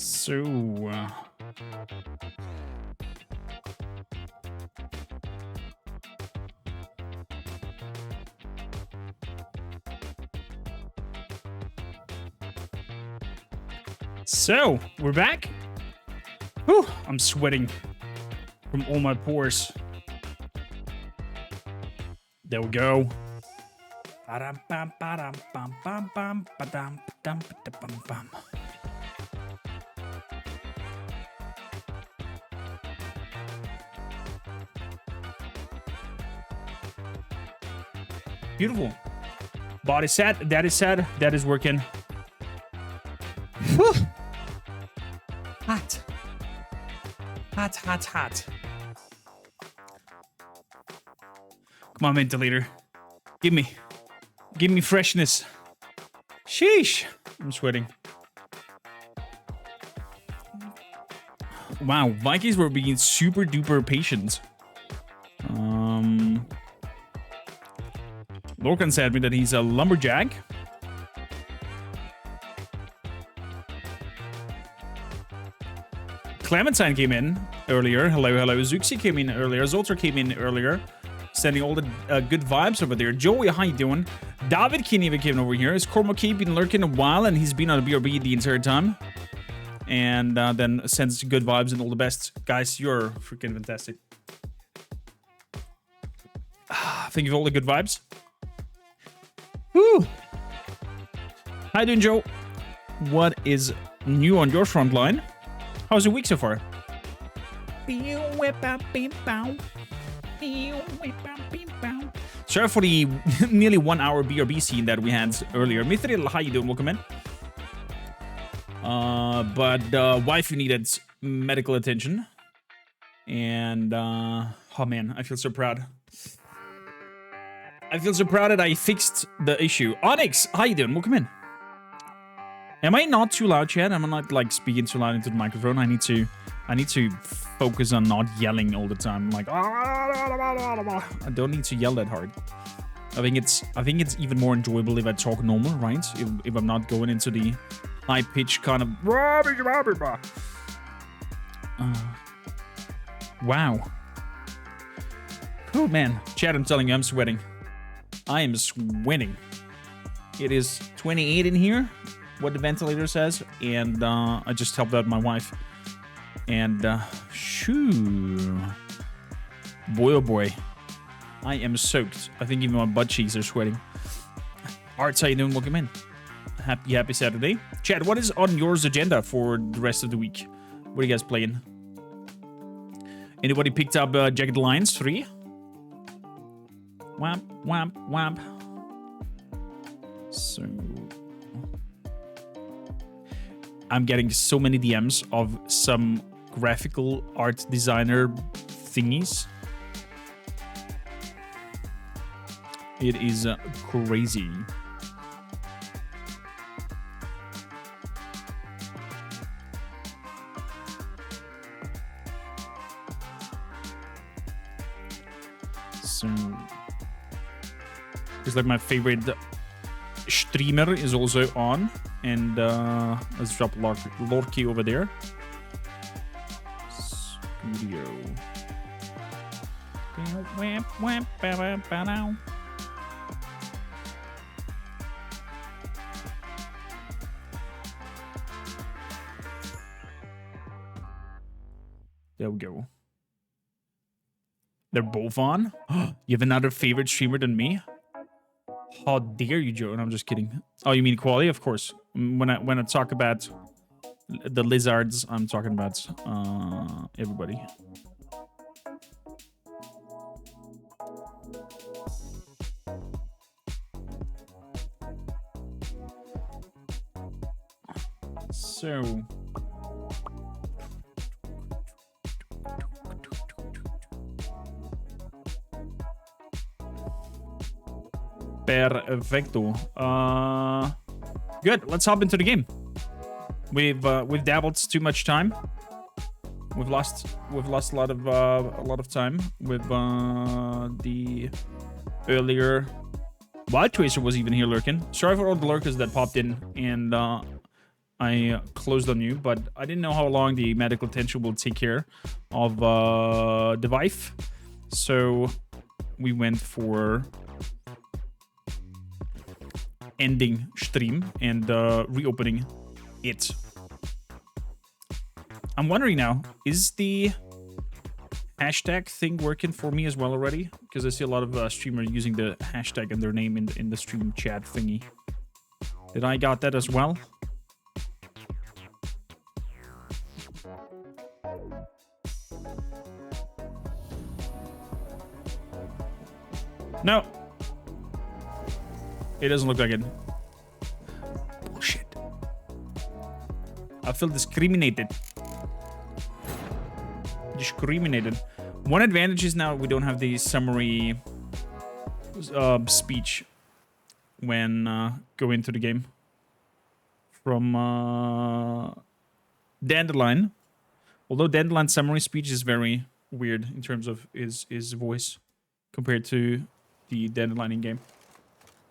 So, we're back. Whew, I'm sweating from all my pores. There we go. Beautiful. Body set. That is set. That is working. Whew. Hot. Hot, hot, hot. Come on, ventilator. Give me freshness. Sheesh. I'm sweating. Wow, Vikings were being super duper patient. Lorcan said me that he's a lumberjack. Clementine came in earlier. Hello, hello. Zuxi came in earlier. Zolter came in earlier. Sending all the good vibes over there. Joey, how you doing? David Kineva came over here. Has Kormakrtv been lurking a while, and he's been on a BRB the entire time. And then sends good vibes and all the best. Guys, you're freaking fantastic. Thank you for all the good vibes. Woo! How you doing, Joe? What is new on your front line? How's your week so far? Sorry for the nearly 1 hour BRB scene that we had earlier. Mithril, how you doing? Welcome in. But wifey needed medical attention. And, oh man, I feel so proud. I feel so proud that I fixed the issue. Onyx, how you doing? Welcome in. Am I not too loud, Chad? Am I not like speaking too loud into the microphone? I need to focus on not yelling all the time. Like, I don't need to yell that hard. I think it's even more enjoyable if I talk normal, right? If I'm not going into the high pitch kind of. Wow. Oh man, Chad, I'm telling you, I'm sweating. I am sweating. It is 28 in here, what the ventilator says, and I just helped out my wife. And shoo, boy oh boy, I am soaked. I think even my butt cheeks are sweating. Arts, how you doing? Welcome in. Happy Saturday. Chad, what is on yours agenda for the rest of the week? What are you guys playing? Anybody picked up Jagged Lines 3? Wham, wham, wham. So I'm getting so many DMs of some graphical art designer thingies. It is crazy. So it's like my favorite streamer is also on, and let's drop Lorky over there. Studio. There we go. They're both on. You have another favorite streamer than me? How dare you, Joe? And I'm just kidding. Oh, you mean quality? Of course. When I talk about the lizards, I'm talking about everybody. So perfecto. Good. Let's hop into the game. We've dabbled too much time. We've lost a lot of time with the earlier. Wild Tracer was even here lurking. Sorry for all the lurkers that popped in, and I closed on you, but I didn't know how long the medical attention will take care of the wife. So we went for ending stream and reopening it. I'm wondering now, is the hashtag thing working for me as well already? Because I see a lot of streamers using the hashtag in their name in the stream chat thingy. Did I got that as well? No. It doesn't look like it. Bullshit. I feel discriminated. Discriminated. One advantage is now we don't have the summary speech when go into the game from Dandelion. Although Dandelion's summary speech is very weird in terms of his voice compared to the Dandelion in game.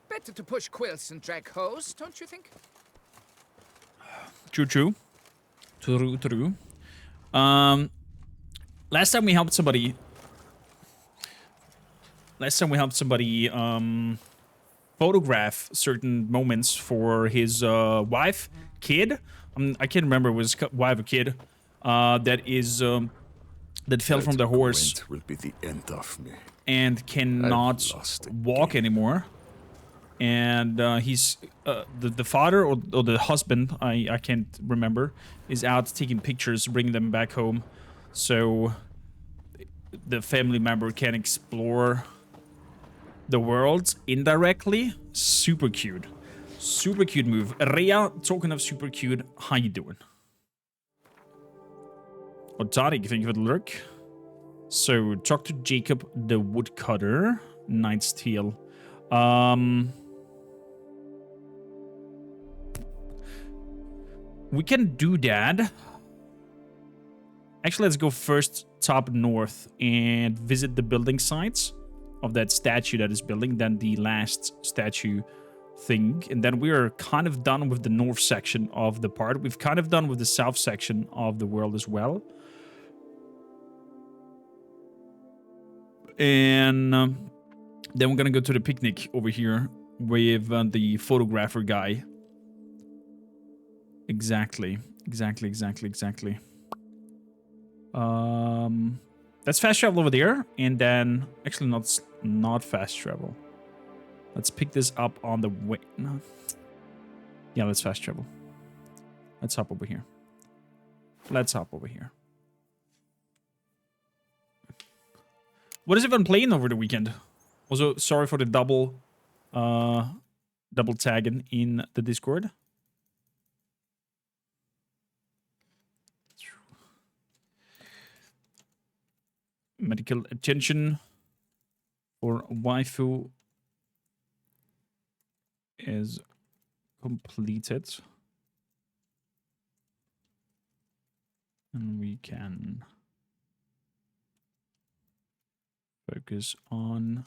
Better to push quilts and drag hose, don't you think? True. Last time we helped somebody photograph certain moments for his wife, kid. I can't remember if it was wife or kid. That fell from the horse will be the end of me. And cannot walk anymore. And he's the father or the husband, I can't remember, is out taking pictures, bringing them back home, so the family member can explore the world indirectly. Super cute move. Rhea, talking of super cute, how you doing? Oh, Tariq, thank you for the lurk. So, talk to Jacob the woodcutter. Knight's Tale. We can do that. Actually, let's go first top north and visit the building sites of that statue that is building, then the last statue thing. And then we are kind of done with the north section of the part. We've kind of done with the south section of the world as well. And then we're gonna go to the picnic over here with the photographer guy. Exactly. That's fast travel over there, and then actually not fast travel. Let's pick this up on the way. No. Yeah, let's fast travel. Let's hop over here. What is everyone playing over the weekend? Also, sorry for the double tagging in the Discord. Medical attention for waifu is completed. And we can focus on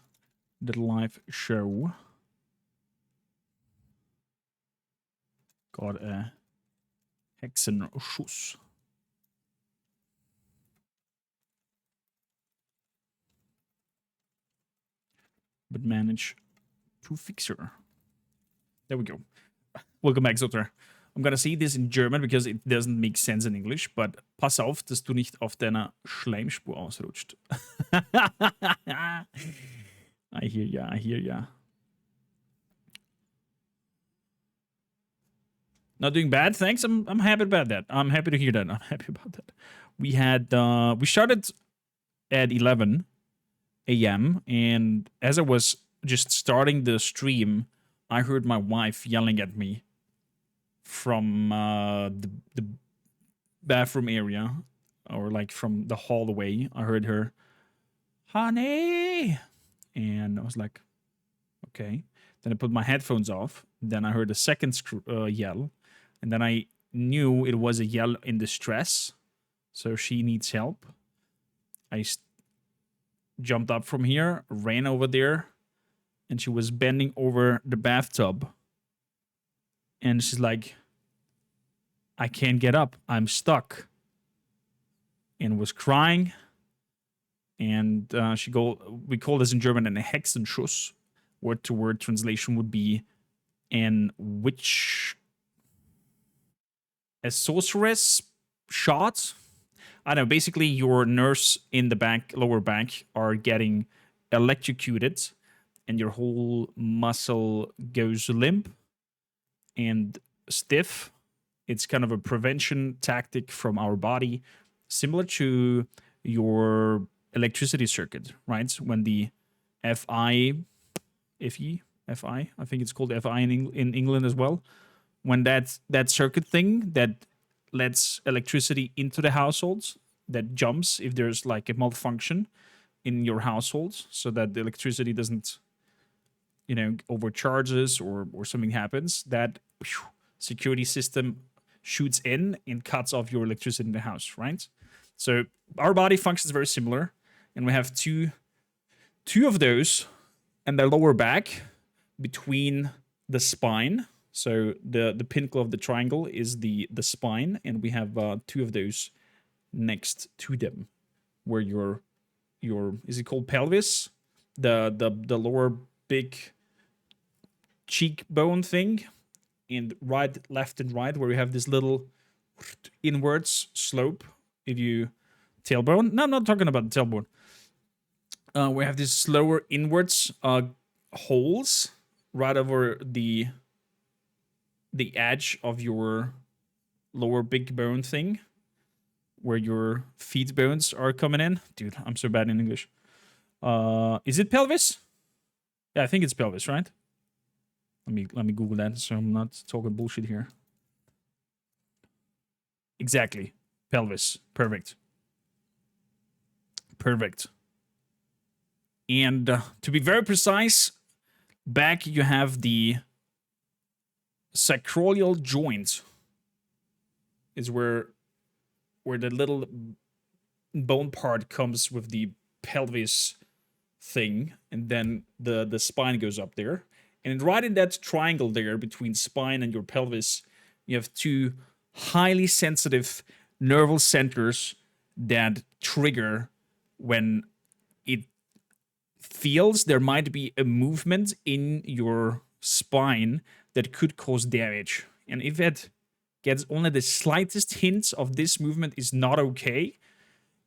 the live show. Got a Hexenschuss. But manage to fix her. There we go. Welcome back, Zotter. I'm gonna say this in German because it doesn't make sense in English, but pass auf, dass du nicht auf deiner Schleimspur ausrutscht. I hear ya. Not doing bad, thanks. I'm happy about that. I'm happy to hear that. I'm happy about that. We started at 11 a.m. and as I was just starting the stream, I heard my wife yelling at me from the bathroom area, or like from the hallway. I heard her, honey, and I was like, okay. Then I put my headphones off. Then I heard a second yell, and then I knew it was a yell in distress, so she needs help. I jumped up from here, ran over there, and she was bending over the bathtub. And she's like, I can't get up. I'm stuck. And was crying. And we call this in German an Hexenschuss. Word-to-word translation would be a sorceress shot. I don't know. Basically, your nerves in the lower back are getting electrocuted, and your whole muscle goes limp and stiff. It's kind of a prevention tactic from our body, similar to your electricity circuit, right? When the FI, I think it's called FI in England as well. When that circuit thing that lets electricity into the households, that jumps if there's like a malfunction in your household, so that the electricity doesn't, overcharges or something happens, that security system shoots in and cuts off your electricity in the house, right? So our body functions very similar, and we have two of those and the lower back between the spine. So the pinnacle of the triangle is the spine, and we have two of those next to them, where your is it called pelvis? The lower big cheekbone thing, and right, left, and right, where you have this little inwards slope. If you tailbone, no, I'm not talking about the tailbone. We have this slower inwards holes right over the edge of your lower big bone thing, where your feet bones are coming in. Dude, I'm so bad in English. Is it pelvis? Yeah, I think it's pelvis, right? Let me Google that so I'm not talking bullshit here. Exactly. Pelvis. Perfect. And to be very precise, back you have the sacroilial joint. Is where the little bone part comes with the pelvis thing, and then the spine goes up there. And right in that triangle there between spine and your pelvis, you have two highly sensitive nerval centers that trigger when it feels there might be a movement in your spine that could cause damage. And if it gets only the slightest hint of this movement is not okay,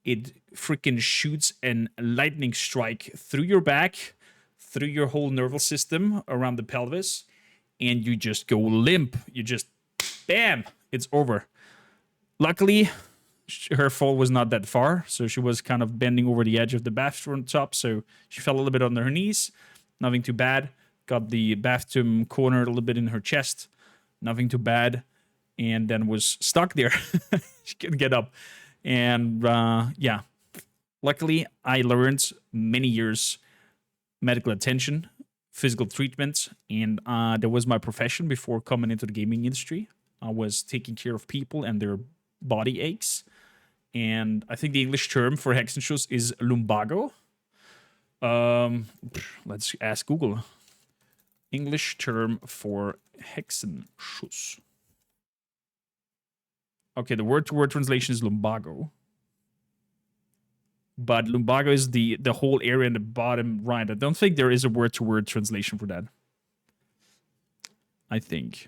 it freaking shoots a lightning strike through your back, through your whole nervous system around the pelvis, and you just go limp. You just, bam, it's over. Luckily, her fall was not that far, so she was kind of bending over the edge of the bathroom top, so she fell a little bit on her knees. Nothing too bad. Got the bathroom corner a little bit in her chest. Nothing too bad. And then was stuck there. She couldn't get up. And yeah, luckily I learned many years medical attention, physical treatment, and that was my profession before coming into the gaming industry. I was taking care of people and their body aches. And I think the English term for Hexenschuss is lumbago. Let's ask Google. English term for Hexenschuss. Okay, the word-to-word translation is lumbago. But lumbago is the whole area in the bottom right. I don't think there is a word-to-word translation for that. I think.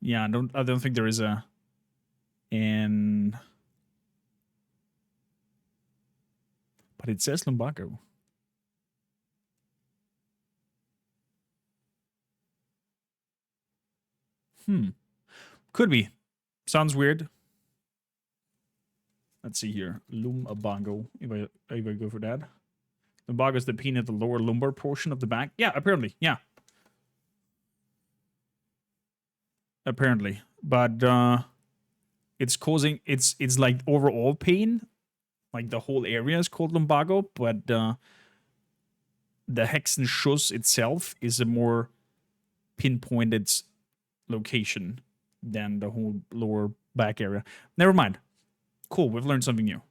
Yeah, I don't think there is a but it says lumbago. Could be. Sounds weird. Let's see here. Lumbago. If I go for that. Lumbago is the pain at the lower lumbar portion of the back. Yeah, apparently. Yeah. Apparently. But it's causing it's like overall pain. Like the whole area is called lumbago, but the Hexenschuss itself is a more pinpointed location than the whole lower back area. Never mind. Cool, we've learned something new.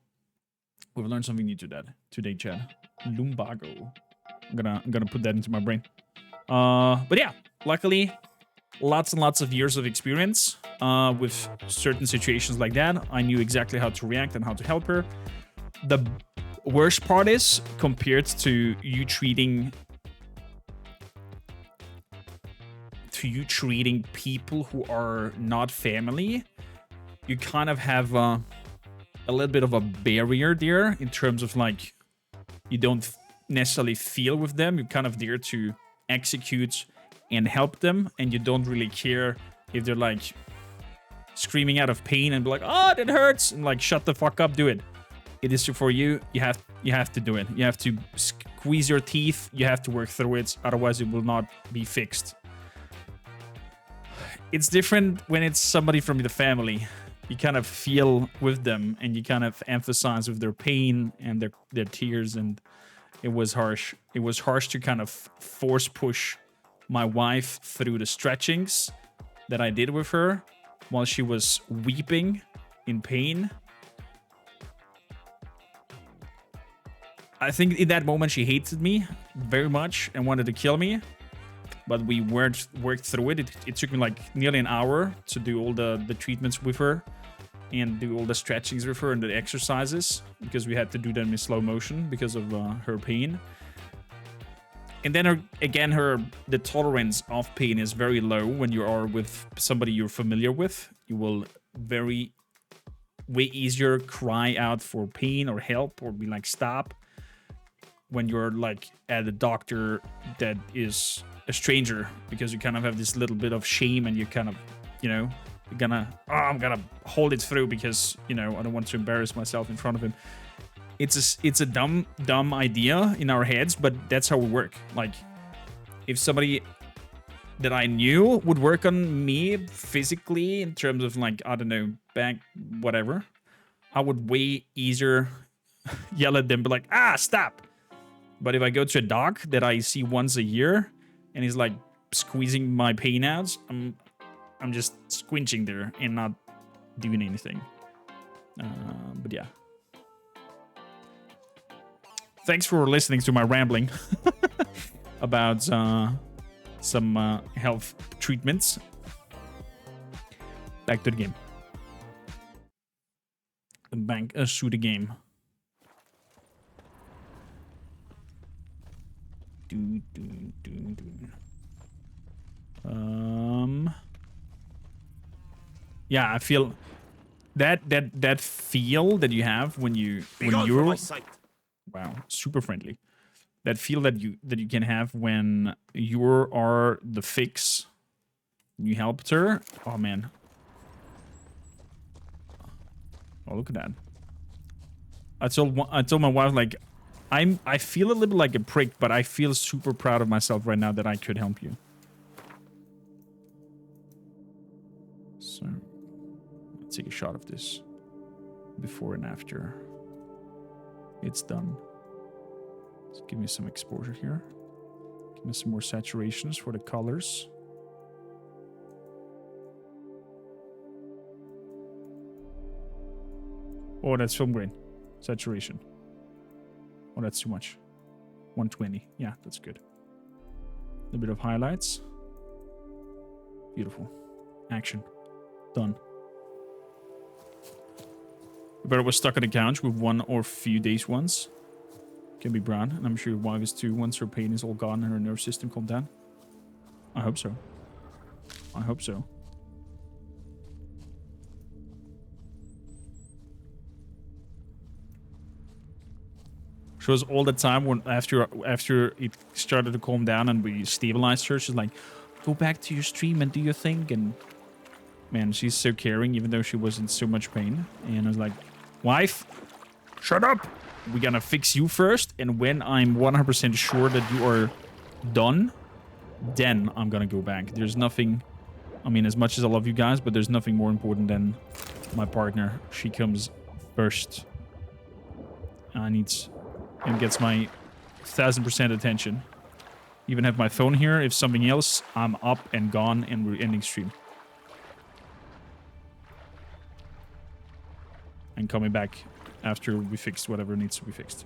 We've learned something new today, Chad. Lumbago. I'm gonna put that into my brain. But yeah, luckily, lots and lots of years of experience with certain situations like that. I knew exactly how to react and how to help her. The worst part is, compared to you treating people who are not family, you kind of have a little bit of a barrier there in terms of like, you don't necessarily feel with them. You're kind of there to execute and help them, and you don't really care if they're like screaming out of pain and be like, oh, that hurts, and like, shut the fuck up, do it. It is for you. You have to do it. You have to squeeze your teeth. You have to work through it. Otherwise, it will not be fixed. It's different when it's somebody from the family. You kind of feel with them, and you kind of emphasize with their pain and their tears, and it was harsh. It was harsh to kind of force push my wife through the stretchings that I did with her while she was weeping in pain. I think in that moment she hated me very much and wanted to kill me. But we worked through it. It took me like nearly an hour to do all the treatments with her and do all the stretchings with her and the exercises, because we had to do them in slow motion because of her pain. And then the tolerance of pain is very low when you are with somebody you're familiar with. You will way easier cry out for pain or help or be like, stop, when you're like at a doctor that is a stranger, because you kind of have this little bit of shame, and you kind of, I'm gonna hold it through because, I don't want to embarrass myself in front of him. It's a dumb idea in our heads, but that's how we work. Like, if somebody that I knew would work on me physically in terms of like, I don't know, back, whatever, I would way easier yell at them, be like, stop. But if I go to a doc that I see once a year and he's like squeezing my pain out, I'm just squinching there and not doing anything. But yeah. Thanks for listening to my rambling about some health treatments. Back to the game. To the game. Yeah, I feel that feel that you have when you're wow, super friendly. That feel that you can have when you are the fix. You helped her. Oh man. Oh, look at that. I told my wife, like, I feel a little bit like a prick, but I feel super proud of myself right now that I could help you. So, let's take a shot of this before and after it's done. Let's give me some exposure here. Give me some more saturations for the colors. Oh, that's film grain. Saturation. Oh, that's too much. 120. Yeah, that's good. A little bit of highlights. Beautiful. Action. Done. But I was stuck on the couch with one or few days once. Can be brown, and I'm sure your wife is too once her pain is all gone and her nerve system calmed down. I hope so. I hope so. She was all the time when after it started to calm down and we stabilized her, she's like, go back to your stream and do your thing. And man, she's so caring, even though she was in so much pain. And I was like, wife, shut up. We're gonna fix you first. And when I'm 100% sure that you are done, then I'm gonna go back. There's nothing, I mean, as much as I love you guys, but there's nothing more important than my partner. She comes first. And gets my 1000% attention. Even have my phone here. If something else, I'm up and gone and we're ending stream. And coming back after we fixed whatever needs to be fixed.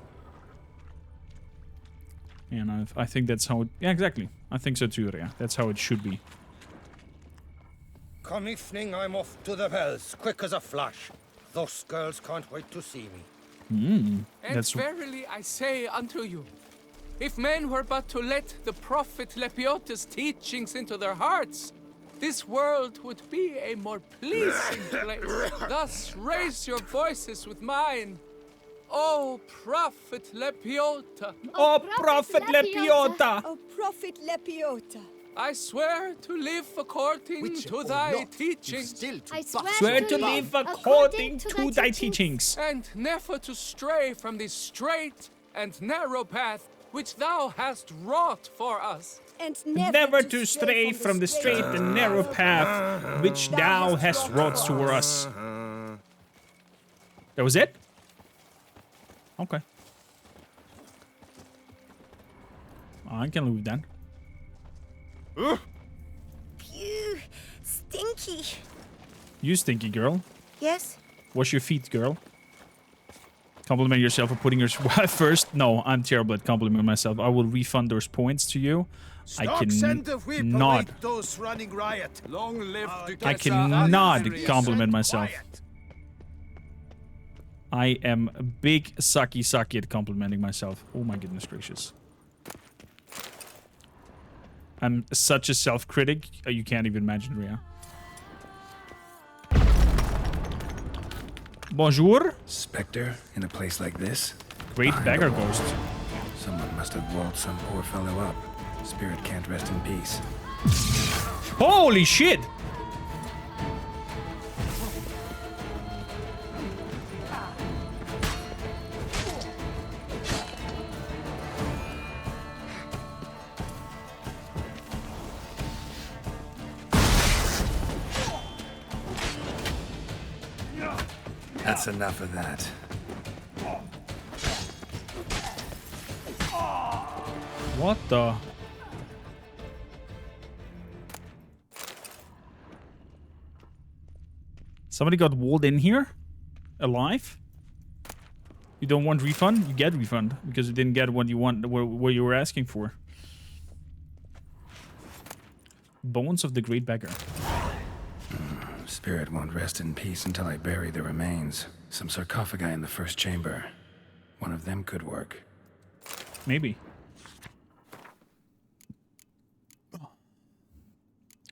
And I think that's how it... Yeah, exactly. I think so too, Rhea. That's how it should be. Come evening, I'm off to the bells, quick as a flash. Those girls can't wait to see me. And That's... verily I say unto you, if men were but to let the prophet Lepiota's teachings into their hearts, this world would be a more pleasing place. Thus raise your voices with mine. Oh, Prophet Lepiota. Oh, Prophet Lepiota! Oh, Prophet Lepiota. I swear to live according to thy teachings, I Swear to live according to thy teachings. and never to stray from the straight and narrow path which thou hast wrought for us. And Never to stray from the straight and narrow path which thou hast wrought toward us. That was it? Okay. I can live with that. Phew, stinky. You stinky girl. Yes? Wash your feet, girl. Compliment yourself for putting your first. No, I'm terrible at complimenting myself. I will refund those points to you. I cannot. Those running riot. Long live I cannot compliment myself. I am a big sucky at complimenting myself. Oh my goodness gracious. I'm such a self-critic. You can't even imagine, Rhea. Bonjour. Spectre in a place like this? Great Behind beggar the wall. ghost. Someone must have walled some poor fellow up. Spirit can't rest in peace. Holy shit! That's enough of that. What the? Somebody got walled in here? Alive? You don't want refund? You get refund because you didn't get what you want, what you were asking for. Bones of the Great Beggar. Spirit won't rest in peace until I bury the remains. Some sarcophagi in the first chamber. One of them could work. Maybe.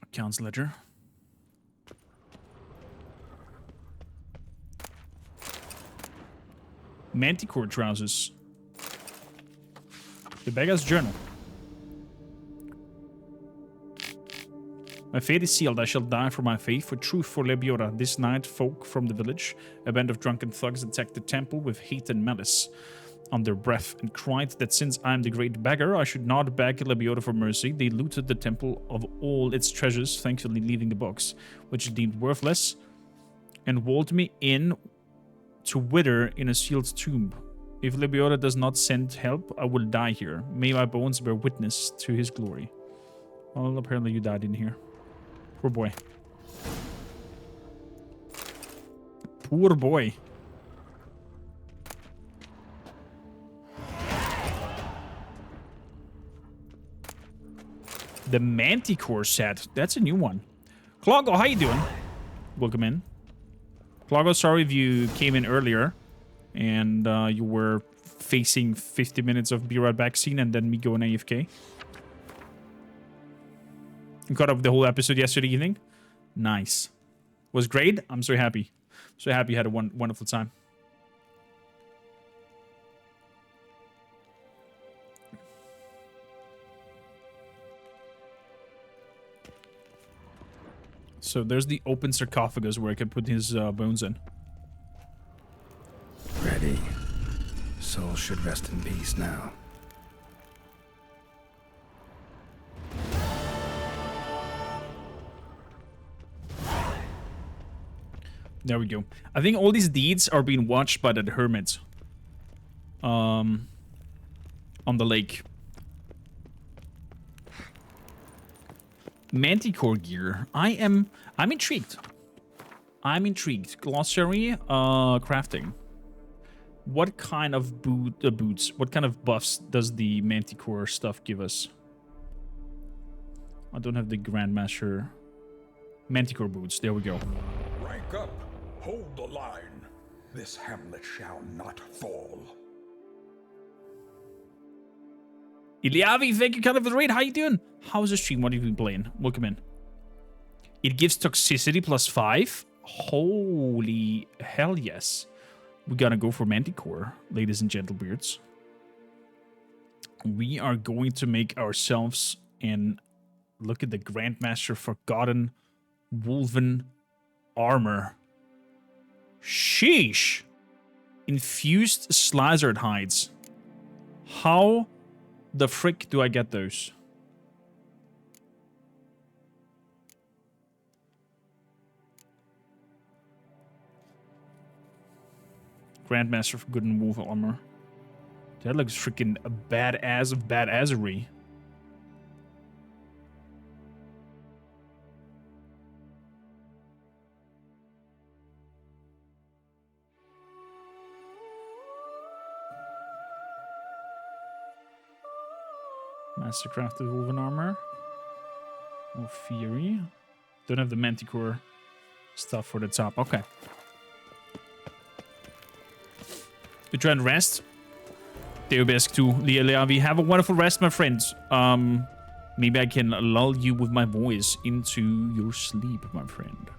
Accounts ledger. Manticore trousers. The beggar's journal. My fate is sealed. I shall die for my faith, for truth, for Lebiota. This night, folk from the village, a band of drunken thugs, attacked the temple with hate and malice on their breath, and cried that since I am the great beggar, I should not beg Lebiota for mercy. They looted the temple of all its treasures, thankfully leaving the box, which is deemed worthless, and walled me in to wither in a sealed tomb. If Lebiota does not send help, I will die here. May my bones bear witness to his glory. Well, apparently you died in here. Poor boy. Poor boy. The Manticore set. That's a new one. Cloggo, how you doing? Welcome in. Cloggo, sorry if you came in earlier and you were facing 50 minutes of be right back scene and then me going AFK. You caught up the whole episode yesterday evening? Nice. Was great? I'm so happy. So happy you had a wonderful time. So there's the open sarcophagus where I can put his bones in. Ready. Soul should rest in peace now. There we go. I think all these deeds are being watched by that hermit. On the lake. Manticore gear. I'm intrigued. I'm intrigued. Glossary, crafting. What kind of boots? What kind of buffs does the Manticore stuff give us? I don't have the Grandmaster Manticore boots. There we go. Rank up. Hold the line. This hamlet shall not fall. Iliavi, thank you, kind of the raid. How you doing? How's the stream? What have you been playing? Welcome in. It gives toxicity +5. Holy hell yes. We're gonna go for Manticore, ladies and gentlebeards. We are going to make ourselves an... Look at the Grandmaster Forgotten Woven Armor. Sheesh. Infused Slicered Hides. How the frick do I get those? Grandmaster for Good and Wolf Armor. That looks freaking a badass of badassery. Mastercrafted Woven Armor. Or Fury. Don't have the Manticore stuff for the top. Okay. You try and rest. Deobesk too. Liavi, have a wonderful rest, my friends. Maybe I can lull you with my voice into your sleep, my friend.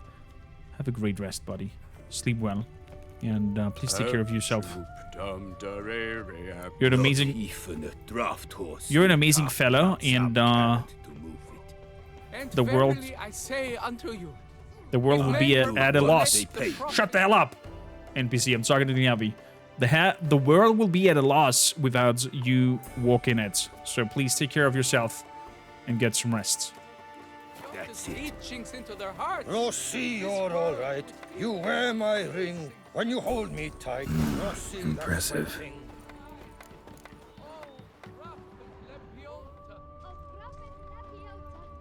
Have a great rest, buddy. Sleep well. And please take care of yourself. You're an amazing... You're an amazing fellow, and the world... I say unto you, the world will be at a loss. Shut the hell up, NPC. I'm talking to Liavi. The world will be at a loss without you walking it. So please take care of yourself and get some rest. That's teachings into their hearts. Rossi, you're all right. You wear my ring when you hold me tight. Rossi, Impressive. that's my thing.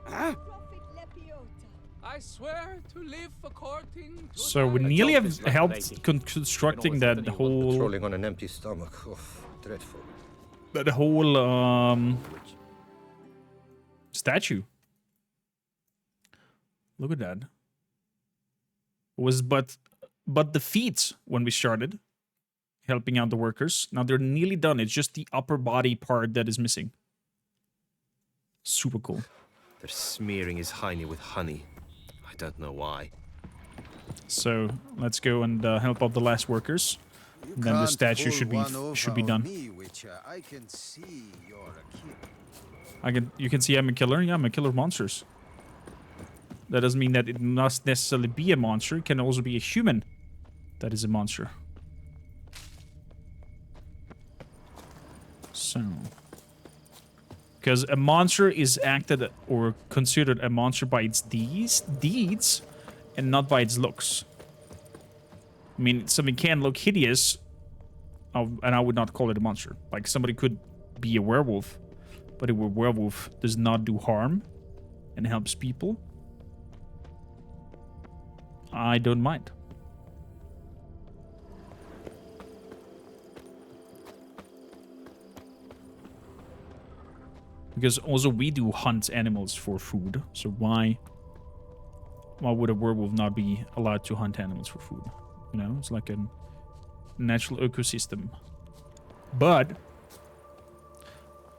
Prophet Lepiota. I swear to live according to So we nearly have helped constructing that whole... Patrolling on an empty stomach. Oh, dreadful. That whole, statue. Look at that. It was but the feet when we started. Helping out the workers. Now they're nearly done. It's just the upper body part that is missing. Super cool. They're smearing his hiney with honey. I don't know why. So let's go and help out the last workers. And then the statue should be done. I can see you're a killer. You can see I'm a killer. Yeah, I'm a killer of monsters. That doesn't mean that it must necessarily be a monster. It can also be a human that is a monster. So, because a monster is acted or considered a monster by its deeds and not by its looks. I mean, something can look hideous, and I would not call it a monster. Like, somebody could be a werewolf, but a werewolf does not do harm and helps people. I don't mind. Because also we do hunt animals for food, so why would a werewolf not be allowed to hunt animals for food? You know, it's like a natural ecosystem. But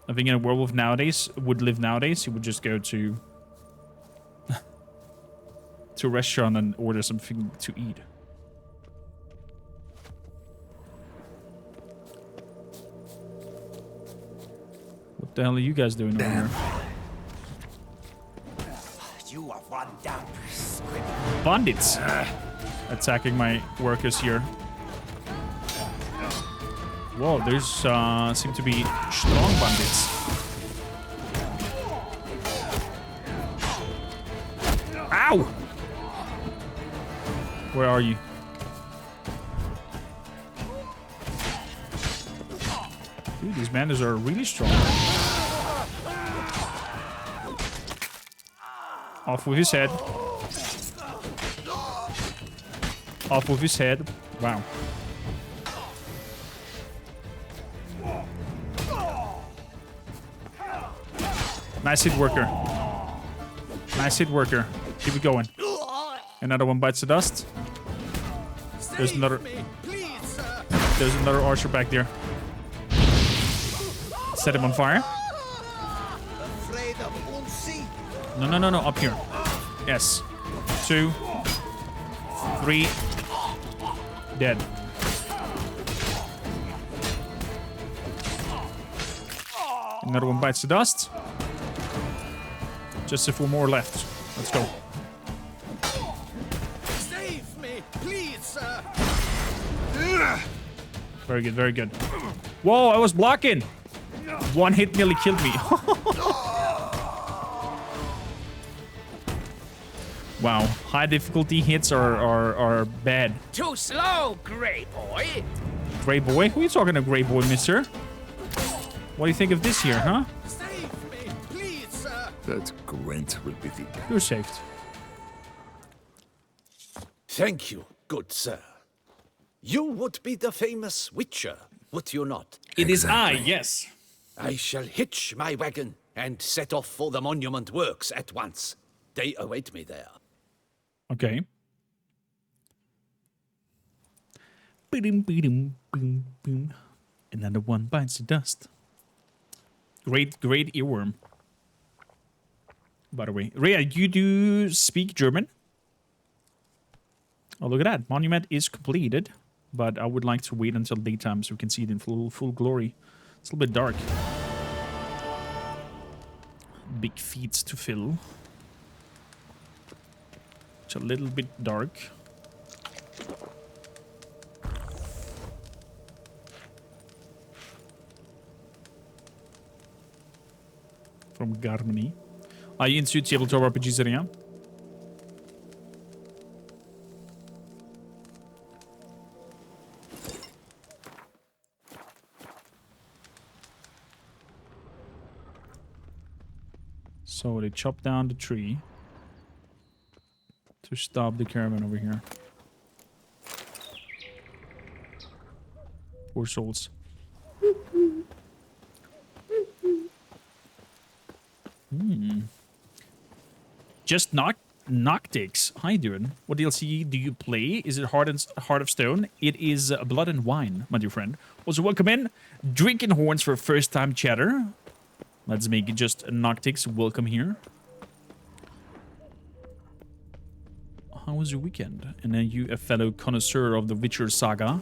I think a werewolf would live nowadays, he would just go to a restaurant and order something to eat. What the hell are you guys doing over here? You are one damn squid. Bandits attacking my workers here. Whoa, there's seem to be strong bandits. Ow! Where are you? Dude, these bandits are really strong. Off with his head. Off with his head. Wow. Nice hit, worker. Nice hit, worker. Keep it going. Another one bites the dust. There's another... There's another archer back there. Set him on fire. No. Up here. Yes. 2. 3. Dead. Another one bites the dust. Just a 4 more left. Let's go. Save me, please, sir. Very good, very good. Whoa, I was blocking. 1 hit nearly killed me. Wow, high difficulty hits are bad. Too slow, Grey Boy. Grey boy? Who are you talking to, Grey boy, mister? What do you think of this here, huh? Save me, please, sir. That Gwent will be the You're saved. Thank you, good sir. You would be the famous Witcher, would you not? It is I, yes. I shall hitch my wagon and set off for the monument works at once. They await me there. Okay. Another one bites the dust. Great earworm. By the way. Rhea, you do speak German? Oh, look at that. Monument is completed. But I would like to wait until daytime so we can see it in full glory. It's a little bit dark. Big feats to fill. It's a little bit dark. From Garmini. Are you into tabletop RPGs, Rhea? So they chop down the tree to stop the caravan over here. Poor souls. Just Noctix. Hi, dude. What DLC do you play? Is it Heart of Stone? It is Blood and Wine, my dear friend. Also, welcome in. Drinking Horns for first time chatter. Let's make it just Noctix. Welcome here. How was your weekend? And then you, a fellow connoisseur of the Witcher saga.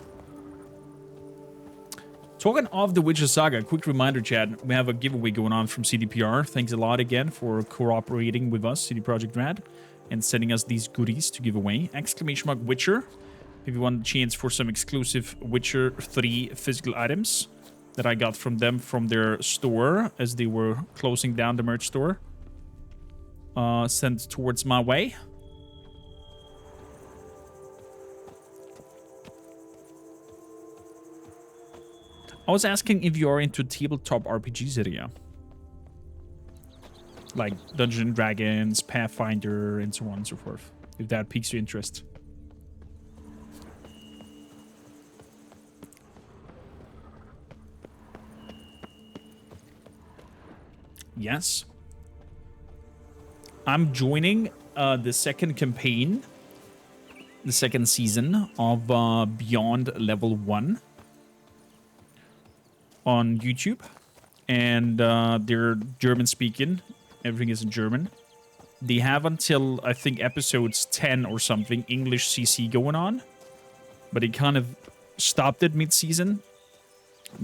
Talking of the Witcher saga, quick reminder, chat. We have a giveaway going on from CDPR. Thanks a lot again for cooperating with us, CD Projekt Red, and sending us these goodies to give away. ! Witcher. If you want a chance for some exclusive Witcher 3 physical items that I got from them from their store as they were closing down the merch store. Sent towards my way. I was asking if you are into tabletop RPGs area. Like Dungeons and Dragons, Pathfinder, and so on and so forth. If that piques your interest. Yes. I'm joining the second campaign. The second season of Beyond Level 1. On YouTube, and they're German speaking. Everything is in German. They have until I think episodes 10 or something English CC going on, but they kind of stopped it mid-season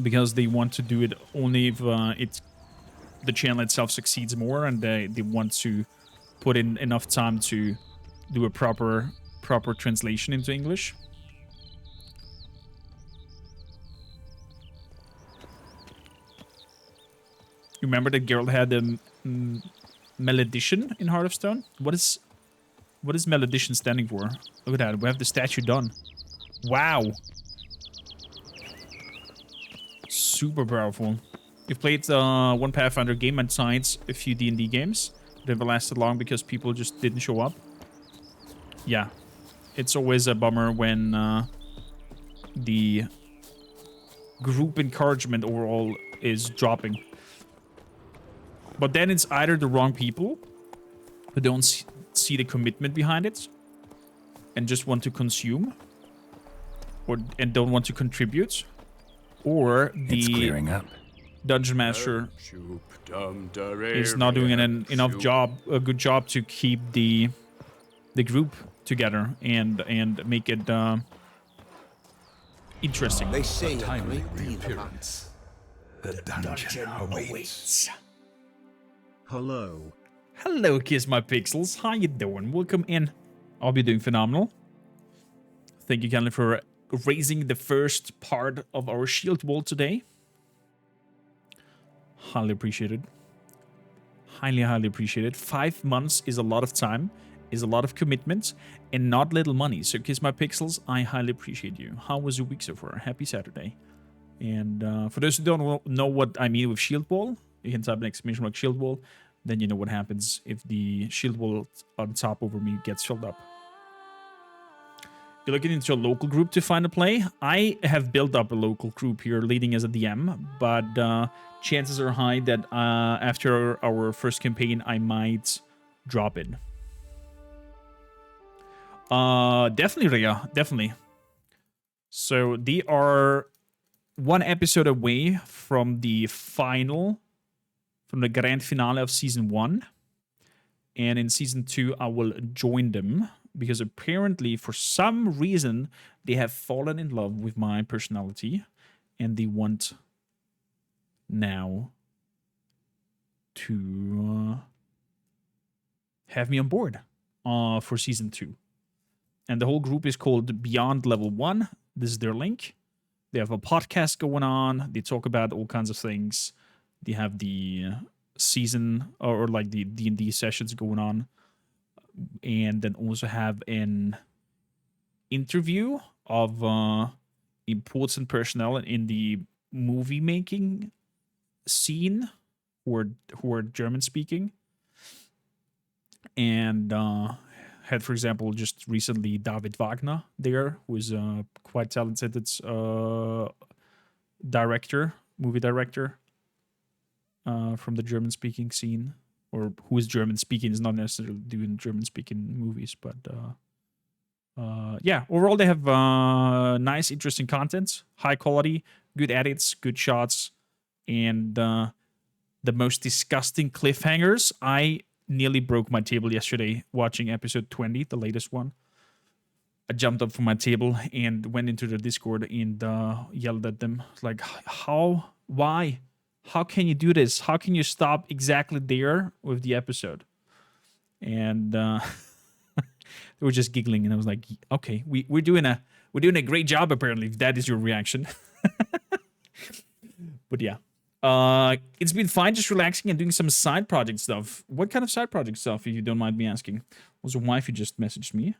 because they want to do it only if the channel itself succeeds more, and they want to put in enough time to do a proper translation into English. You remember that Geralt had a Malediction in Heart of Stone? What is Malediction standing for? Look at that. We have the statue done. Wow. Super powerful. We've played one Pathfinder game and science, a few D&D games. They never lasted long because people just didn't show up. Yeah. It's always a bummer when the group encouragement overall is dropping. But then it's either the wrong people who don't see the commitment behind it and just want to consume and don't want to contribute, or It's clearing up. dungeon master is not doing a good job to keep the group together and make it interesting. They say a Timely great deal about reappearance. The dungeon awaits. Hello. Hello, Kiss My Pixels. How you doing? Welcome in. I'll be doing phenomenal. Thank you kindly for raising the first part of our shield wall today. Highly appreciated. Highly, highly appreciated. 5 months is a lot of time, is a lot of commitment, and not little money. So, Kiss My Pixels, I highly appreciate you. How was your week so far? Happy Saturday. And for those who don't know what I mean with shield wall, you can type an exclamation mark shield wall. Then you know what happens if the shield wall on top over me gets filled up. You're looking into a local group to find a play. I have built up a local group here leading as a DM, but chances are high that after our first campaign, I might drop it. Definitely, Rhea. Definitely. So they are one episode away from the final, from the grand finale of season 1. And in season 2, I will join them because apparently, for some reason, they have fallen in love with my personality and they want now to have me on board for season 2. And the whole group is called Beyond Level 1. This is their link. They have a podcast going on. They talk about all kinds of things. They have the season or like the D&D sessions going on. And then also have an interview of important personnel in the movie making scene who are German speaking. And had, for example, just recently David Wagner there, who is a quite talented movie director from the German-speaking scene, or who is German-speaking, is not necessarily doing German-speaking movies, but yeah, overall they have nice, interesting content, high quality, good edits, good shots, and the most disgusting cliffhangers. I nearly broke my table yesterday watching episode 20, the latest one. I jumped up from my table and went into the Discord and yelled at them. Like, how? Why? How can you do this? How can you stop exactly there with the episode? And they were just giggling, and I was like, okay, we're doing a great job apparently, if that is your reaction. But yeah. It's been fine just relaxing and doing some side project stuff. What kind of side project stuff, if you don't mind me asking? Was a wife who just messaged me.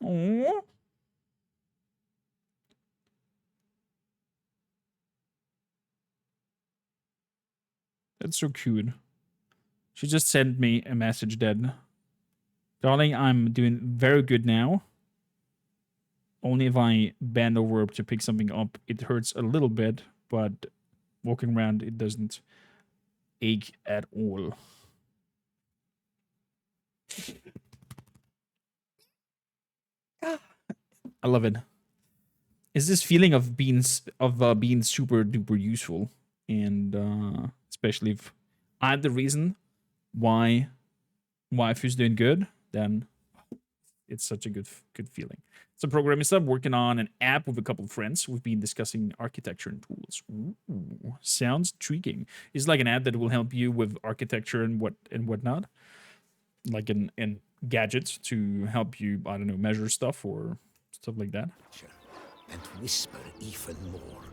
Aww. That's so cute. She just sent me a message that, darling, I'm doing very good now. Only if I bend over to pick something up, it hurts a little bit, but walking around, it doesn't ache at all. I love it. It's this feeling of being super duper useful, and especially if I'm the reason why wife is doing good, then it's such a good feeling. So programming stuff, working on an app with a couple of friends. We've been discussing architecture and tools. Ooh, sounds intriguing. It's like an app that will help you with architecture and whatnot, like an gadgets to help you, I don't know, measure stuff or stuff like that. And whisper even more.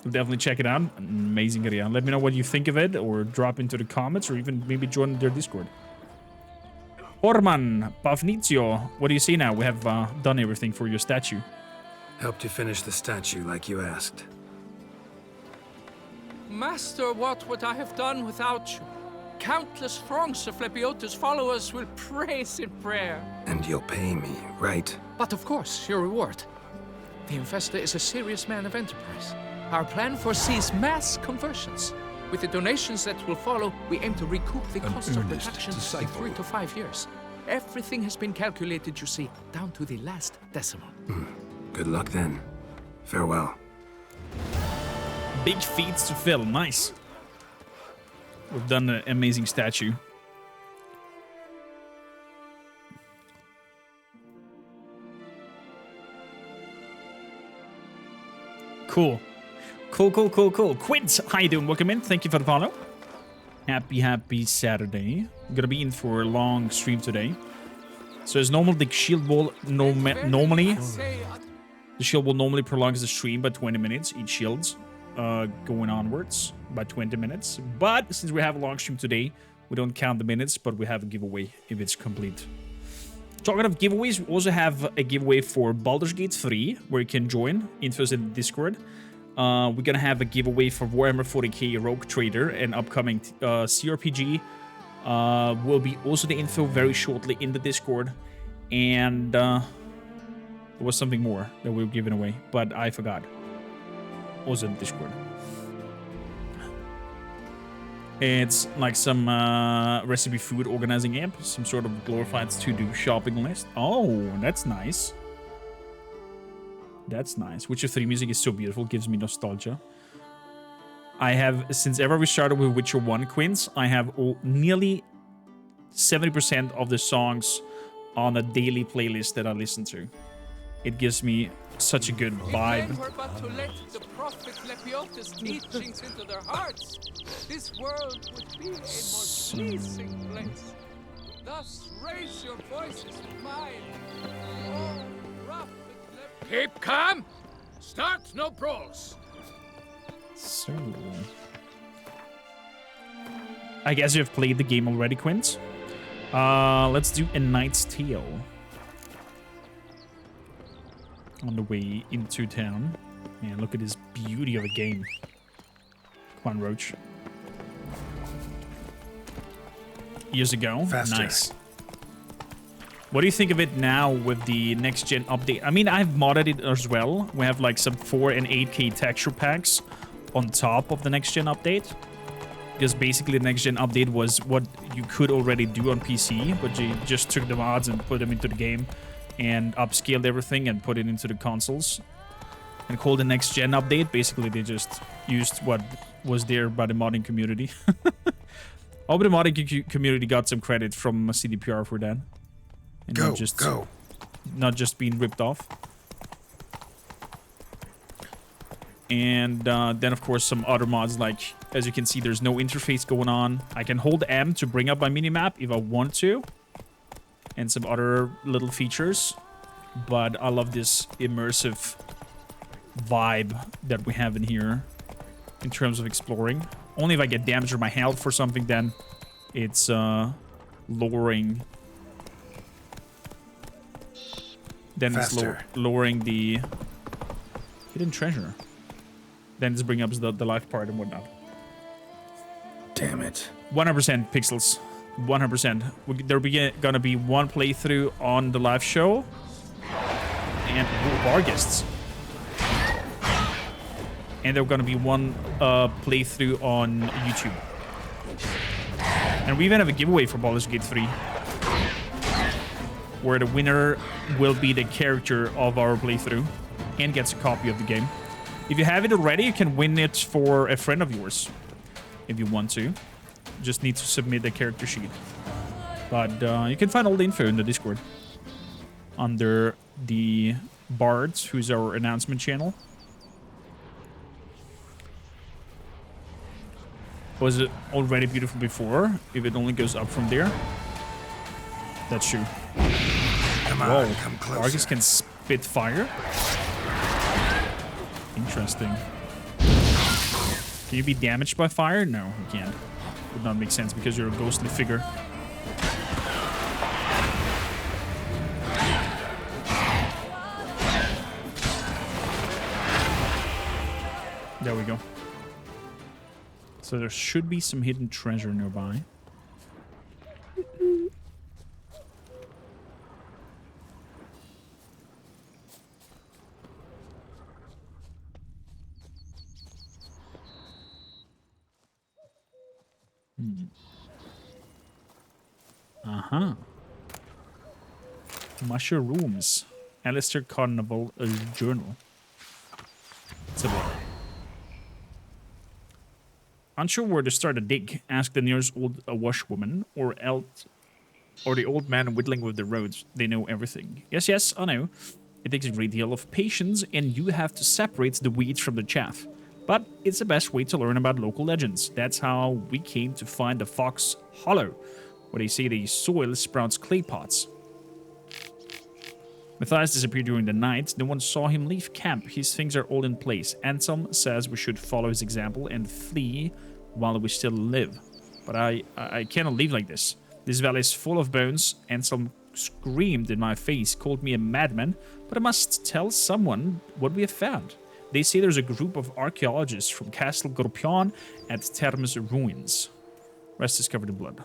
We'll definitely check it out. Amazing area. Let me know what you think of it, or drop into the comments, or even maybe join their Discord. Pavnizio, what do you see now? We have done everything for your statue. Helped you finish the statue like you asked. Master, what would I have done without you? Countless throngs of Lepiota's followers will praise in prayer. And you'll pay me, right? But of course, your reward. The Infesta is a serious man of enterprise. Our plan foresees mass conversions. With the donations that will follow, we aim to recoup the cost of production in 3 to 5 years. Everything has been calculated, you see, down to the last decimal. Good luck then. Farewell. Big feats to fill. Nice. We've done an amazing statue. Cool. Cool. Quint, how you doing? Welcome in. Thank you for the follow. Happy Saturday. I'm gonna be in for a long stream today. So as normal, the shield wall normally prolongs the stream by 20 minutes. Each shield's going onwards by 20 minutes. But since we have a long stream today, we don't count the minutes, but we have a giveaway if it's complete. Talking of giveaways, we also have a giveaway for Baldur's Gate 3, where you can join. Info's in the Discord. We're gonna have a giveaway for Warhammer 40k Rogue Trader, an upcoming CRPG. Will be also the info very shortly in the Discord. And there was something more that we were giving away, but I forgot. Also in the Discord. It's like some recipe food organizing app, some sort of glorified to-do shopping list. Oh, that's nice. That's nice. Witcher 3 music is so beautiful, gives me nostalgia. I have, since ever we started with Witcher 1 Quints, I have nearly 70% of the songs on a daily playlist that I listen to. It gives me such a good vibe. If men were but to let the prophet Lepiota's teachings into their hearts, this world would be a more pleasing place. Thus raise your voices with mine. Oh, prophet Lepiotas. Keep calm. Start no brawls. So, I guess you've played the game already, Quint. Let's do A Knight's Tale. On the way into town. Man, look at this beauty of a game. Come on, Roach. Years ago. Faster. Nice. What do you think of it now with the next gen update? I mean, I've modded it as well. We have like some 4 and 8K texture packs on top of the next gen update. Because basically the next gen update was what you could already do on PC, but you just took the mods and put them into the game and upscaled everything and put it into the consoles. And called the next gen update. Basically they just used what was there by the modding community. Oh, but the modding community got some credit from CDPR for that. And not just being ripped off. And then, of course, some other mods, like, as you can see, there's no interface going on. I can hold M to bring up my minimap if I want to. And some other little features. But I love this immersive vibe that we have in here in terms of exploring. Only if I get damage or my health for something, then it's lowering... Then Faster. It's lowering the hidden treasure. Then it's bringing up the life part and whatnot. Damn it. 100% pixels. 100%. There'll gonna be one playthrough on the live show. And bar guests. And there's gonna be one playthrough on YouTube. And we even have a giveaway for Baldur's Gate 3. Where the winner will be the character of our playthrough and gets a copy of the game. If you have it already, you can win it for a friend of yours if you want to. Just need to submit the character sheet. But you can find all the info in the Discord under the Bards, who's our announcement channel. Was it already beautiful before? If it only goes up from there? That's true. Come Whoa, on, come closer. Argus can spit fire? Interesting. Can you be damaged by fire? No, you can't. Would not make sense because you're a ghostly figure. There we go. So there should be some hidden treasure nearby. Uh-huh. Mushrooms. Alistair Carnival journal. It's a bit. Unsure where to start a dig, ask the nearest old washwoman or the old man whittling with the roads. They know everything. Yes, I know. It takes a great deal of patience, and you have to separate the weeds from the chaff. But it's the best way to learn about local legends. That's how we came to find the Fox Hollow, where they say the soil sprouts clay pots. Matthias disappeared during the night. No one saw him leave camp. His things are all in place. Anselm says we should follow his example and flee while we still live. But I cannot leave like this. This valley is full of bones. Anselm screamed in my face, called me a madman, but I must tell someone what we have found. They say there's a group of archaeologists from Castle Gorpion at Termes ruins. Rest is covered in blood.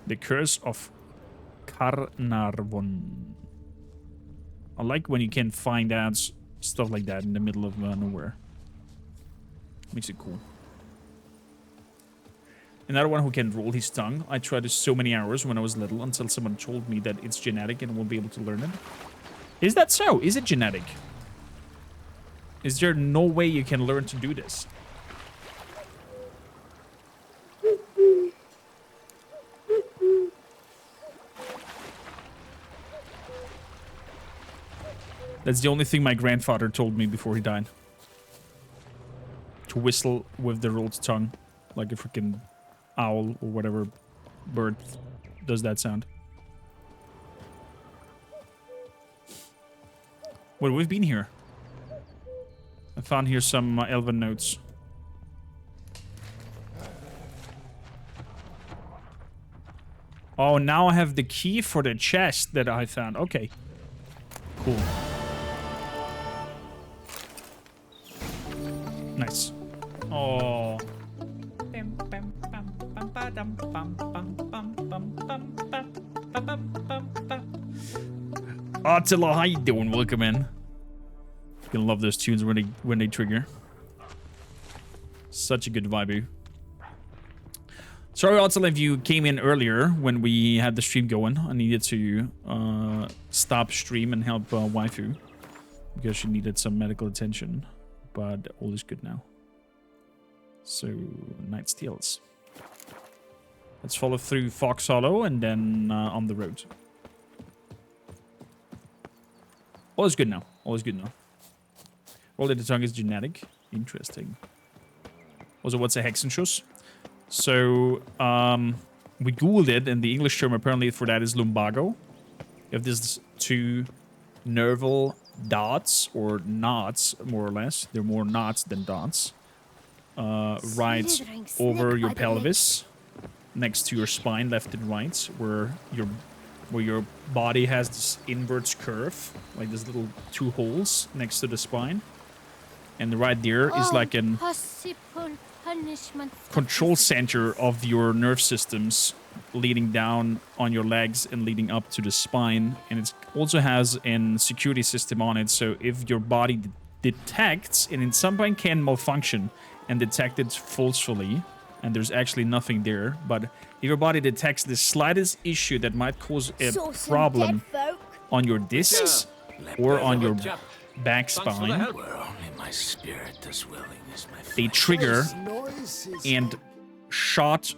The Curse of Carnarvon. I like when you can find out stuff like that in the middle of nowhere. Makes it cool. Another one who can roll his tongue. I tried this so many hours when I was little until someone told me that it's genetic and I won't be able to learn it. Is that so? Is it genetic? Is there no way you can learn to do this? That's the only thing my grandfather told me before he died. To whistle with the rolled tongue. Like a freaking owl or whatever bird does that sound. Well, we've been here. I found here some elven notes. Oh, now I have the key for the chest that I found. Okay. Cool. Nice. Oh. Attila, how you doing? Welcome in. You're gonna love those tunes when they trigger. Such a good vibe. Sorry, Attila, if you came in earlier when we had the stream going. I needed to stop stream and help waifu because she needed some medical attention. But all is good now. So, Night Steals. Let's follow through Fox Hollow and then on the road. All is good now. All is good now. Roll that the tongue is genetic. Interesting. Also, what's a Hexenschuss? So, we googled it, and the English term apparently for that is lumbago. You have these two nerval dots, or knots, more or less. They're more knots than dots. Right over your pelvis, next to your spine, left and right, where your body has this inverts curve, like these little two holes next to the spine. And right there is like an control center of your nerve systems leading down on your legs and leading up to the spine. And it also has a security system on it, so if your body detects, and in some point can malfunction and detect it forcefully, and there's actually nothing there, but if your body detects the slightest issue that might cause a problem on your discs or on your back spine, they trigger and shot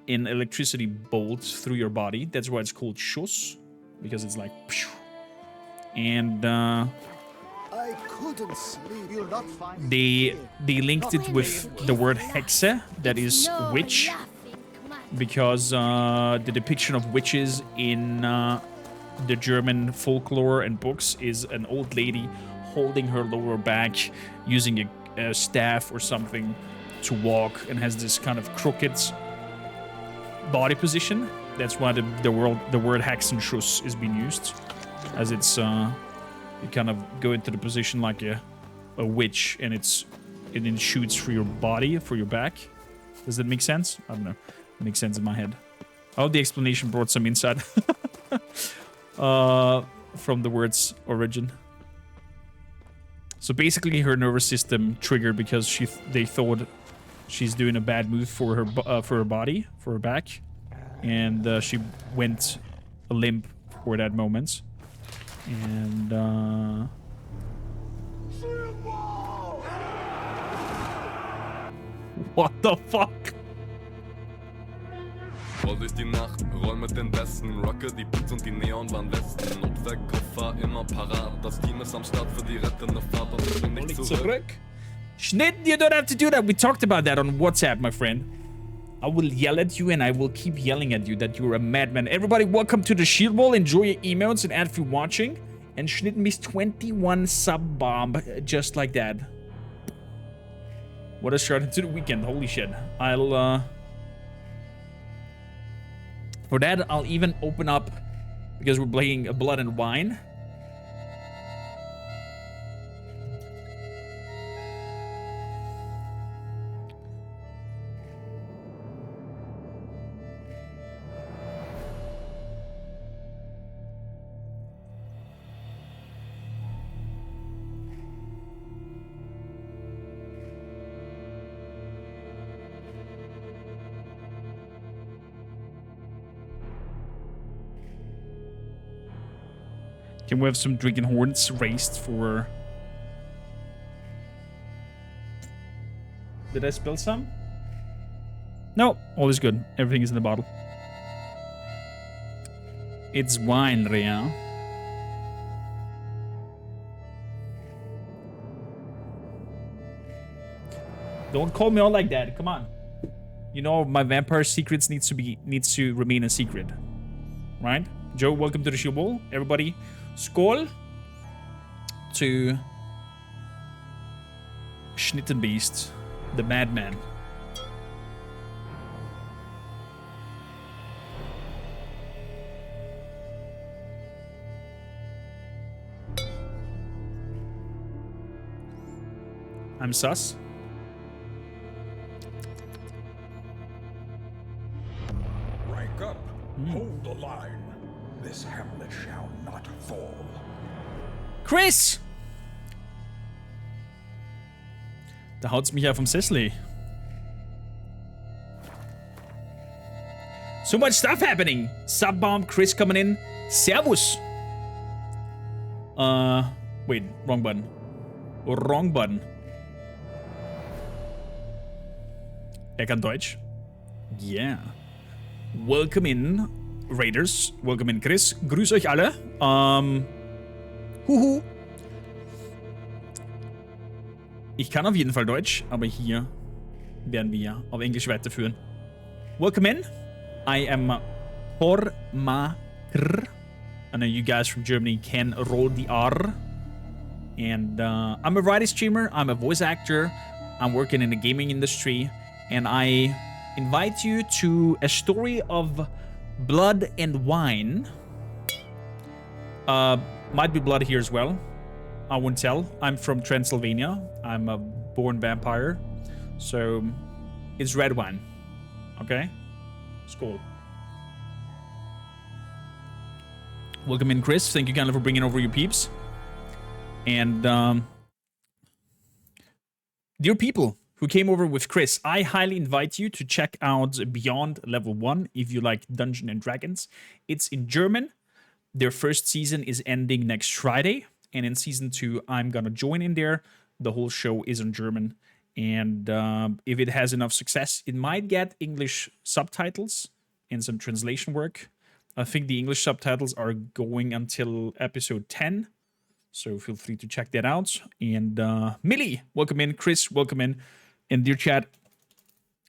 an electricity bolt through your body. That's why it's called schuss, because it's like phew. And I couldn't sleep. You'll not find they linked it with the word hexe, that is witch, because the depiction of witches in the German folklore and books is an old lady holding her lower back, using a staff or something to walk, and has this kind of crooked body position. That's why the word Hexenschuss is being used, as it's You kind of go into the position like a witch, and it then shoots for your body, for your back. Does that make sense? I don't know. It makes sense in my head. I hope the explanation brought some insight from the word's origin. So basically, her nervous system triggered because they thought she's doing a bad move for her body, for her back, and she went limp for that moment. And what the fuck? Roll durch die Nacht, roll mit den Besten. Rocke die Beats und die Neonwarnwesten. Notfallkoffer immer parat. Das Team ist am Start für die rettende Fahrt und ich bin nicht zurück. Schnitten, you don't have to do that. We talked about that on WhatsApp, my friend. I will yell at you and I will keep yelling at you that you're a madman. Everybody, welcome to the Shield Wall. Enjoy your emotes and ad free watching. And Schnitten missed 21 sub bomb just like that. What a start into the weekend. Holy shit. For that, I'll even open up, because we're playing Blood and Wine. Can we have some drinking horns raised for... Did I spill some? No, all is good. Everything is in the bottle. It's wine, Ria. Don't call me out like that. Come on. You know my vampire secrets needs to remain a secret. Right? Joe, welcome to the Shield Wall. Everybody, skål to Schnittenbeast, the madman. I'm sus. Rank up. Hold the line. This hamlet shall not fall. Chris! Da haut's mich ja vom Sessel. So much stuff happening. Sub-bomb, Chris coming in. Servus. Wait, wrong button. Wrong button. Kann Deutsch? Yeah. Welcome in, Raiders. Welcome in, Chris. Grüß euch alle. Huhu. Ich kann auf jeden Fall Deutsch, aber hier werden wir auf Englisch weiterführen. Welcome in. I am Kormakrtv. I know you guys from Germany can roll the R. And I'm a variety streamer. I'm a voice actor. I'm working in the gaming industry. And I invite you to a story of blood and wine. Might be blood here as well. I won't tell. I'm from Transylvania. I'm a born vampire. So it's red wine. Okay? Skål. Welcome in, Chris. Thank you kindly for bringing over your peeps. And dear people who came over with Chris, I highly invite you to check out Beyond Level 1 if you like Dungeons and Dragons. It's in German. Their first season is ending next Friday. And in season 2, I'm gonna join in there. The whole show is in German. And if it has enough success, it might get English subtitles and some translation work. I think the English subtitles are going until episode 10. So feel free to check that out. And Millie, welcome in. Chris, welcome in. And dear chat,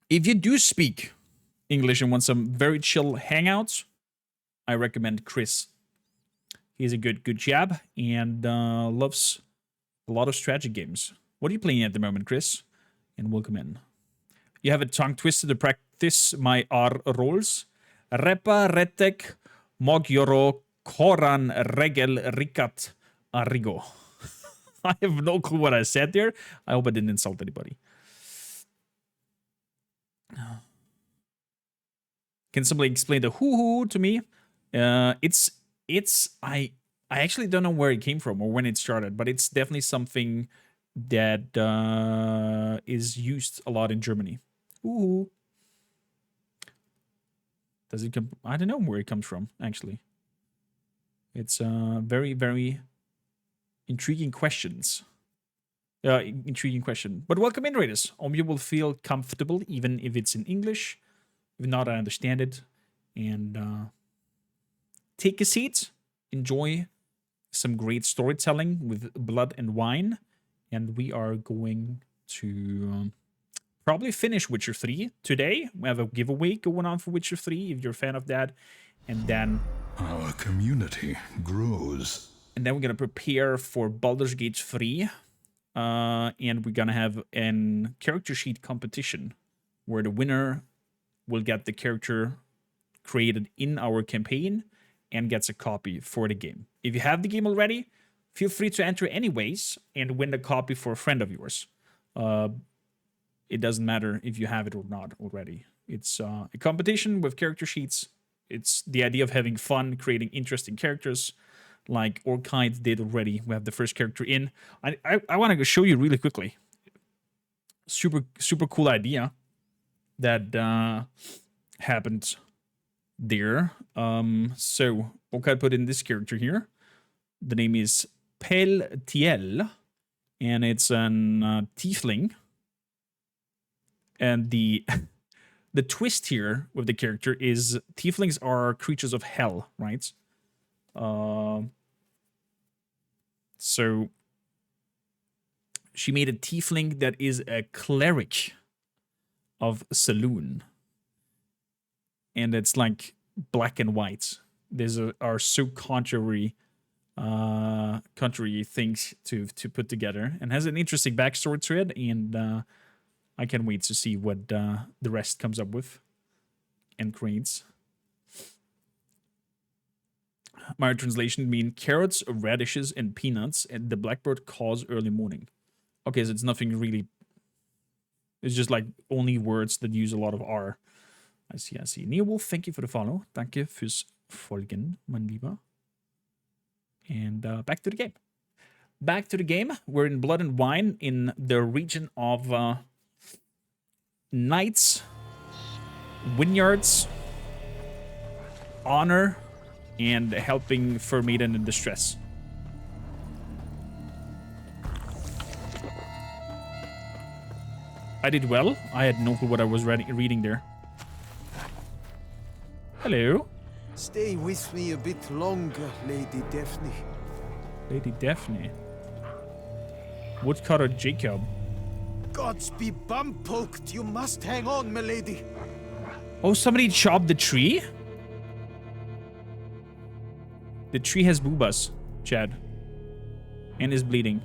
if you do speak English and want some very chill hangouts, I recommend Chris. He's a good jab and loves a lot of strategy games. What are you playing at the moment, Chris? And welcome in. You have a tongue twister to practice my R rolls. Repa retek mogjoro koran regel rikat Arrigo. I have no clue what I said there. I hope I didn't insult anybody. Can somebody explain the hoo-hoo to me? I actually don't know where it came from or when it started, but it's definitely something that is used a lot in Germany. Hoo-hoo. Does it come? I don't know where it comes from, actually. It's very, very intriguing questions. Intriguing question. But welcome in, Raiders. You will feel comfortable, even if it's in English. If not, I understand it. And take a seat. Enjoy some great storytelling with Blood and Wine. And we are going to probably finish Witcher 3 today. We have a giveaway going on for Witcher 3, if you're a fan of that. And then our community grows. And then we're going to prepare for Baldur's Gate 3. And we're going to have a character sheet competition where the winner will get the character created in our campaign and gets a copy for the game. If you have the game already, feel free to enter anyways and win the copy for a friend of yours. It doesn't matter if you have it or not already. It's a competition with character sheets. It's the idea of having fun, creating interesting characters like Orchid did already. We have the first character in. I want to show you really quickly. Super cool idea that happened there. So Orchid put in this character here. The name is Peltiel, and it's an tiefling. And the twist here with the character is tieflings are creatures of hell, right? So she made a tiefling that is a cleric of Saloon. And it's like black and white. These are so contrary things to put together, and has an interesting backstory to it, and I can't wait to see what the rest comes up with and creates. My translation mean carrots, radishes, and peanuts, and the blackbird calls early morning. Okay, so it's nothing really. It's just like only words that use a lot of R. I see. Neowolf, thank you for the follow. Danke fürs Folgen, mein Lieber. And back to the game. Back to the game. We're in Blood and Wine in the region of Knights, Vineyards, Honor, and helping Fur Maiden in distress. I did well. I had no clue what I was reading there. Hello. Stay with me a bit longer, Lady Daphne. Lady Daphne. Woodcutter Jacob. Gods be bum-poked. You must hang on, milady. Oh, somebody chopped the tree? The tree has boobas, Chad. And is bleeding.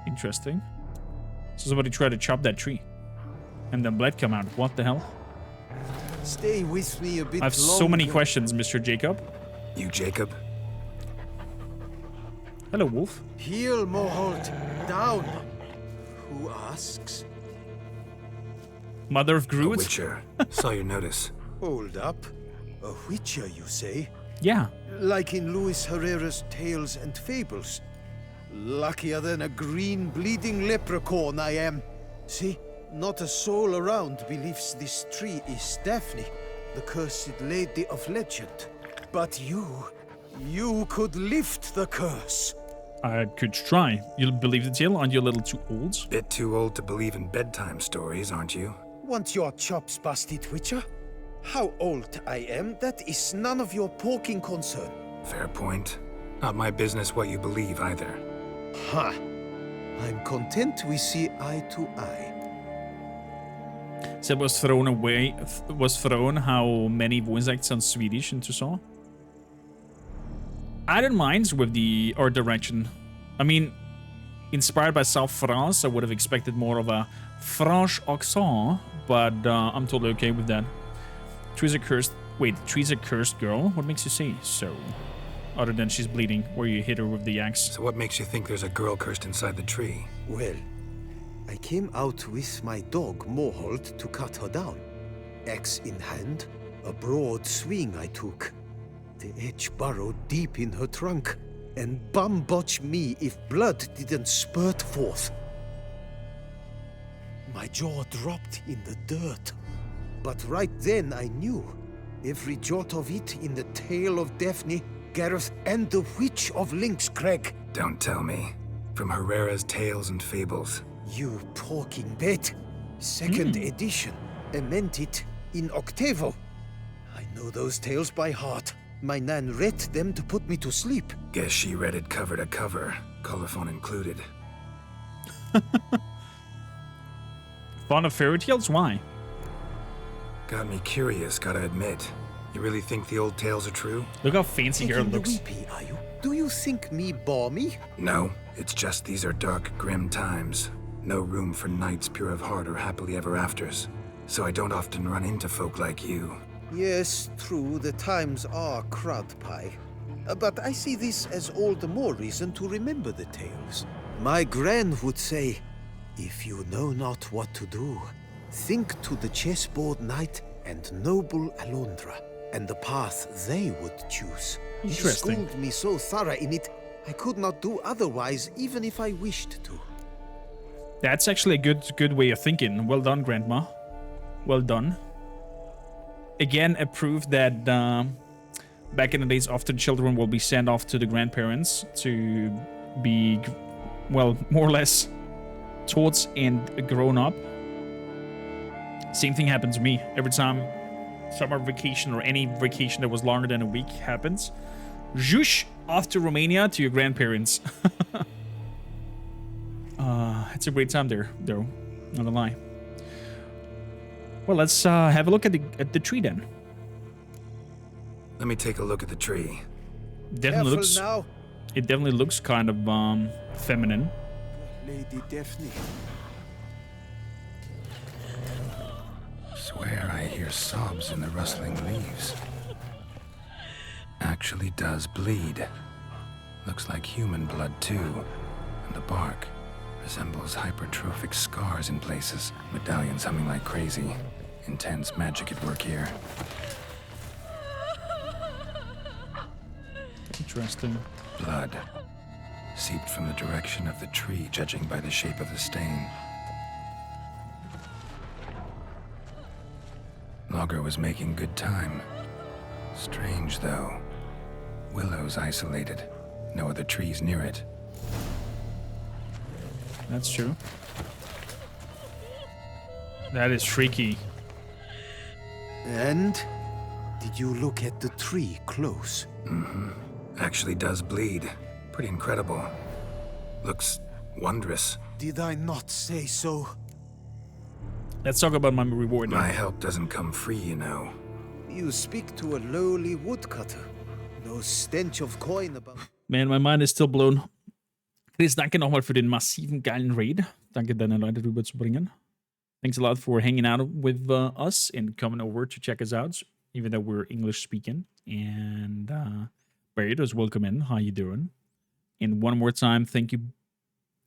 Interesting. So somebody tried to chop that tree. And then blood come out. What the hell? Stay with me a bit longer. I have so many questions, Mr. Jacob. You Jacob? Hello, Wolf. Heel, Moholt. Down. Who asks? Mother of Groot? A Witcher. Saw your notice. Hold up. A Witcher, you say? Yeah. Like in Luis Herrera's Tales and Fables. Luckier than a green bleeding leprechaun I am. See, not a soul around believes this tree is Daphne, the cursed lady of legend. But you could lift the curse. I could try. You'll believe the tale? Aren't you a little too old? Bit too old to believe in bedtime stories, aren't you? Want your chops busted, Witcher? How old I am, that is none of your poking concern. Fair point. Not my business what you believe either. Ha! I'm content we see eye to eye. Said was thrown how many voice acts on Swedish into Saw? I don't mind with the art direction. I mean, inspired by South France, I would have expected more of a French accent, but I'm totally okay with that. Tree's a cursed... Wait, Tree's a cursed girl? What makes you say so? Other than she's bleeding, where you hit her with the axe. So what makes you think there's a girl cursed inside the tree? Well, I came out with my dog, Mohold, to cut her down. Axe in hand, a broad swing I took. The edge burrowed deep in her trunk, and bum-botch me if blood didn't spurt forth. My jaw dropped in the dirt. But right then I knew. Every jot of it in the tale of Daphne, Gareth, and the Witch of Lynxcrag. Don't tell me. From Herrera's Tales and Fables. You talking bet. Second edition. Amended in octavo. I know those tales by heart. My nan read them to put me to sleep. Guess she read it cover to cover, colophon included. Fond of fairy tales? Why? Got me curious, gotta admit. You really think the old tales are true? Look how fancy her looks. Weepy, are you? Do you think me balmy? No, it's just these are dark, grim times. No room for knights pure of heart or happily ever afters. So I don't often run into folk like you. Yes, true, the times are crud pie. But I see this as all the more reason to remember the tales. My gran would say, if you know not what to do, think to the chessboard knight and noble Alondra, and the path they would choose. She schooled me so thorough in it, I could not do otherwise, even if I wished to. That's actually a good way of thinking. Well done, Grandma. Well done. Again, a proof that back in the days, often children will be sent off to the grandparents to be, well, more or less taught and grown up. Same thing happened to me. Every time summer vacation or any vacation that was longer than a week happens, zhoosh, off to Romania to your grandparents. It's a great time there, though. Not gonna lie. Well, let's have a look at the tree then. Let me take a look at the tree. Definitely looks. Now. It definitely looks kind of feminine. Lady Daphne. Swear I hear sobs in the rustling leaves. Actually does bleed. Looks like human blood too. And the bark resembles hypertrophic scars in places. Medallions humming like crazy. Intense magic at work here. Interesting. Blood. Seeped from the direction of the tree, judging by the shape of the stain. Logger was making good time. Strange, though. Willow's isolated. No other trees near it. That's true. That is freaky. And? Did you look at the tree close? Mm-hmm. Actually does bleed. Pretty incredible. Looks wondrous. Did I not say so? Let's talk about my reward now. My help doesn't come free, you know. You speak to a lowly woodcutter. No stench of coin about... Man, my mind is still blown. Chris, danke nochmal für den massiven geilen Raid. Danke, deine Leute rüberzubringen. Thanks a lot for hanging out with us and coming over to check us out, even though we're English speaking. And Barrios, welcome in. How you doing? And one more time, thank you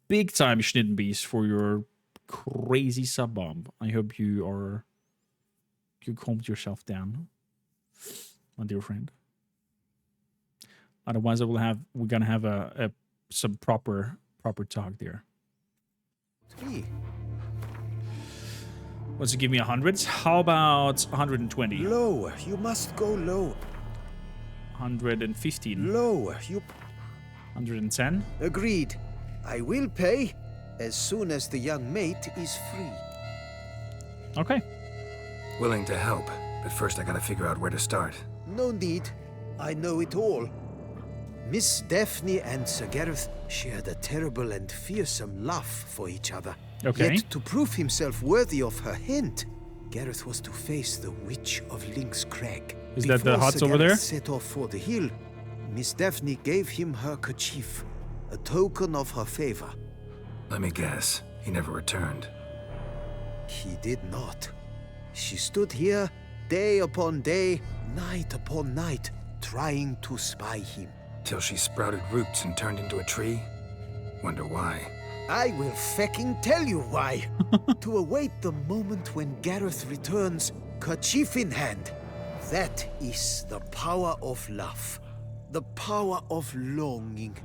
big time, Schnittenbeast, for your crazy sub bomb. I hope you calmed yourself down, my dear friend. Otherwise, we're gonna have some proper talk there. Wants to give me 100? How about 120? Lower. You must go low. 115. Lower. You. 110. Agreed. I will pay as soon as the young mate is free. Okay. Willing to help, but first I gotta figure out where to start. No need. I know it all. Miss Daphne and Sir Gareth shared a terrible and fearsome love for each other. Okay. Yet to prove himself worthy of her hint, Gareth was to face the Witch of Lynxcrag. Is that the huts over there? Set off for the hill, Miss Daphne gave him her kerchief, a token of her favor. Let me guess, he never returned. He did not. She stood here day upon day, night upon night, trying to spy him. Till she sprouted roots and turned into a tree? Wonder why. I will fecking tell you why. To await the moment when Gareth returns, kerchief in hand. That is the power of love. The power of longing.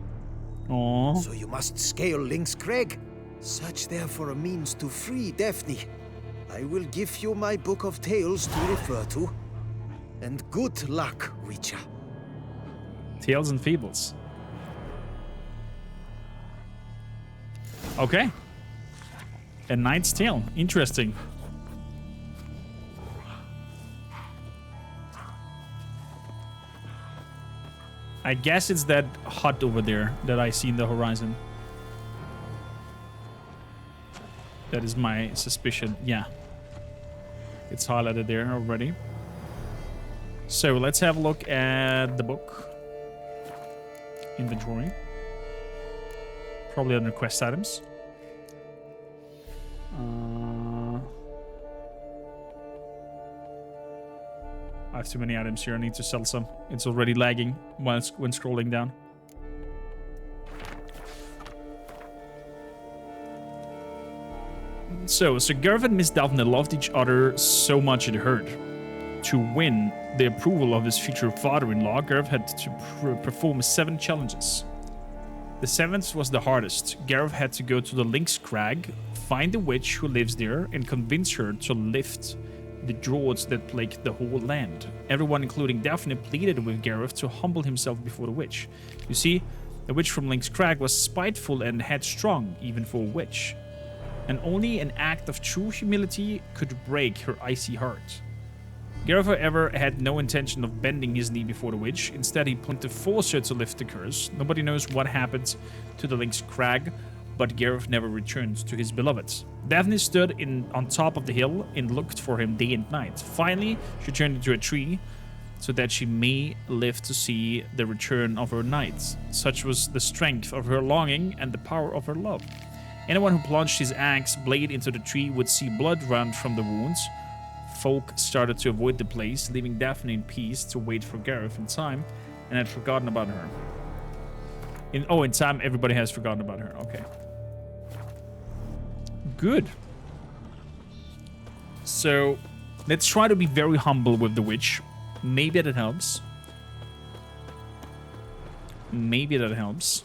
Aww. So you must scale Link's Crag. Search there for a means to free Daphne. I will give you my book of tales to refer to. And good luck, Witcher. Tales and Fables. Okay. A Knight's Tale. Interesting. I guess it's that hut over there that I see in the horizon. That is my suspicion. Yeah. It's highlighted there already. So let's have a look at the book. Inventory. Probably under quest items. I have too many items here. I need to sell some. It's already lagging when scrolling down. So Gareth and Miss Daphne loved each other so much it hurt. To win the approval of his future father-in-law, Gareth had to perform 7 challenges. The 7th was the hardest. Gareth had to go to the Link's Crag, find a witch who lives there, and convince her to lift the droughts that plagued the whole land. Everyone, including Daphne, pleaded with Gareth to humble himself before the witch. You see, the witch from Link's Crag was spiteful and headstrong, even for a witch. And only an act of true humility could break her icy heart. Gareth, however, had no intention of bending his knee before the witch. Instead, he planned to force her to lift the curse. Nobody knows what happened to the Link's Crag, but Gareth never returned to his beloved. Daphne stood on top of the hill and looked for him day and night. Finally, she turned into a tree so that she may live to see the return of her knight. Such was the strength of her longing and the power of her love. Anyone who plunged his axe blade into the tree would see blood run from the wounds. Folk started to avoid the place, leaving Daphne in peace to wait for Gareth in time, and had forgotten about her. In time, everybody has forgotten about her. Okay. Good. So, let's try to be very humble with the witch. Maybe that helps. Maybe that helps.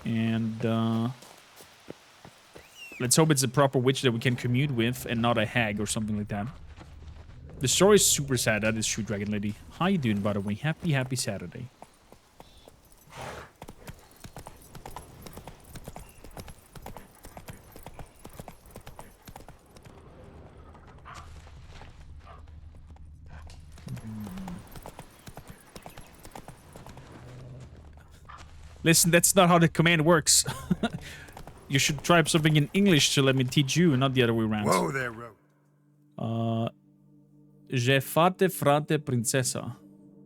And, let's hope it's a proper witch that we can commune with and not a hag or something like that. The story is super sad. That is true, Dragon Lady. How you doing, by the way? Happy Saturday. Listen, that's not how the command works. You should try something in English to let me teach you, not the other way around. Whoa there, Ro. Je fate frate princesa.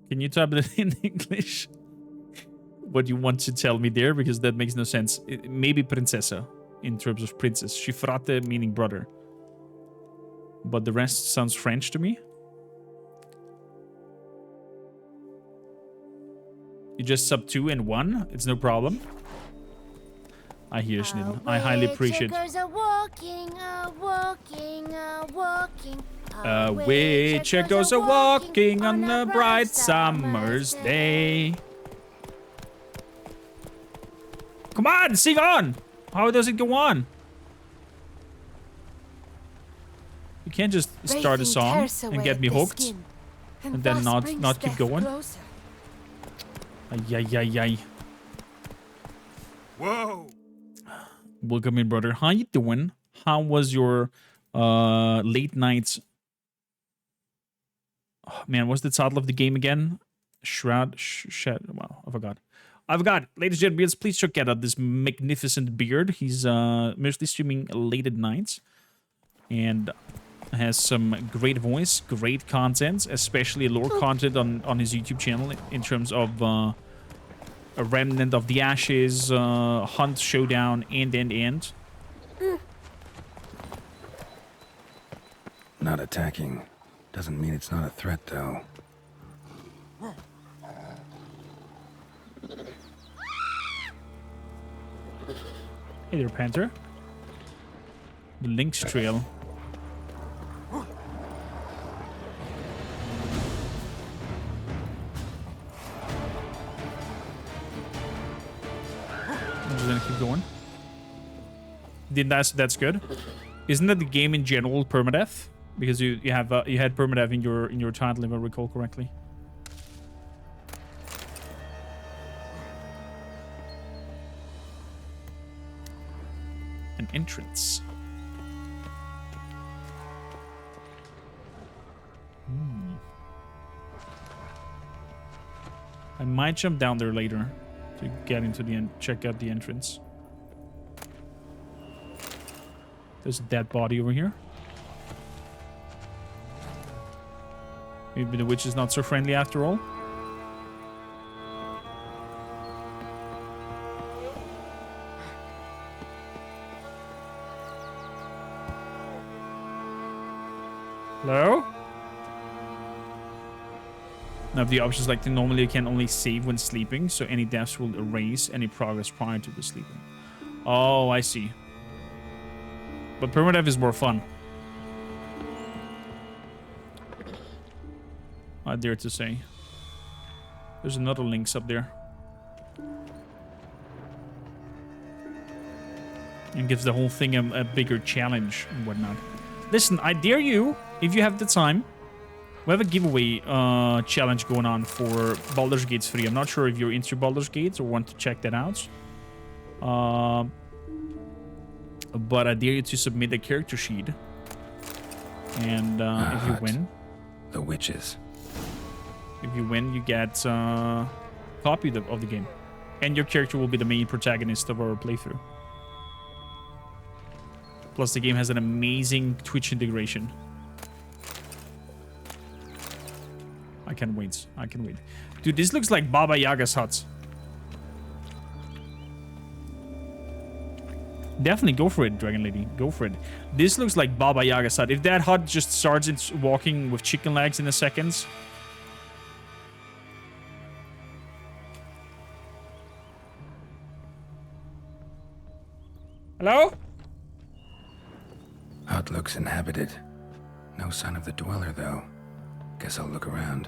Can you type it in English? What you want to tell me there? Because that makes no sense. Maybe princesa in terms of princess. She frate meaning brother. But the rest sounds French to me. You just sub 2 and 1. It's no problem. I hear Snidden. I highly appreciate it. A witcher goes a-walking on a bright summer's day. Come on, sing on! How does it go on? You can't just start a song and get me hooked and then not keep going. Ay. Whoa! Welcome in, brother. How you doing? How was your late night? Oh, man, what's the title of the game again? Shroud. Wow, I forgot. Ladies and gentlemen, please check out this magnificent beard. He's mostly streaming late at night and has some great voice, great content, especially lore content on his YouTube channel in terms of A Remnant of the Ashes, Hunt Showdown, and. Not attacking. Doesn't mean it's not a threat, though. Hey there, Panther. The Lynx Trail. I'm just gonna keep going. That's good. Isn't that the game in general permadeath? Because you had permadeath in your title, if I recall correctly. An entrance. I might jump down there later to get into the check out the entrance. There's a dead body over here. Maybe the witch is not so friendly after all. Hello? Now the options like normally you can only save when sleeping, so any deaths will erase any progress prior to the sleeping. Oh, I see. But permadeath is more fun. I dare to say. There's another Lynx up there. And gives the whole thing a bigger challenge and whatnot. Listen, I dare you, if you have the time, we have a giveaway challenge going on for Baldur's Gate 3. I'm not sure if you're into Baldur's Gate or want to check that out. But I dare you to submit a character sheet. And if you win... The witches. If you win, you get a copy of the game. And your character will be the main protagonist of our playthrough. Plus, the game has an amazing Twitch integration. I can't wait. I can wait. Dude, this looks like Baba Yaga's hut. Definitely go for it, Dragon Lady. Go for it. This looks like Baba Yaga's hut. If that hut just starts walking with chicken legs in a second... Hello? Hut looks inhabited. No sign of the dweller, though. Guess I'll look around.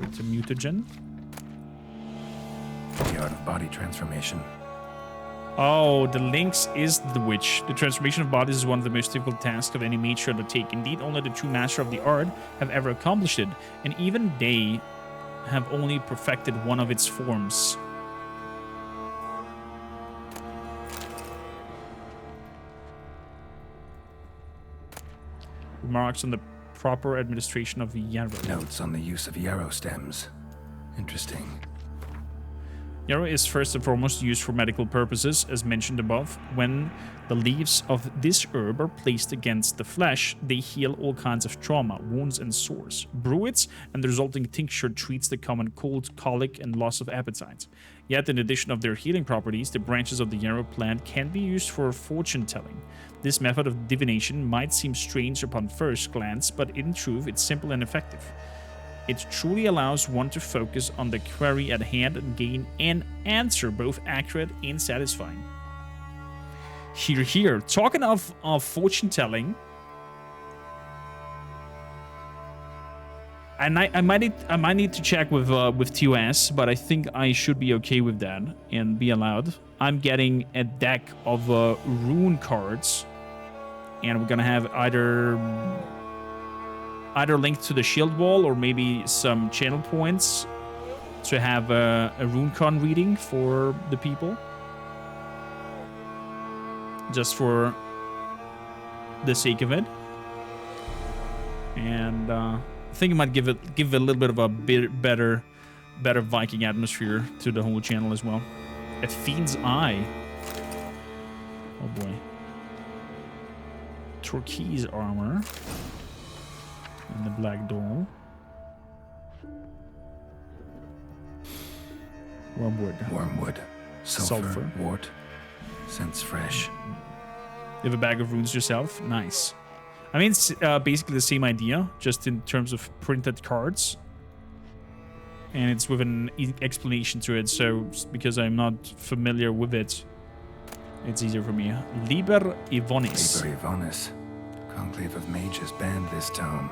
It's a mutagen. The art of body transformation. Oh, the Lynx is the witch. The transformation of bodies is one of the most difficult tasks of any mage to undertake. Indeed, only the true master of the art have ever accomplished it, and even they have only perfected one of its forms. Remarks on the proper administration of yarrow. Notes on the use of yarrow stems. Interesting. Yarrow is first and foremost used for medical purposes, as mentioned above. When the leaves of this herb are placed against the flesh, they heal all kinds of trauma, wounds, and sores. Brew it, and the resulting tincture treats the common cold, colic, and loss of appetite. Yet, in addition of their healing properties, the branches of the yarrow plant can be used for fortune-telling. This method of divination might seem strange upon first glance, but in truth, it's simple and effective. It truly allows one to focus on the query at hand and gain an answer both accurate and satisfying. Hear, hear. Talking of fortune-telling, and I might need to check with TOS, but I think I should be okay with that and be allowed. I'm getting a deck of rune cards, and we're gonna have either linked to the shield wall or maybe some channel points to have a RuneCon reading for the people, just for the sake of it. And I think it might give it a little bit of a better Viking atmosphere to the whole channel as well. A Fiend's Eye. Oh boy. Turquoise armor. And the black doll. Wormwood. Wormwood. Sulfur. Wart. Scents fresh. You have a bag of runes yourself? Nice. I mean, it's basically the same idea, just in terms of printed cards. And it's with an explanation to it, so because I'm not familiar with it, it's easier for me. Liber Ivonis. Liber Ivonis. Conclave of Mages banned this tome.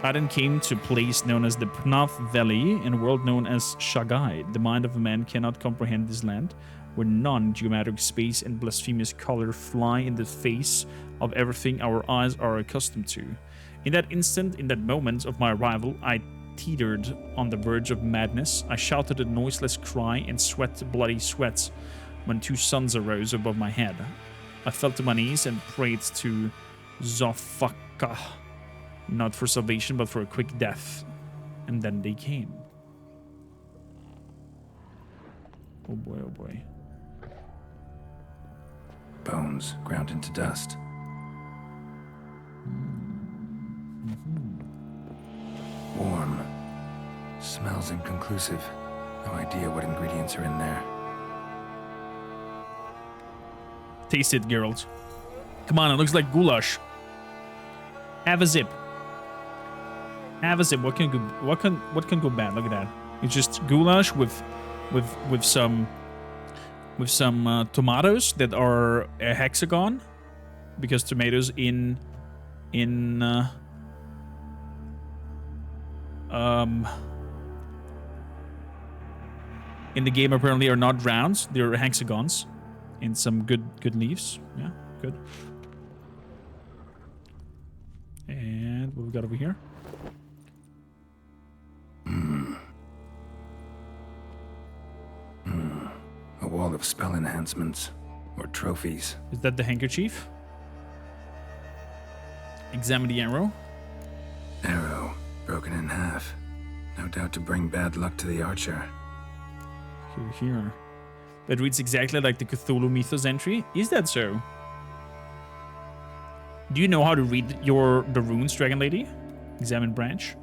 Aden came to a place known as the Pnath Valley, in a world known as Shagai. The mind of a man cannot comprehend this land, where non-geometric space and blasphemous color fly in the face of everything our eyes are accustomed to. In that instant, in that moment of my arrival, I teetered on the verge of madness. I shouted a noiseless cry and sweat bloody sweats when two suns arose above my head. I fell to my knees and prayed to Zofaka, not for salvation, but for a quick death. And then they came. Oh boy, oh boy. Bones ground into dust. Warm. Smells inconclusive. No idea what ingredients are in there. Taste it, Geralt. Come on, it looks like goulash. Have a sip. Have a sip. What can go bad? Look at that. It's just goulash with some tomatoes that are a hexagon, because tomatoes in the game apparently are not rounds, they're hexagons, and some good leaves. Yeah, good. And what we got over here? A wall of spell enhancements or trophies. Is that the handkerchief? Examine the arrow. Arrow broken in half. No doubt to bring bad luck to the archer. Here. That reads exactly like the Cthulhu Mythos entry. Is that so? Do you know how to read the runes, Dragon Lady? Examine branch.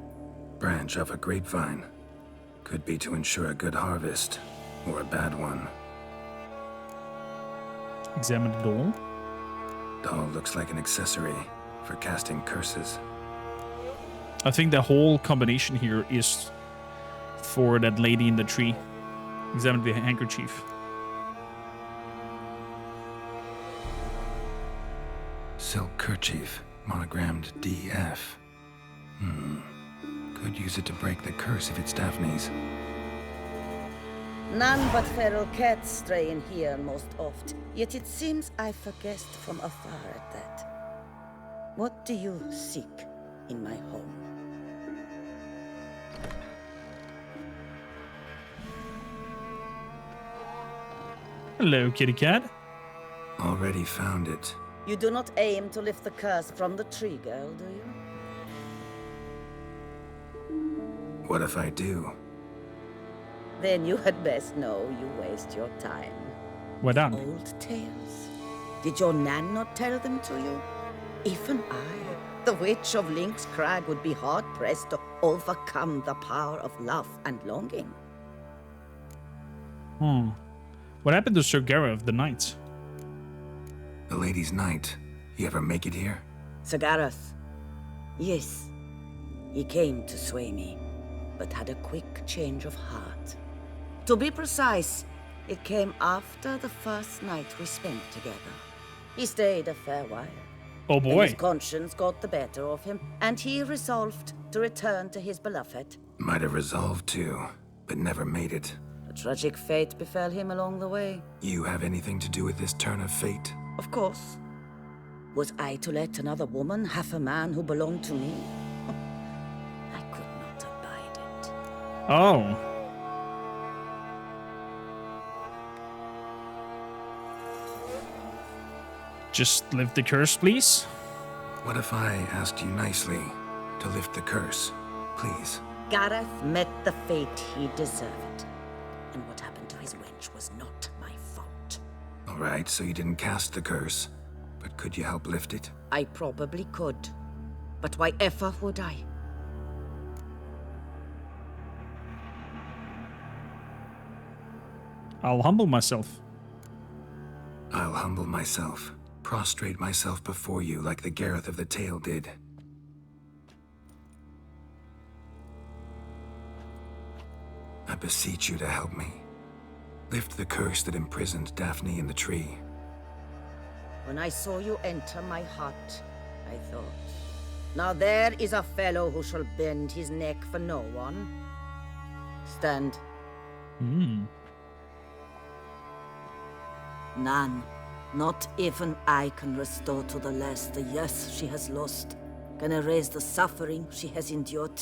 Branch of a grapevine. Could be to ensure a good harvest, or a bad one. Examine the doll. Doll looks like an accessory for casting curses. I think the whole combination here is for that lady in the tree. Examine the handkerchief. Silk kerchief, monogrammed DF. Could use it to break the curse if it's Daphne's. None but feral cats stray in here most oft, yet it seems I've guessed from afar at that. What do you seek in my home? Hello, kitty cat. Already found it. You do not aim to lift the curse from the tree girl, do you? What if I do? Then you had best know you waste your time. Well done. Old tales? Did your nan not tell them to you? Even I, the witch of Lynx Crag, would be hard-pressed to overcome the power of love and longing. What happened to Sir Gareth the Knight? The Lady's Knight. He ever make it here? Sir Gareth? Yes. He came to sway me, but had a quick change of heart. To be precise, it came after the first night we spent together. He stayed a fair while. Oh boy. Then his conscience got the better of him, and he resolved to return to his beloved. Might have resolved to, but never made it. A tragic fate befell him along the way. You have anything to do with this turn of fate? Of course. Was I to let another woman have a man who belonged to me? I could not abide it. Oh. Just lift the curse, please. What if I asked you nicely to lift the curse, please? Gareth met the fate he deserved. And what happened to his wench was not my fault. All right, so you didn't cast the curse, but could you help lift it? I probably could. But why ever would I? I'll humble myself. I'll humble myself. Prostrate myself before you like the Gareth of the Tale did. I beseech you to help me. Lift the curse that imprisoned Daphne in the tree. When I saw you enter my heart, I thought, now there is a fellow who shall bend his neck for no one. Stand. None. Not even I can restore to the lass the years she has lost, can erase the suffering she has endured.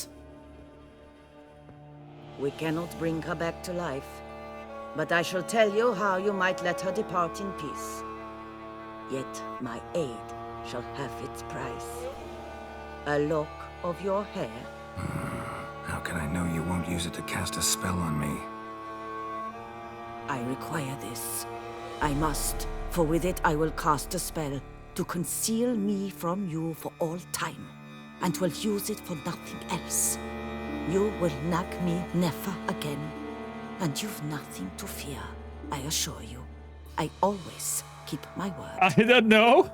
We cannot bring her back to life, but I shall tell you how you might let her depart in peace. Yet my aid shall have its price. A lock of your hair. How can I know you won't use it to cast a spell on me? I require this. I must, for with it I will cast a spell to conceal me from you for all time, and will use it for nothing else. You will nag me never again, and you've nothing to fear, I assure you. I always keep my word. I don't know.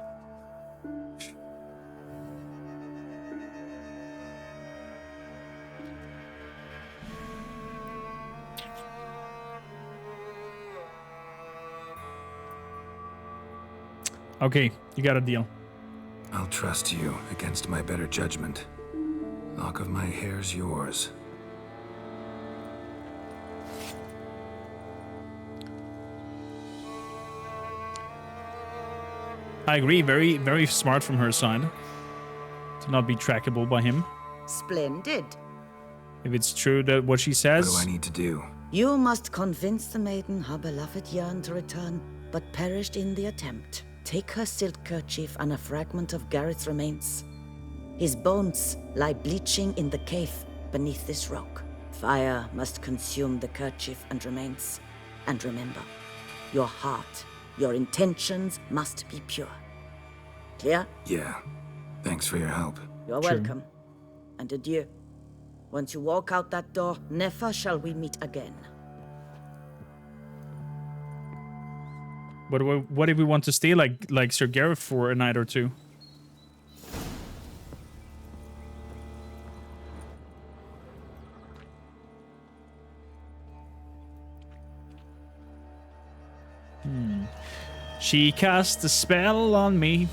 Okay, you got a deal. I'll trust you against my better judgment. Lock of my hair's yours. I agree, very, very smart from her side. To not be trackable by him. Splendid. If it's true that what she says. What do I need to do? You must convince the maiden her beloved yearned to return, but perished in the attempt. Take her silk kerchief and a fragment of Gareth's remains. His bones lie bleaching in the cave beneath this rock. Fire must consume the kerchief and remains. And remember, your heart, your intentions must be pure. Clear? Yeah. Thanks for your help. You're welcome. And adieu. Once you walk out that door, never shall we meet again. What if we want to stay like Sir Gareth for a night or two? She cast a spell on me.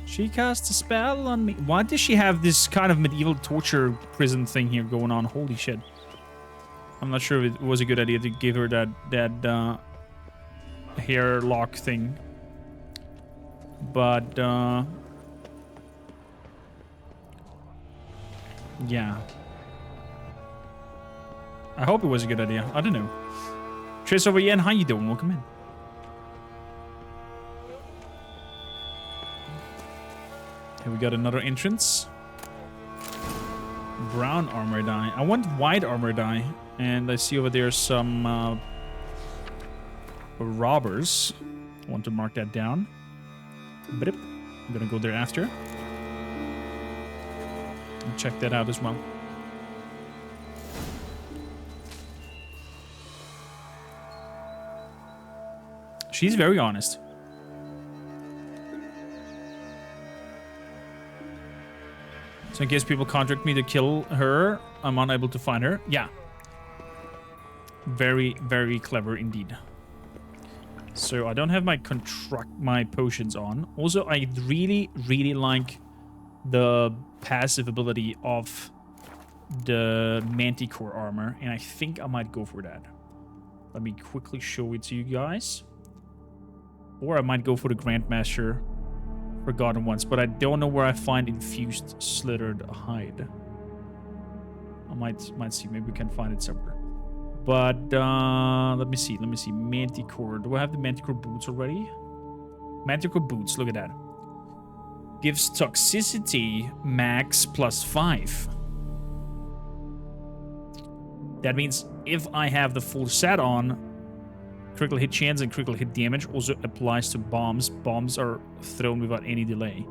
She cast a spell on me. Why does she have this kind of medieval torture prison thing here going on? Holy shit. I'm not sure if it was a good idea to give her that hair lock thing. But, yeah. I hope it was a good idea. I don't know. Trace over Yen, how you doing? Welcome in. Here we got another entrance. Brown armor die. I want white armor die. And I see over there some robbers. I want to mark that down. Blip. I'm gonna go there after. And check that out as well. She's very honest. So in case people contract me to kill her, I'm unable to find her. Yeah. Very, very clever indeed. So I don't have my potions on. Also, I really, really like the passive ability of the Manticore armor, and I think I might go for that. Let me quickly show it to you guys. Or I might go for the Grandmaster Forgotten Ones, but I don't know where I find infused slithered hide. I might see. Maybe we can find it somewhere. But let me see. Manticore. Do I have the Manticore boots already? Manticore boots. Look at that. Gives toxicity max +5. That means if I have the full set on, critical hit chance and critical hit damage also applies to bombs. Bombs are thrown without any delay.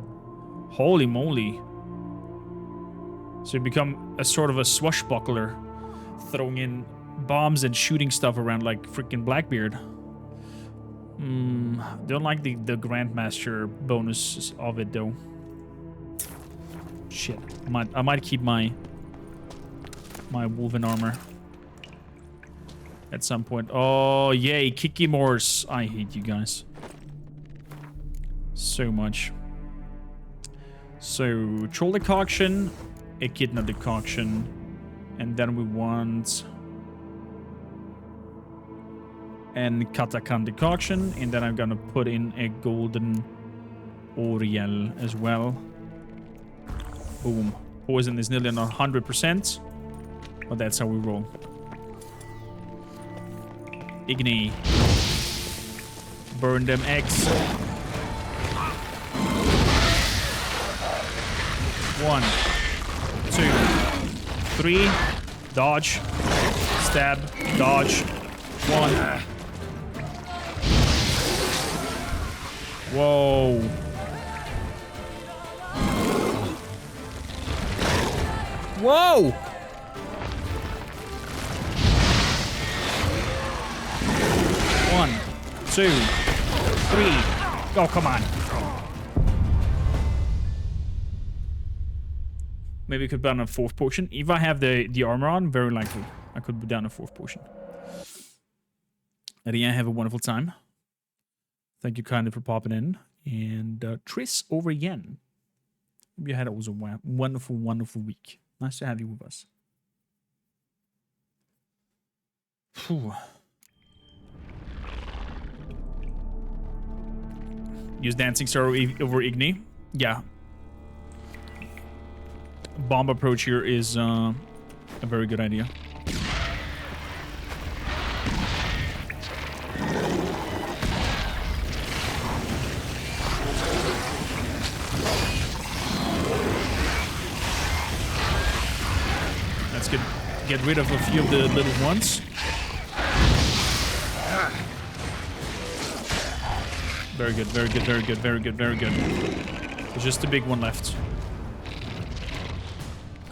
Holy moly. So you become a sort of a swashbuckler, throwing in bombs and shooting stuff around like freaking Blackbeard. Don't like the Grandmaster bonus of it though. Shit. I might keep my Wolven armor at some point. Oh, yay. Kikimors. I hate you guys so much. So, Troll Decoction, Echidna Decoction, and then we want an Katakan Decoction, and then I'm gonna put in a Golden Oriel as well. Boom. Poison is nearly on 100%, but that's how we roll. Igni. Burn them eggs. 1, 2, 3. Dodge. Stab. Dodge. 1. Whoa. Whoa! 1, 2, 3. Oh, come on. Maybe I could be down a 4th potion. If I have the armor on, very likely I could be down a 4th potion. Adrian, have a wonderful time. Thank you kindly for popping in. And Triss over again. You had also a wonderful, wonderful week. Nice to have you with us. Whew. Use Dancing Star over Igni. Yeah. Bomb approach here is a very good idea. Let's get rid of a few of the little ones. Very good, very good, very good, very good, very good. There's just a big one left.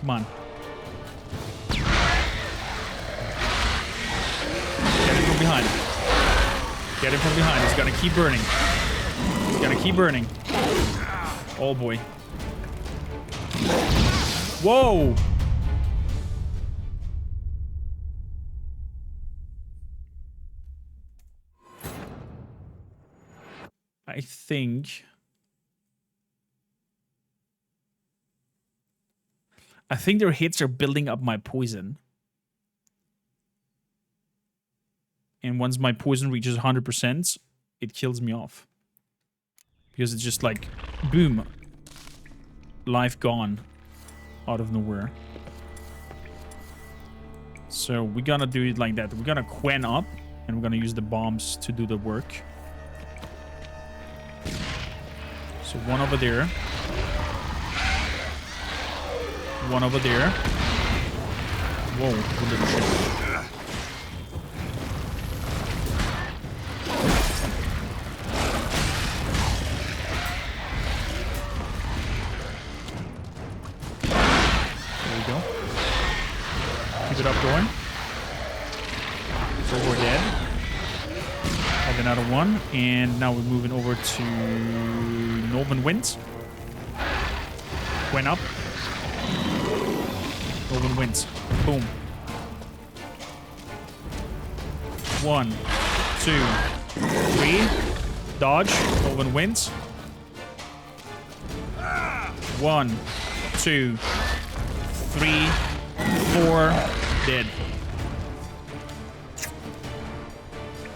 Come on. Get him from behind. Get him from behind. He's gonna keep burning. He's gonna keep burning. Oh boy. Whoa! I think their hits are building up my poison. And once my poison reaches 100%, it kills me off. Because it's just like, boom. Life gone. Out of nowhere. So we're gonna do it like that. We're gonna Quen up. And we're gonna use the bombs to do the work. So one over there. One over there. Whoa, good little shit. There we go. Keep it up going. So we're dead. Have another one. And now we're moving over to Northern Wind. Went up. Northern Winds. Boom. 1, 2, 3. Dodge. Northern Winds. 1, 2, 3, 4. Dead.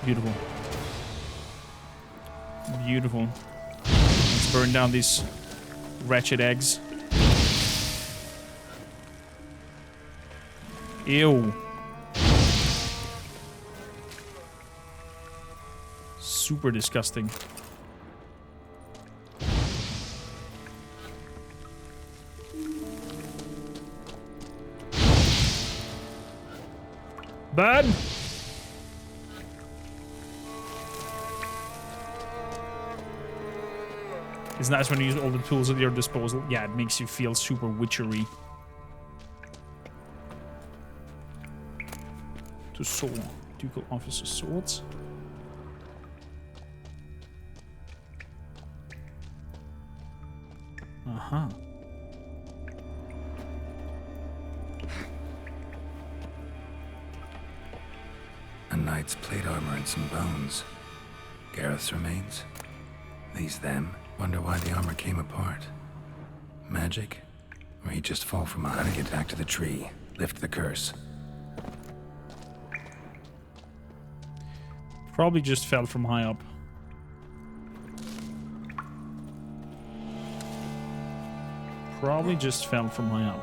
Beautiful. Beautiful. Let's burn down these wretched eggs. Ew. Super disgusting. Bad. It's nice when you use all the tools at your disposal. Yeah, it makes you feel super witchery. to saw. Ducal officer swords. Uh-huh. A knight's plate armor and some bones. Gareth's remains? These them? Wonder why the armor came apart. Magic? Or he'd just fall from high to get back to the tree, lift the curse. Probably just fell from high up. Probably just fell from high up.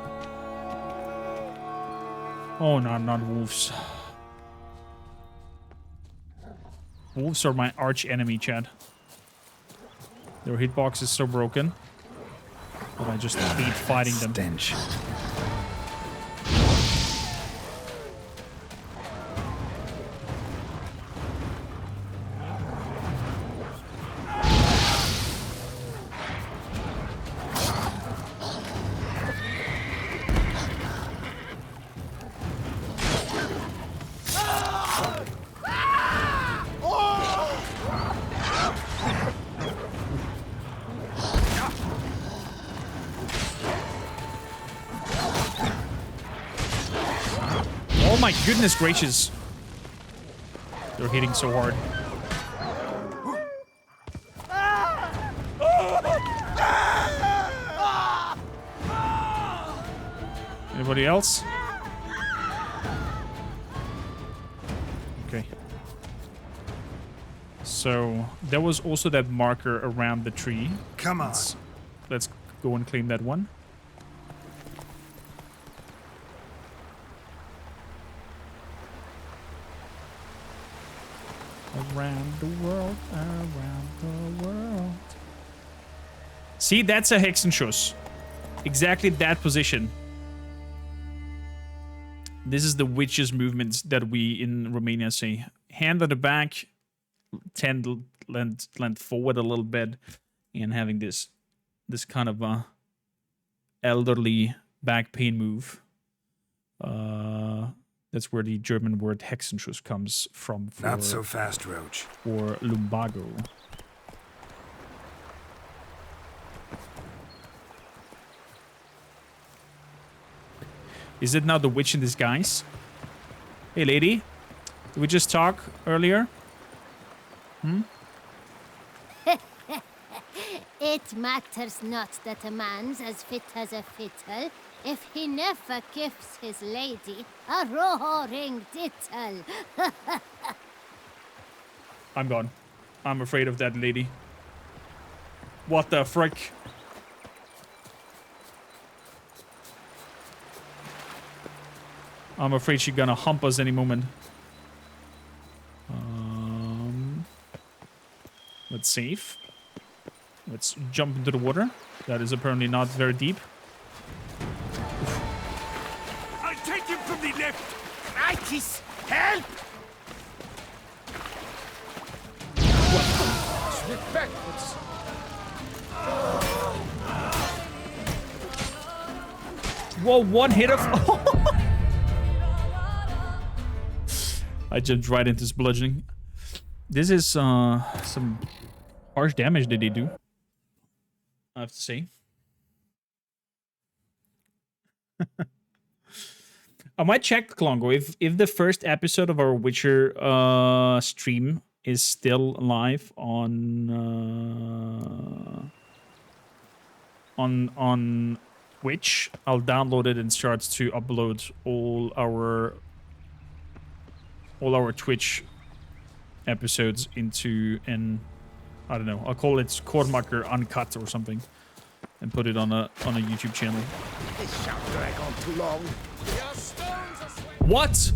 Oh no, not wolves. Wolves are my arch enemy, Chad. Their hitbox is so broken. But I just hate fighting them. Stench. My goodness gracious. They're hitting so hard. Anybody else? Okay. So there was also that marker around the tree. Come on. Let's go and claim that one. Around the world, around the world. See, that's a Hexenschuss. Exactly that position. This is the witch's movements that we in Romania say. Hand at the back, length forward a little bit, and having this kind of elderly back pain move. That's where the German word Hexenschuss comes from. For, not so fast, Roach. Or lumbago. Is it now the witch in disguise? Hey, lady. Did we just talk earlier? Hmm? It matters not that a man's as fit as a fiddle if he never gives his lady a roaring dittle. I'm gone. I'm afraid of that lady. What the frick? I'm afraid she's gonna hump us any moment. Let's save. Let's jump into the water. That is apparently not very deep. I'll take him from the left. Righties, help! Slip backwards. Whoa, one hit of... I jumped right into his bludgeoning. This is some harsh damage that they do, I have to say. I might check, Klongo, if the first episode of our Witcher stream is still live on Twitch. I'll download it and start to upload all our Twitch episodes into an, I don't know, I'll call it Kormakrtv Uncut or something, and put it on a YouTube channel. This shan't drag on too long. What?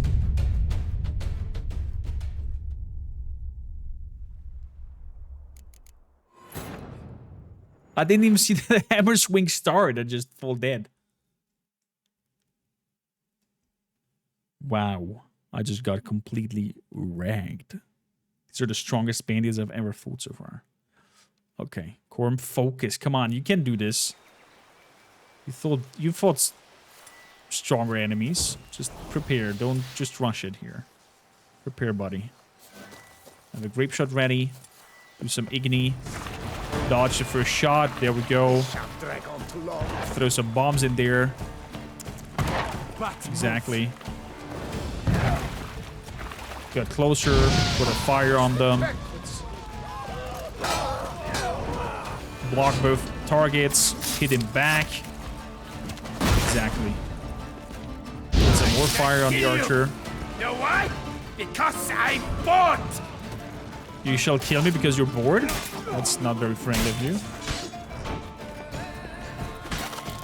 I didn't even see the hammer swing start. I just fall dead. Wow. I just got completely ragged. These are the strongest bandits I've ever fought so far. Okay. Korm, focus. Come on, you can do this. You fought stronger enemies. Just prepare. Don't just rush it here. Repair body. Have a grape shot ready. Do some Igni. Dodge the first shot. There we go. Throw some bombs in there. Exactly. Get closer. Put a fire on them. Block both targets. Hit him back. Exactly. Put some more fire on the archer. You know why? Because I'm bored! You shall kill me because you're bored? That's not very friendly of you.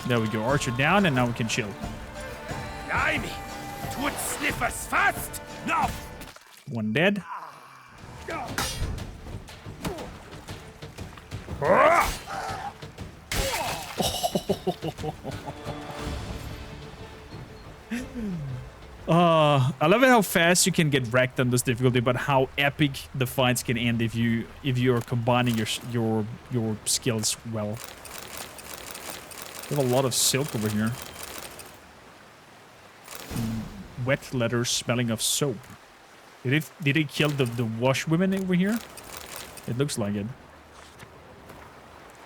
There we go. Archer down, and now we can chill. Blimey! Twould sniff us fast! No! One dead. I love it how fast you can get wrecked on this difficulty, but how epic the fights can end if you are combining your skills well. We have a lot of silk over here. Wet leather smelling of soap. Did it kill the washwomen over here? It looks like it.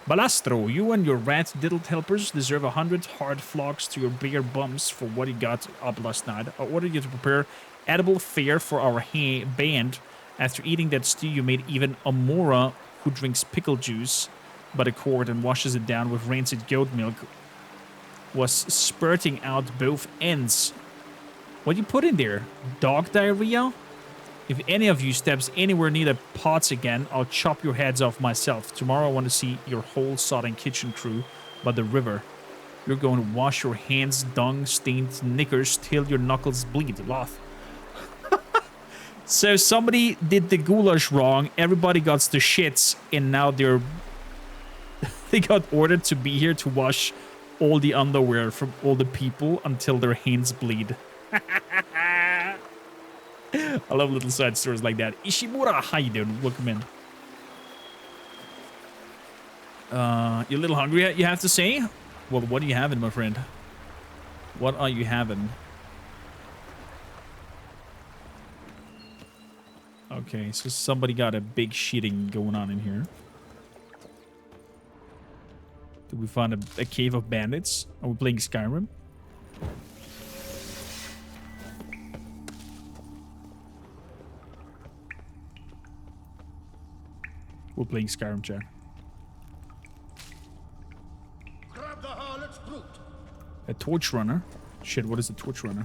Balastro, you and your rat-diddled helpers deserve 100 hard flogs to your bare bums for what you got up last night. I ordered you to prepare edible fare for our band. After eating that stew, you made even Amora, who drinks pickle juice by the quart and washes it down with rancid goat milk, was spurting out both ends. What you put in there? Dog diarrhea? If any of you steps anywhere near the pots again, I'll chop your heads off myself. Tomorrow I want to see your whole sodding kitchen crew by the river. You're going to wash your hands, dung-stained knickers till your knuckles bleed. Loth. So somebody did the goulash wrong, everybody got the shits, and now they got ordered to be here to wash all the underwear from all the people until their hands bleed. I love little side stories like that. Ishimura, how you doing? Welcome in. You're a little hungry, you have to say? Well, what are you having, my friend? What are you having? Okay, so somebody got a big shitting going on in here. Did we find a cave of bandits? Are we playing Skyrim? We're playing Skyrim, chat. Grab the harlot's brute. A torch runner? Shit, what is a torch runner?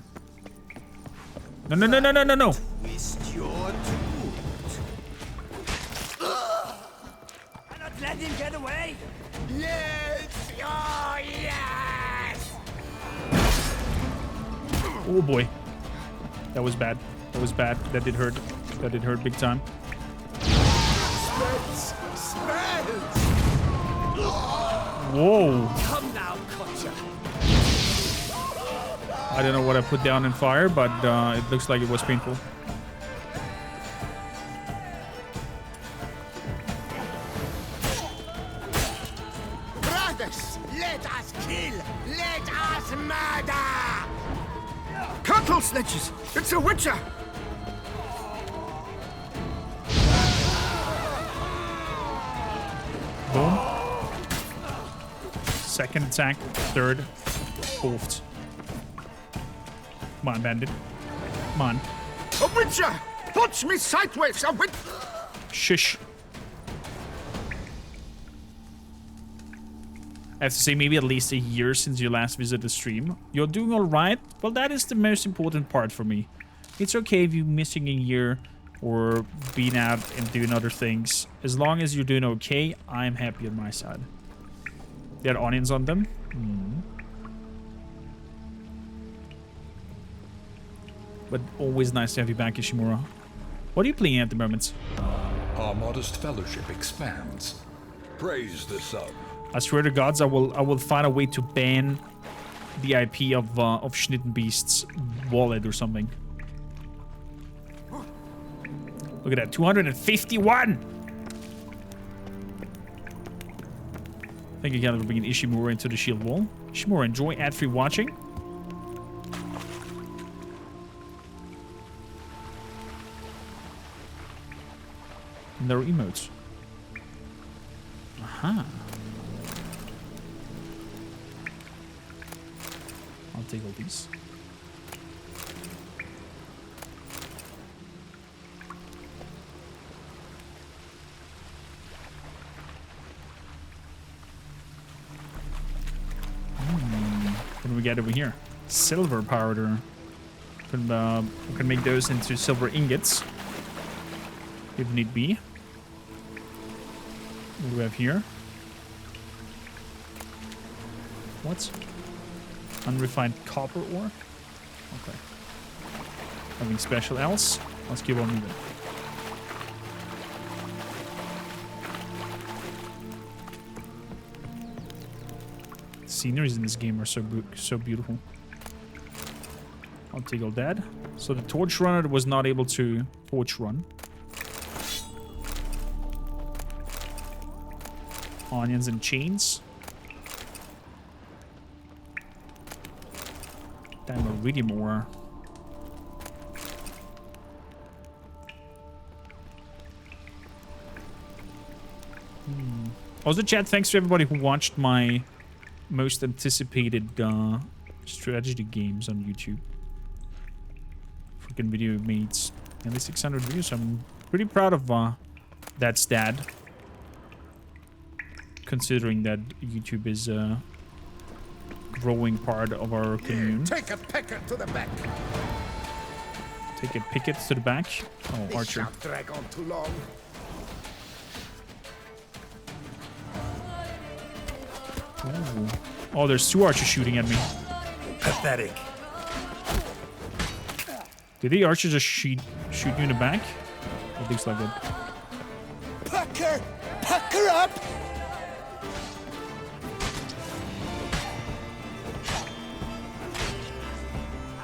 No, no, no, no, no, no, no! Twist your cannot let him get away! Yes! Oh, yes! Oh boy. That was bad. That was bad. That did hurt. That did hurt big time. Smells! Whoa. Come now, Kotcha. I don't know what I put down in fire, but it looks like it was painful. Brothers, let us kill! Let us murder! Cattle snitches! It's a witcher! Boom. Second attack. Third. Fourth. Come on, bandit. Come on. A witcher! Punch me sideways! A witch! Shush. I have to say, maybe at least a year since you last visited the stream. You're doing alright? Well, that is the most important part for me. It's okay if you're missing a year or being out and doing other things. As long as you're doing okay, I'm happy on my side. They had onions on them. But always nice to have you back, Ishimura. What are you playing at the moment? Our modest fellowship expands. Praise the sun. I swear to gods, I will find a way to ban the IP of Schnittenbeast's wallet or something. Look at that, 251! Thank you, Caleb, for bringing Ishimura into the shield wall. Ishimura, enjoy ad-free watching. And there are emotes. Aha. I'll take all these. What do we get over here? Silver powder. We can make those into silver ingots if need be. What do we have here? What? Unrefined copper ore? Okay. Nothing special else. Let's keep on moving. The sceneries in this game are so beautiful. I'll take all that. So the torch runner was not able to torch run. Onions and chains. Damn, iridium ore. Also, chat, thanks to everybody who watched my most anticipated strategy games on YouTube. Freaking video made nearly 600 views. I'm pretty proud of that stat. Considering that YouTube is a growing part of our community. Take a picket to the back. Take a picket to the back. Oh, This Archer. shan't drag on too long. Ooh. Oh, there's two archers shooting at me. Pathetic. Did the archer just shoot you in the back? It looks like it. Pack her up!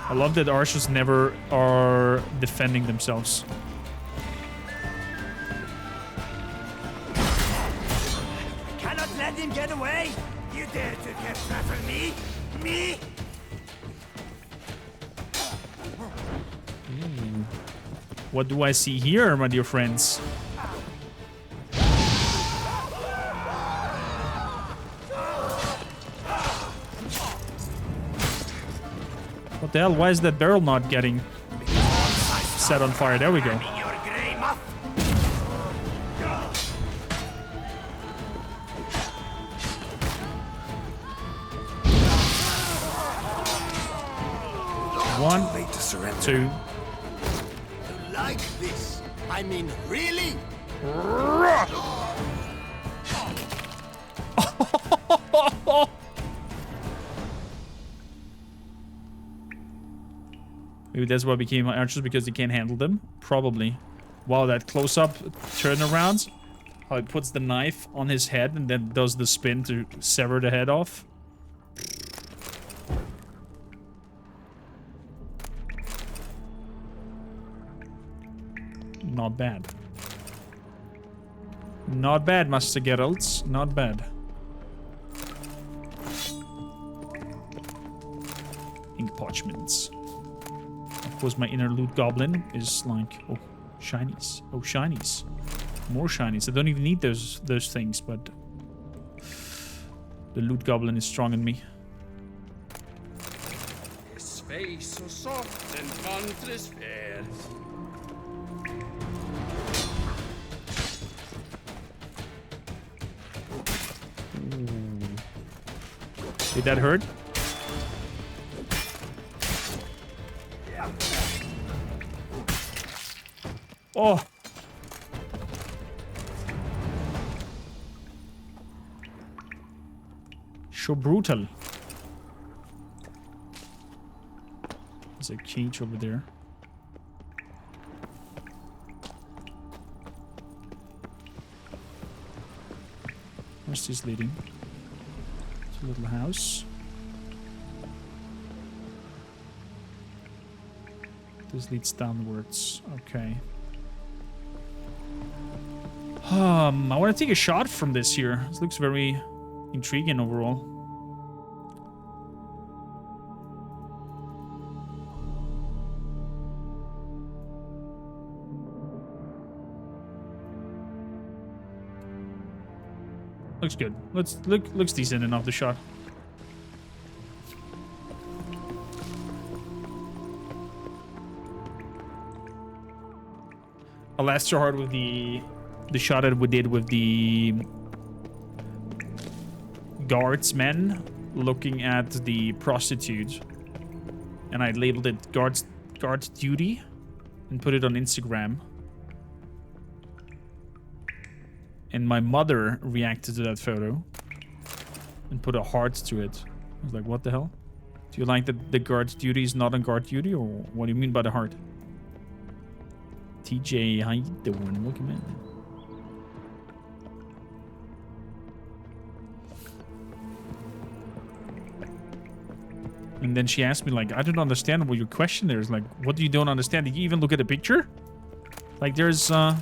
I love that archers never are defending themselves. Cannot let him get away! You dare to get back me? Me? What do I see here, my dear friends? What the hell? Why is that barrel not getting set on fire? There we go. One, two. Like this? I mean, really? Maybe that's why we became archers, because they can't handle them. Probably. Wow, that close-up turnaround. How he puts the knife on his head and then does the spin to sever the head off. Not bad. Not bad, Master Geralt. Not bad. Ink parchments. Of course, my inner loot goblin is like... Oh, shinies. Oh, shinies. More shinies. I don't even need those things, but... The loot goblin is strong in me. His face so soft and wondrous fair. Did that hurt? Oh! So brutal. There's a cage over there. Where's this leading? It's a little house. This leads downwards. Okay. I want to take a shot from this here. This looks very intriguing overall. Looks good. Looks decent enough, the shot. I laughed so hard with the shot that we did with the guardsmen looking at the prostitute, and I labeled it guard duty and put it on Instagram. And my mother reacted to that photo and put a heart to it. I was like, what the hell? Do you like that the guard duty is not on guard duty, or what do you mean by the heart? TJ, how you doing? Welcome in. And then she asked me, like, I don't understand what your question there is. Like, what do you don't understand? Did you even look at the picture? Like, there's a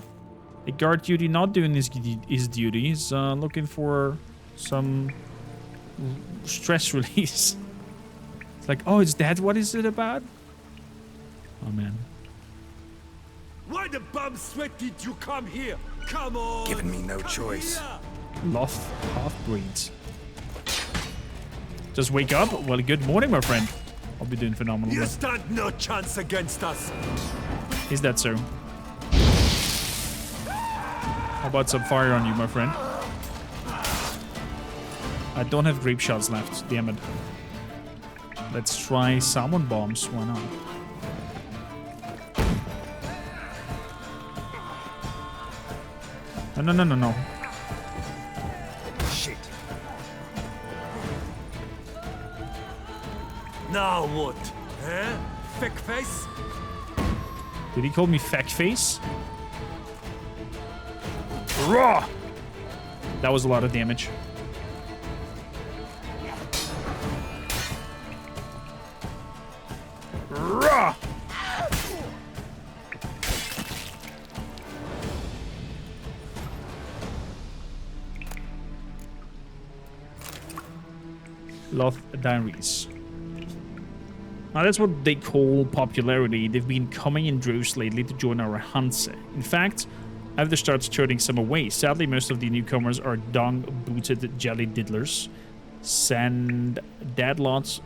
guard duty not doing his duty. He's looking for some stress release. It's like, oh, is that what is it about? Oh, man. Why the bum sweat did you come here? Come on! Giving me no choice. Lost half-breeds. Just wake up? Well, good morning, my friend. I'll be doing phenomenal. You stand no chance against us. Is that so? How about some fire on you, my friend? I don't have grape shots left, damn it. Let's try salmon bombs, why not? No. Shit. Now what? Huh? Fake face? Did he call me fake face? Raw! That was a lot of damage. Raw! Loth Diaries. Now that's what they call popularity. They've been coming in droves lately to join our hunts. In fact, I have to start turning some away. Sadly, most of the newcomers are dung-booted jelly diddlers. Send dad lots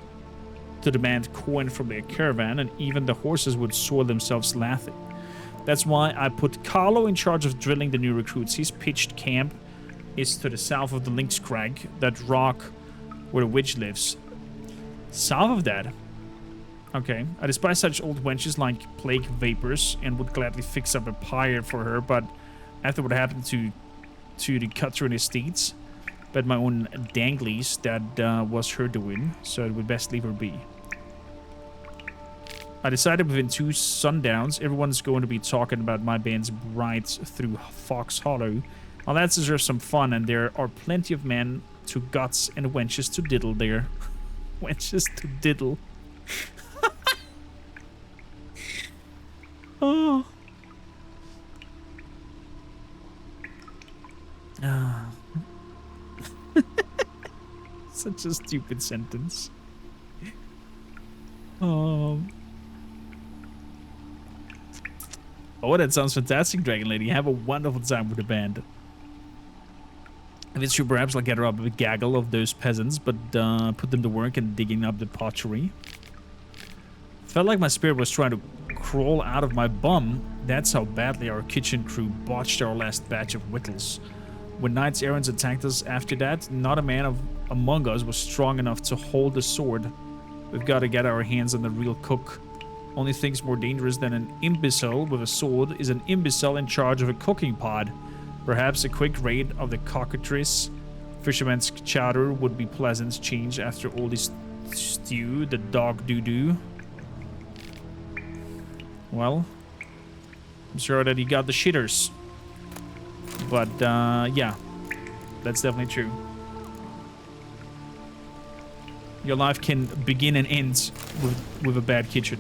to demand coin from their caravan, and even the horses would soil themselves laughing. That's why I put Carlo in charge of drilling the new recruits. His pitched camp is to the south of the Lynx Crag, that rock where the witch lives. South of that? Okay. I despise such old wenches like plague vapors and would gladly fix up a pyre for her, but after what happened to the Cutter estates, bet my own danglies that was her doing, so it would best leave her be. I decided within 2 sundowns, everyone's going to be talking about my band's rides through Fox Hollow. Well, that deserves some fun, and there are plenty of men to guts and wenches to diddle there. Wenches to diddle. Oh. Such a stupid sentence. Oh, that sounds fantastic, Dragon Lady. Have a wonderful time with the band. If it's true, perhaps I'll gather up a gaggle of those peasants, but put them to work in digging up the pottery. Felt like my spirit was trying to crawl out of my bum. That's how badly our kitchen crew botched our last batch of whittles. When knights errants attacked us after that, not a man among us was strong enough to hold a sword. We've got to get our hands on the real cook. Only thing's more dangerous than an imbecile with a sword is an imbecile in charge of a cooking pod. Perhaps a quick raid of the cockatrice. Fisherman's chowder would be pleasant change after all this stew, the dog doo-doo. Well, I'm sure that he got the shitters. But, yeah, that's definitely true. Your life can begin and end with a bad kitchen.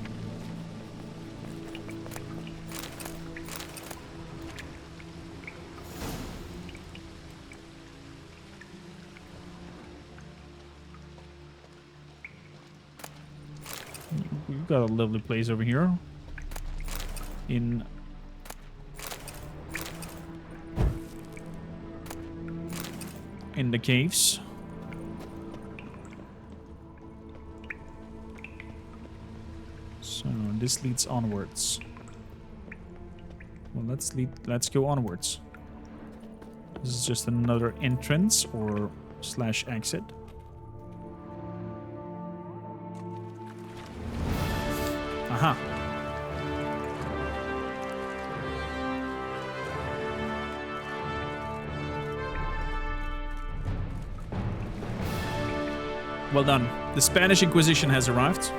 We've got a lovely place over here. In in the caves. So this leads onwards. Well, let's go onwards. This is just another entrance or / exit. Aha. Well done. The Spanish Inquisition has arrived.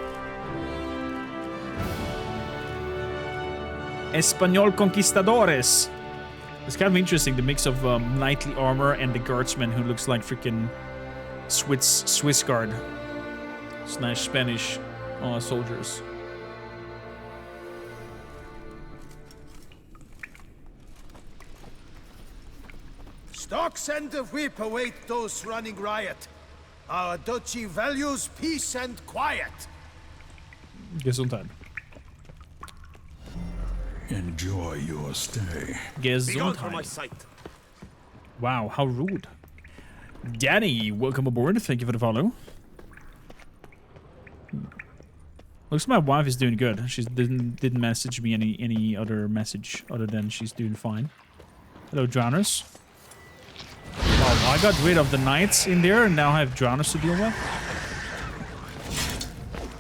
Español Conquistadores. It's kind of interesting, the mix of knightly armor and the guardsman who looks like freaking Swiss guard / Spanish soldiers. Stocks and the whip await those running riot. Our duchy values peace and quiet. Gesundheit. Enjoy your stay. Gesundheit. Wow, how rude. Danny, welcome aboard. Thank you for the follow. Looks like my wife is doing good. She didn't message me any other message other than she's doing fine. Hello, drowners. Wow, I got rid of the knights in there and now I have drowners to deal with.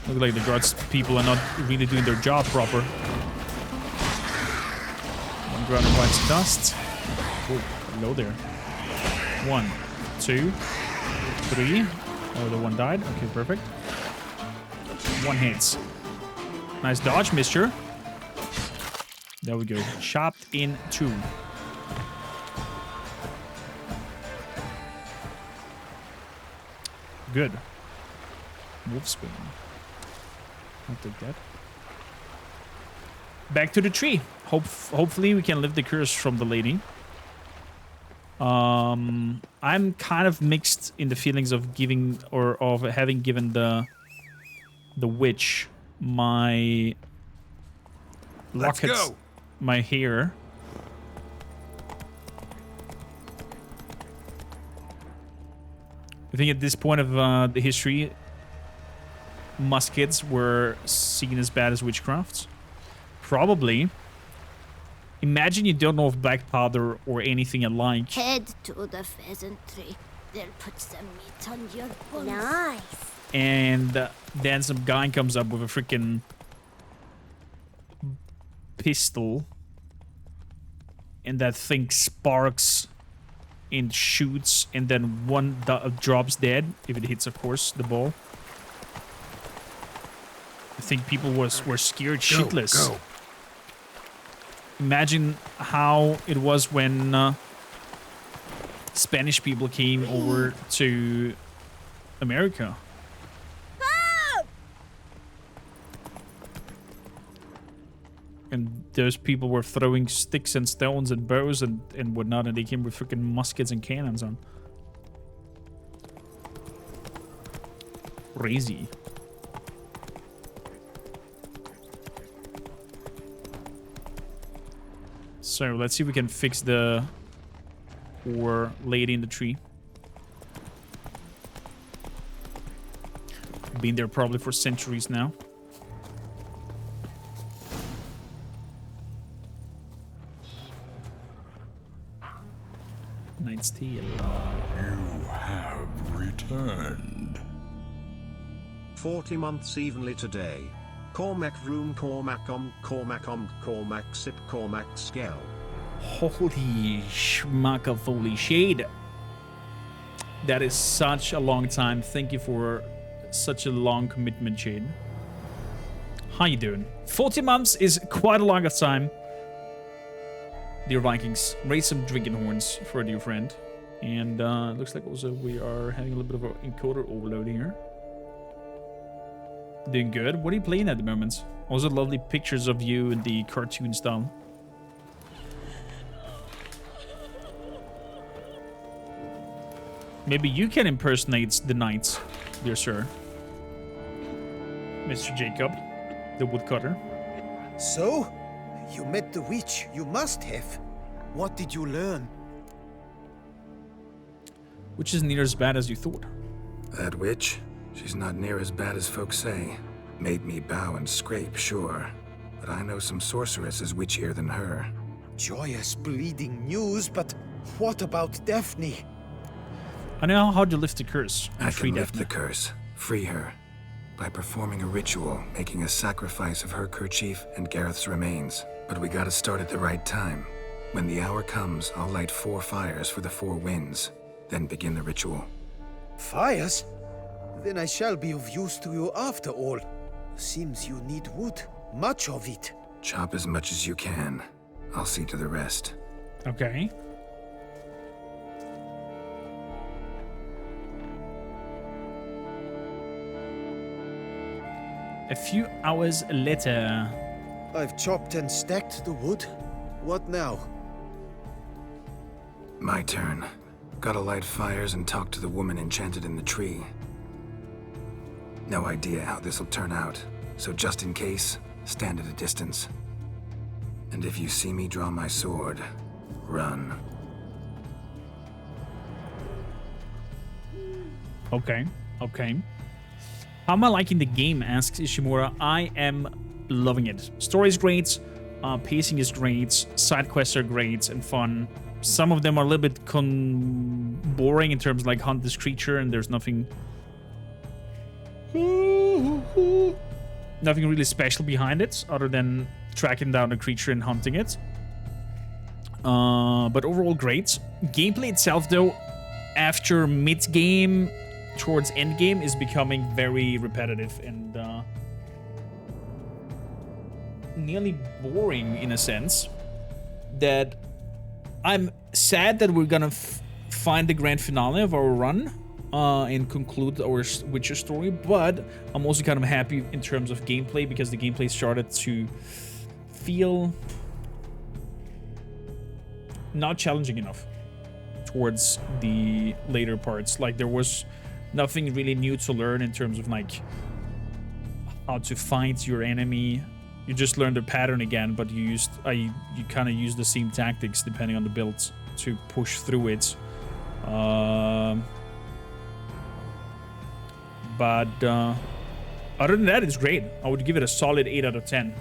Look like the guards people are not really doing their job proper. One drowner bites the dust. Oh, hello there. 1, 2, 3. Oh, the one died. Okay, perfect. 1 hits. Nice dodge, mister. There we go. Chopped in 2. Good. Wolfsbane. I'll take that. Back to the tree. Hopefully we can lift the curse from the lady. I'm kind of mixed in the feelings of giving or of having given the witch my lockets, my hair. I think at this point of the history, muskets were seen as bad as witchcrafts. Probably. Imagine you don't know of black powder or anything alike. Head to the pheasant tree. They'll put some meat on your bones. Nice. And then some guy comes up with a freaking pistol. And that thing sparks and shoots, and then one drops dead, if it hits, of course, the ball. I think people were scared shitless. Go. Imagine how it was when Spanish people came over to America. And those people were throwing sticks and stones and bows and whatnot, and they came with freaking muskets and cannons on. Crazy. So let's see if we can fix the poor lady in the tree. Been there probably for centuries now. Knight's Tale. You have returned. 40 months evenly today. Cormac room, Cormac sip, Cormac scale. Holy schmackavoly shade. That is such a long time. Thank you for such a long commitment, Shade. How you doing? 40 months is quite a long time. Dear Vikings, raise some drinking horns for a dear friend. And looks like also we are having a little bit of an encoder overload here. Doing good. What are you playing at the moment? Also lovely pictures of you in the cartoon style. Maybe you can impersonate the knights, dear sir. Mr. Jacob, the woodcutter. So? You met the witch. You must have. What did you learn? which is near as bad as you thought. That witch? She's not near as bad as folks say. Made me bow and scrape, sure. But I know some sorceresses witchier than her. Joyous bleeding news, but what about Daphne? I know how hard to lift the curse. I can lift the curse, free her, by performing a ritual, making a sacrifice of her kerchief and Gareth's remains. But we gotta start at the right time. When the hour comes, I'll light 4 fires for the 4 winds, then begin the ritual. Fires? Then I shall be of use to you after all. Seems you need wood. Much of it. Chop as much as you can. I'll see to the rest. Okay. A few hours later. I've chopped and stacked the wood. What now? My turn. Gotta light fires and talk to the woman enchanted in the tree. No idea how this'll turn out, so just in case, stand at a distance. And if you see me draw my sword, run. Okay, okay. How am I liking the game, asks Ishimura. I am loving it. Story's great, pacing is great, side quests are great and fun. Some of them are a little bit boring in terms of like hunt this creature and there's nothing really special behind it other than tracking down a creature and hunting it. But overall great. Gameplay itself though, after mid-game towards endgame is becoming very repetitive and nearly boring in a sense that I'm sad that we're gonna find the grand finale of our run and conclude our Witcher story, but I'm also kind of happy in terms of gameplay because the gameplay started to feel not challenging enough towards the later parts. Like there was nothing really new to learn in terms of like how to fight your enemy. You just learned a pattern again, but you kind of use the same tactics depending on the builds to push through it. But other than that, it's great. I would give it a solid 8 out of 10.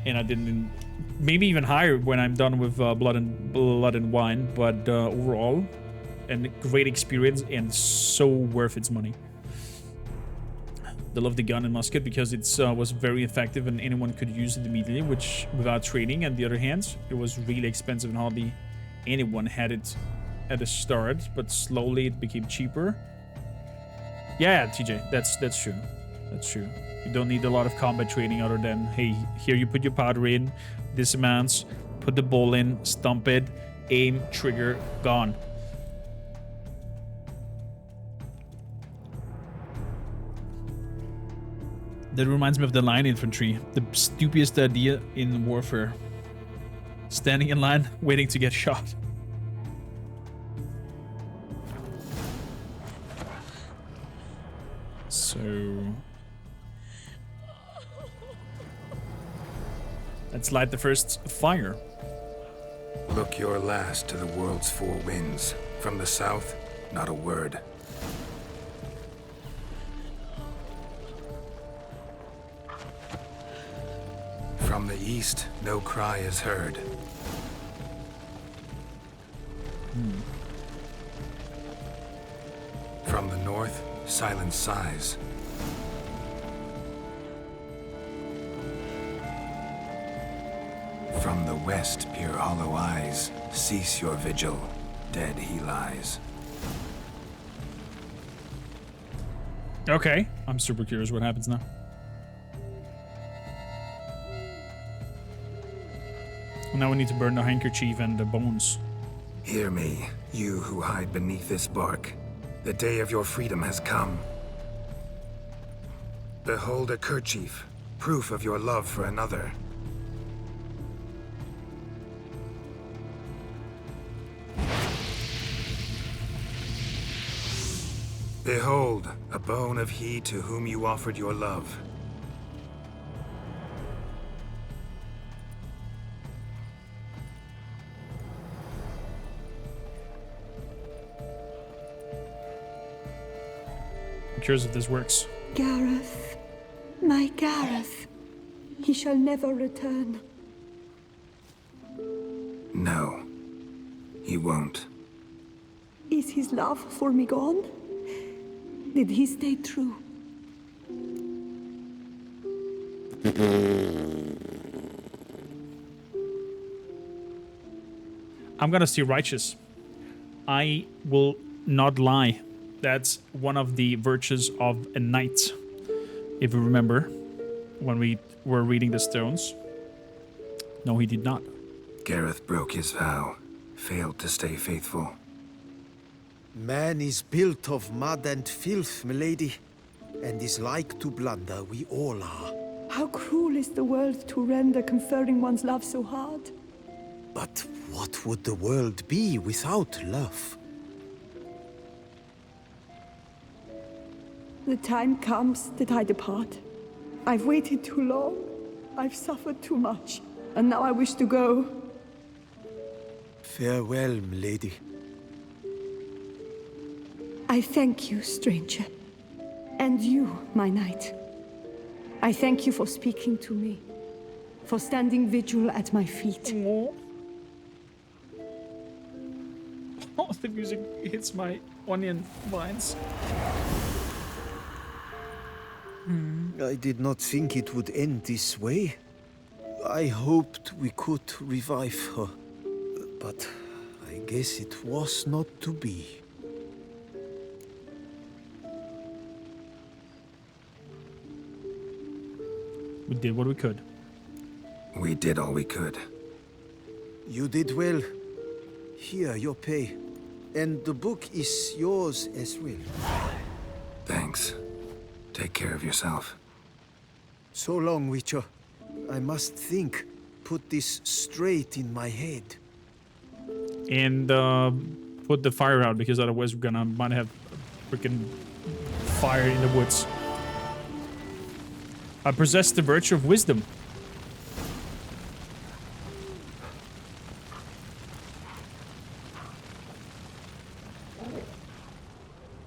And I didn't, maybe even higher when I'm done with blood and wine. But overall, a great experience and so worth its money. They love the gun and musket because it was very effective and anyone could use it immediately, which without training. On the other hand, it was really expensive and hardly anyone had it at the start, but slowly it became cheaper. Yeah, TJ, that's true. That's true. You don't need a lot of combat training other than, hey, here you put your powder in, this amounts, put the ball in, stomp it, aim, trigger, gone. That reminds me of the line infantry, the stupidest idea in warfare. Standing in line, waiting to get shot. So... let's light the first fire. Look your last to the world's 4 winds. From the south, not a word. From the east, no cry is heard. From the north, silence sighs. From the west, peer hollow eyes. Cease your vigil. Dead he lies. Okay, I'm super curious what happens now. Now we need to burn the handkerchief and the bones. Hear me, you who hide beneath this bark. The day of your freedom has come. Behold a kerchief, proof of your love for another. Behold, a bone of he to whom you offered your love. curious if this works. Gareth, my Gareth, he shall never return. No, he won't. Is his love for me gone? Did he stay true? I'm gonna stay righteous. I will not lie. That's one of the virtues of a knight. If you remember, when we were reading the stones. No, he did not. Gareth broke his vow, failed to stay faithful. Man is built of mud and filth, milady, and is like to blunder, we all are. How cruel is the world to render conferring one's love so hard? But what would the world be without love? The time comes that I depart. I've waited too long. I've suffered too much. And now I wish to go. Farewell, milady. I thank you, stranger. And you, my knight. I thank you for speaking to me. For standing vigil at my feet. Oh, the music hits my onion vines. I did not think it would end this way. I hoped we could revive her. But I guess it was not to be. We did what we could. We did all we could. You did well. Here, your pay. And the book is yours as well. Thanks. Take care of yourself. So long, Witcher. I must think. Put this straight in my head. And put the fire out, because otherwise we're might have freaking fire in the woods. I possess the virtue of wisdom.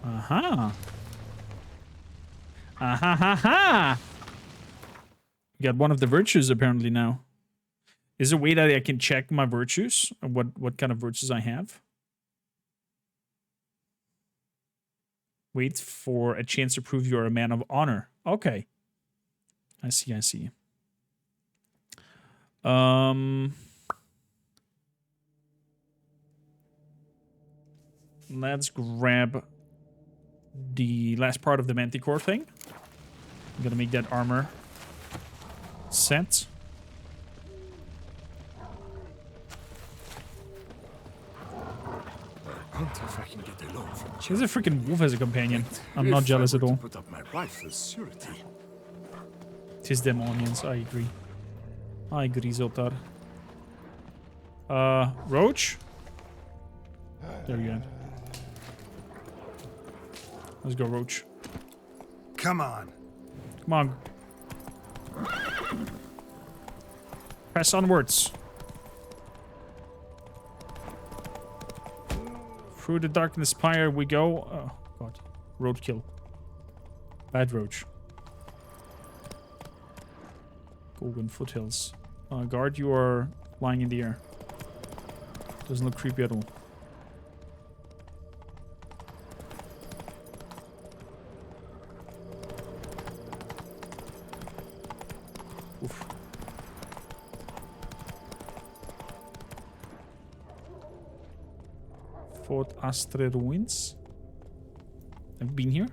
Aha. Aha ha ha. We got one of the virtues apparently now. Is there a way that I can check my virtues? What kind of virtues I have? Wait for a chance to prove you're a man of honor. Okay. I see, I see. Let's grab the last part of the Manticore thing. I'm gonna make that armor set. If I can get a loan from There's a freaking wolf as a companion. I'm not jealous at all. put up my rifle's surety. Tis them onions, I agree. I agree, Zoltar. Roach? There you go. Let's go, Roach. Come on. Come on. Press onwards. Through the darkness pyre we go. Oh, God. Roadkill. Bad Roach. Golden foothills. Guard, you are flying in the air. Doesn't look creepy at all. Oof. Fort Astre Ruins. Have you been here?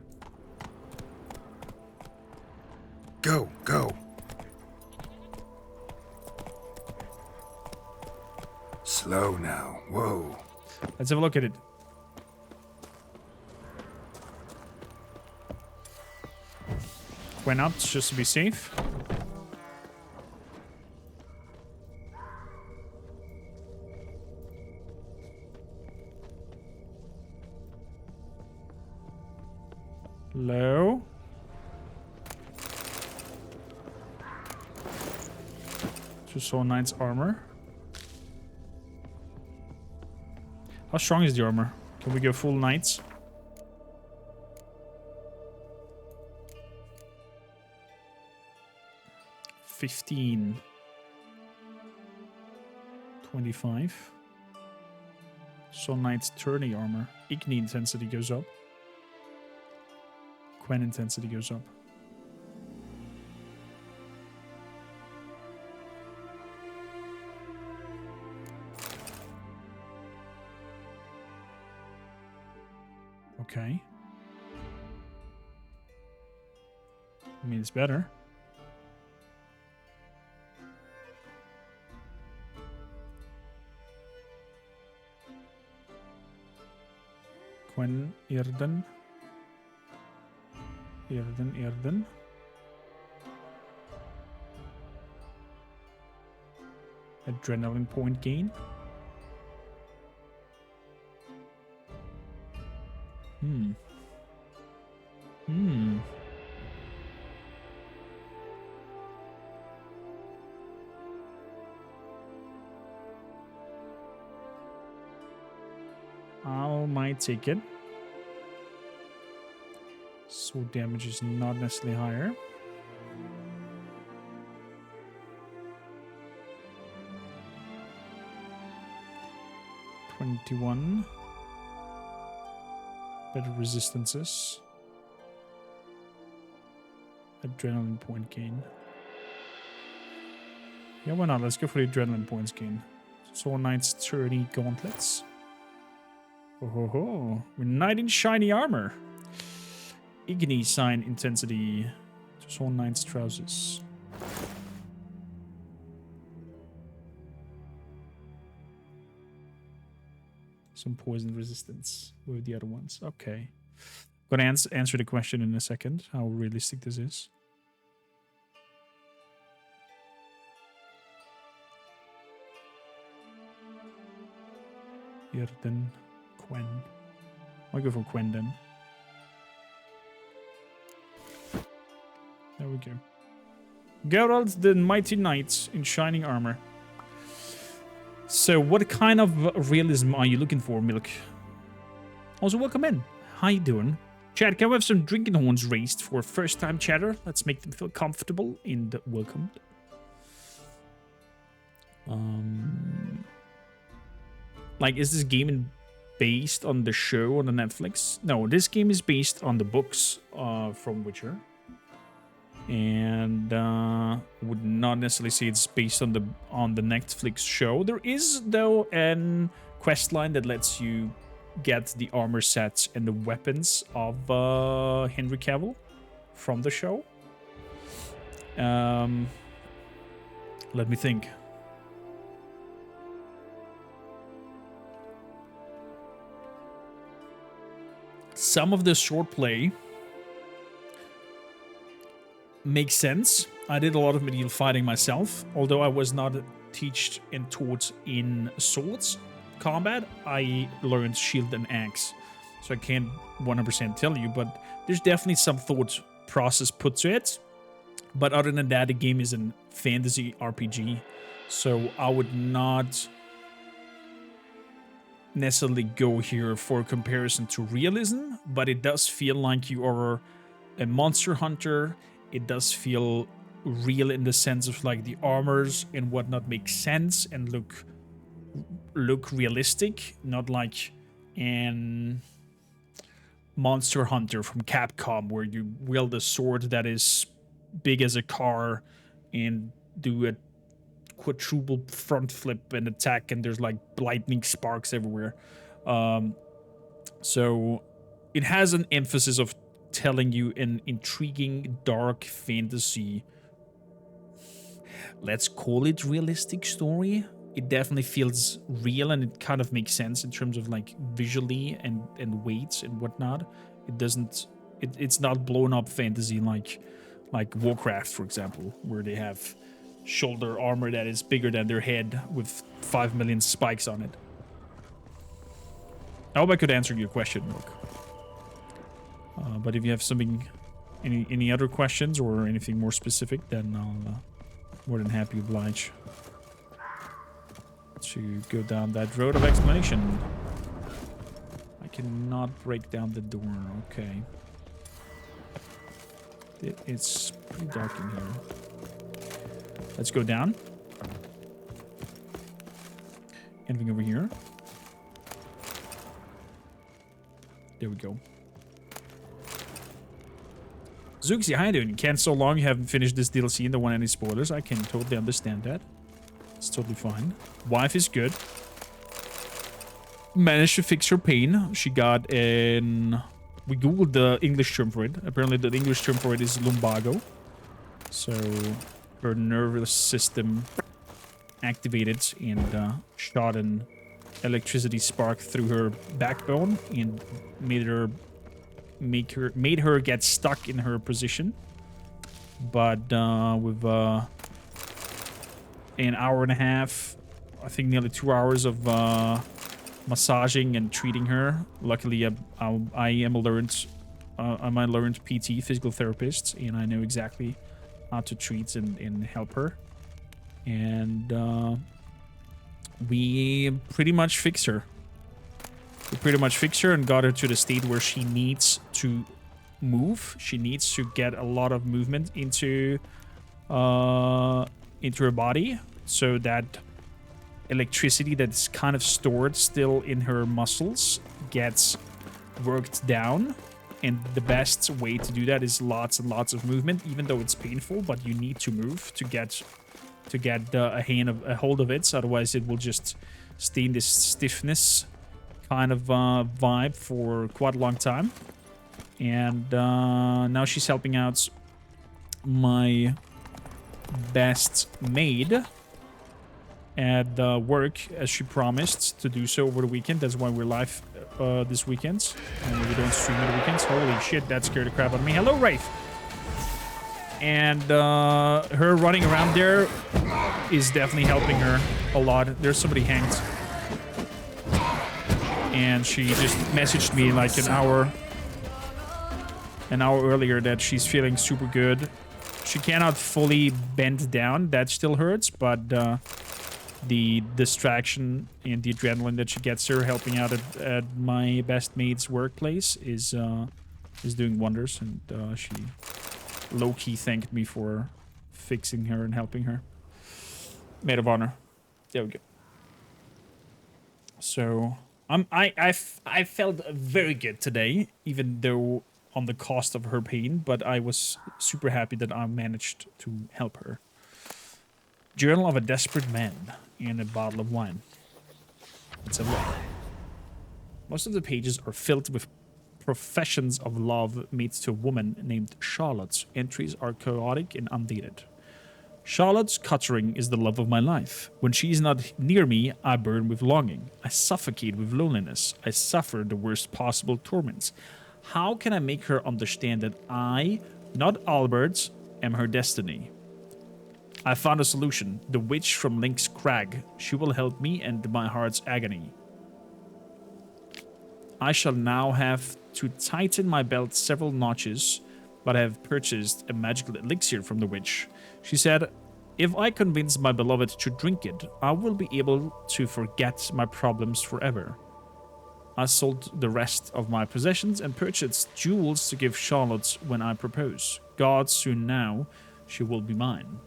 Go, go. Slow now. Whoa. Let's have a look at it. Went up just to be safe. Low. Just saw knight's armor. How strong is the armor? Can we go full knights? 15. 25. Soul Knight's tourney armor. Igni intensity goes up. Quen intensity goes up. Okay. I mean, it's better. Quen, Irden. Irden. Adrenaline point gain. I might take it. Sword damage is not necessarily higher. $21. Better resistances. Adrenaline point gain. Yeah, why not? Let's go for the adrenaline points gain. Soul Knight's 30 gauntlets. Oh ho ho. We're knight in shiny armor. Igni sign intensity. Soul Knight's trousers. Some poison resistance with the other ones. Okay. Gonna answer the question in a second, how realistic this is. Irden, Quen. I'll go for Quen then. There we go. Geralt the Mighty Knight in shining armor. So what kind of realism are you looking for, Milk? Also, welcome in. How you doing? Chat, can we have some drinking horns raised for first time chatter? Let's make them feel comfortable and welcomed. Like, is this game based on the show on the Netflix? No, this game is based on the books from Witcher. And would not necessarily say it's based on the Netflix show. There is, though, an quest line that lets you get the armor sets and the weapons of Henry Cavill from the show. Let me think. Some of the swordplay makes sense. I did a lot of medieval fighting myself, although I was not taught and taught in swords combat. I learned shield and axe, so I can't 100% tell you, but there's definitely some thought process put to it. But other than that, the game is a fantasy RPG, so I would not necessarily go here for a comparison to realism, but it does feel like you are a monster hunter. It does feel real in the sense of like the armors and whatnot make sense and look realistic, not like an Monster Hunter from Capcom where you wield a sword that is big as a car and do a quadruple front flip and attack and there's like lightning sparks everywhere. So it has an emphasis of telling you an intriguing dark fantasy, let's call it realistic story. It definitely feels real and it kind of makes sense in terms of like visually and weights and whatnot. It's not blown up fantasy like Warcraft, for example, where they have shoulder armor that is bigger than their head with 5 million spikes on it. I hope I could answer your question, Milk. But if you have something, any other questions or anything more specific, then I'll more than happy to oblige to go down that road of explanation. I cannot break down the door. Okay. It's pretty dark in here. Let's go down. Anything over here? There we go. Zuxi, how you doing? Can't so long you haven't finished this DLC and don't want any spoilers. I can totally understand that. It's totally fine. Wife is good. Managed to fix her pain. She got an... We googled the English term for it. Apparently the English term for it is lumbago. So her nervous system activated and shot an electricity spark through her backbone and made her get stuck in her position. But with an hour and a half, I think nearly 2 hours of massaging and treating her. Luckily, I'm a learned PT, physical therapist, and I know exactly how to treat and help her. And we pretty much fixed her. We pretty much fixed her and got her to the state where she needs to move. She needs to get a lot of movement into her body, so that electricity that's kind of stored still in her muscles gets worked down. And the best way to do that is lots and lots of movement, even though it's painful, but you need to move to get a hold of it. So otherwise it will just stay in this stiffness kind of vibe for quite a long time. And now she's helping out my best maid at work, as she promised to do so over the weekend. That's why we're live this weekend. And we don't stream on the weekends. Holy shit, that scared the crap out of me. Hello, Rafe. And her running around there is definitely helping her a lot. There's somebody hanged. And she just messaged me like an hour earlier that she's feeling super good. She cannot fully bend down. That still hurts, but the distraction and the adrenaline that she gets her helping out at my best maid's workplace is doing wonders. And she low-key thanked me for fixing her and helping her. Maid of honor. There we go. So I felt very good today, even though on the cost of her pain, but I was super happy that I managed to help her. Journal of a Desperate Man and a bottle of wine. It's a lot. Most of the pages are filled with professions of love made to a woman named Charlotte. Entries are chaotic and undated. Charlotte Cuttering is the love of my life. When she is not near me, I burn with longing. I suffocate with loneliness. I suffer the worst possible torments. How can I make her understand that I, not Albert, am her destiny? I found a solution. The witch from Link's Crag. She will help me end my heart's agony. I shall now have to tighten my belt several notches, but I have purchased a magical elixir from the witch. She said, if I convince my beloved to drink it, I will be able to forget my problems forever. I sold the rest of my possessions and purchased jewels to give Charlotte when I propose. God, soon now, she will be mine.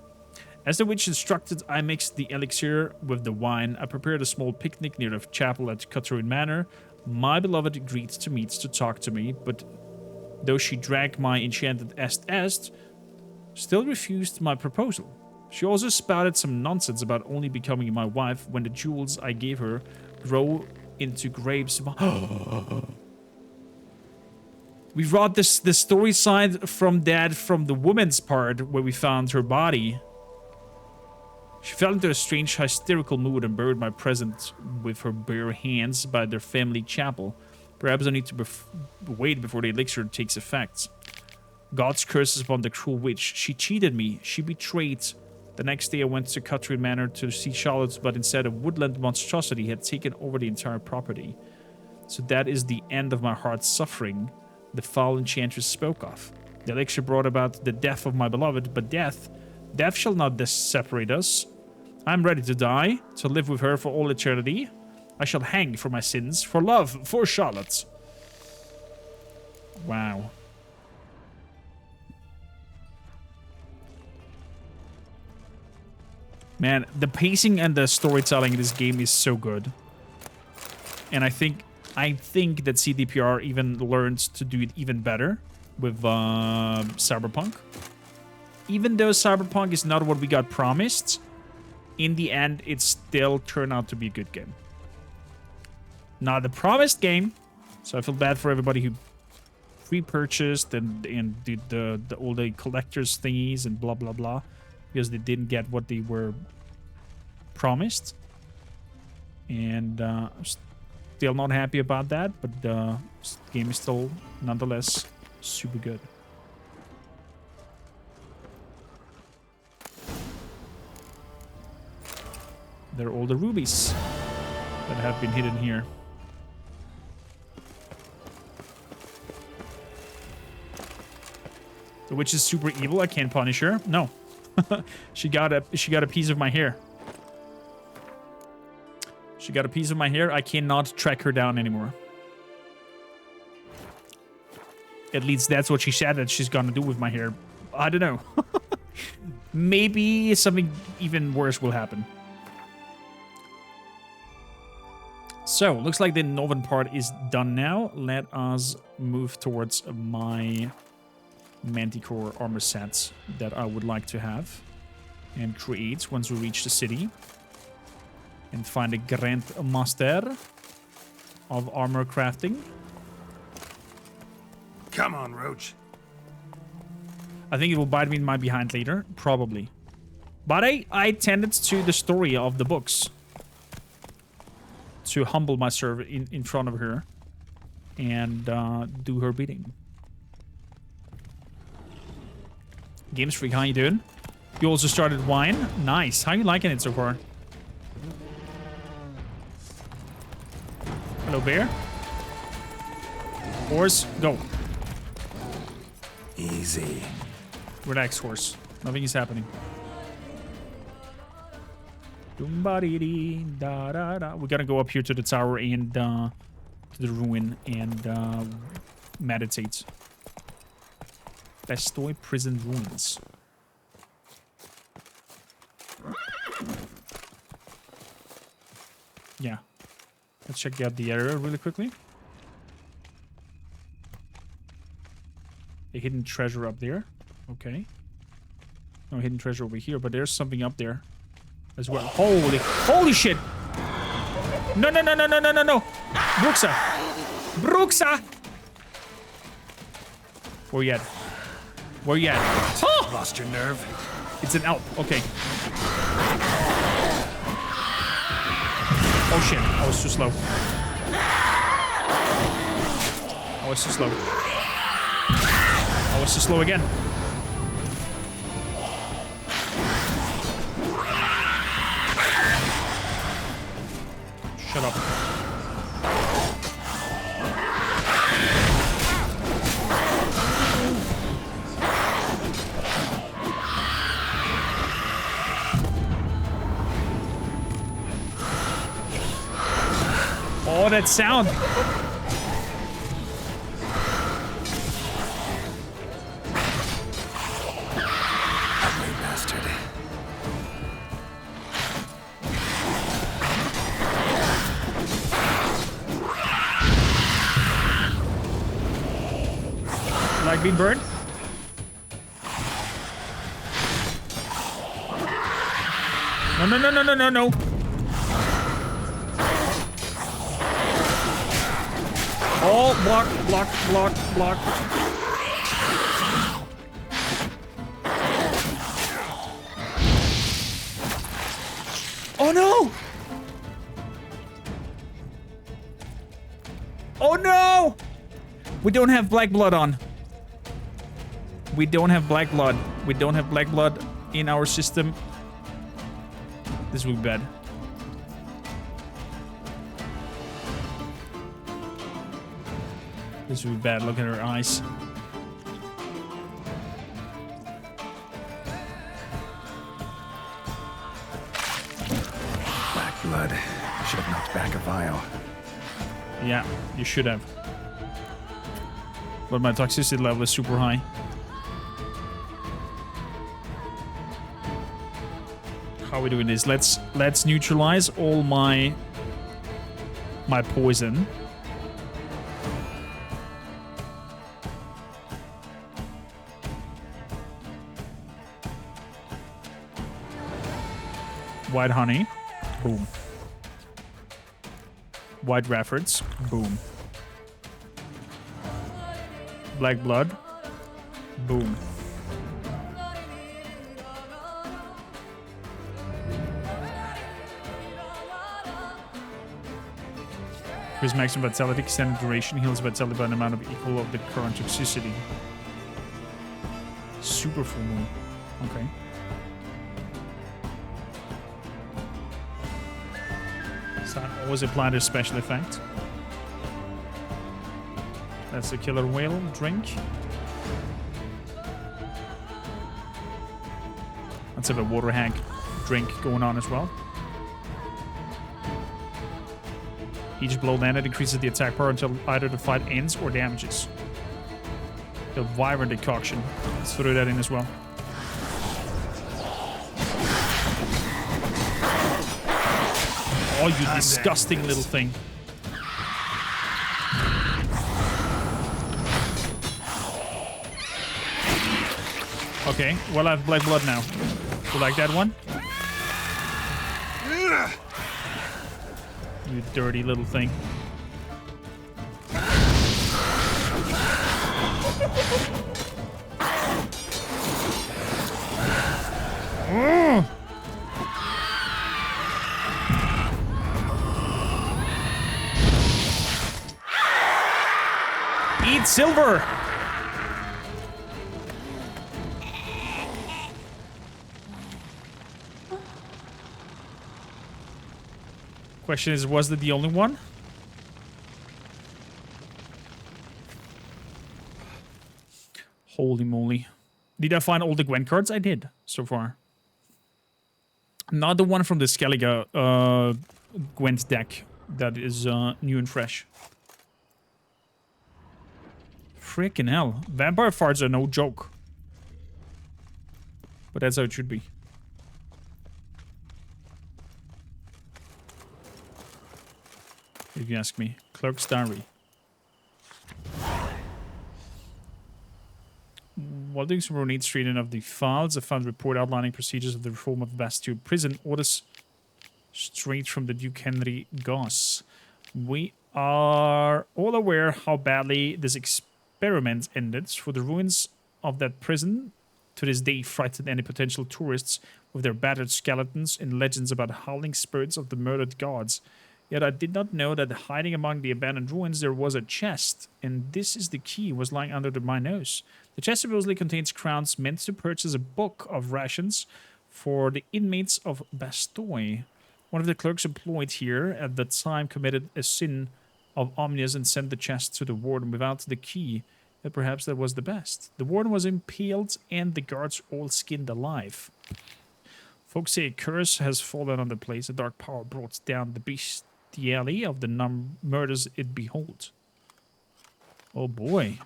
As the witch instructed, I mixed the elixir with the wine. I prepared a small picnic near the chapel at Cutterin Manor. My beloved agreed to meet to talk to me, but though she drank my enchanted est, still refused my proposal. She also spouted some nonsense about only becoming my wife when the jewels I gave her grow into grapes. We brought this story side from the woman's part where we found her body. She fell into a strange hysterical mood and buried my present with her bare hands by their family chapel. Perhaps I need to wait before the elixir takes effect. God's curses upon the cruel witch. She cheated me. She betrayed. The next day I went to Cutterin Manor to see Charlotte, but instead a woodland monstrosity had taken over the entire property. So that is the end of my heart's suffering the foul enchantress spoke of. The elixir brought about the death of my beloved, but death shall not separate us. I am ready to die, to live with her for all eternity. I shall hang for my sins, for love, for Charlotte. Wow. Man, the pacing and the storytelling in this game is so good. And I think that CDPR even learned to do it even better with Cyberpunk. Even though Cyberpunk is not what we got promised, in the end, it still turned out to be a good game. Not the promised game, so I feel bad for everybody who pre-purchased and did all the collector's thingies and blah blah blah, because they didn't get what they were promised. And still not happy about that, but the game is still nonetheless super good. There are all the rubies that have been hidden here. The witch is super evil. I can't punish her. No. she got a piece of my hair. She got a piece of my hair. I cannot track her down anymore. At least that's what she said that she's gonna do with my hair. I don't know. Maybe something even worse will happen. So, looks like the northern part is done now. Let us move towards my Manticore armor sets that I would like to have and create once we reach the city. And find a Grand Master of armor crafting. Come on, Roach. I think it will bite me in my behind later, probably. But I tended to the story of the books. To humble myself in front of her and do her bidding. Games Freak, how you doing? You also started wine? Nice. How you liking it so far? Hello, bear. Horse, go. Easy. Relax, horse. Nothing is happening. We're gonna go up here to the tower and to the ruin and meditate. Bestoy prison ruins. Yeah. Let's check out the area really quickly. A hidden treasure up there. Okay. No hidden treasure over here, but there's something up there as well. Holy shit! No. Bruxa! Where you at? Where you at? Oh! Lost your nerve? It's an elf. Okay. Oh shit, I was too slow. I was too slow again. Shut up. Oh, that sound. Ugly bastard. Like being burned? No. Oh, block. Oh no! Oh no! We don't have black blood on. We don't have black blood. We don't have black blood in our system. This will be bad. This will be bad. Look at her eyes. Black blood. Should have knocked back a vial. Yeah, you should have. But my toxicity level is super high. How are we doing this? Let's neutralize all my poison. White honey. Boom. White Raffords. Boom. Black blood. Boom. Increase maximum vitality, extended duration, heals vitality by an amount of equal of the current toxicity. Super full moon. Okay. So always apply the special effect. That's a killer whale drink. Let's have a water hag drink going on as well. Each blow landed increases the attack power until either the fight ends or damages. The Wyvern decoction. Let's throw that in as well. Oh, you disgusting little thing. Okay, well I have black blood now. You like that one? You dirty little thing. Eat silver! Question is, was that the only one? Holy moly. Did I find all the Gwen cards? I did, so far. Not the one from the Skellige Gwent deck. That is new and fresh. Freaking hell. Vampire farts are no joke. But that's how it should be. If you ask me. Clerk's Diary. While doing some routine reading of the files, I found a report outlining procedures of the reform of the Bastille prison. Orders straight from the Duke Henry Goss. We are all aware how badly this experiment ended, for the ruins of that prison to this day frighten any potential tourists with their battered skeletons and legends about howling spirits of the murdered gods. Yet I did not know that hiding among the abandoned ruins there was a chest, and this is the key, was lying under my nose. The chest supposedly contains crowns meant to purchase a book of rations for the inmates of Bastoy. One of the clerks employed here at the time committed a sin of omniscience and sent the chest to the warden without the key. But perhaps that was the best. The warden was impaled and the guards all skinned alive. Folks say a curse has fallen on the place. A dark power brought down the bestiality of the murders it behold. Oh boy.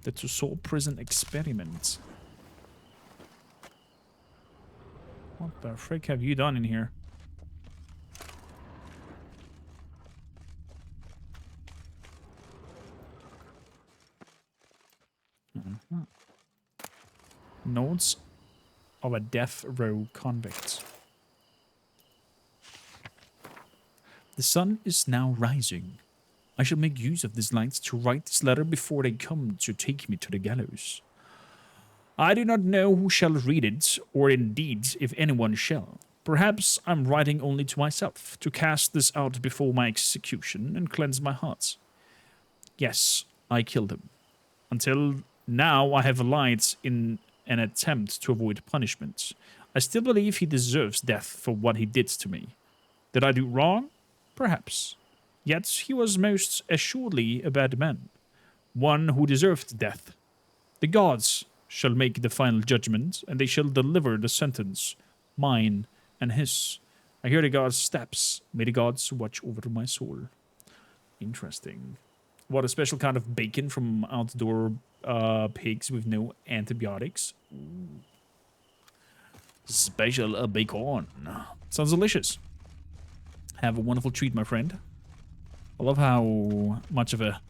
The Tussaud prison experiment. What the frick have you done in here? Notes of a death row convict. The sun is now rising. I shall make use of this light to write this letter before they come to take me to the gallows. I do not know who shall read it, or indeed if anyone shall. Perhaps I'm writing only to myself, to cast this out before my execution and cleanse my heart. Yes, I killed him. Until now I have lied in an attempt to avoid punishment. I still believe he deserves death for what he did to me. Did I do wrong? Perhaps. Yet he was most assuredly a bad man, one who deserved death. The gods shall make the final judgment, and they shall deliver the sentence, mine and his. I hear the gods' steps. May the gods watch over my soul. Interesting. What, a special kind of bacon from outdoor pigs with no antibiotics? Ooh. Special bacon. Sounds delicious. Have a wonderful treat, my friend. I love how much of a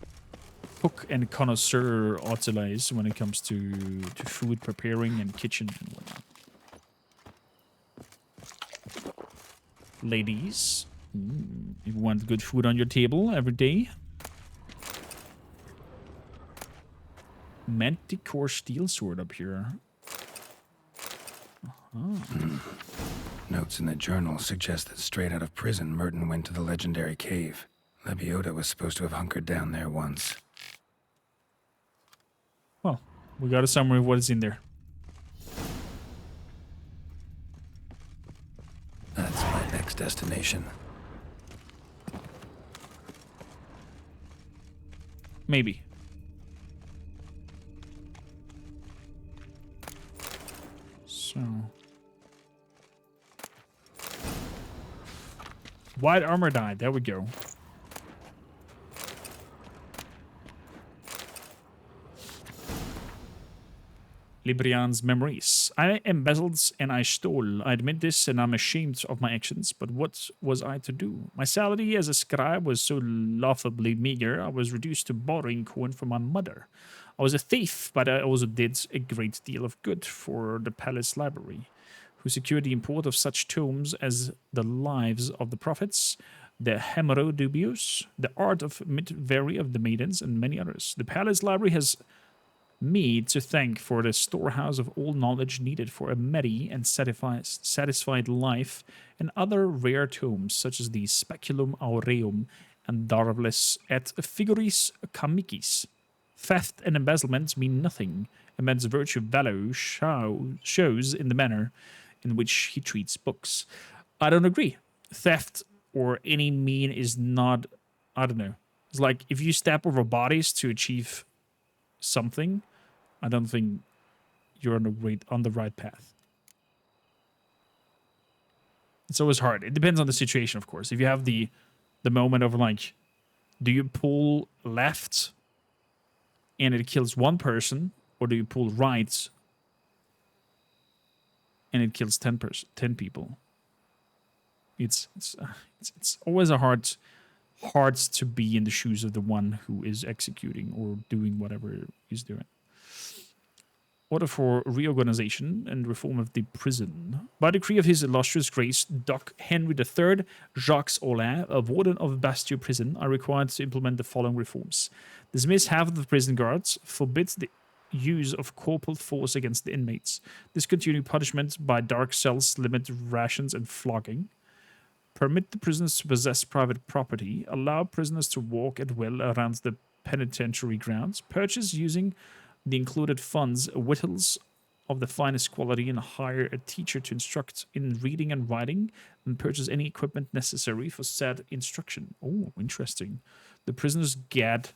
cook and connoisseur Attila is when it comes to food preparing and kitchen and whatnot. Ladies, you want good food on your table every day? Manticore steel sword up here. Notes in the journal suggest that straight out of prison, Merton went to the legendary cave. Lepiota was supposed to have hunkered down there once. Well, we got a summary of what is in there. That's my next destination. Maybe. So... White armor died. There we go. Librian's memories. I embezzled and I stole. I admit this and I'm ashamed of my actions, but what was I to do? My salary as a scribe was so laughably meager, I was reduced to borrowing coin from my mother. I was a thief, but I also did a great deal of good for the palace library, who secured the import of such tomes as the Lives of the Prophets, the Hemerodubius, the Art of Midvari of the Maidens, and many others. The palace library has me to thank for the storehouse of all knowledge needed for a merry and satisfied life, and other rare tomes such as the Speculum Aureum and Darvles et Figuris Comicis. Theft and embezzlement mean nothing. A man's virtue value shows in the manner in which he treats books. I don't agree. Theft or any mean is not, I don't know. It's like if you step over bodies to achieve something, I don't think you're on the right path. It's always hard. It depends on the situation, of course. If you have the moment of like, do you pull left and it kills one person, or do you pull right and it kills 10 people? It's always hard to be in the shoes of the one who is executing or doing whatever he's doing. Order for reorganization and reform of the prison. By decree of His Illustrious Grace, Doc Henry III, Jacques Aulin, a warden of Bastille Prison, are required to implement the following reforms. Dismiss half of the prison guards. Forbid the use of corporal force against the inmates. Discontinue punishment by dark cells, limit rations and flogging. Permit the prisoners to possess private property. Allow prisoners to walk at will around the penitentiary grounds. Purchase using the included funds victuals of the finest quality and hire a teacher to instruct in reading and writing, and purchase any equipment necessary for said instruction. Oh, interesting. The prisoners get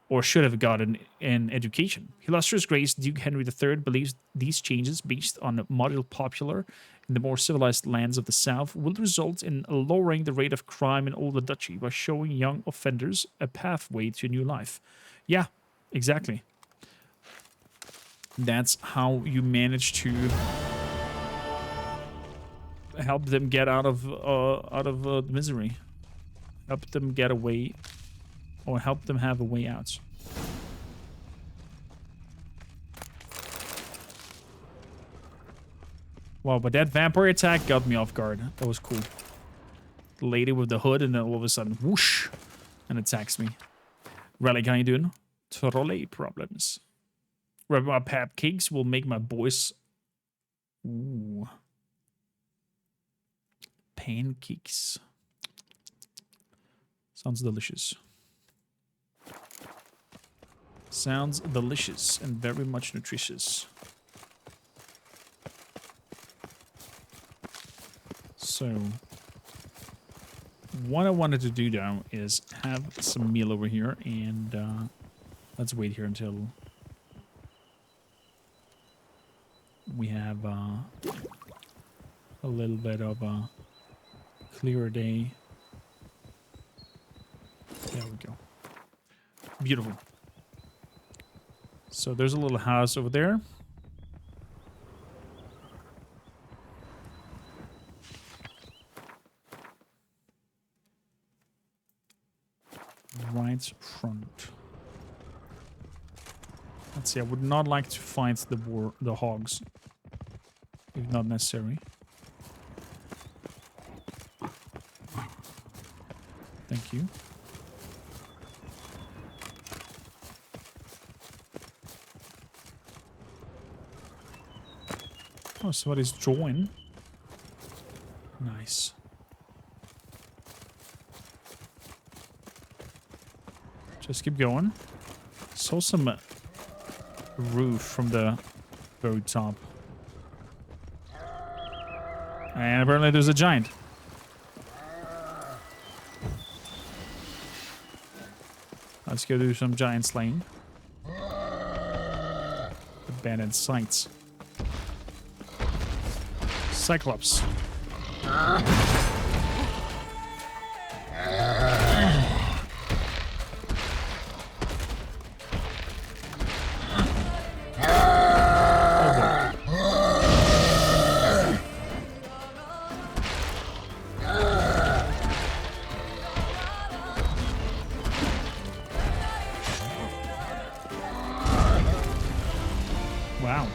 or should have gotten an education. Illustrious Grace Duke Henry III believes these changes, based on model popular in the more civilized lands of the South, will result in lowering the rate of crime in all the duchy by showing young offenders a pathway to a new life. Yeah, exactly. That's how you manage to help them get out of misery. Help them get away, or help them have a way out. Wow, but that vampire attack got me off guard. That was cool. The lady with the hood, and then all of a sudden, whoosh, and attacks me. Relic, how you doing? Trolley problems. My pap cakes will make my boys... Ooh. Pancakes. Sounds delicious. Sounds delicious and very much nutritious. So, what I wanted to do now is have some meal over here, and let's wait here until we have a little bit of a clearer day. There we go. Beautiful. So there's a little house over there. Right front. Let's see, I would not like to fight the hogs. If not necessary. Thank you. Oh, somebody's drawing. Nice. Just keep going. Saw some roof from the very top. And apparently there's a giant. Let's go do some giant slaying. Abandoned sites. Cyclops. Wow.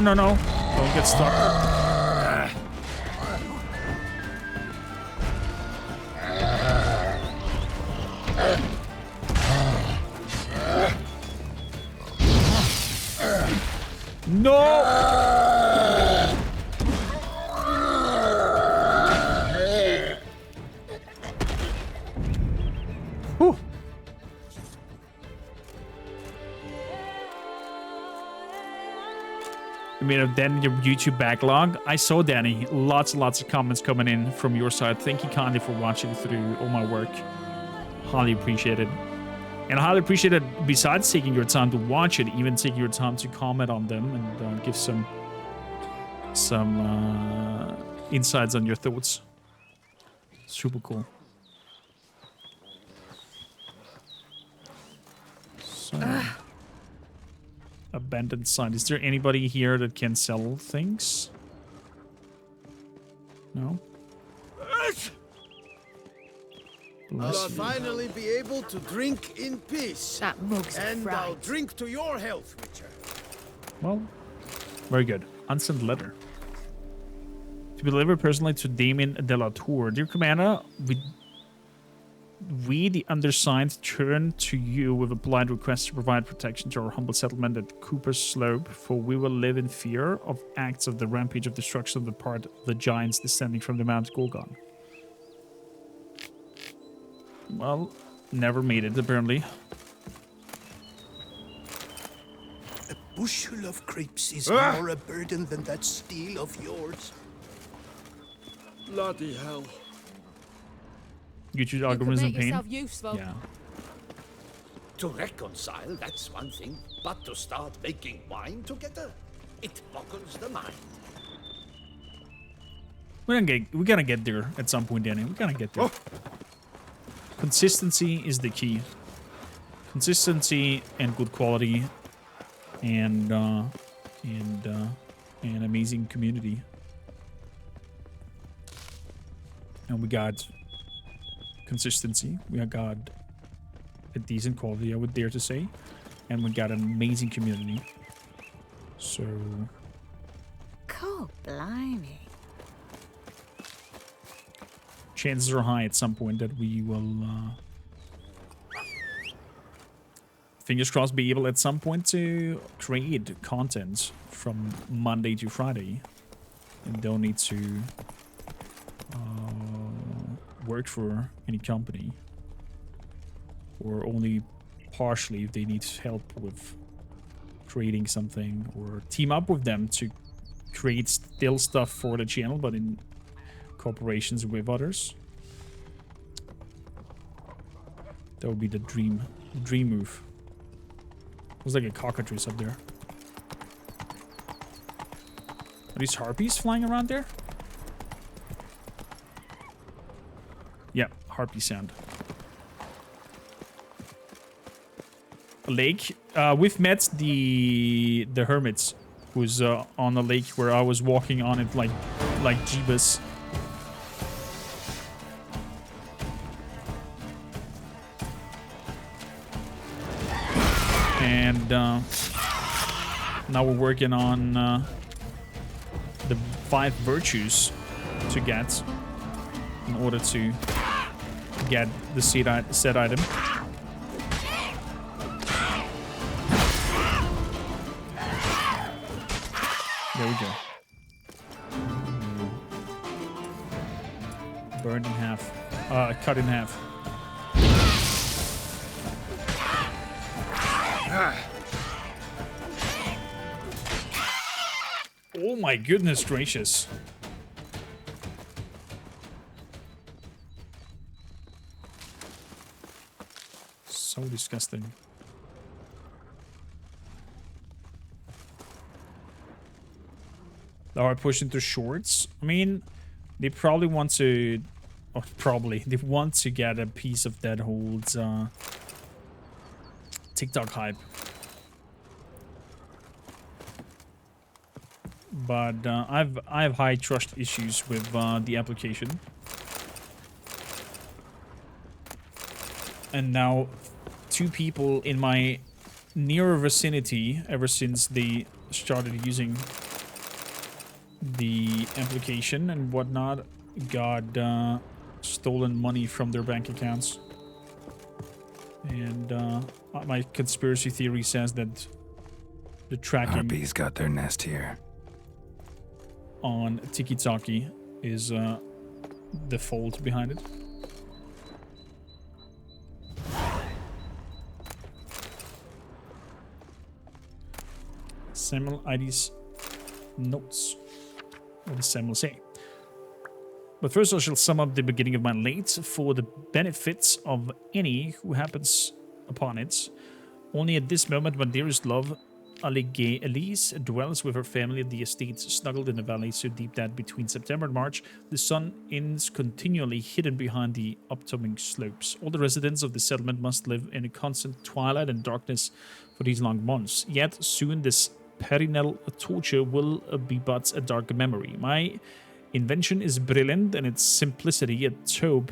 No. Don't get stuck. No! Whew. You mean then your YouTube backlog? I saw Danny. Lots and lots of comments coming in from your side. Thank you kindly for watching through all my work. Highly appreciated. And I highly appreciate it, besides taking your time to watch it, even taking your time to comment on them and give some insights on your thoughts. Super cool. So, abandoned site. Is there anybody here that can sell things? No? I'll finally be able to drink in peace. That mug's and fried. I'll drink to your health, Witcher. Well, very good. Unsent letter. To be delivered personally to Damien de la Tour. Dear Commander, we, the undersigned, turn to you with a polite request to provide protection to our humble settlement at Cooper's Slope, for we will live in fear of acts of the rampage of destruction on the part of the giants descending from the Mount Gorgon. Well, never made it, apparently. A bushel of grapes is more a burden than that steel of yours. Bloody hell. YouTube algorithms in pain. yourself useful. Yeah. To reconcile, that's one thing, but to start making wine together, it boggles the mind. We're gonna get there at some point, Danny. We're gonna get there. Consistency is the key. Consistency and good quality, and an amazing community. And we got consistency. We got a decent quality, I would dare to say, and we got an amazing community. So, God blimey. chances are high at some point that we will, fingers crossed, be able at some point to create content from Monday to Friday and don't need to work for any company, or only partially if they need help with creating something, or team up with them to create still stuff for the channel, but in cooperations with others. That would be the dream move. There's like a cockatrice up there. Are these harpies flying around there? Yeah, harpy sound. lake. We've met the hermits who's on the lake where I was walking on it like Jeebus. And now we're working on the 5 virtues to get in order to get the set item. There we go. Burned in half. Cut in half. Oh my goodness gracious. So disgusting. Are pushed into shorts. I mean, they probably want to, or they want to get a piece of that whole TikTok hype. But I have high trust issues with the application. And now 2 people in my near vicinity, ever since they started using the application and whatnot, got stolen money from their bank accounts. And my conspiracy theory says that the tracking Harpies got their nest here on Tiki-Taki is the fault behind it. Samuel ID's notes. What does Samuel say? But first I shall sum up the beginning of my late for the benefits of any who happens upon it. Only at this moment my dearest love, Elise, dwells with her family at the estate, snuggled in a valley so deep that between September and March, the sun is continually hidden behind the upturning slopes. All the residents of the settlement must live in a constant twilight and darkness for these long months. Yet soon this perennial torture will be but a dark memory. My invention is brilliant, and its simplicity a taupe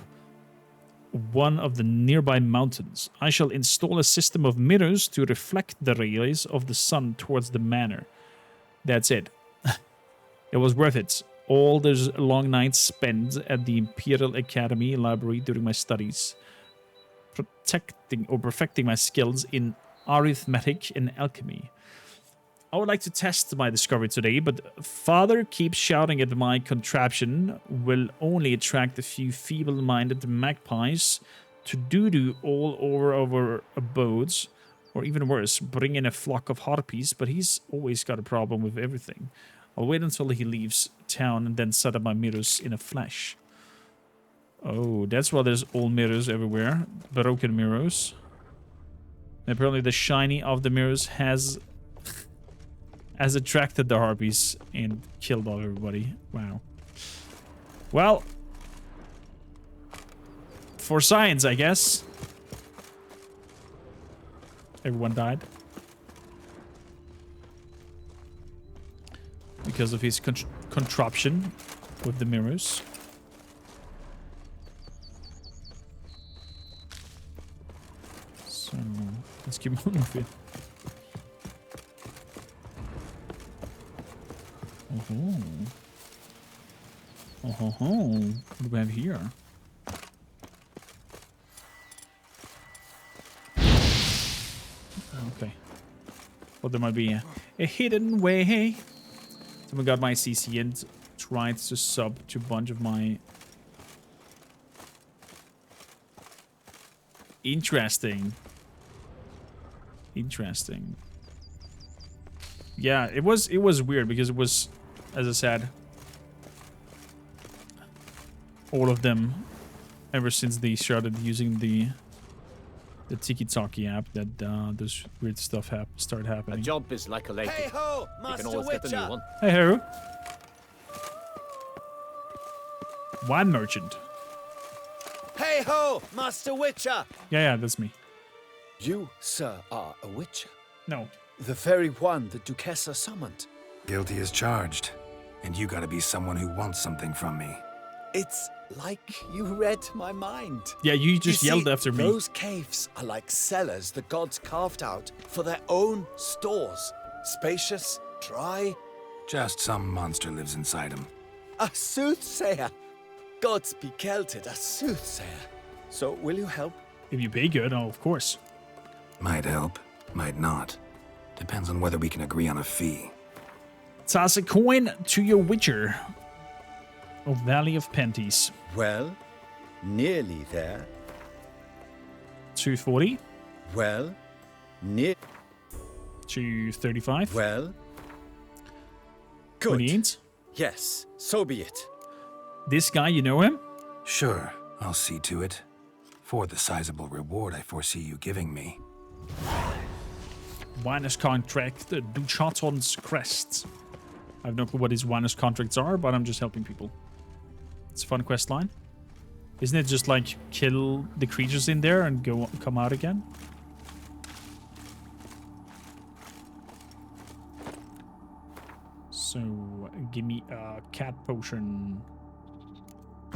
one of the nearby mountains. I shall install a system of mirrors to reflect the rays of the sun towards the manor. That's it. It was worth it. All those long nights spent at the Imperial Academy library during my studies, perfecting my skills in arithmetic and alchemy. I would like to test my discovery today, but Father keeps shouting that my contraption will only attract a few feeble-minded magpies to doo-doo all over our abodes, or even worse, bring in a flock of harpies, but he's always got a problem with everything. I'll wait until he leaves town and then set up my mirrors in a flash. Oh, that's why there's old mirrors everywhere. Broken mirrors. And apparently the shiny of the mirrors has attracted the harpies and killed all everybody. Wow. Well, for science, I guess. Everyone died. Because of his contraption with the mirrors. So, let's keep moving. Oh. Oh. What do we have here? Okay. Well, there might be a hidden way. Someone got my CC and tried to sub to a bunch of my... Interesting. Yeah, it was weird because it was, as I said, all of them ever since they started using the Tiki-Taki app that this weird stuff started happening. A job is like a lady. Hey ho, You Master can always get a new Witcher. one. Hey ho. Wine merchant. Hey ho, Master Witcher. Yeah, that's me. You, sir, are a witcher. No. The very one the Duchessa summoned. Guilty as charged. And you gotta be someone who wants something from me. It's like you read my mind. Yeah, you just You yelled see, after me. Those caves are like cellars the gods carved out for their own stores. Spacious, dry. Just some monster lives inside him. A soothsayer. Gods be kelted, a soothsayer. So will you help? If you pay good, oh, of course. Might help, might not. Depends on whether we can agree on a fee. Toss a coin to your witcher. Oh, Valley of Penties. Well, nearly there. 240. Well, near. 235. Well, good. 28. Yes, so be it. This guy, you know him? Sure, I'll see to it. For the sizable reward I foresee you giving me. Winer's contract, the Duchaton's crest. I have no clue what his Winer's contracts are, but I'm just helping people. It's a fun quest line. Isn't it just like kill the creatures in there and come out again? So, give me a cat potion.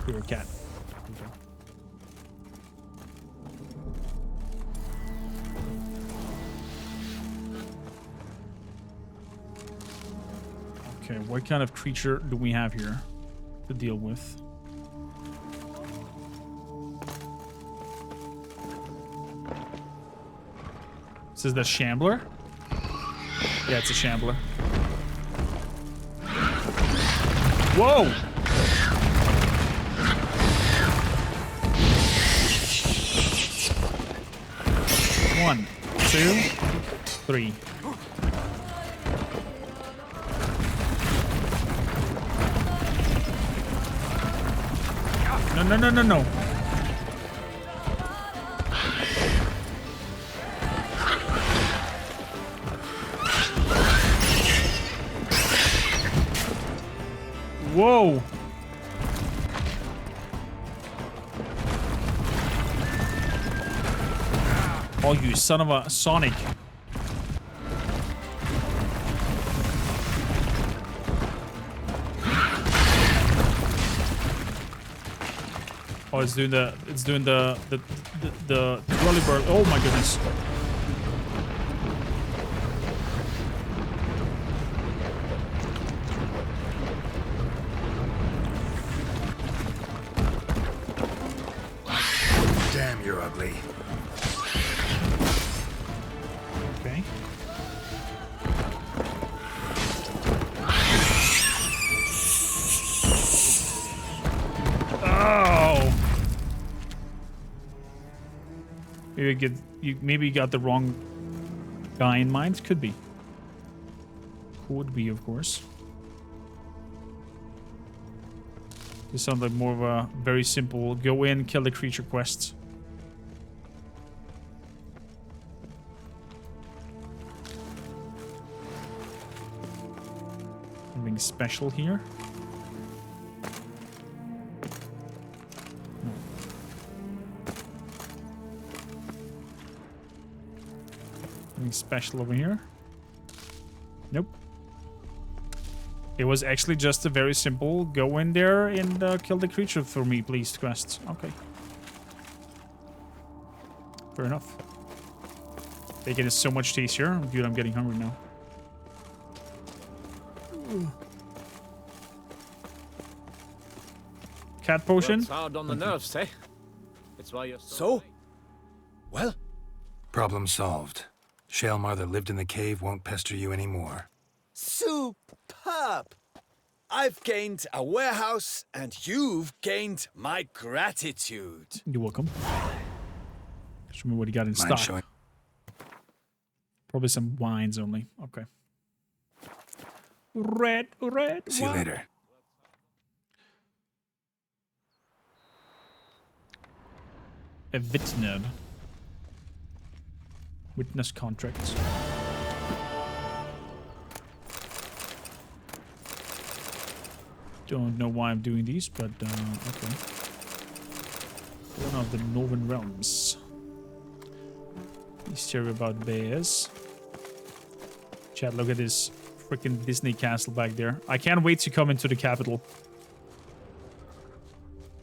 You're a cat. Okay, what kind of creature do we have here to deal with? This is the Shambler? Yeah, it's a Shambler. Whoa! One, two, three. No, no, no, no, no. Whoa. Oh, you son of a Sonic. Oh, it's doing the trolley bird. Oh my goodness. Damn, you're ugly. Okay. Oh. Maybe you got the wrong guy in mind. Could be. Could be, of course. This sounds like more of a very simple go in, kill the creature quest. Something special here. No. Something special over here. Nope. It was actually just a very simple go in there and kill the creature for me, please quest. Okay. Fair enough. Bacon is so much tastier. Dude, I'm getting hungry now. Cat potion? Works hard on the nerves, eh? It's why you're so. Well, problem solved. Shalmar that lived in the cave won't pester you anymore. Superb! I've gained a warehouse, and you've gained my gratitude. You're welcome. Show me what you got in Mind stock. showing? Probably some wines only. Okay. Red See you wine. later. A Witness. Witness contracts. Don't know why I'm doing these, but okay. One of the Northern Realms. Story about bears. Chat, look at this freaking Disney castle back there. I can't wait to come into the capital.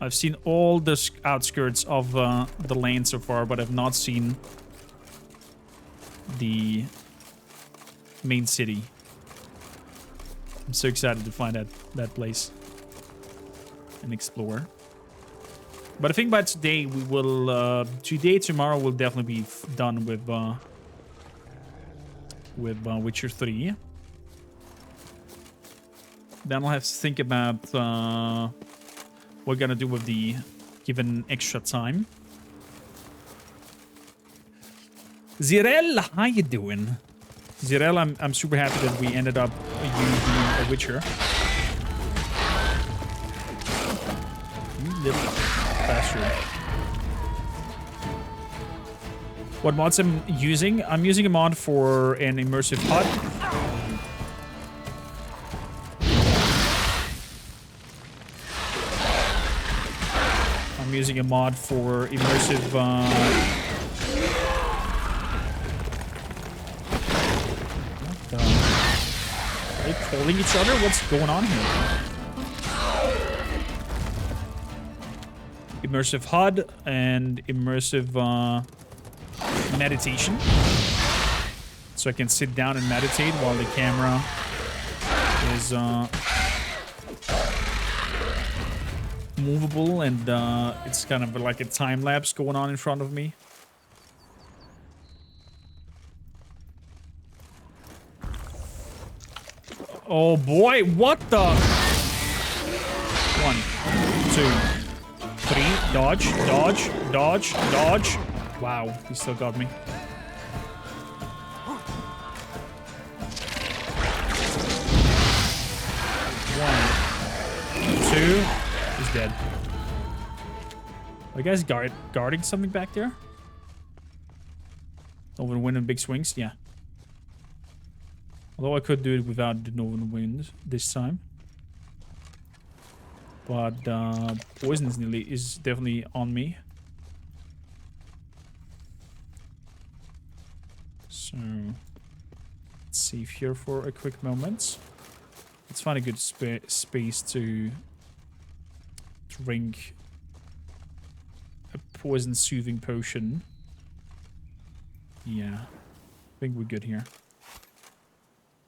I've seen all the outskirts of the land so far, but I've not seen the main city. I'm so excited to find that place and explore. But I think by today we will tomorrow we'll definitely be done with Witcher 3. Then I'll have to think about what we're gonna do with the given extra time. Zirel, how you doing? Zirel, I'm super happy that we ended up you being a Witcher. You little bastard. What mods I'm using? I'm using a mod for an immersive HUD. I'm using a mod for immersive what the? Are they calling each other? What's going on here? Immersive HUD and immersive meditation. So I can sit down and meditate while the camera is movable, and it's kind of like a time lapse going on in front of me. Oh boy, what the? 1, 2, 3, dodge, dodge, dodge, dodge. Wow, he still got me. 1, 2, he's dead. Are you guys guarding something back there? Northern wind and big swings, yeah. Although I could do it without the northern wind this time. But poison is definitely on me. So let's save here for a quick moment. Let's find a good space to drink a poison soothing potion. Yeah, I think we're good here.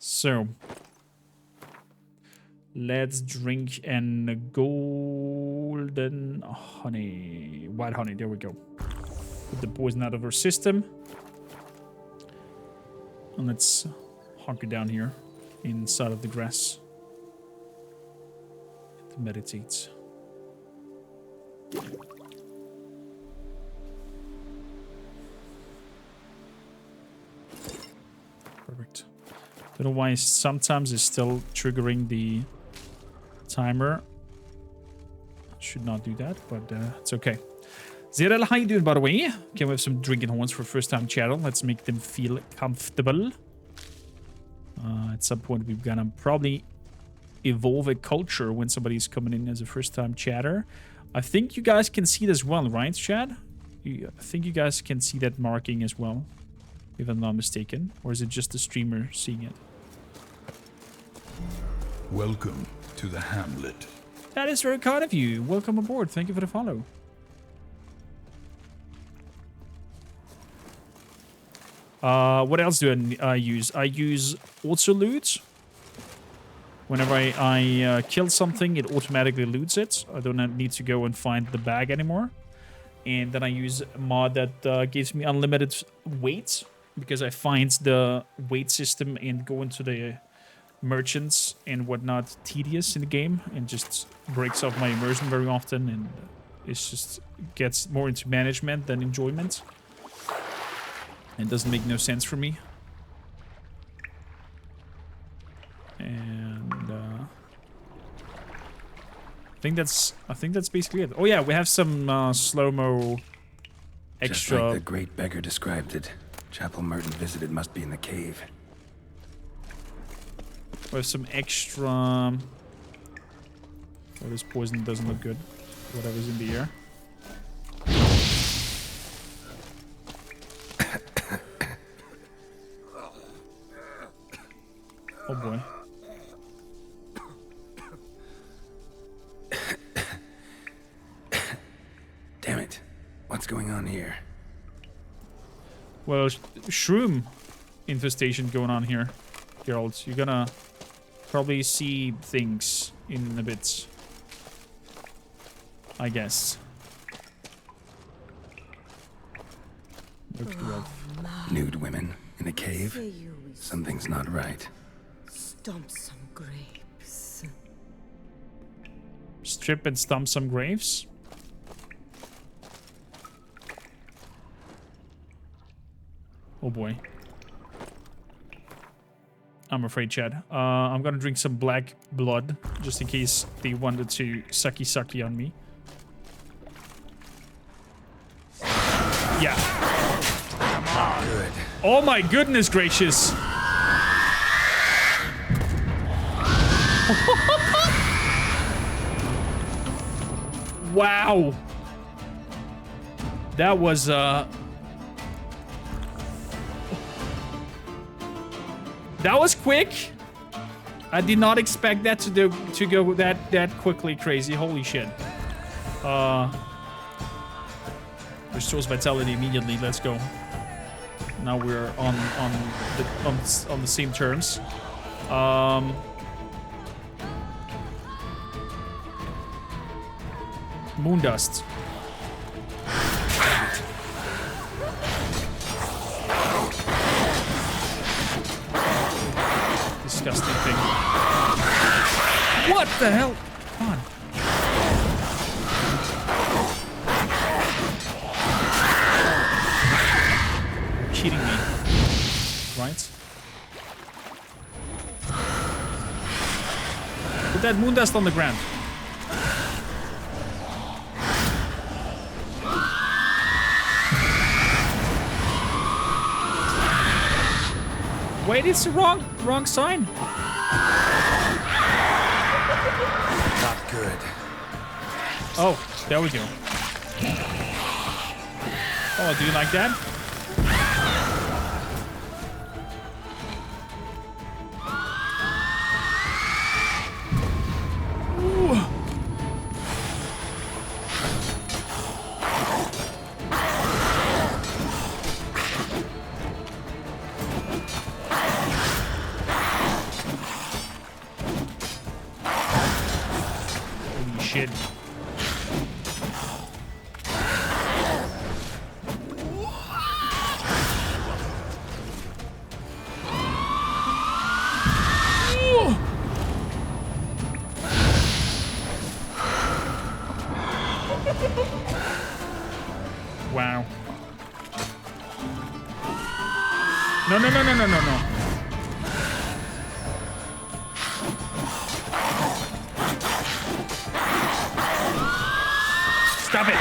So let's drink an golden honey, white honey. There we go. Put the poison out of our system. And let's hunker down here inside of the grass to meditate. Perfect. Don't know why sometimes it's still triggering the timer. Should not do that, but it's okay. Zirel, how you doing, by the way? Okay, we have some drinking horns for first-time channel. Let's make them feel comfortable. At some point, we're gonna probably evolve a culture when somebody's coming in as a first-time chatter. I think you guys can see it as well, right, Chad? I think you guys can see that marking as well, if I'm not mistaken. Or is it just the streamer seeing it? Welcome to the hamlet. That is very kind of you. Welcome aboard. Thank you for the follow. What else do I use? I use also loot. Whenever I kill something, it automatically loots it. I don't need to go and find the bag anymore. And then I use a mod that gives me unlimited weight, because I find the weight system and go into the merchants and whatnot tedious in the game, and just breaks off my immersion very often, and it's just gets more into management than enjoyment. It doesn't make no sense for me. And I think that's basically it. Oh yeah, we have some slow-mo extra. Just like the great beggar described it. Chapel Merton visited must be in the cave. We have some extra. Oh, this poison doesn't look good. Whatever's in the air. Oh boy. Damn it. What's going on here? Well, shroom infestation going on here, Geralt. You're gonna probably see things in a bit, I guess. Looks rough. Nude women in a cave? Something's not right. Stomp some grapes. Strip and stump some graves? Oh boy. I'm afraid, Chad. I'm gonna drink some black blood, just in case they wanted to sucky on me. Yeah. Come on. Good. Oh my goodness gracious. Wow. That was, that was quick. I did not expect that to go that quickly crazy. Holy shit. Restores vitality immediately. Let's go. Now we're on the same terms. Moondust. Disgusting thing. What the hell? Come on. You're cheating me. Right? Put that moondust on the ground. Wait, it's the wrong sign. Not good. Oh, there we go. Oh, do you like that? Ooh. Shit. Wow. No. Stop it!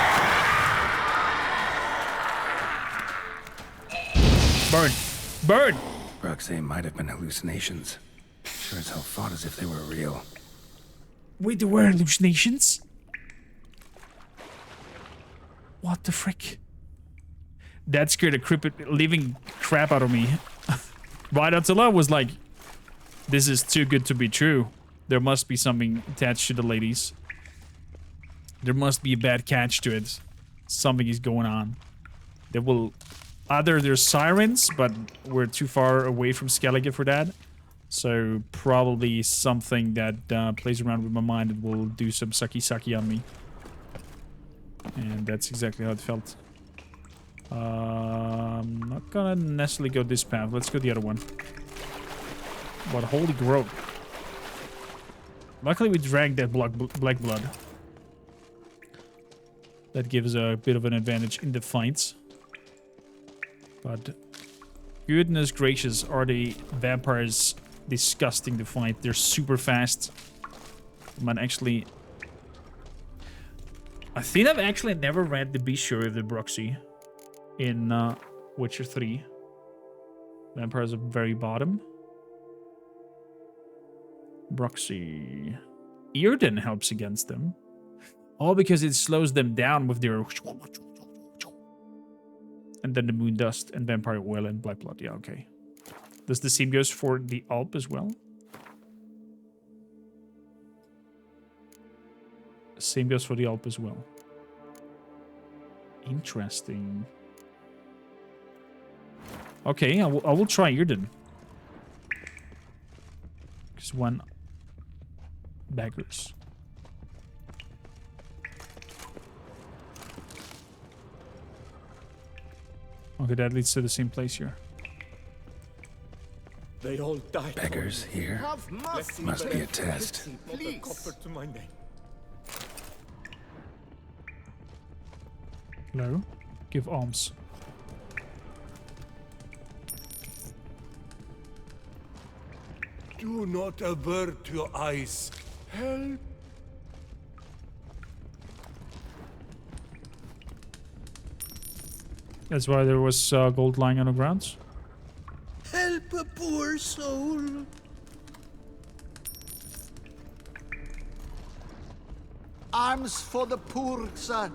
Burn! Burn! Brooks, they might have been hallucinations. Sure as hell fought as if they were real. Wait, there were hallucinations? What the frick? That scared the living crap out of me. Right until I was like, this is too good to be true. There must be something attached to the ladies. There must be a bad catch to it. Something is going on. They will... Either there's sirens, but we're too far away from Skellige for that. So probably something that plays around with my mind and will do some sucky on me. And that's exactly how it felt. I'm not gonna necessarily go this path. Let's go the other one. What holy grove. Luckily we drank that black blood. That gives a bit of an advantage in the fights. But goodness gracious, are the vampires disgusting to fight. They're super fast. Man, actually... I think I've actually never read the Bestiary of the Broxy in Witcher 3. Vampires at the very bottom. Broxy. Earden helps against them. All because it slows them down with their... And then the Moondust and Vampire Oil and Black Blood. Yeah, okay. Does the same goes for the Alp as well? Same goes for the Alp as well. Interesting. Okay, I will try Irden. Because one beggars. Okay, that leads to the same place here. They all died. Beggars here? Have mercy. Must be a test. Please. Comfort to my name. Hello? Give alms. Do not avert your eyes. Help. That's why there was gold lying on the ground. Help a poor soul. Arms for the poor, sir.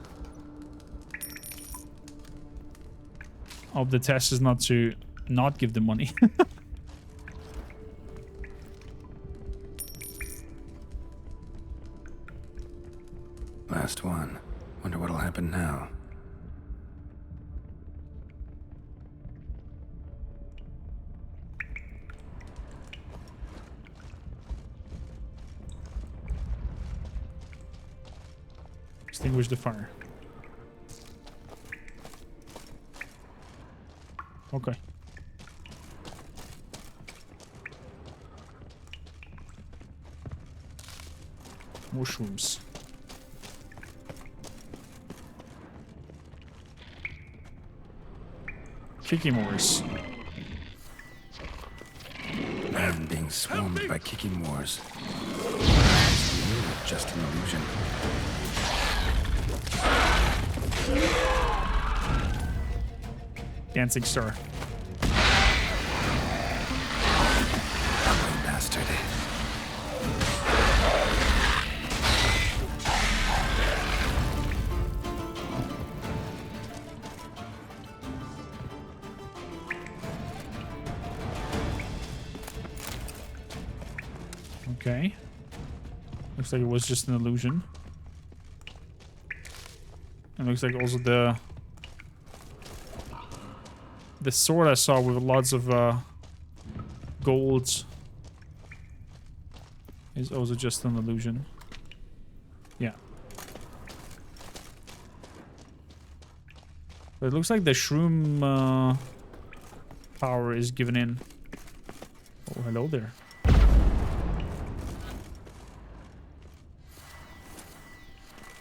Oh, the test is not to not give the money. Last one. Wonder what'll happen now. Extinguish the fire. Okay. Mushrooms. Kikimores. Man being swarmed by Kikimores. Just an illusion. Dancing star. Ugly bastard. Okay. Looks like it was just an illusion. And looks like also the sword I saw with lots of gold is also just an illusion. Yeah. But it looks like the shroom power is given in. Oh, hello there.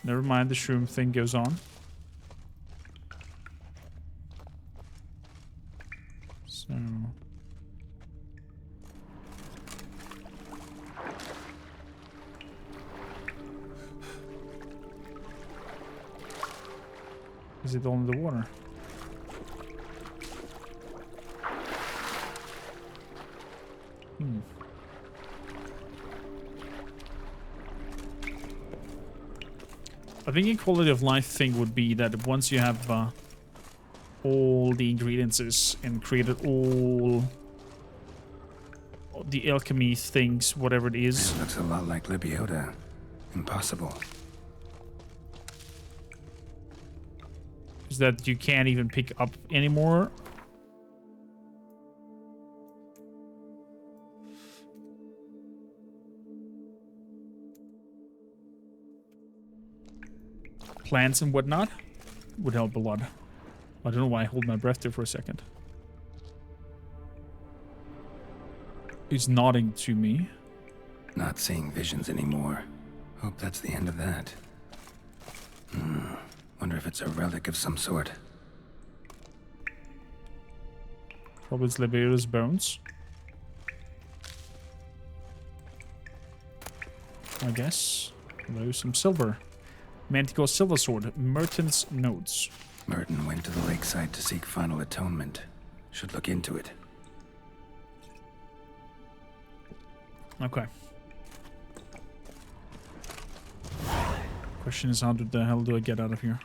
Never mind, the shroom thing goes on. So... Is it all in the water? I think a quality of life thing would be that once you have all the ingredients and created all the alchemy things, whatever it is. It looks a lot like Libiota. Impossible. Is that you can't even pick up anymore. Plants and whatnot would help a lot. I don't know why I hold my breath there for a second. He's nodding to me. Not seeing visions anymore. Hope that's the end of that. Wonder if it's a relic of some sort. Probably it's Liberator's bones. I guess. There's some silver. Manticore silver sword. Merton's notes. Merton went to the lakeside to seek final atonement. Should look into it. Okay. Question is, how the hell do I get out of here?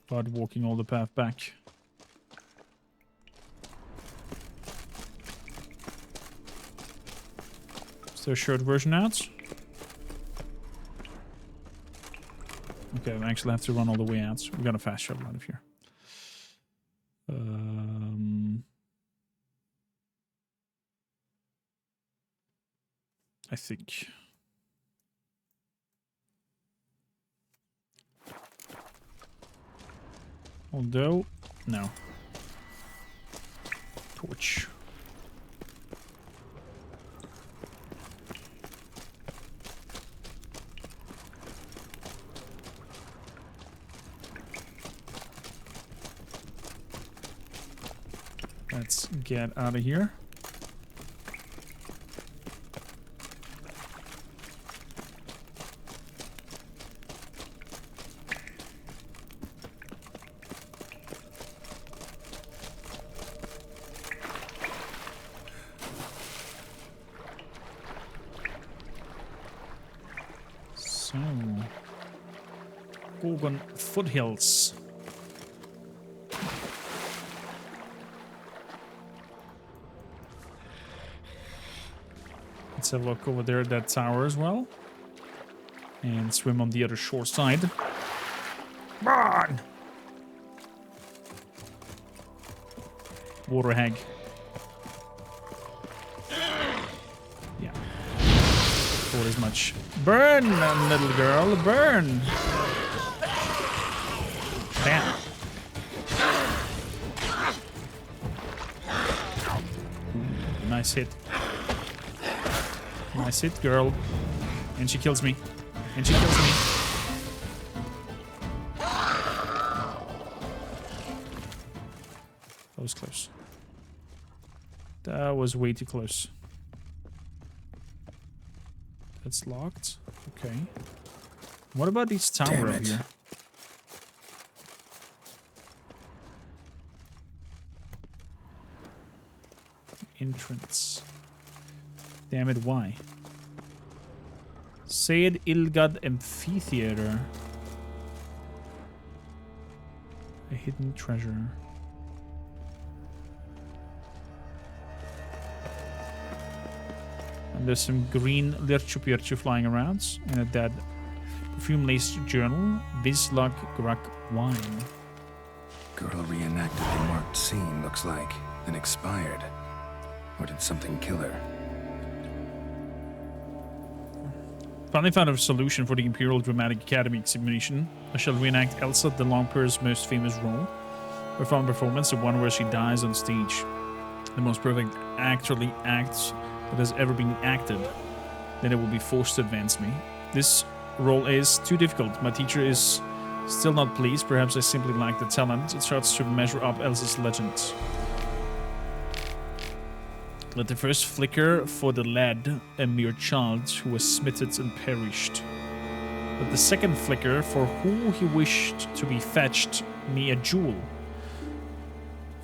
But walking all the path back. Is there a short version out? Okay, I actually have to run all the way out. We got a fast shuttle out of here. I think. Although, no. Torch. Let's get out of here. So, Gorgon Foothills. Let's have a look over there at that tower as well. And swim on the other shore side. Burn! Water hag. Yeah. Thought as much. Burn, little girl, burn! Bam. Nice hit. Nice hit, girl. And she kills me. And she kills me. That was close. That was way too close. That's locked. Okay. What about this tower up here? Entrance. Damn it, why? Sayed Ilgad Amphitheater. A hidden treasure. And there's some green Lirchupirchu flying around. And a dead perfume-laced journal. Vislug Grak wine. Girl reenacted the marked scene, looks like. Then expired. Or did something kill her? Finally found a solution for the Imperial Dramatic Academy examination. I shall reenact Elsa de Longpeur's most famous role. Her final performance, the one where she dies on stage. The most perfect actorly act that has ever been acted. Then it will be forced to advance me. This role is too difficult. My teacher is still not pleased. Perhaps I simply lack the talent. It starts to measure up Elsa's legend. Let the first flicker for the lad, a mere child who was smitten and perished. Let the second flicker for who he wished to be fetched me a jewel.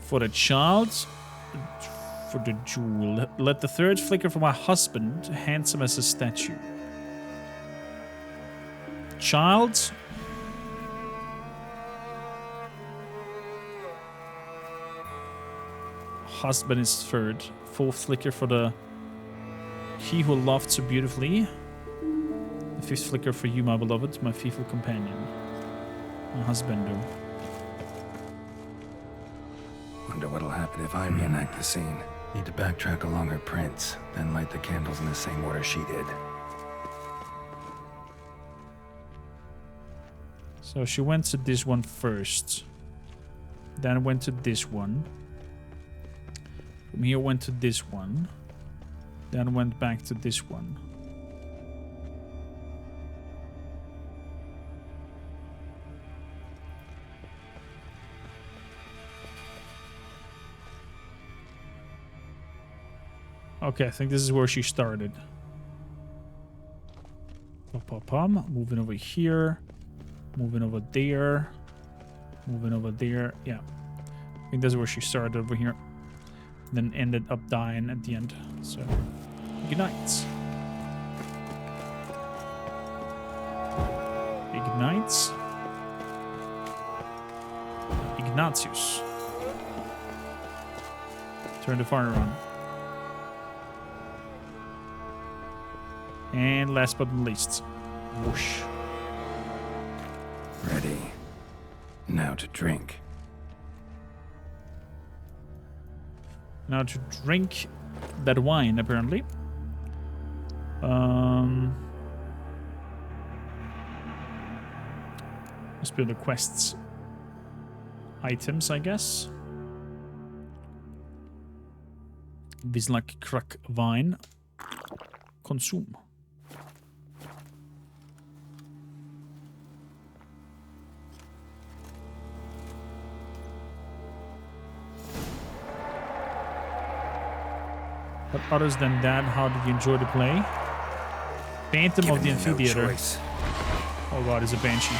For the child, for the jewel. Let the third flicker for my husband, handsome as a statue. Child. Husband is third. Fourth flicker for the he who loved so beautifully. The fifth flicker for you, my beloved, my faithful companion. My husbando. Wonder what'll happen if I reenact the scene. Need to backtrack along her prints, then light the candles in the same order she did. So she went to this one first. Then went to this one. From here went to this one. Then went back to this one. Okay, I think this is where she started. Pom. Moving over here. Moving over there. Moving over there. Yeah. I think that's where she started over here. Then ended up dying at the end. So, good night. Ignites. Ignatius. Turn the fire on. And last but not least, whoosh. Ready. Now to drink. Now to drink that wine, apparently. Must be the quests items, I guess. Kormakrtv. Consume. But other than that, how did you enjoy the play? Phantom of the Amphitheater. Oh god, it's a Banshee.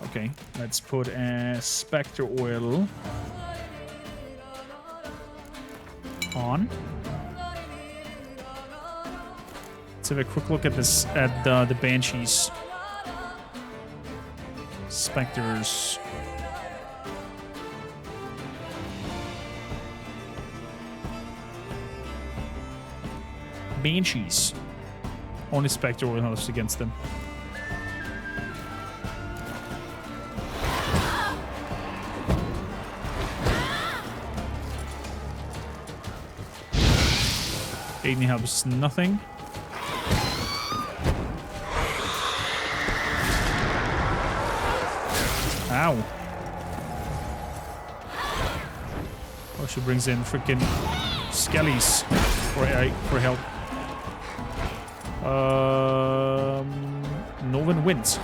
Okay, let's put a Spectre Oil on. Let's have a quick look at this, at the Banshees. Spectres. Banshees. Only Spectre Oil helps against them. Aiden helps nothing. Ow. Oh, she brings in freaking skellies for help. Northern Winds.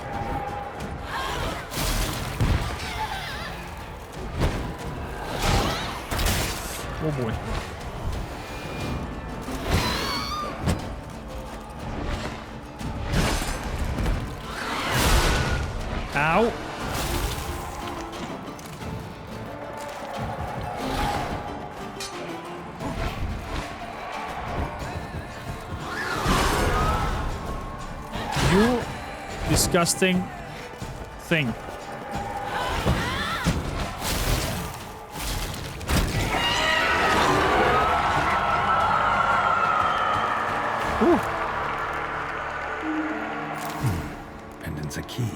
Oh boy. Ow. You disgusting thing. Pendant's a key.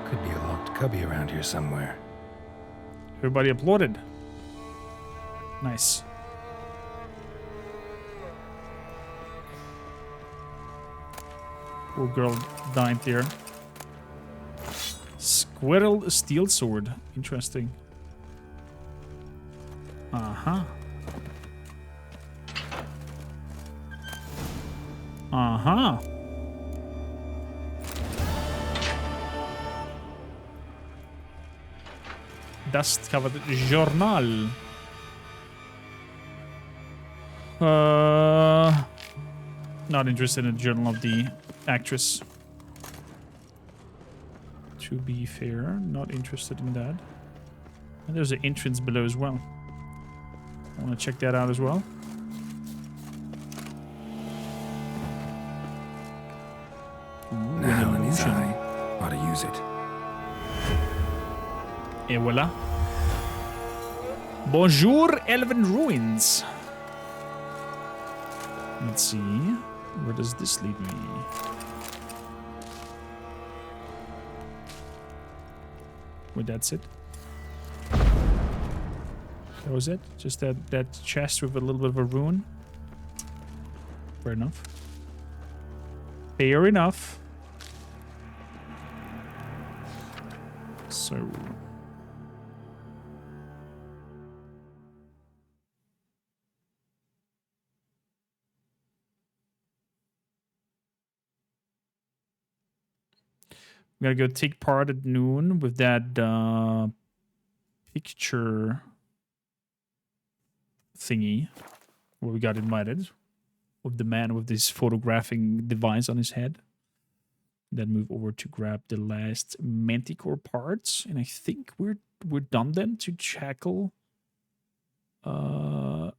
Could be a locked cubby around here somewhere. Everybody applauded. Nice. Poor girl died there. Squirrel steel sword. Interesting. Uh-huh. Uh-huh. Dust-covered journal. Not interested in the journal of the actress. To be fair, not interested in that. And there's an entrance below as well. I want to check that out as well. Ooh, now in his eye. Ought to use it. Et voilà. Bonjour, Elven Ruins. Let's see. Where does this lead me? Wait, that's it? That was it? Just that chest with a little bit of a rune? Fair enough. Fair enough. So... we gotta go take part at noon with that picture thingy where we got invited with the man with this photographing device on his head. Then move over to grab the last Manticore parts, and I think we're done then to tackle to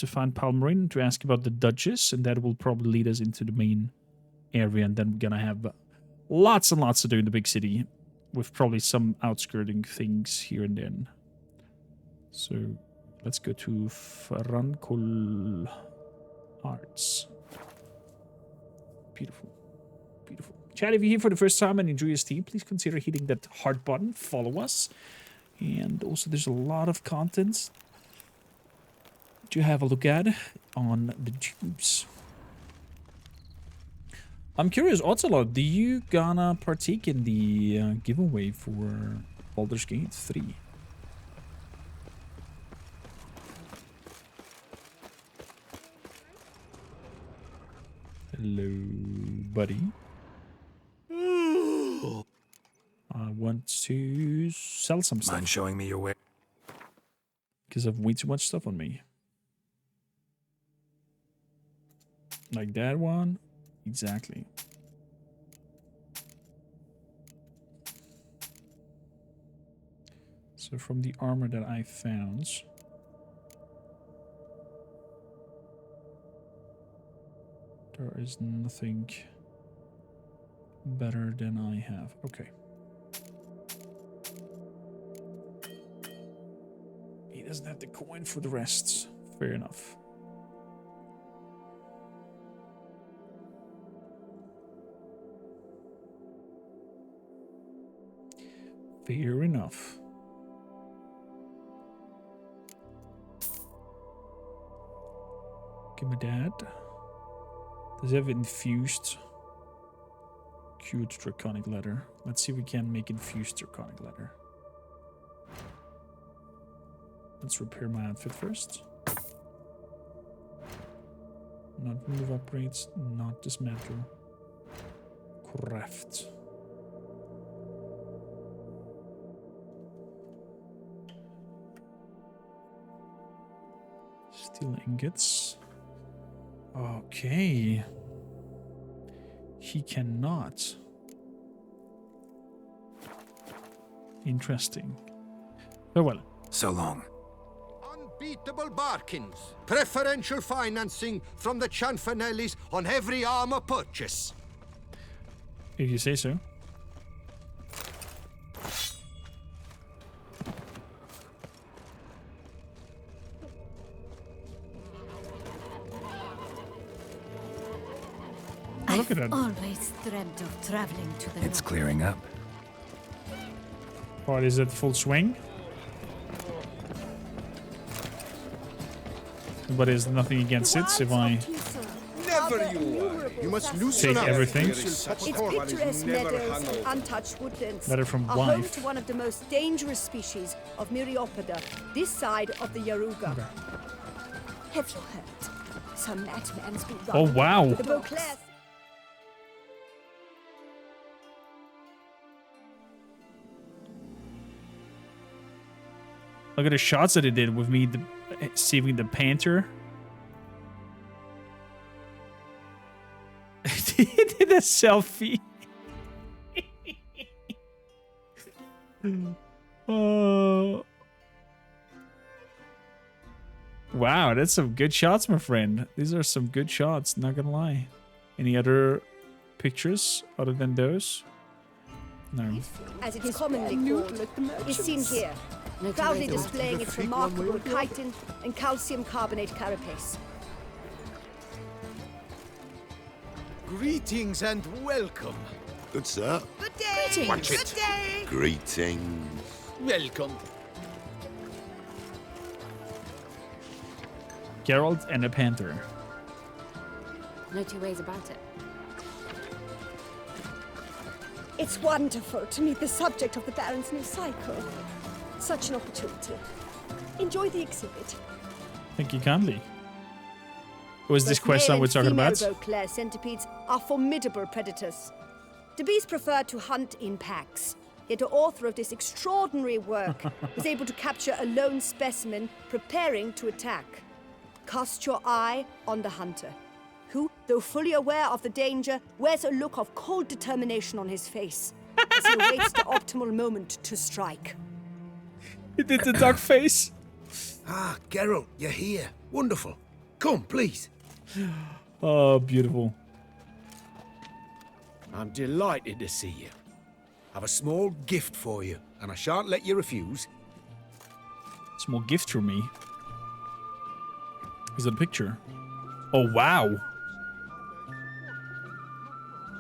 find Palmarine to ask about the Duchess, and that will probably lead us into the main area, and then we're gonna have lots and lots to do in the big city, with probably some outskirting things here and then. So Let's go to Frankol Arts. Beautiful. Beautiful. Chat, if you're here for the first time and enjoy your stream, please consider hitting that heart button. Follow us. And also, there's a lot of content to have a look at on the tubes. I'm curious, Ocelot, do you gonna partake in the giveaway for Baldur's Gate 3? Hello, buddy. I want to sell some stuff. Mind showing me your way? Because I have way too much stuff on me. Like that one. Exactly. So from the armor that I found, there is nothing better than I have. Okay. He doesn't have the coin for the rest. Fair enough. Fair enough. Give me that. Does it have infused cured draconic leather? Let's see if we can make infused draconic leather. Let's repair my outfit first. Not remove upgrades, not dismantle. Craft. Steel ingots. Okay. He cannot. Interesting. Oh well. So long. Unbeatable bargains. Preferential financing from the Chanfanellis on every armor purchase. If you say so. Look at that. Always dreamt of traveling to the It's clearing up. What is it? Full swing? But there's nothing against it if I Never you are. You must loosen take up. everything. Its picturesque meadows and untouched woodlands Letter from are home wife. to one of the most dangerous species of Myriapoda, this side of the Yaruga. Okay. Have you heard? Some madman's been Oh, running wow. the Beauclair. Look at the shots that it did with me saving the panther. He did a selfie. Oh. Wow, that's some good shots, my friend. These are some good shots, not gonna lie. Any other pictures other than those? No. As it is commonly called, is seen here, proudly displaying its remarkable chitin and calcium carbonate carapace. Greetings and welcome. Good sir. Good day. Watch it. Good day. Greetings. Welcome. Geralt and a panther. No two ways about it. It's wonderful to meet the subject of the Baron's new cycle. Such an opportunity. Enjoy the exhibit. Thank you kindly. Was this Both quest male we're and talking female about? Beauclair centipedes are formidable predators. The bees prefer to hunt in packs. Yet the author of this extraordinary work was able to capture a lone specimen preparing to attack. Cast your eye on the hunter, who, though fully aware of the danger, wears a look of cold determination on his face as he awaits the optimal moment to strike. He did the duck face. Ah, Geralt, you're here. Wonderful. Come, please. Oh, beautiful. I'm delighted to see you. I've a small gift for you, and I shan't let you refuse. Small gift for me. Is that a picture? Oh, wow.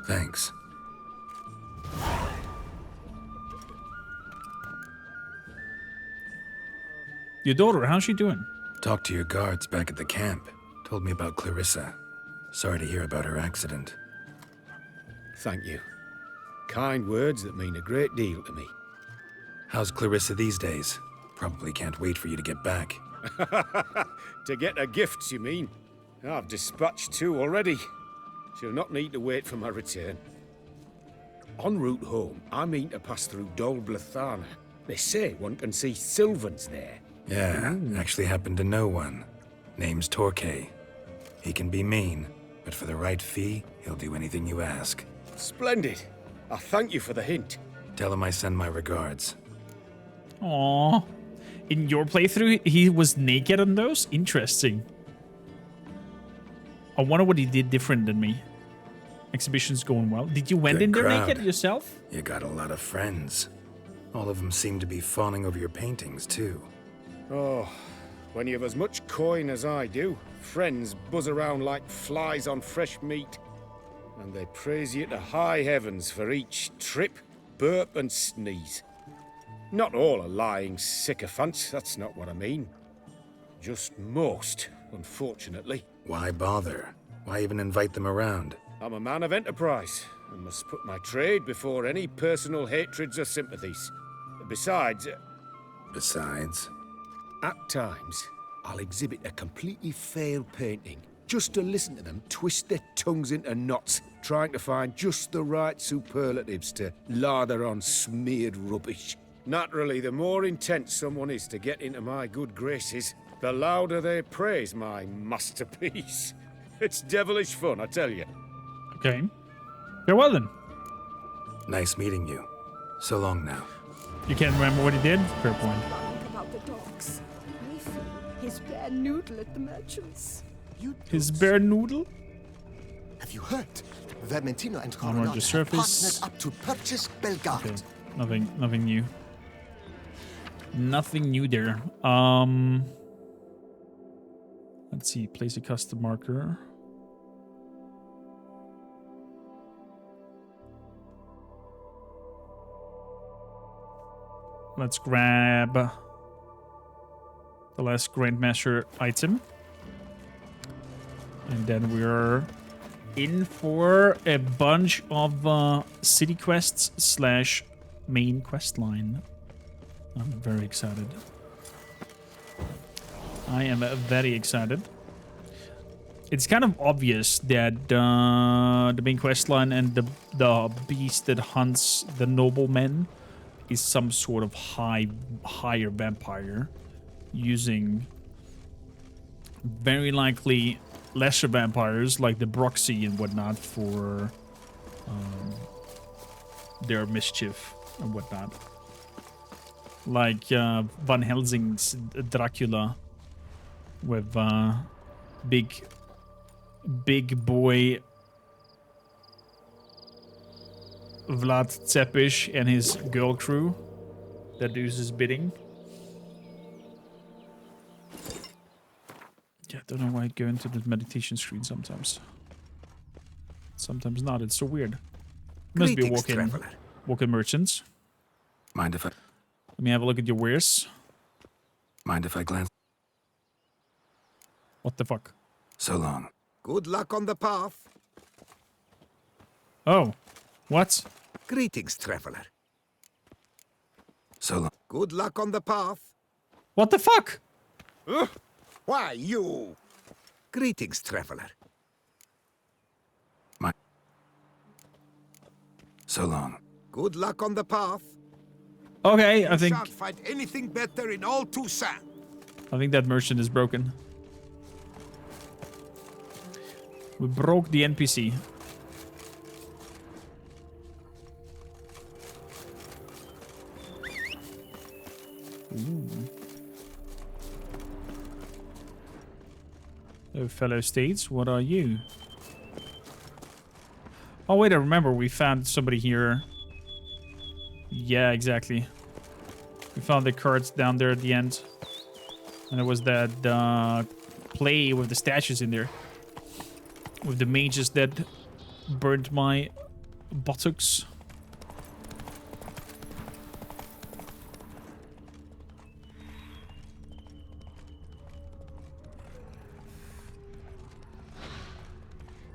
Thanks. Your daughter, how's she doing? Talked to your guards back at the camp. Told me about Clarissa. Sorry to hear about her accident. Thank you. Kind words that mean a great deal to me. How's Clarissa these days? Probably can't wait for you to get back. To get her gifts, you mean? I've dispatched 2 already. She'll not need to wait for my return. En route home, I mean to pass through Dol Blathana. They say one can see Sylvans there. Yeah, actually happen to know one. Name's Torquay. He can be mean, but for the right fee, he'll do anything you ask. Splendid. I thank you for the hint. Tell him I send my regards. Aww. In your playthrough, he was naked on those? Interesting. I wonder what he did different than me. Exhibition's going well. Did you went Good in there crowd. naked yourself? You got a lot of friends. All of them seem to be fawning over your paintings, too. Oh, when you have as much coin as I do, friends buzz around like flies on fresh meat. And they praise you to high heavens for each trip, burp and sneeze. Not all are lying sycophants, that's not what I mean. Just most, unfortunately. Why bother? Why even invite them around? I'm a man of enterprise, and must put my trade before any personal hatreds or sympathies. Besides... Besides? At times, I'll exhibit a completely failed painting, just to listen to them twist their tongues into knots, trying to find just the right superlatives to lather on smeared rubbish. Naturally, the more intent someone is to get into my good graces, the louder they praise my masterpiece. It's devilish fun, I tell you. Okay. Farewell then. Nice meeting you. So long now. You can't remember what he did? Fair point. About the dogs. Refill his bare noodle at the merchant's. His bare noodle? Have you heard? Vermentino and Armor Coronado to surface. partnered up to purchase Belgard. Okay. Nothing new. Nothing new there. Let's see. Place a custom marker. Let's grab the last Grandmaster item. And then we're in for a bunch of city quests slash main quest line. I'm very excited. I am very excited. It's kind of obvious that the main quest line and the beast that hunts the noblemen is some sort of higher vampire using very likely lesser vampires like the Broxy and whatnot for their mischief and whatnot. Like Van Helsing's Dracula with big boy Vlad Tepes and his girl crew that does his bidding. Yeah, I don't know why I go into the meditation screen sometimes. Sometimes not. It's so weird. Must be walk-in merchants. Mind if I... Let me have a look at your wares. Mind if I glance? What the fuck? So long. Good luck on the path. Oh. What? Greetings, traveler. So long. Good luck on the path. What the fuck? Why, you? Greetings, traveler. So long. Good luck on the path. Okay, I think... Shan't find anything better in all Toussaint. I think that merchant is broken. We broke the NPC. Ooh. Oh, fellow states, what are you? Oh, wait, I remember. We found somebody here. Yeah, exactly. We found the cards down there at the end. And there was that play with the statues in there. With the mages that burnt my buttocks.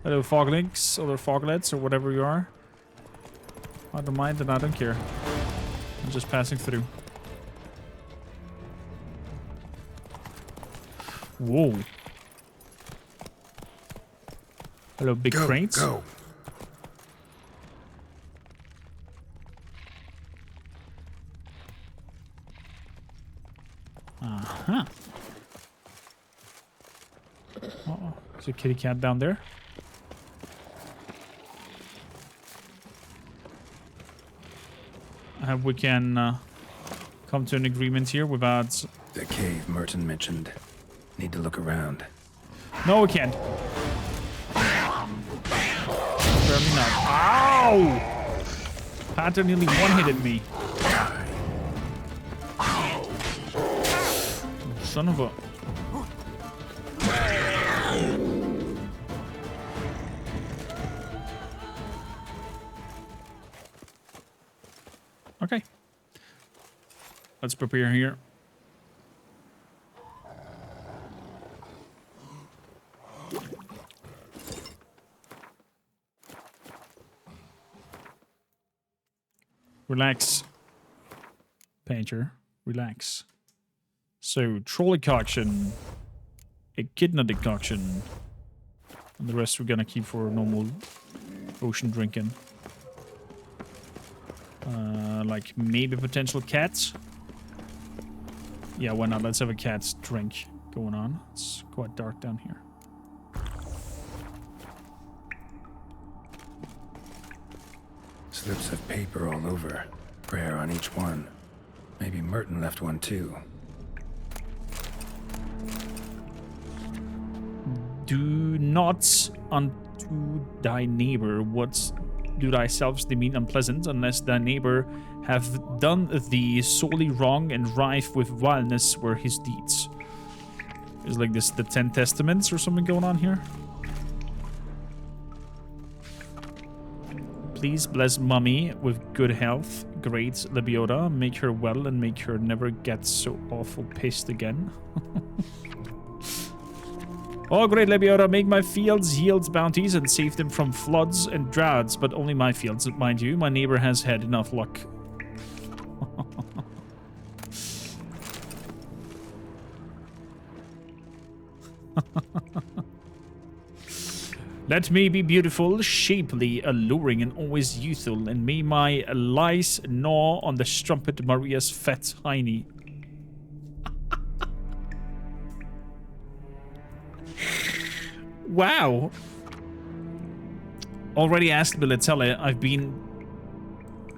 Hello, foglinks, or foglets, or whatever you are. I don't mind and I don't care. I'm just passing through. Whoa. Hello, big crates. Go. Uh-huh. Uh-oh. There's a kitty cat down there. I hope we can come to an agreement here without... The cave Merton mentioned. Need to look around. No, we can't. Apparently not. Ow! Pattern nearly one-hitted me. Son of a... Okay. Let's prepare here. Relax. Painter, relax. So, troll decoction, echidna decoction, and the rest we're gonna keep for normal ocean drinking. Like maybe potential cats. Yeah, why not? Let's have a cat's drink going on. It's quite dark down here. Slips of paper all over. Prayer on each one. Maybe Merton left one too. Do not unto thy neighbor what do thyself demean unpleasant, unless thy neighbor have done thee sorely wrong and rife with vileness were his deeds. There's like this, the 10 Testaments or something going on here. Please bless Mummy with good health. Great Lebiota, make her well and make her never get so awful pissed again. Oh, great Lebiota, make my fields yield bounties and save them from floods and droughts, but only my fields, mind you. My neighbor has had enough luck. Let me be beautiful, shapely, alluring, and always youthful, and may my lice gnaw on the strumpet Maria's fat hiney. Wow. Already asked Billetella, I've been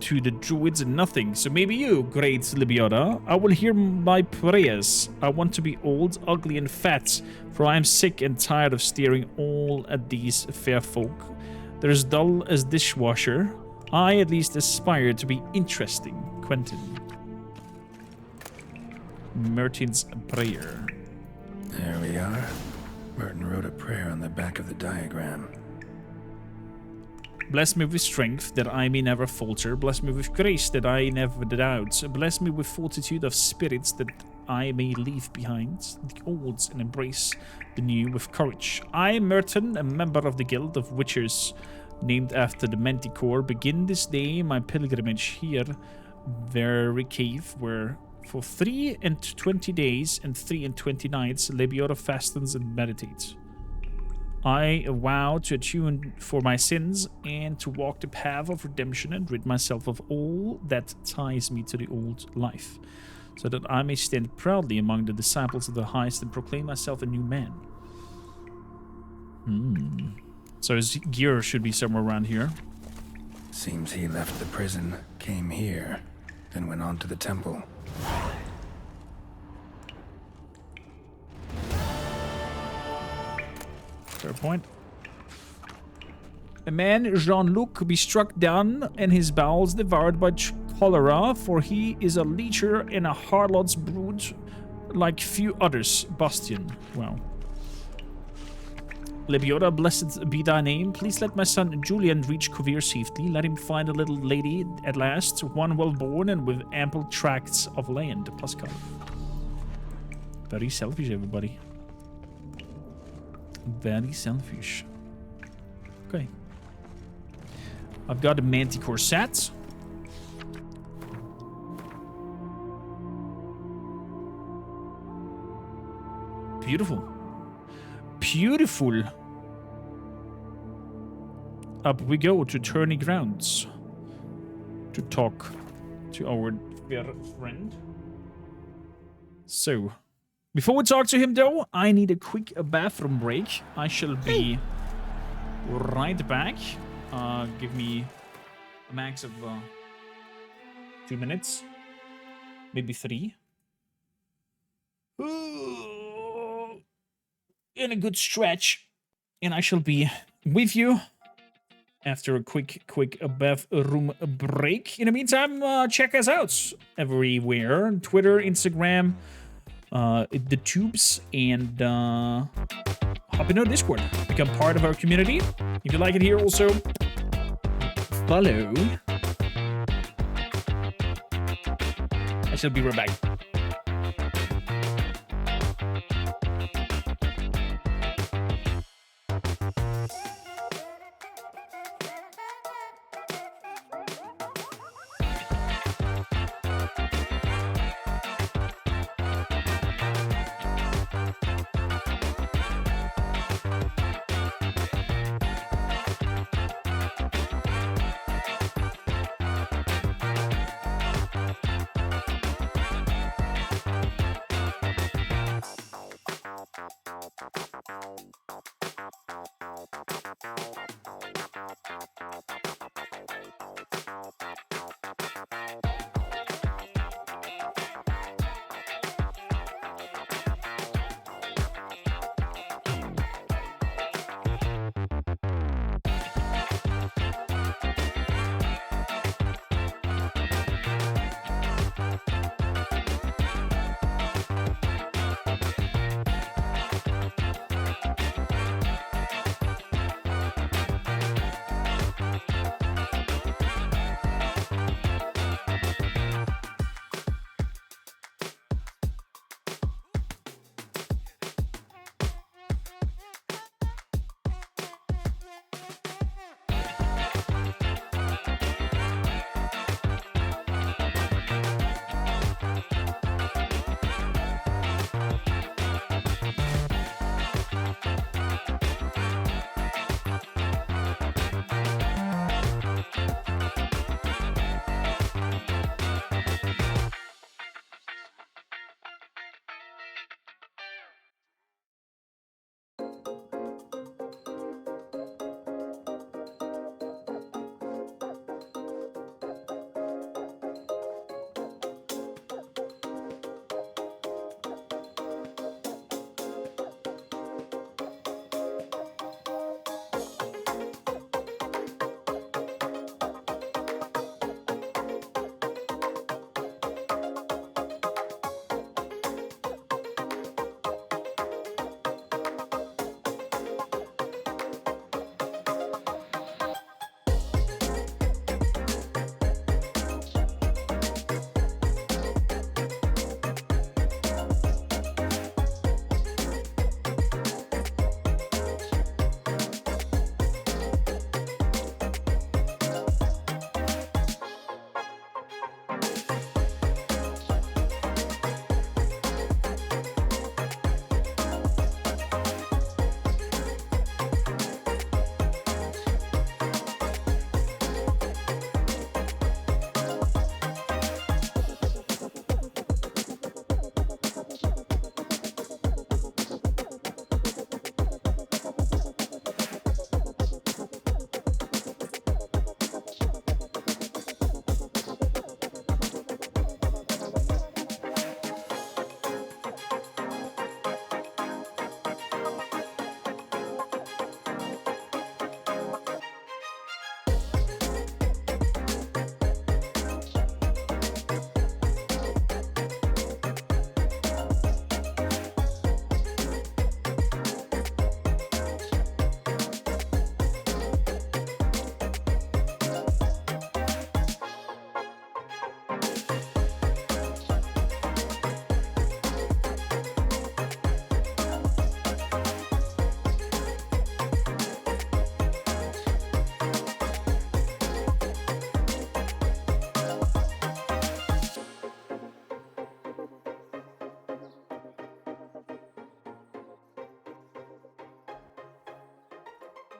to the druids and nothing, so maybe you, great Libiota. I will hear my prayers. I want to be old, ugly, and fat, for I am sick and tired of staring all at these fair folk. They're as dull as dishwasher. I at least aspire to be interesting, Quentin. Merton's prayer. There we are. Merton wrote a prayer on the back of the diagram. Bless me with strength, that I may never falter. Bless me with grace, that I never doubt. Bless me with fortitude of spirits, that I may leave behind the old and embrace the new with courage. I, Merton, a member of the Guild of Witchers, named after the Manticore, begin this day my pilgrimage here, very cave, where for 23 days and 23 nights, Lebiota fastens and meditates. I vow to attune for my sins and to walk the path of redemption and rid myself of all that ties me to the old life, so that I may stand proudly among the disciples of the highest and proclaim myself a new man. So his gear should be somewhere around here. Seems he left the prison, came here, then went on to the temple. Fair point. A man, Jean-Luc, be struck down and his bowels devoured by cholera, for he is a leecher and a harlot's brood like few others. Bastion. Wow. Lepiota, blessed be thy name. Please let my son Julian reach Kovir safely. Let him find a little lady at last, one well-born and with ample tracts of land. Plus color. Very selfish, everybody. Very selfish. Okay. I've got a manticore set. Beautiful. Beautiful. Up we go to Tourney Grounds to talk to our fair friend. So, before we talk to him though, I need a quick bathroom break. I shall be right back. Give me a max of 2 minutes, maybe 3. In a good stretch, and I shall be with you after a quick bathroom break. In the meantime, check us out everywhere: Twitter, Instagram, the tubes, and hop in our Discord. Become part of our community. If you like it here, also follow. I shall be right back.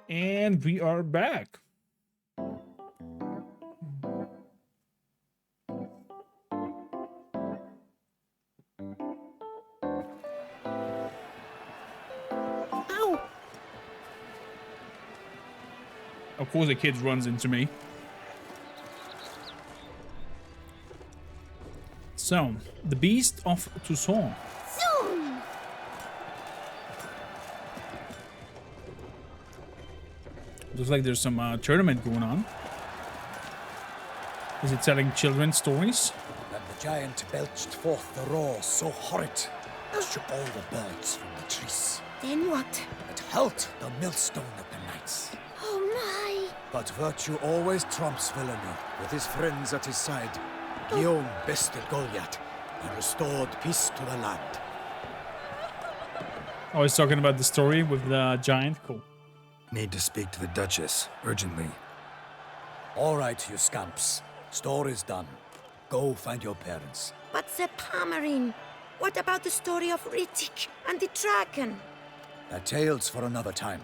And we are back. Ow! Of course the kid runs into me. So, the Beast of Toussaint. Zoom! Looks like there's some tournament going on. Is it telling children's stories? Then the giant belched forth the roar so horrid as shook all the birds from the trees. Then what? It held the millstone of the knights. Oh my! But virtue always trumps villainy. With his friends at his side, Guillaume bested Goliath and restored peace to the land. Oh, he's talking about the story with the giant. Cool. Need to speak to the Duchess, urgently. All right, you scamps. Story's done. Go find your parents. But the Pomerine, what about the story of Rittik and the dragon? They're tales for another time.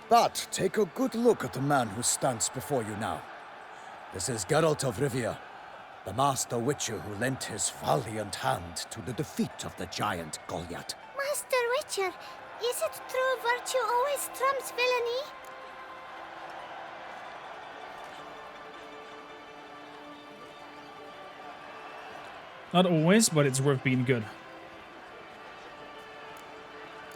But take a good look at the man who stands before you now. This is Geralt of Rivia, the master witcher who lent his valiant hand to the defeat of the giant Goliath. Master Witcher, is it true virtue always trumps villainy? Not always, but it's worth being good.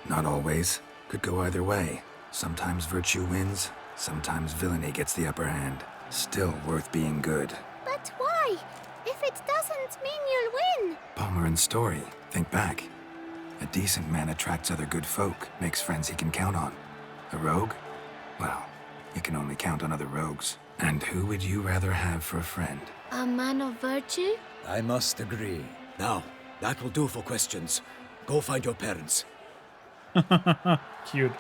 Not always. Could go either way. Sometimes virtue wins, sometimes villainy gets the upper hand. Still worth being good. But why? If it doesn't mean you'll win. Palmer story. Think back. A decent man attracts other good folk, makes friends he can count on. A rogue? Well, you can only count on other rogues. And who would you rather have for a friend? A man of virtue? I must agree. Now, that will do for questions. Go find your parents. Cute.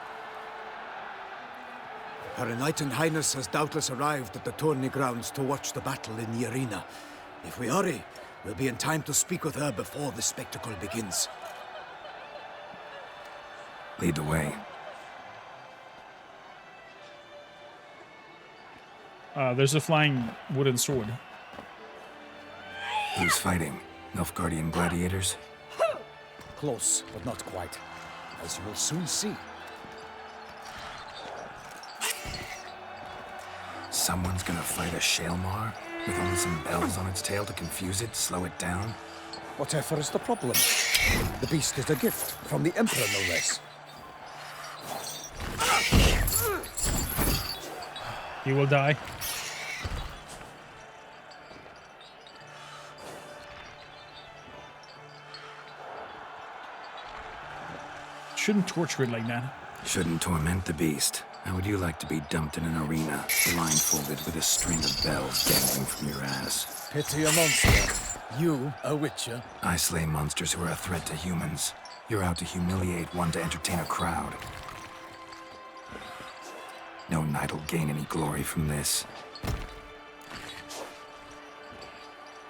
Her Enlightened Highness has doubtless arrived at the tourney grounds to watch the battle in the arena. If we hurry, we'll be in time to speak with her before the spectacle begins. Lead the way. There's a flying wooden sword. Who's fighting? Nilfgaardian gladiators? Close, but not quite. As you will soon see. Someone's gonna fight a Shaelmar? With only some bells on its tail to confuse it, slow it down? Whatever is the problem? The beast is a gift from the Emperor, no less. He will die. Shouldn't torture it like that. Shouldn't torment the beast. How would you like to be dumped in an arena, blindfolded with a string of bells dangling from your ass? Pity a monster. You, a witcher. I slay monsters who are a threat to humans. You're out to humiliate one to entertain a crowd. No knight will gain any glory from this.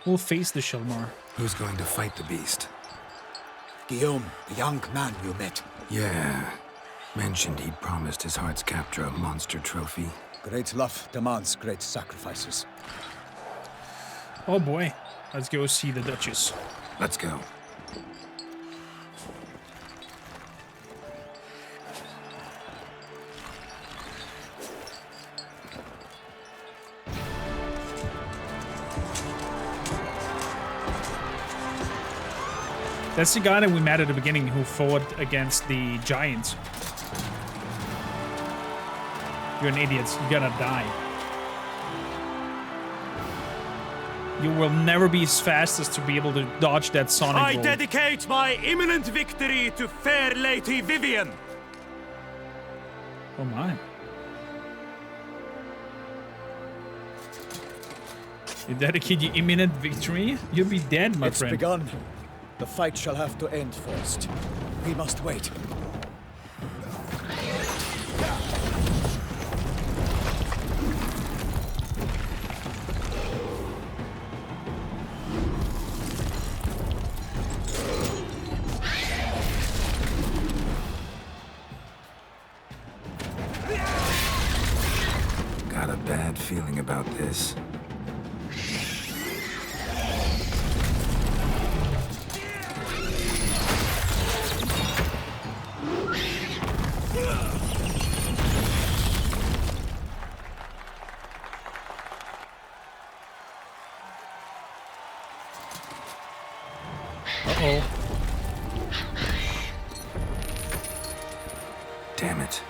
We'll face the Shaelmar. Who's going to fight the beast? Guillaume, the young man you met. Yeah. Mentioned he'd promised his heart's captor a monster trophy. Great love demands great sacrifices. Oh boy. Let's go see the Duchess. Let's go. That's the guy that we met at the beginning who fought against the giants. You're an idiot. You're gonna die. You will never be as fast as to be able to dodge that sonic I roll. dedicate my imminent victory to fair Lady Vivian. Oh my. You dedicate your imminent victory? You'll be dead, my friend. It's begun. The fight shall have to end first. We must wait. about this. Uh-oh. Damn it.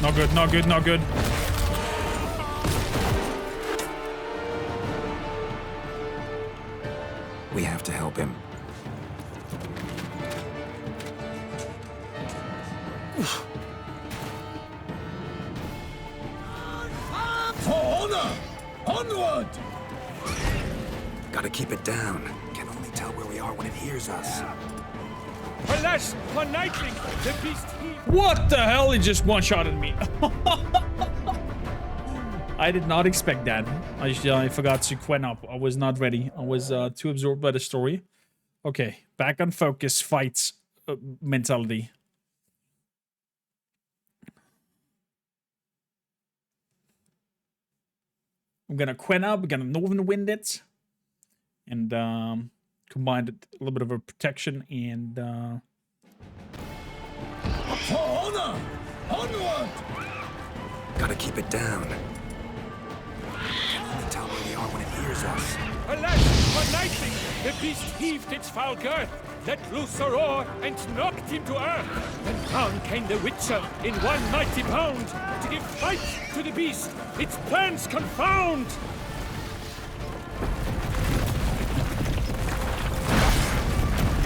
Not good, not good, not good. We have to help him. For honor! Onward! Gotta keep it down. Can only tell where we are when it hears us. Alas, for nightling, the beast he... What the hell? He just one-shotted me. I did not expect that. I forgot to quen up. I was not ready. I was too absorbed by the story. Okay, back on focus, fights mentality. I'm gonna quen up, we're gonna Northern Wind it. And combine it, a little bit of a protection and For honor! Onward! Gotta keep it down. Can only tell where we are when it hears us. Alas, for nightling, the beast heaved its foul girth, let loose a roar, and knocked him to earth. Then down came the Witcher in one mighty bound, to give fight to the beast, its plans confound.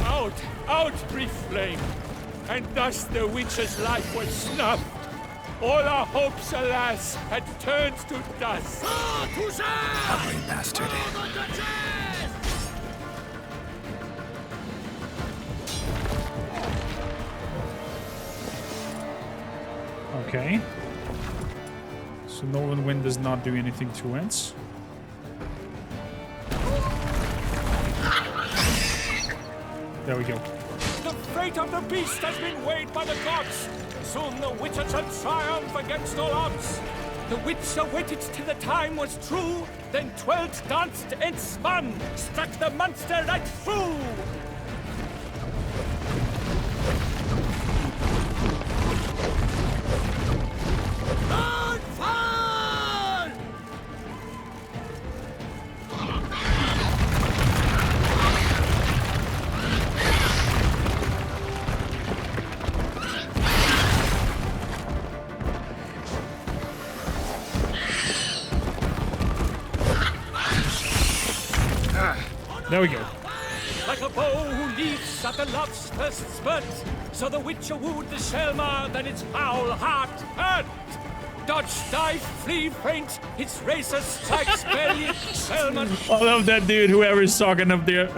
Out, out, brief flame, and thus the Witcher's life was snuffed. All our hopes, alas, had turned to dust. Ugly bastard. okay. So Northern Wind does not do anything to it. There we go. The fate of the beast has been weighed by the gods. Soon the Witcher shall triumph against all odds. The Witcher waited till the time was true, then twirled, danced, and spun, struck the monster right through. On fire! There we go. Like a bow who leaps at the love's first spurt, so the Witcher wooed the Selma, then its foul heart hurt. Dodge, dive, flee, faint, its razor strikes belly, Selma. I love that dude, whoever's talking up there.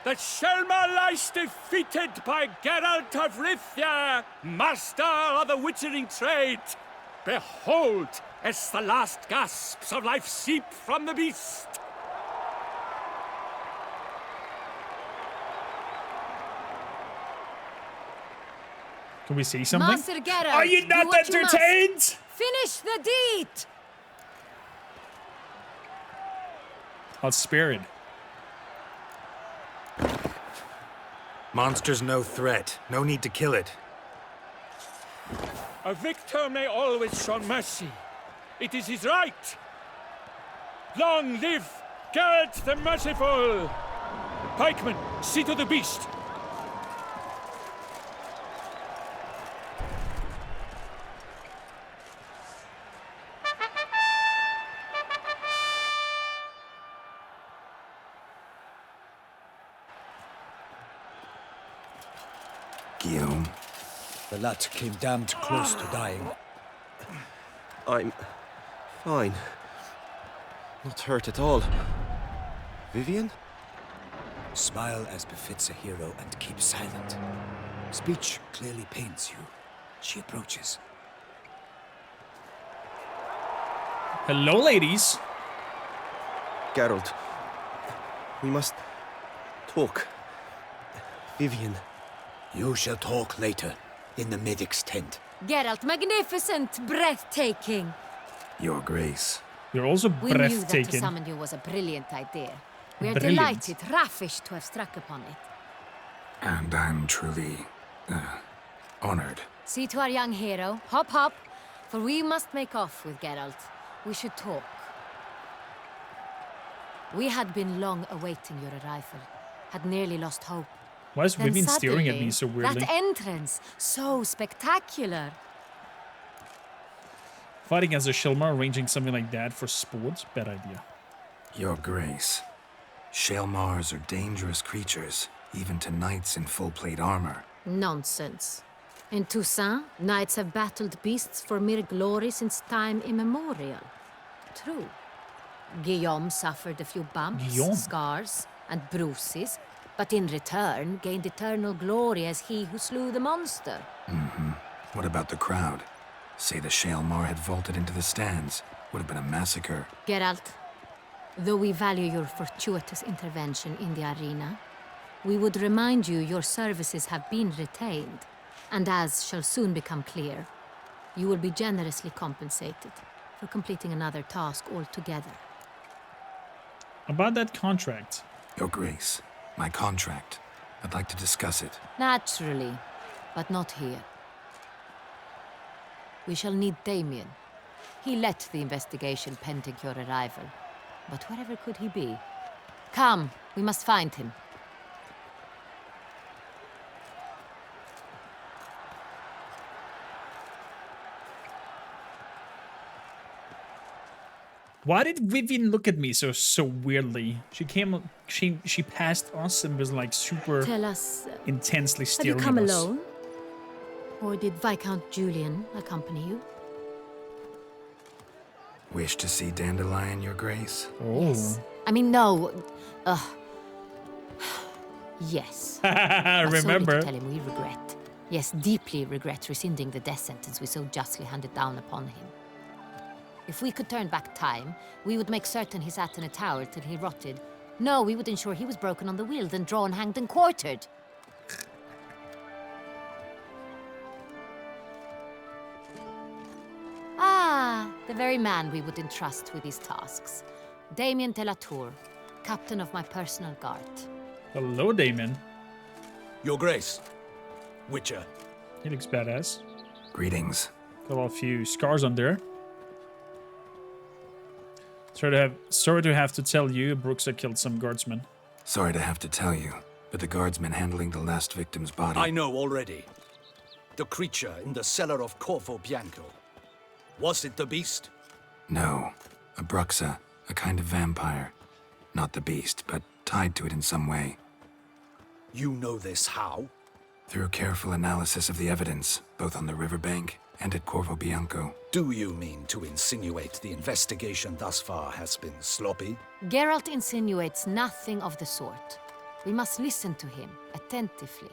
The Selma lies defeated by Geralt of Rivia, master of the witchering trade. Behold, as the last gasps of life seep from the beast. Can we see something? Master Geralt, Are you not do what you must. entertained? Finish the deed! Oh, Spirit. Monster's no threat. No need to kill it. A victor may always show mercy. It is his right. Long live Geralt the Merciful! Pikeman, see to the beast. Guillaume. The lad came damned close to dying. I'm fine. Not hurt at all. Vivian? Smile as befits a hero and keep silent. Speech clearly pains you. She approaches. Hello, ladies. Geralt, we must talk. Vivian. You shall talk later, in the medic's tent. Geralt, magnificent, breathtaking. Your Grace. You're also We knew that to breathtaking. summon you was a brilliant idea. We are Brilliant. delighted, ravished to have struck upon it. And I'm truly, honored. See to our young hero. Hop, hop. For we must make off with Geralt. We should talk. We had been long awaiting your arrival. Had nearly lost hope. Why is Then Vivian staring at suddenly, me so weirdly? That entrance, so spectacular. Fighting as a Shilmar, arranging something like that for sports? Bad idea. Your Grace. Shaelmars are dangerous creatures, even to knights in full plate armor. Nonsense. In Toussaint, knights have battled beasts for mere glory since time immemorial. True. Guillaume suffered a few bumps, Guillaume? scars, and bruises, but in return gained eternal glory as he who slew the monster. What about the crowd? Say the Shaelmar had vaulted into the stands. Would have been a massacre. Geralt, though we value your fortuitous intervention in the arena, we would remind you your services have been retained, and as shall soon become clear, you will be generously compensated for completing another task altogether. About that contract. Your Grace, my contract. I'd like to discuss it. Naturally, but not here. We shall need Damien. He led the investigation pending your arrival. But wherever could he be? Come, we must find him. Why did Vivian look at me so weirdly? She passed us and was like super Tell us, intensely have you staring come at us. alone? Or did Viscount Julian accompany you? Wish to see Dandelion, Your Grace? Oh. I mean, no. Yes. But solely Remember. to tell him we regret. Yes, deeply regret rescinding the death sentence we so justly handed down upon him. If we could turn back time, we would make certain he sat in a tower till he rotted. No, we would ensure he was broken on the wheel, then drawn, hanged, and quartered. Ah, the very man we would entrust with these tasks. Damien de la Tour, captain of my personal guard. Hello, Damon. Your Grace. Witcher. He looks badass. Greetings. Got a few scars on there. Sorry to have to tell you, Brooks had killed some guardsmen. Sorry to have to tell you, but the guardsman handling the last victim's body... I know already. The creature in the cellar of Corvo Bianco. Was it the beast? No. A Bruxa, a kind of vampire. Not the beast, but tied to it in some way. You know this how? Through careful analysis of the evidence, both on the riverbank and at Corvo Bianco. Do you mean to insinuate the investigation thus far has been sloppy? Geralt insinuates nothing of the sort. We must listen to him attentively.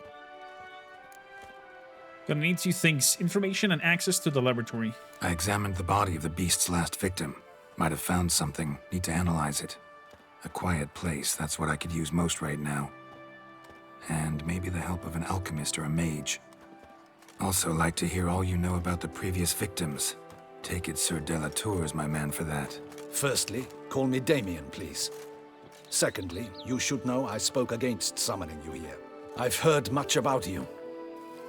Gonna need two things: information and access to the laboratory. I examined the body of the beast's last victim. Might have found something. Need to analyze it. A quiet place, that's what I could use most right now. And maybe the help of an alchemist or a mage. Also like to hear all you know about the previous victims. Take it Sir de la Tour is my man for that. Firstly, call me Damien, please. Secondly, you should know I spoke against summoning you here. I've heard much about you.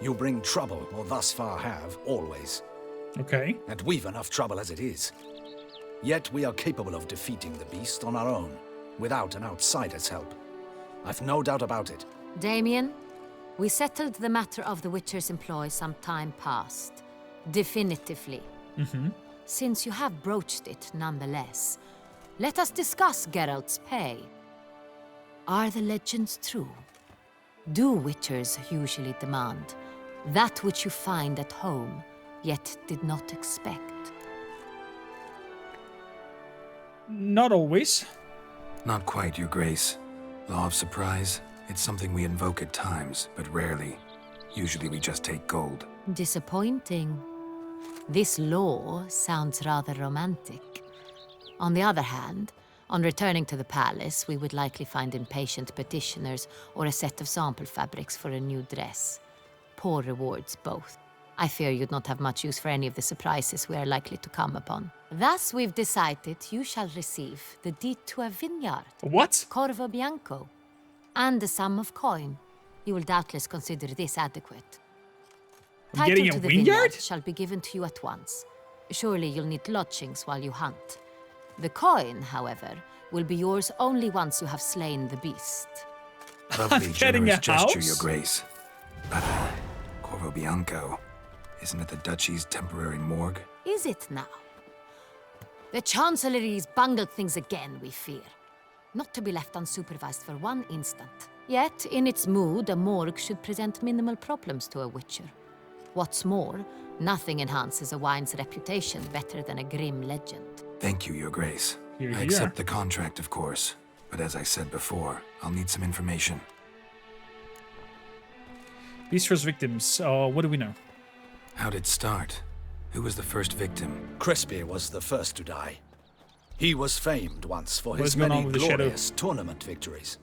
You bring trouble, or thus far have, always. Okay. And we've enough trouble as it is. Yet we are capable of defeating the beast on our own, without an outsider's help. I've no doubt about it. Damien, we settled the matter of the Witcher's employ some time past. Definitively. Since you have broached it nonetheless, let us discuss Geralt's pay. Are the legends true? Do Witchers usually demand that which you find at home, yet did not expect? Not always. Not quite, Your Grace. Law of surprise, it's something we invoke at times, but rarely. Usually we just take gold. Disappointing. This law sounds rather romantic. On the other hand, on returning to the palace, we would likely find impatient petitioners or a set of sample fabrics for a new dress. Poor rewards, both. I fear you'd not have much use for any of the surprises we are likely to come upon. Thus, we've decided you shall receive the deed to a vineyard. What? Corvo Bianco. And a sum of coin. You will doubtless consider this adequate. I'm getting Title a to the vineyard? shall be given to you at once. Surely you'll need lodgings while you hunt. The coin, however, will be yours only once you have slain the beast. Lovely, generous gesture, house? Your Grace. But, Corvo Bianco, isn't it the Duchy's temporary morgue? Is it now? The Chancellery's bungled things again, we fear. Not to be left unsupervised for one instant. Yet, in its mood, a morgue should present minimal problems to a witcher. What's more, nothing enhances a wine's reputation better than a grim legend. Thank you, Your Grace. Here, I accept the contract, of course. But as I said before, I'll need some information. These first victims, what do we know? How'd it start? Who was the first victim? Crispy was the first to die. He was famed once for his going on many with the shadow? glorious tournament victories.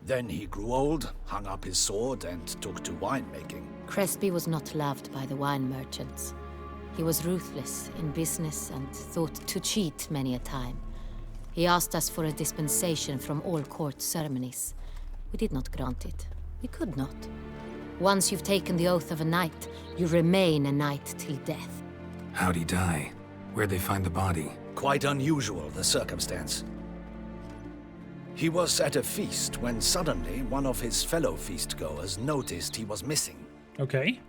Then he grew old, hung up his sword, and took to winemaking. Crespi was not loved by the wine merchants. He was ruthless in business and thought to cheat many a time. He asked us for a dispensation from all court ceremonies. We did not grant it. We could not. Once you've taken the oath of a knight, you remain a knight till death. How'd he die? Where'd they find the body? Quite unusual, the circumstance. He was at a feast when suddenly one of his fellow feastgoers noticed he was missing. Okay.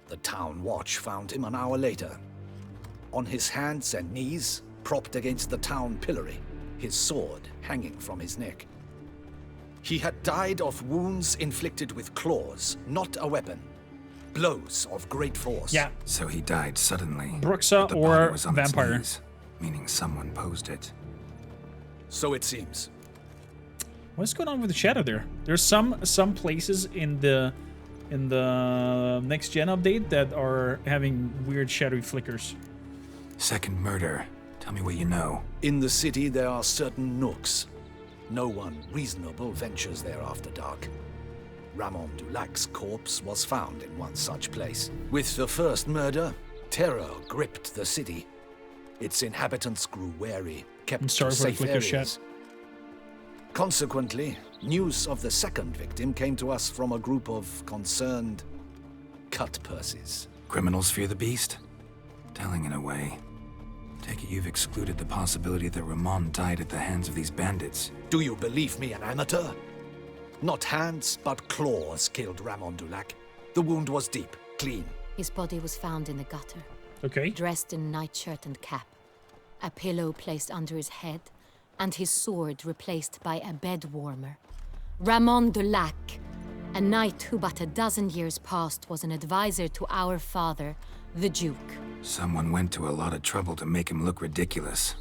The town watch found him an hour later. On his hands and knees, propped against the town pillory, his sword hanging from his neck. He had died of wounds inflicted with claws, not a weapon. Blows of great force. Yeah. So he died suddenly. Bruxa but the or body was on its vampire? knees, meaning someone posed it. So it seems. What's going on with the shadow there? There's some places in the next gen update that are having weird shadowy flickers. Second murder. Tell me what you know. In the city, there are certain nooks. No one reasonable ventures there after dark. Ramon Dulac's corpse was found in one such place. With the first murder, terror gripped the city. Its inhabitants grew wary, kept to safe areas. Consequently, news of the second victim came to us from a group of concerned cut-purses. Criminals fear the beast? Telling in a way. Take it you've excluded the possibility that Ramon died at the hands of these bandits. Do you believe me an amateur? Not hands, but claws killed Ramon Dulac. The wound was deep, clean. His body was found in the gutter. Okay. Dressed in nightshirt and cap. A pillow placed under his head, and his sword replaced by a bed warmer. Ramon Dulac, a knight who but a dozen years past was an advisor to our father, the Duke. Someone went to a lot of trouble to make him look ridiculous.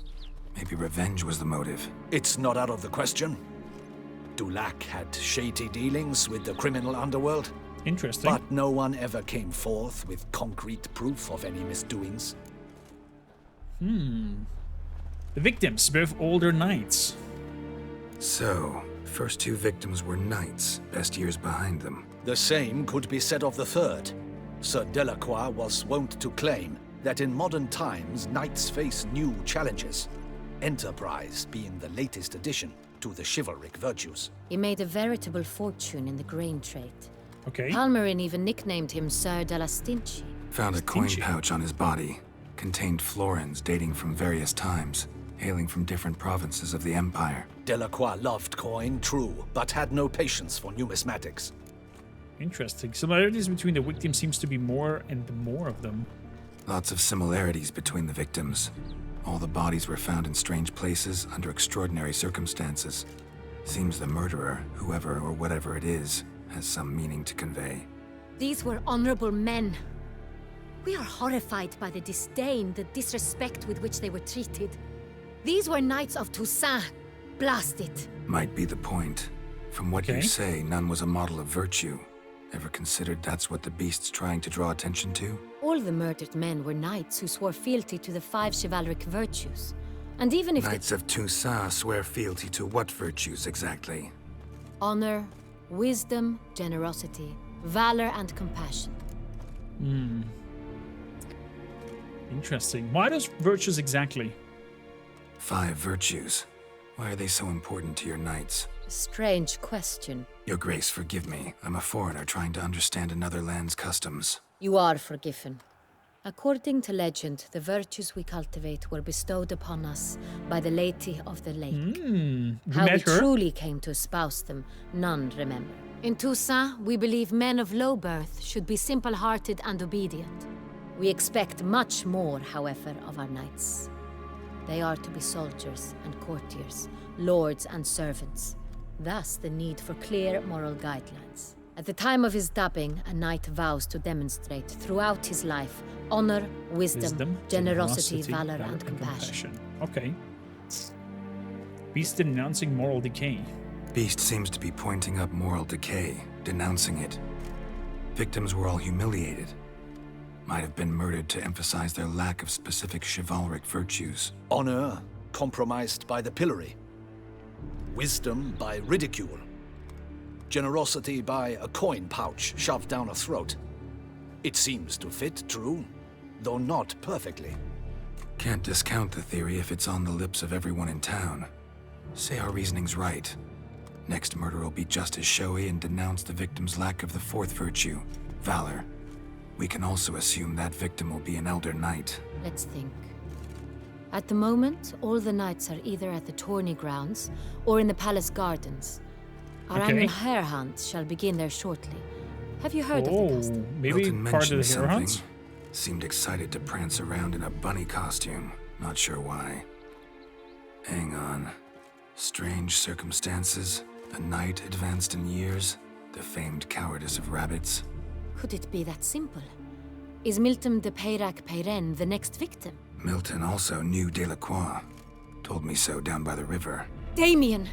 Maybe revenge was the motive. It's not out of the question. Dulac had shady dealings with the criminal underworld. Interesting. But no one ever came forth with concrete proof of any misdoings. The victims, both older knights. So, first two victims were knights, best years behind them. The same could be said of the third. Sir Delacroix was wont to claim that in modern times knights face new challenges, enterprise being the latest addition to the chivalric virtues. He made a veritable fortune in the grain trade. Okay. Palmerin even nicknamed him Sir della Stinci. Found a coin pouch on his body. Contained florins dating from various times, hailing from different provinces of the Empire. Delacroix loved coin, true, but had no patience for numismatics. Interesting. Similarities between the victims seems to be more and more of them. Lots of similarities between the victims. All the bodies were found in strange places under extraordinary circumstances. Seems the murderer, whoever or whatever it is, has some meaning to convey. These were honorable men. We are horrified by the disdain, the disrespect with which they were treated. These were knights of Toussaint. Blast it. Might be the point. From what Okay. you say, none was a model of virtue. Ever considered that's what the beast's trying to draw attention to? All the murdered men were knights who swore fealty to the 5 chivalric virtues. And even if Knights of Toussaint swear fealty to what virtues exactly? honor, wisdom, generosity, valor, and compassion. Hmm. Interesting. Why those virtues exactly? 5 virtues. Why are they so important to your knights? Strange question. Your Grace, forgive me. I'm a foreigner trying to understand another land's customs. You are forgiven. According to legend, the virtues we cultivate were bestowed upon us by the Lady of the Lake. How we truly came to espouse them, none remember. In Toussaint, we believe men of low birth should be simple-hearted and obedient. We expect much more, however, of our knights. They are to be soldiers and courtiers, lords and servants. Thus, the need for clear moral guidelines. At the time of his dubbing, a knight vows to demonstrate throughout his life honor, wisdom, generosity, valor, and compassion. Okay. Beast denouncing moral decay. Beast seems to be pointing up moral decay, denouncing it. Victims were all humiliated. Might have been murdered to emphasize their lack of specific chivalric virtues. Honor compromised by the pillory. Wisdom by ridicule. Generosity by a coin pouch shoved down a throat. It seems to fit, true, though not perfectly. Can't discount the theory if it's on the lips of everyone in town. Say our reasoning's right. Next murder will be just as showy and denounce the victim's lack of the 4th virtue, valor. We can also assume that victim will be an elder knight. Let's think. At the moment, all the knights are either at the tourney grounds or in the palace gardens. Our annual hare hunt shall begin there shortly. Have you heard of the custom? Maybe Milton part of the mentioned hare hunt? something. Seemed excited to prance around in a bunny costume. Not sure why. Hang on. Strange circumstances. A knight advanced in years. The famed cowardice of rabbits. Could it be that simple? Is Milton de Peyrac-Peyren the next victim? Milton also knew Delacroix. Told me so down by the river. Damien!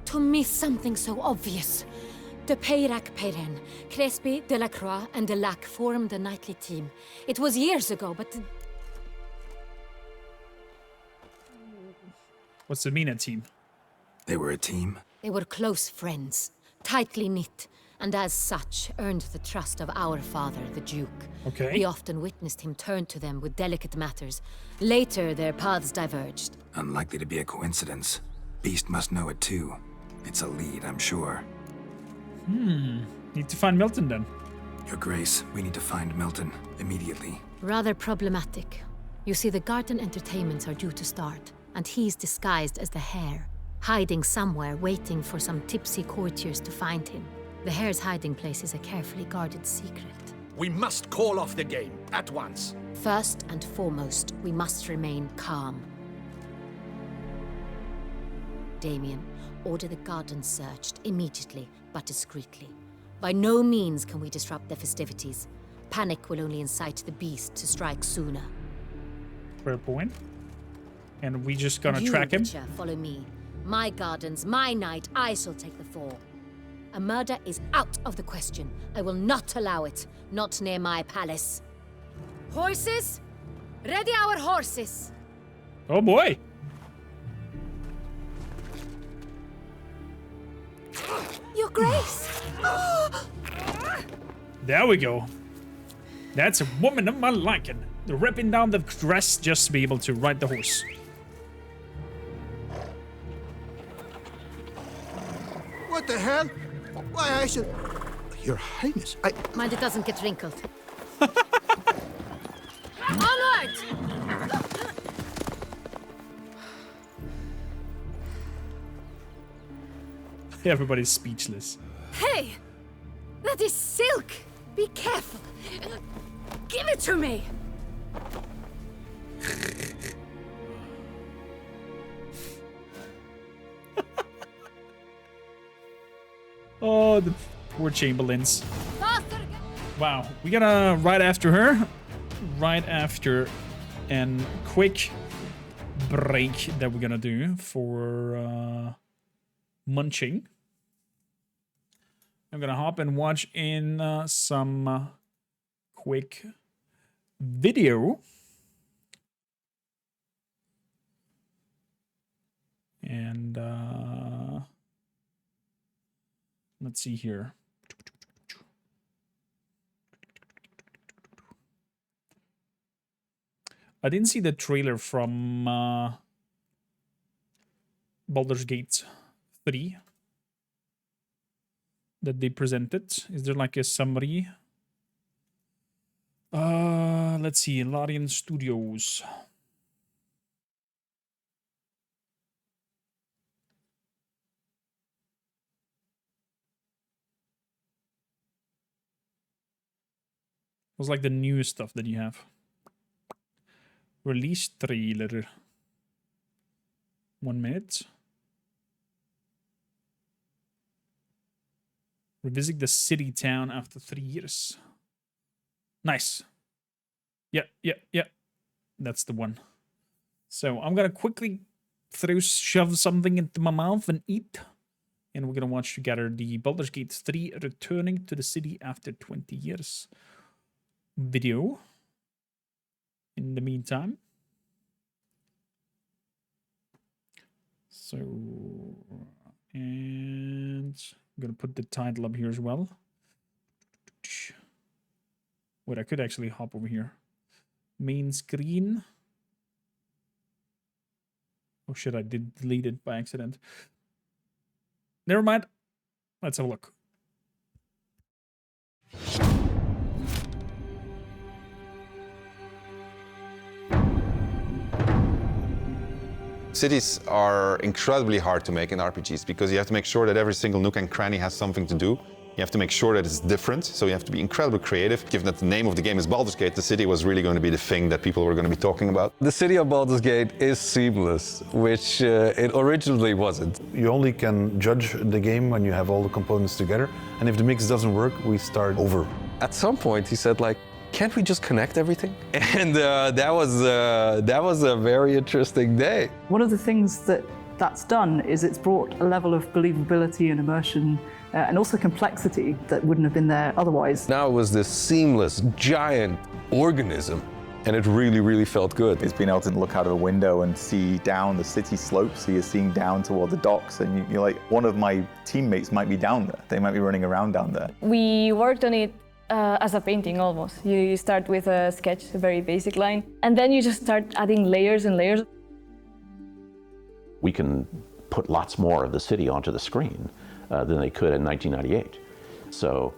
To miss something so obvious. De Peyrac-Peyren, Crespi, Delacroix, and Delac formed a knightly team. It was years ago, but... What's the mean, a team? They were a team? They were close friends, tightly knit, and as such earned the trust of our father, the Duke. Okay. We often witnessed him turn to them with delicate matters. Later, their paths diverged. Unlikely to be a coincidence. Beast must know it too. It's a lead, I'm sure. Need to find Milton then. Your Grace, we need to find Milton immediately. Rather problematic. You see, the garden entertainments are due to start, and he's disguised as the hare, hiding somewhere waiting for some tipsy courtiers to find him. The hare's hiding place is a carefully guarded secret. We must call off the game, at once. First and foremost, we must remain calm. Damien, order the garden searched immediately, but discreetly. By no means can we disrupt the festivities. Panic will only incite the beast to strike sooner. Fair point. And we just gonna You, track him? Witcher, follow me. My gardens, my night, I shall take the fall. A murder is out of the question. I will not allow it. Not near my palace. Horses? Ready our horses! Oh boy! Your Grace! There we go. That's a woman of my liking. Ripping down the dress just to be able to ride the horse. What the hell? Why, I should... Your Highness, I... Mind it doesn't get wrinkled. Onward! Everybody's speechless. Hey! That is silk! Be careful! Give it to me! Oh, the poor Chamberlains. Wow, we gotta right after her. Right after an quick break that we're gonna do for munching. I'm gonna hop and watch in some quick video. And let's see here. I didn't see the trailer from Baldur's Gate 3 that they presented. Is there like a summary? Let's see, Larian Studios. It was like the new stuff that you have. Release trailer. 1 minute. Revisit the city town after 3 years. Nice. Yeah. That's the one. So I'm gonna quickly shove something into my mouth and eat. And we're gonna watch together the Baldur's Gate 3 returning to the city after 20 years video. In the meantime. So, and I'm gonna put the title up here as well. Wait, I could actually hop over here. Main screen. Oh shit, I did delete it by accident. Never mind. Let's have a look. Cities are incredibly hard to make in RPGs because you have to make sure that every single nook and cranny has something to do. You have to make sure that it's different, so you have to be incredibly creative. Given that the name of the game is Baldur's Gate, the city was really going to be the thing that people were going to be talking about. The city of Baldur's Gate is seamless, which it originally wasn't. You only can judge the game when you have all the components together, and if the mix doesn't work, we start over. At some point, he said, like, can't we just connect everything? And that was a very interesting day. One of the things that's done is it's brought a level of believability and immersion and also complexity that wouldn't have been there otherwise. Now it was this seamless, giant organism, and it really, really felt good. It's being able to look out of a window and see down the city slopes, so you're seeing down toward the docks, and you're like, one of my teammates might be down there. They might be running around down there. We worked on it as a painting almost. You start with a sketch, a very basic line, and then you just start adding layers and layers. We can put lots more of the city onto the screen than they could in 1998. So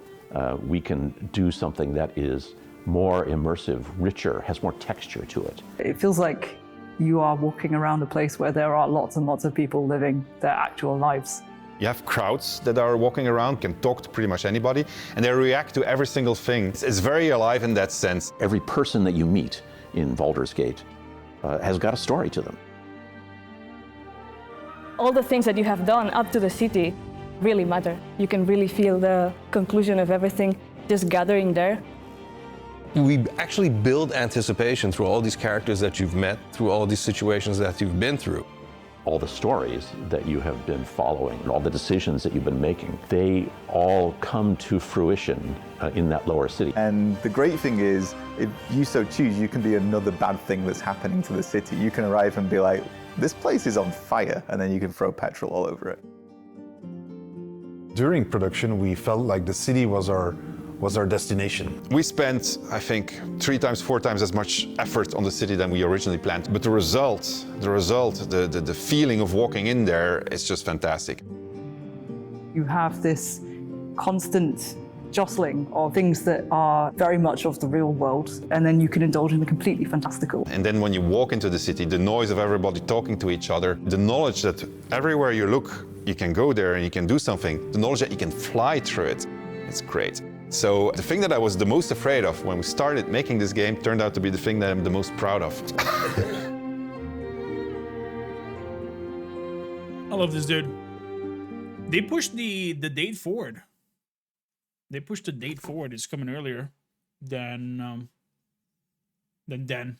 we can do something that is more immersive, richer, has more texture to it. It feels like you are walking around a place where there are lots and lots of people living their actual lives. You have crowds that are walking around, can talk to pretty much anybody, and they react to every single thing. It's very alive in that sense. Every person that you meet in Baldur's Gate has got a story to them. All the things that you have done up to the city really matter. You can really feel the conclusion of everything just gathering there. We actually build anticipation through all these characters that you've met, through all these situations that you've been through. All the stories that you have been following, all the decisions that you've been making, they all come to fruition in that lower city. And the great thing is, if you so choose, you can be another bad thing that's happening to the city. You can arrive and be like, this place is on fire, and then you can throw petrol all over it. During production, we felt like the city was our destination. We spent, I think, 3 times, 4 times as much effort on the city than we originally planned. But the result, the feeling of walking in there is just fantastic. You have this constant jostling of things that are very much of the real world, and then you can indulge in the completely fantastical. And then when you walk into the city, the noise of everybody talking to each other, the knowledge that everywhere you look, you can go there and you can do something, the knowledge that you can fly through it, it's great. So the thing that I was the most afraid of when we started making this game turned out to be the thing that I'm the most proud of. I love this dude. They pushed the date forward. They pushed the date forward. It's coming earlier than then.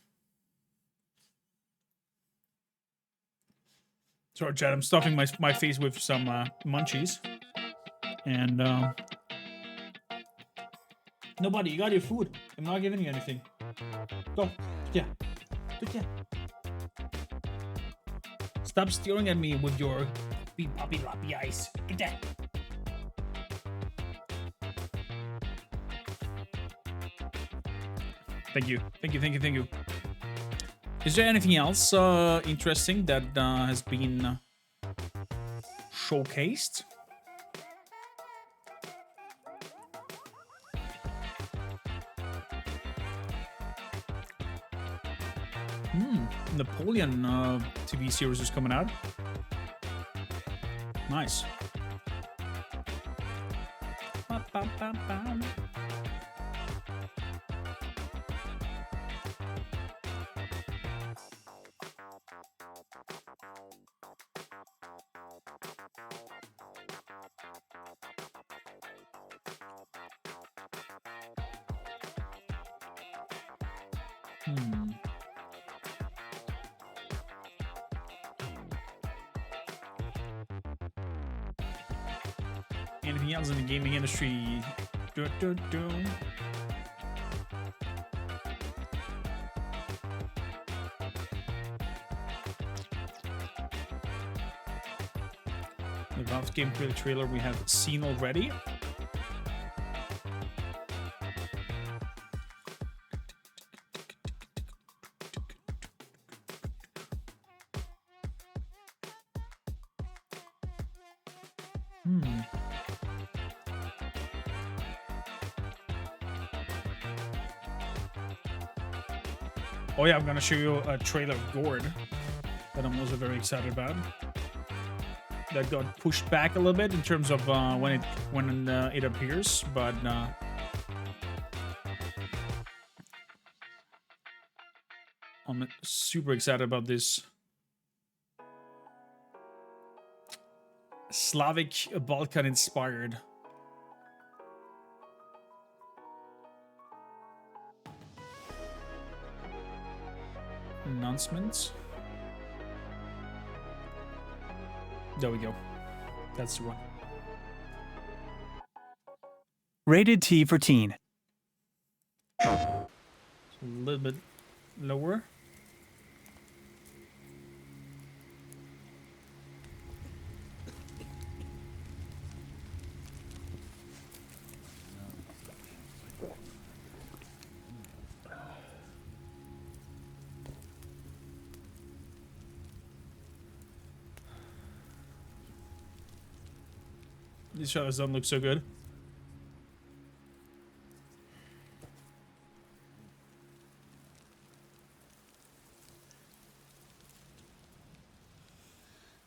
Sorry, Chad. I'm stuffing my face with some munchies. And nobody, you got your food. I'm not giving you anything. Go. Yeah. Good. Yeah. Stop staring at me with your big puppy loppy eyes. Get that. Thank you. Thank you, thank you, thank you. Is there anything else interesting that has been showcased? Napoleon TV series is coming out. Nice. Anything else in the gaming industry? The Valve gameplay trailer we have seen already. Oh yeah, I'm gonna show you a trailer of Gord that I'm also very excited about. That got pushed back a little bit in terms of when it appears, but I'm super excited about this Slavic Balkan inspired announcements. There we go. That's the one. Rated T for teen. A little bit lower. These shadows don't look so good.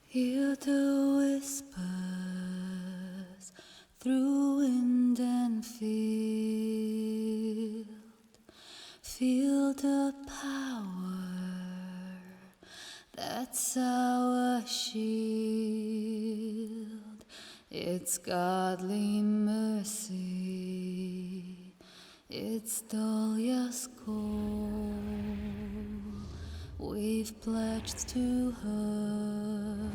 Hear the whispers through wind and field. Feel the power that's our shield. It's godly mercy. It's Dahlia's call. We've pledged to her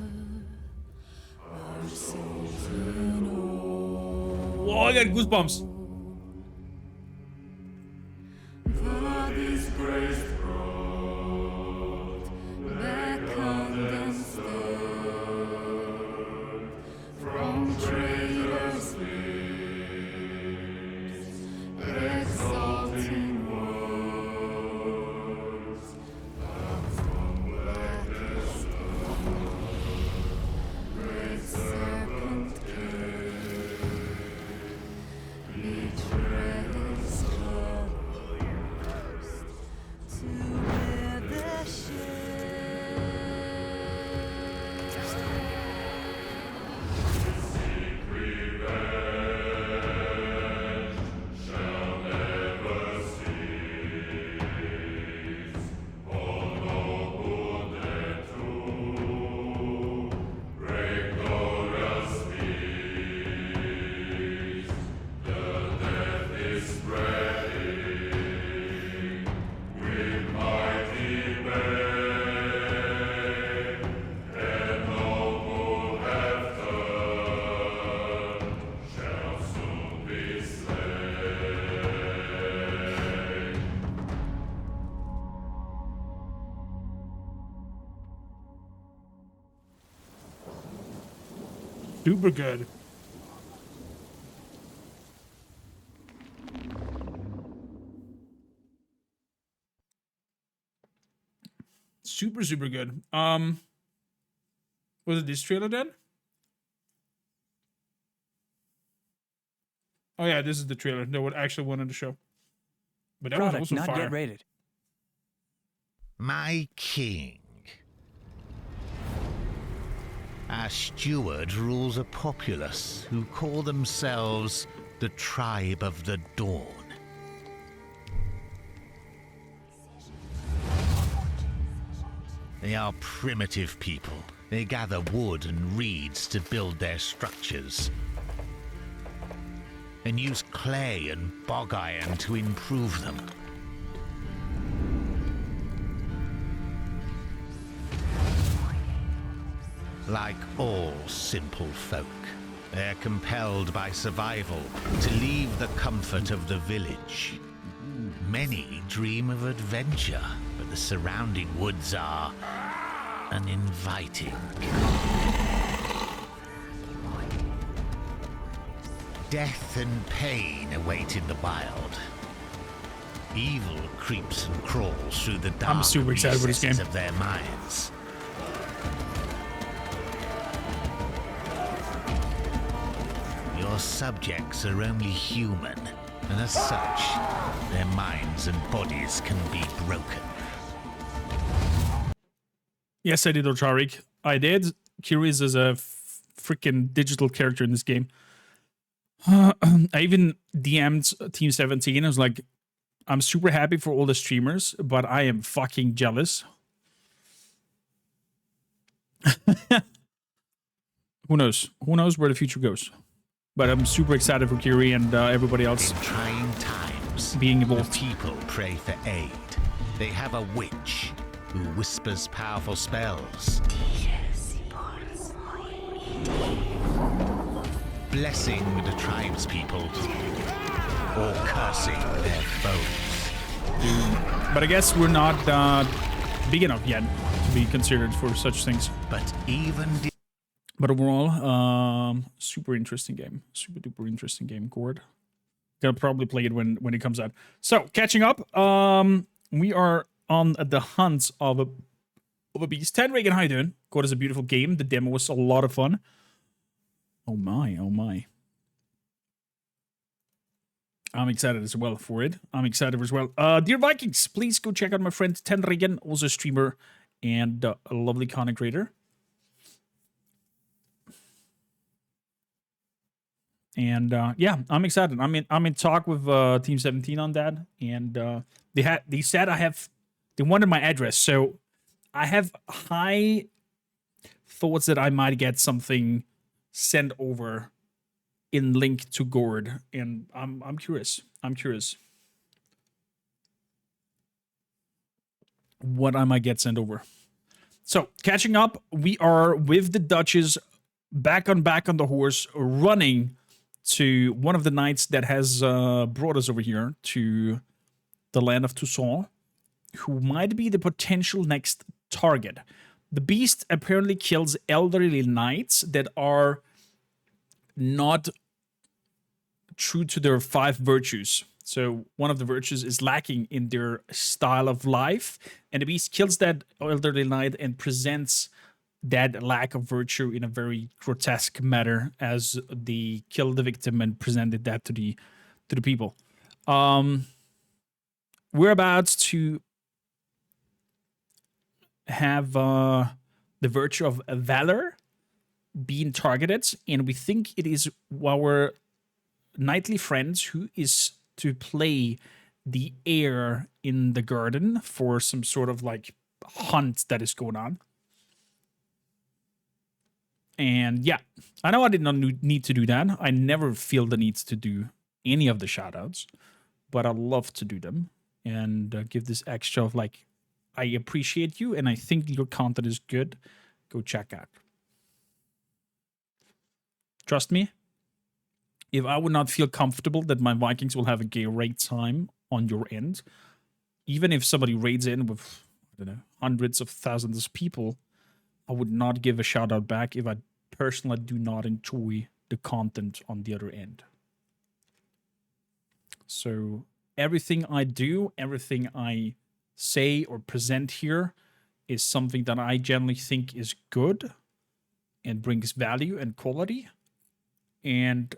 our souls and all. Whoa, I got goosebumps. God is grace brought back undone from traitors' lips, exalting words from blackest stone. Great serpent came, Super good. Super good. Was it this trailer then? Oh yeah, this is the trailer. No, what actually wanted to show. But that Product was also not fire. yet rated. My king. Our steward rules a populace who call themselves the Tribe of the Dawn. They are primitive people. They gather wood and reeds to build their structures, and use clay and bog iron to improve them. Like all simple folk, they're compelled by survival to leave the comfort of the village. Many dream of adventure, but the surrounding woods are uninviting. Death and pain await in the wild. Evil creeps and crawls through the dark I'm super excited for this game. recesses of their minds. Your subjects are only human, and as such, their minds and bodies can be broken. Yes, I did, Ocharik. I did. Curious as a freaking digital character in this game. I even DM'd Team 17. I was like, I'm super happy for all the streamers, but I am fucking jealous. Who knows? Who knows where the future goes? But I'm super excited for Kiri and everybody else. In trying times, being involved. The people pray for aid. They have a witch who whispers powerful spells, blessing the tribespeople or cursing their foes. But I guess we're not big enough yet to be considered for such things. But even but overall, super interesting game. Super duper interesting game, Gord. Gonna probably play it when it comes out. So, catching up, we are on the hunt of a beast. 10 Reagan, how you doing? Gord is a beautiful game. The demo was a lot of fun. Oh my, oh my. I'm excited as well for it. I'm excited as well. Dear Vikings, please go check out my friend 10 Reagan, also a streamer and a lovely content creator. And yeah, I'm excited. I'm in talk with Team 17 on that, and they said they wanted my address, so I have high thoughts that I might get something sent over in link to Gord, and I'm curious. I'm curious what I might get sent over. So catching up, we are with the Duchess back on the horse, running to one of the knights that has brought us over here to the land of Toussaint, who might be the potential next target. The beast apparently kills elderly knights that are not true to their 5 virtues. So one of the virtues is lacking in their style of life, and the beast kills that elderly knight and presents that lack of virtue in a very grotesque manner as they killed the victim and presented that to the people. We're about to have the virtue of valor being targeted, and we think it is our knightly friend who is to play the heir in the garden for some sort of like hunt that is going on. And yeah, I know I did not need to do that. I never feel the need to do any of the shoutouts, but I love to do them and give this extra of like, I appreciate you and I think your content is good. Go check out. Trust me, if I would not feel comfortable that my Vikings will have a great time on your end, even if somebody raids in with, I don't know, hundreds of thousands of people, I would not give a shout out back if I personally do not enjoy the content on the other end. So everything I do, everything I say or present here is something that I generally think is good and brings value and quality. And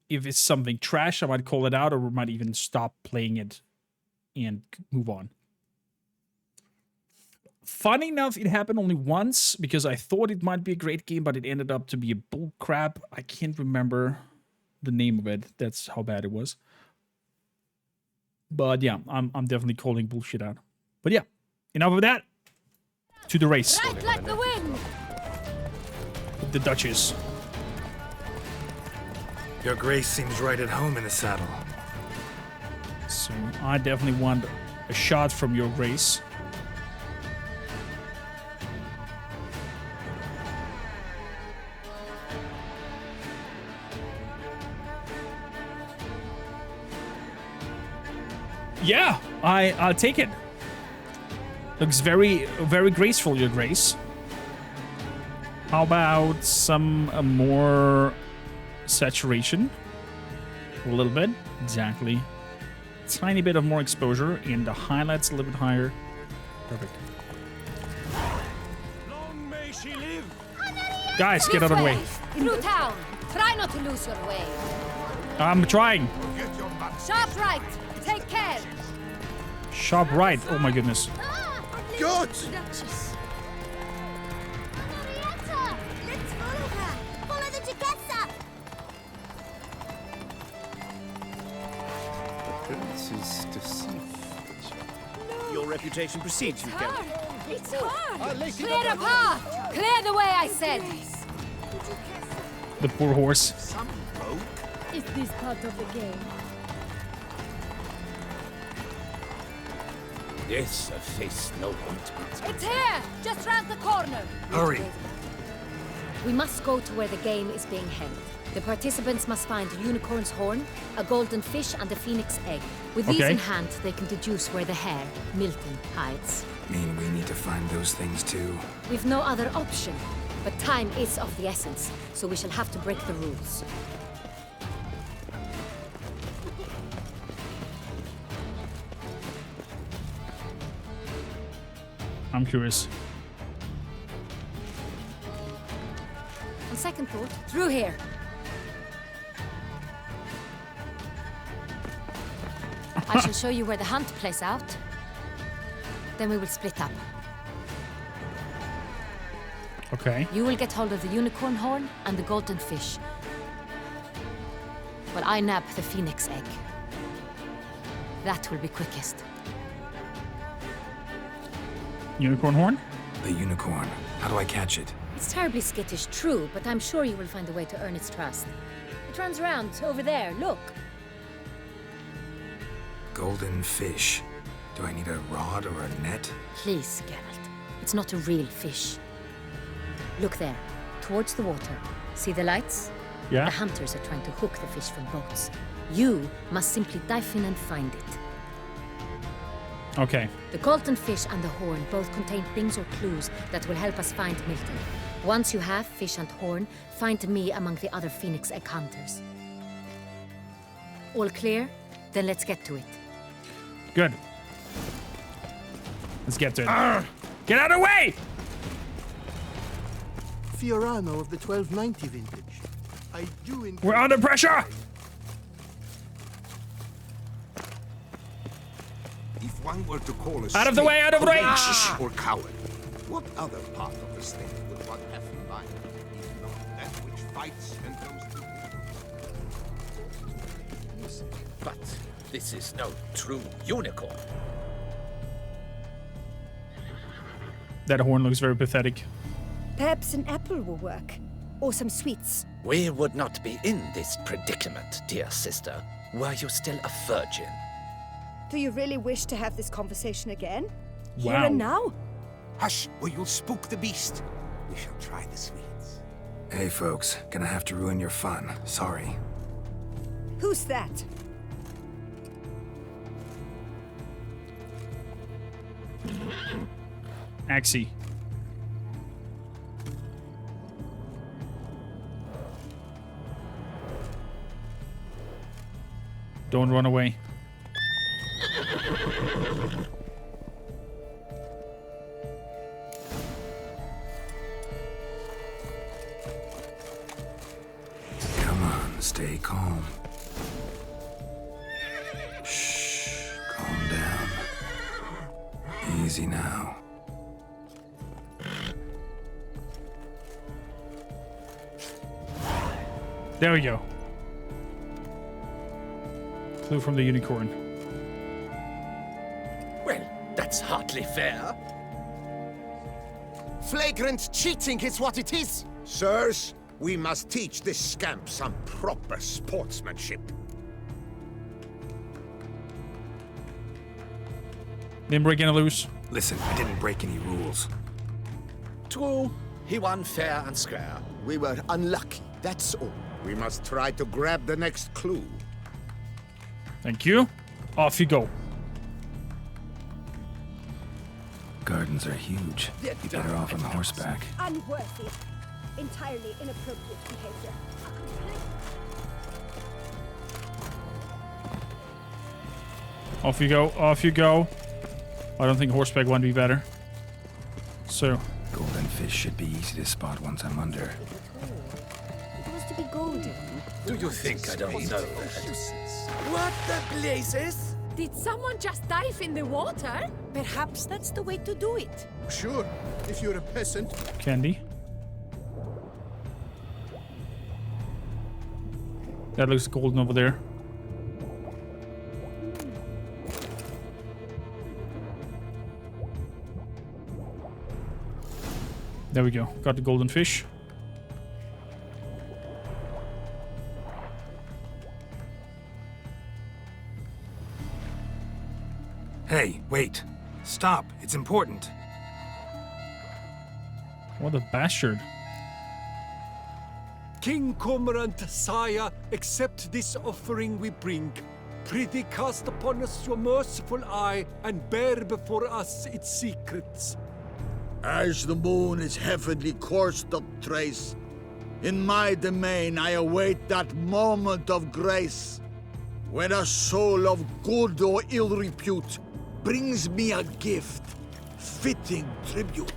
if it's something trash, I might call it out, or we might even stop playing it and move on. Funny enough, it happened only once because I thought it might be a great game, but it ended up to be a bull crap. I can't remember the name of it. That's how bad it was. But yeah, I'm definitely calling bullshit out. But yeah, enough of that. To the race. Right like the wind. The Duchess. Your Grace seems right at home in the saddle. So I definitely want a shot from your Grace. Yeah, I'll take it. Looks very, very graceful, your Grace. How about some more saturation? A little bit, exactly. Tiny bit of more exposure, and the highlights a little bit higher. Perfect. Long may she live. Guys, get out of the way. Through town. Try not to lose your way. I'm trying. Sharp right. Take care. Sharp right. Oh my goodness. Good. Duchess. Henrietta! Let's follow her! Follow the Duchessa! Appearances deceive. Your reputation precedes you, Geralt. It's hard. Clear the path. Clear the way, I said. The poor horse. Is this part of the game? Yes, a face no ointment. It's here! Just round the corner! Hurry! We must go to where the game is being held. The participants must find a unicorn's horn, a golden fish, and a phoenix egg. With these in hand, they can deduce where the hare, Milton, hides. Mean we need to find those things too? We've no other option. But time is of the essence, so we shall have to break the rules. I'm curious. On second thought, through here. I shall show you where the hunt plays out. Then we will split up. Okay. You will get hold of the unicorn horn and the golden fish. While I nab the phoenix egg. That will be quickest. Unicorn horn? The unicorn. How do I catch it? It's terribly skittish, true, but I'm sure you will find a way to earn its trust. It runs around over there, look. Golden fish. Do I need a rod or a net? Please, Geralt. It's not a real fish. Look there, towards the water. See the lights? Yeah. The hunters are trying to hook the fish from boats. You must simply dive in and find it. Okay. The golden fish and the horn both contain things or clues that will help us find Milton. Once you have fish and horn, find me among the other phoenix egg hunters. All clear? Then let's get to it. Good. Let's get to it. Get out of the way! Fiorano of the 1290 vintage. I do We're under pressure! If one were to call us Out of the way, out of range! Or coward, what other part of the state would one have in mind, if not that which fights and goes to war? But this is no true unicorn. That horn looks very pathetic. Perhaps an apple will work. Or some sweets. We would not be in this predicament, dear sister, were you still a virgin. Do you really wish to have this conversation again? Here Wow. and now? Hush, or you'll spook the beast. We shall try the sweets. Hey folks, gonna have to ruin your fun. Sorry. Who's that? Axie. Don't run away. Come on, stay calm. Shh, calm down. Easy now. There we go. Clue from the unicorn. Well, that's hardly fair. Flagrant cheating is what it is. Sirs, we must teach this scamp some proper sportsmanship. Didn't break any loose. Listen, I didn't break any rules. True, he won fair and square. We were unlucky, that's all. We must try to grab the next clue. Thank you. Off you go. Gardens are huge. You're better off on horseback. Unworthy. Entirely inappropriate behavior. Off you go. Off you go. I don't think horseback would be better. So. Golden fish should be easy to spot once I'm under. It was to be golden. Do you think I don't know that? What the blazes? Did someone just dive in the water? Perhaps that's the way to do it. Sure, if you're a peasant. Candy. That looks golden over there. There we go. Got the golden fish. Hey, wait. Stop. It's important. What a bastard. King Kormakrtv, sire, accept this offering we bring. Prithee cast upon us your merciful eye and bear before us its secrets. As the moon is heavenly coursed up trace, in my domain I await that moment of grace, when a soul of good or ill repute brings me a gift, fitting tribute.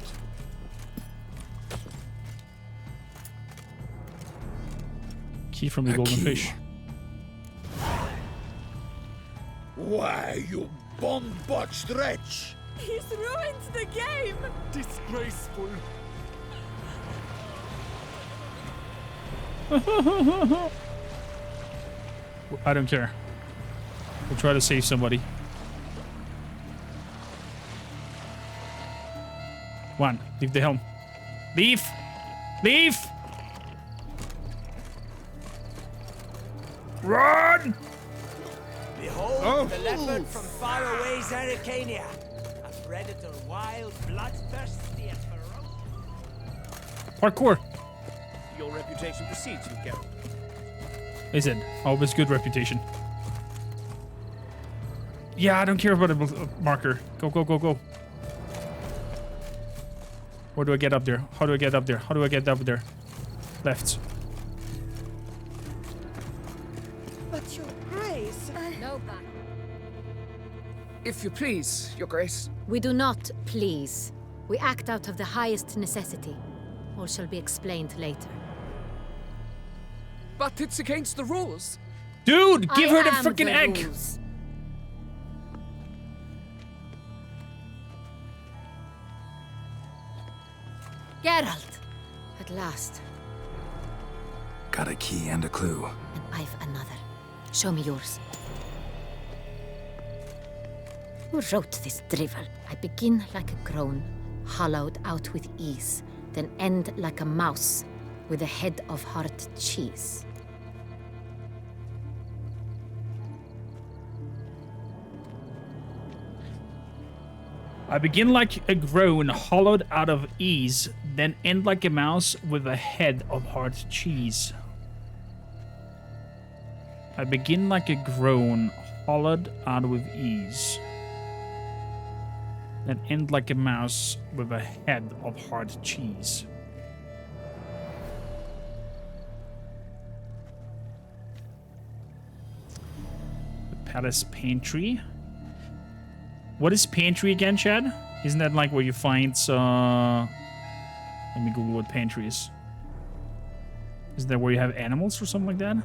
Key from the golden fish. Why, you bomb-botched wretch! He's ruined the game! Disgraceful. I don't care. We'll try to save somebody. One, leave the helm. Leave! Leave! Run! Behold the leopard from faraway Zerrikania. A predator wild, bloodthirsty, and ferocious. Parkour! Your reputation precedes you, Geralt. Is it? Always good reputation. Yeah, I don't care about a marker. Go, go, go, go. Where do I get up there? How do I get up there? How do I get up there? Left. But your grace... No, back. If you please, your grace. We do not please. We act out of the highest necessity. All shall be explained later. But it's against the rules. Dude, give her the am freaking the egg! rules. Geralt! At last. Got a key and a clue. And I've another. Show me yours. Who wrote this drivel? I begin like a groan, hollowed out with ease, then end like a mouse with a head of hard cheese. I begin like a groan, hollowed out of ease, then end like a mouse with a head of hard cheese. I begin like a groan, hollowed out with ease, then end like a mouse with a head of hard cheese. Palace pantry. What is pantry again, Chad? Isn't that like where you find let me Google what pantry is. Is that where you have animals or something like that?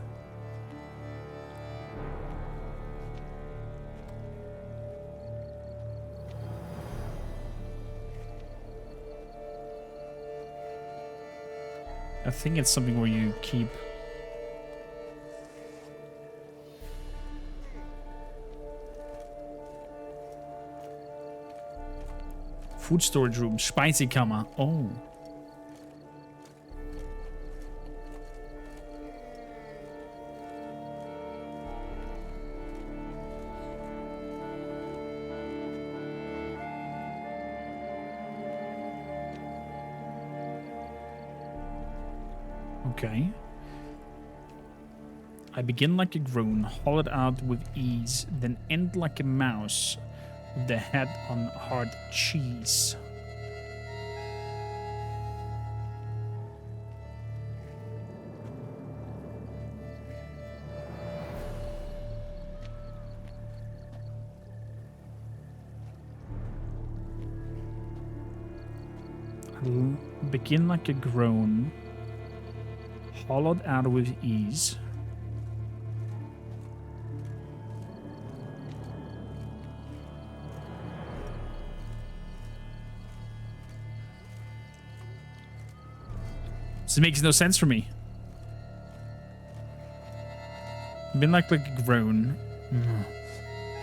I think it's something where you keep... Food storage room, Speisekammer. Oh. Okay. I begin like a groan, hollowed out with ease, then end like a mouse with the head on hard cheese. I'll begin like a groan, hollowed out with ease. This makes no sense for me. Been like a groan,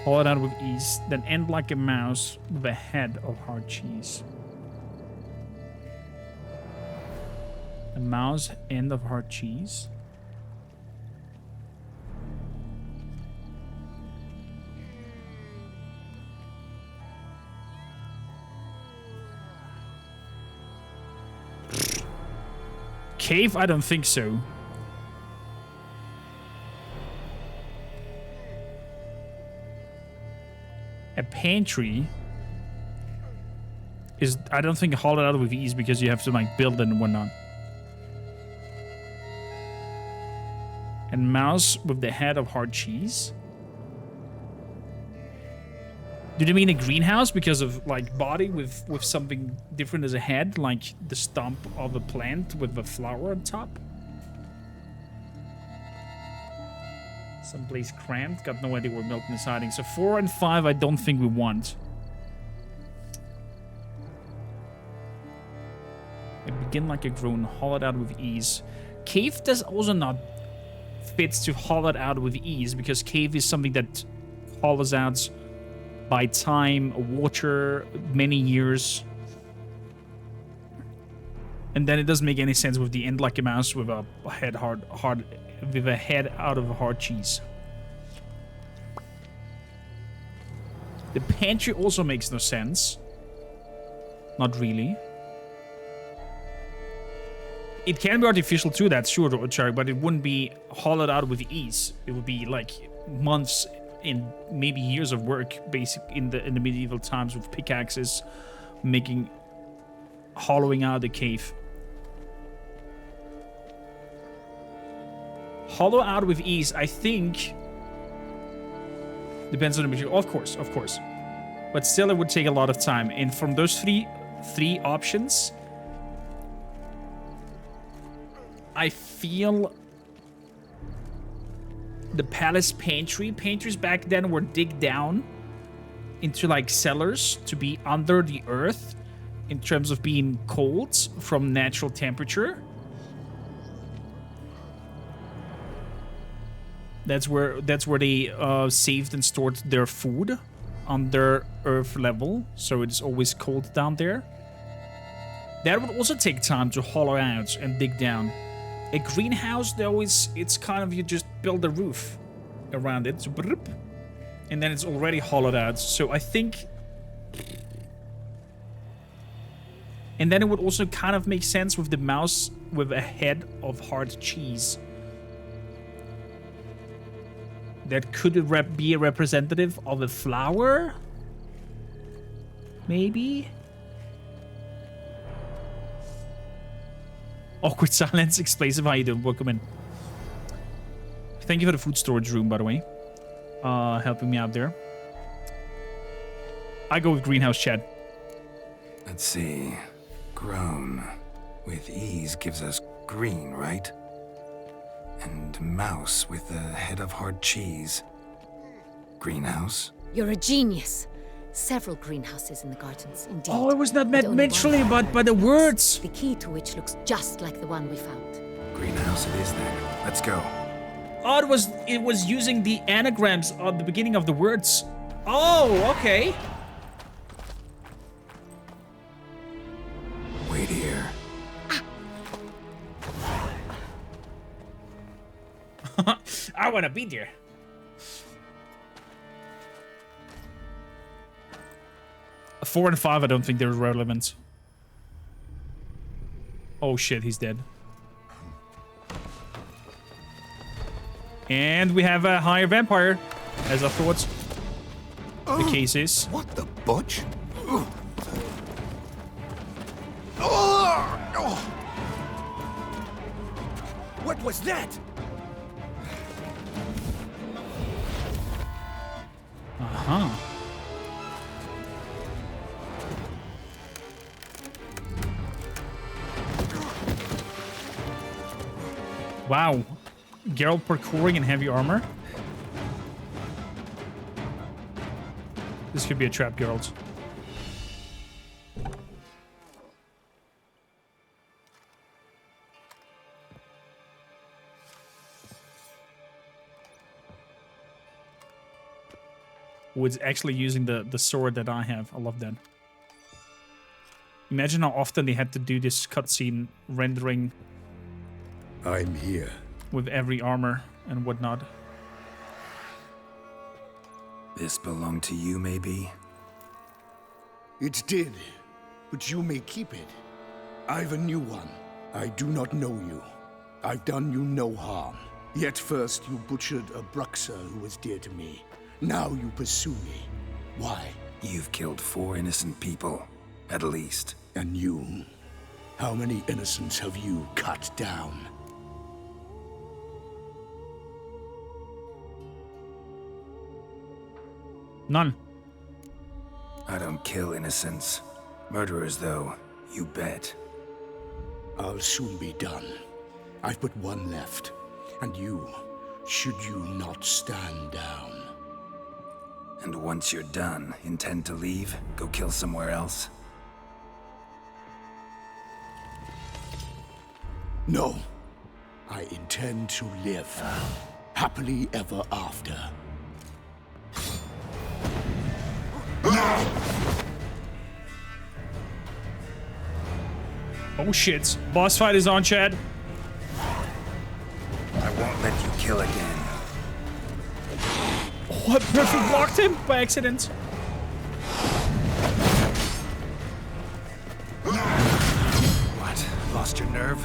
hollowed out with ease, then end like a mouse with a head of hard cheese. A mouse, end of hard cheese. Cave? I don't think so. A pantry is, I don't think, hollowed out with ease because you have to like build it and whatnot. And mouse with the head of hard cheese. Do they mean a greenhouse because of like body with something different as a head, like the stump of a plant with a flower on top? Someplace cramped. Got no idea where Milton is hiding. So 4 and 5 I don't think we want. I begin like a groan, hollowed out with ease. Cave does also not fits to hollowed out with ease because cave is something that hollows out by time, water, many years. And then it doesn't make any sense with the end like a mouse with a head with a head out of a hard cheese. The pantry also makes no sense. Not really. It can be artificial too, that's sure, Charlie, but it wouldn't be hollowed out with ease. It would be like months and maybe years of work, basic in the medieval times with pickaxes, hollowing out the cave. Hollow out with ease, I think, depends on the material. Of course, but still, it would take a lot of time. And from those three options, I feel the palace pantry. Pantries back then were dig down into like cellars to be under the earth in terms of being cold from natural temperature. That's where they saved and stored their food under earth level, so it's always cold down there. That would also take time to hollow out and dig down. A greenhouse, it's kind of, you just build a roof around it, and then it's already hollowed out. So I think, and then it would also kind of make sense with the mouse with a head of hard cheese. That could be a representative of a flower, maybe. Awkward silence, explosive. How you doing? Welcome in. Thank you for the food storage room, by the way. helping me out there. I go with greenhouse, Chad. Let's see. Grown with ease gives us green, right? And mouse with the head of hard cheese. Greenhouse? You're a genius. Several greenhouses in the gardens, indeed. Oh, it was not meant But only mentally, one but by the words. The key to which looks just like the one we found. Greenhouse it is then. Let's go. Oh, it was using the anagrams at the beginning of the words. Oh, okay. Wait here. I want to be there. A 4 and 5, I don't think they're relevant. Oh shit, he's dead. And we have a higher vampire, as I thought the case is. What the butch? What was that? Uh-huh. Wow. Geralt parkouring in heavy armor. This could be a trap, Geralt. Oh, it's actually using the sword that I have. I love that. Imagine how often they had to do this cutscene rendering. I'm here. With every armor and whatnot. This belonged to you, maybe? It did, but you may keep it. I've a new one. I do not know you. I've done you no harm. Yet first you butchered a Bruxer who was dear to me. Now you pursue me. Why? You've killed 4 innocent people, at least. And you? How many innocents have you cut down? None. I don't kill innocents. Murderers, though, you bet. I'll soon be done. I've but one left. And you, should you not stand down. And once you're done, intend to leave? Go kill somewhere else? No. I intend to live. Happily ever after. Oh shit. Boss fight is on, Chad. I won't let you kill again. Oh, I perfect blocked him by accident. What? Lost your nerve?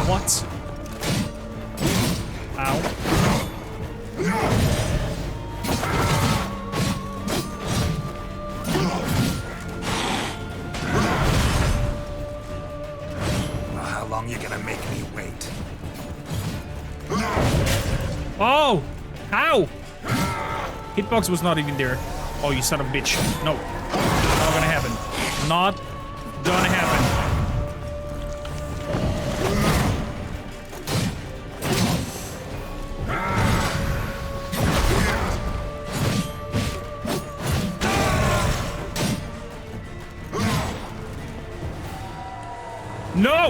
What? Ow. Well, how long you gonna make me wait? Oh! How? Hitbox was not even there. Oh, you son of a bitch. No. Not gonna happen. Not gonna happen. No!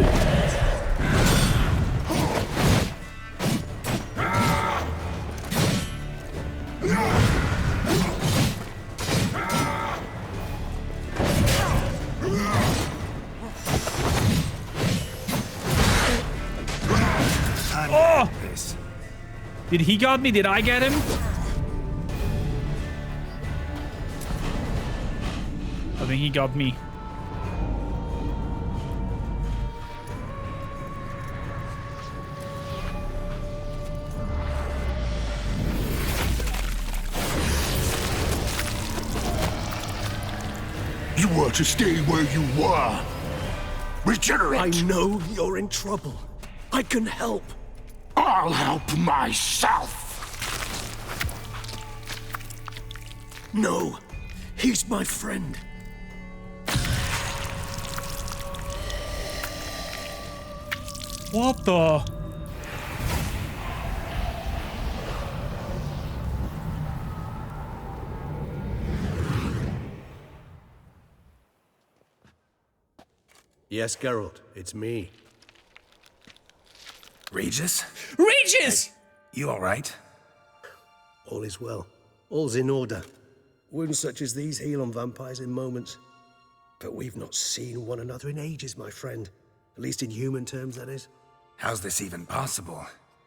Oh! Did he got me? Did I get him? think he got me. You were to stay where you were. Regenerate. I know you're in trouble. I can help. I'll help myself. No, he's my friend. What the? Yes, Geralt, it's me. Regis? Regis! You all right? All is well. All's in order. Wounds such as these heal on vampires in moments. But we've not seen one another in ages, my friend. At least in human terms, that is. How's this even possible?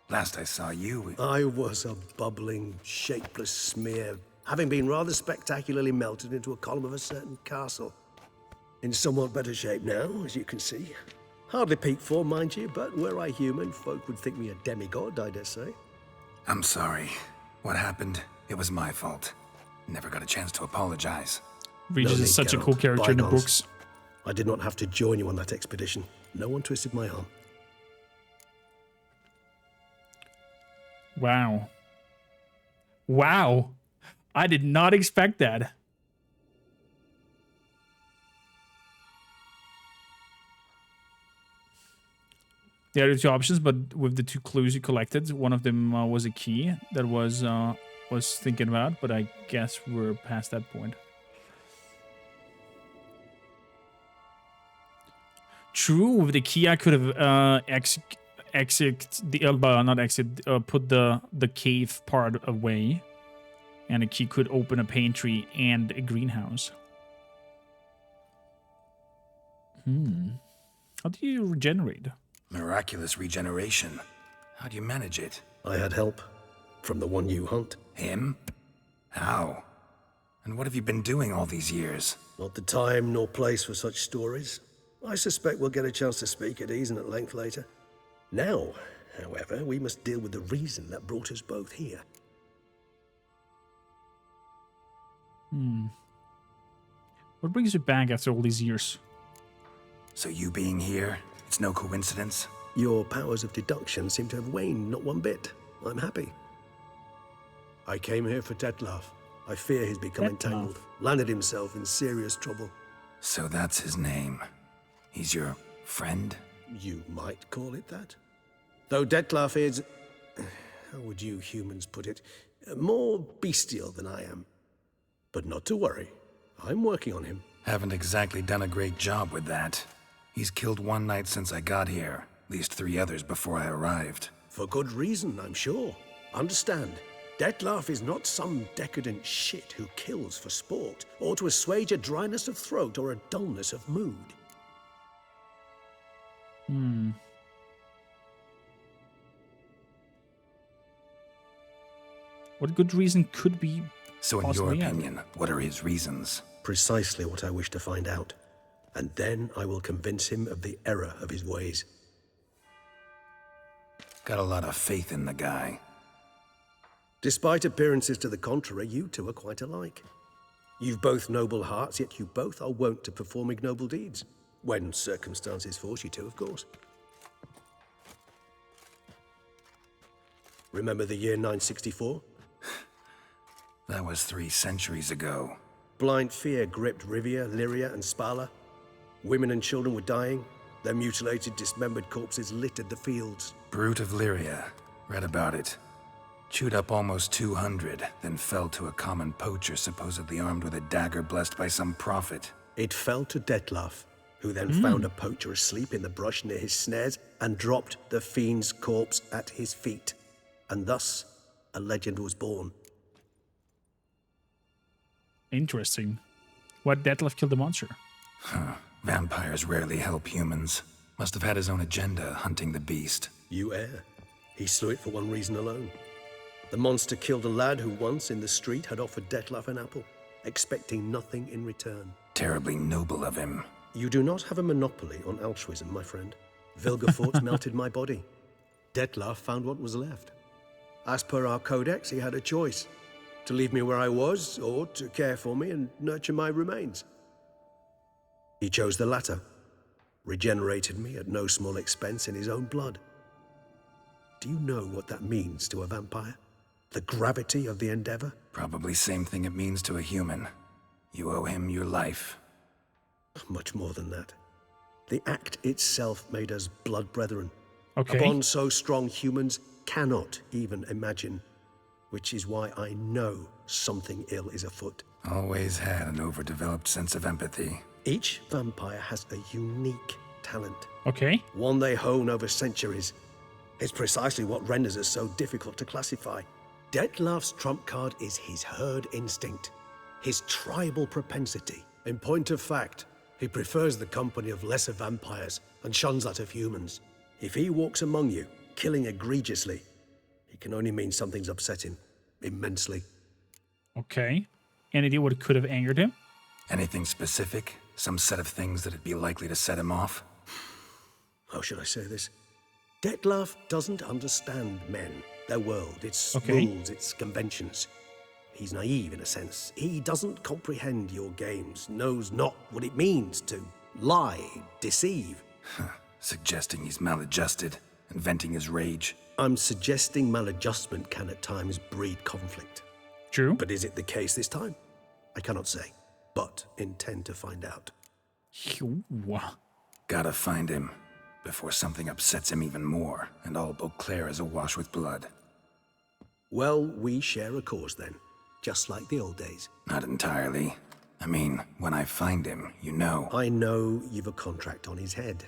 Last I saw you... I was a bubbling, shapeless smear, having been rather spectacularly melted into a column of a certain castle. In somewhat better shape now, as you can see. Hardly peak form, mind you, but were I human, folk would think me a demigod, I dare say. I'm sorry. What happened, it was my fault. Never got a chance to apologize. Regis is such a cool character in the books. I did not have to join you on that expedition. No one twisted my arm. Wow. Wow. I did not expect that. There are two options, but with the two clues you collected, one of them was a key that was thinking about, but I guess we're past that point. True, with the key I could have put the cave part away, and a key could open a pantry and a greenhouse. How do you regenerate? Miraculous regeneration. How do you manage it? I had help from the one you hunt. Him? How? And what have you been doing all these years? Not the time nor place for such stories. I suspect we'll get a chance to speak at ease and at length later. Now, however, we must deal with the reason that brought us both here. What brings you back after all these years? So you being here, it's no coincidence? Your powers of deduction seem to have waned not one bit. I'm happy. I came here for Detlef. I fear he's become entangled, landed himself in serious trouble. So that's his name. He's your friend? You might call it that. Though Detlef is, how would you humans put it, more bestial than I am. But not to worry. I'm working on him. Haven't exactly done a great job with that. He's killed one knight since I got here, at least 3 others before I arrived. For good reason, I'm sure. Understand, Detlef is not some decadent shit who kills for sport, or to assuage a dryness of throat or a dullness of mood. What good reason could be? So in your opinion, what are his reasons? Precisely what I wish to find out. And then I will convince him of the error of his ways. Got a lot of faith in the guy. Despite appearances to the contrary, you two are quite alike. You've both noble hearts, yet you both are wont to perform ignoble deeds. When circumstances force you to, of course. Remember the year 964? That was 3 centuries ago. Blind fear gripped Rivia, Lyria, and Spala. Women and children were dying. Their mutilated, dismembered corpses littered the fields. Brute of Lyria. Read about it. Chewed up almost 200, then fell to a common poacher supposedly armed with a dagger blessed by some prophet. It fell to Detlef, who then found a poacher asleep in the brush near his snares and dropped the fiend's corpse at his feet. And thus, a legend was born. Interesting. What Detlef killed the monster? Huh. Vampires rarely help humans. Must have had his own agenda, hunting the beast. You err. He slew it for one reason alone. The monster killed a lad who once, in the street, had offered Detlef an apple, expecting nothing in return. terribly noble of him. You do not have a monopoly on altruism, my friend. Vilgefortz melted my body. Detlef found what was left. As per our codex, he had a choice. To leave me where I was, or to care for me and nurture my remains. He chose the latter. Regenerated me at no small expense in his own blood. Do you know what that means to a vampire? The gravity of the endeavor? Probably same thing it means to a human. You owe him your life. Much more than that. The act itself made us blood brethren. Okay. A bond so strong humans cannot even imagine. Which is why I know something ill is afoot. Always had an overdeveloped sense of empathy. Each vampire has a unique talent. Okay. One they hone over centuries. It's precisely what renders us so difficult to classify. Detlef's trump card is his herd instinct, his tribal propensity. In point of fact, he prefers the company of lesser vampires and shuns that of humans. If he walks among you, killing egregiously, it can only mean something's upset him immensely. Okay. Any idea what could have angered him? Anything specific? Some set of things that'd be likely to set him off? How should I say this? Detlef doesn't understand men, their world, its Okay. rules, its conventions. He's naive in a sense. He doesn't comprehend your games, knows not what it means to lie, deceive. Suggesting he's maladjusted and venting his rage. I'm suggesting maladjustment can at times breed conflict. True. But is it the case this time? I cannot say, but intend to find out. Gotta find him before something upsets him even more and all Beauclair is awash with blood. Well, we share a cause then, just like the old days. Not entirely. I mean, when I find him, you know. I know you've a contract on his head.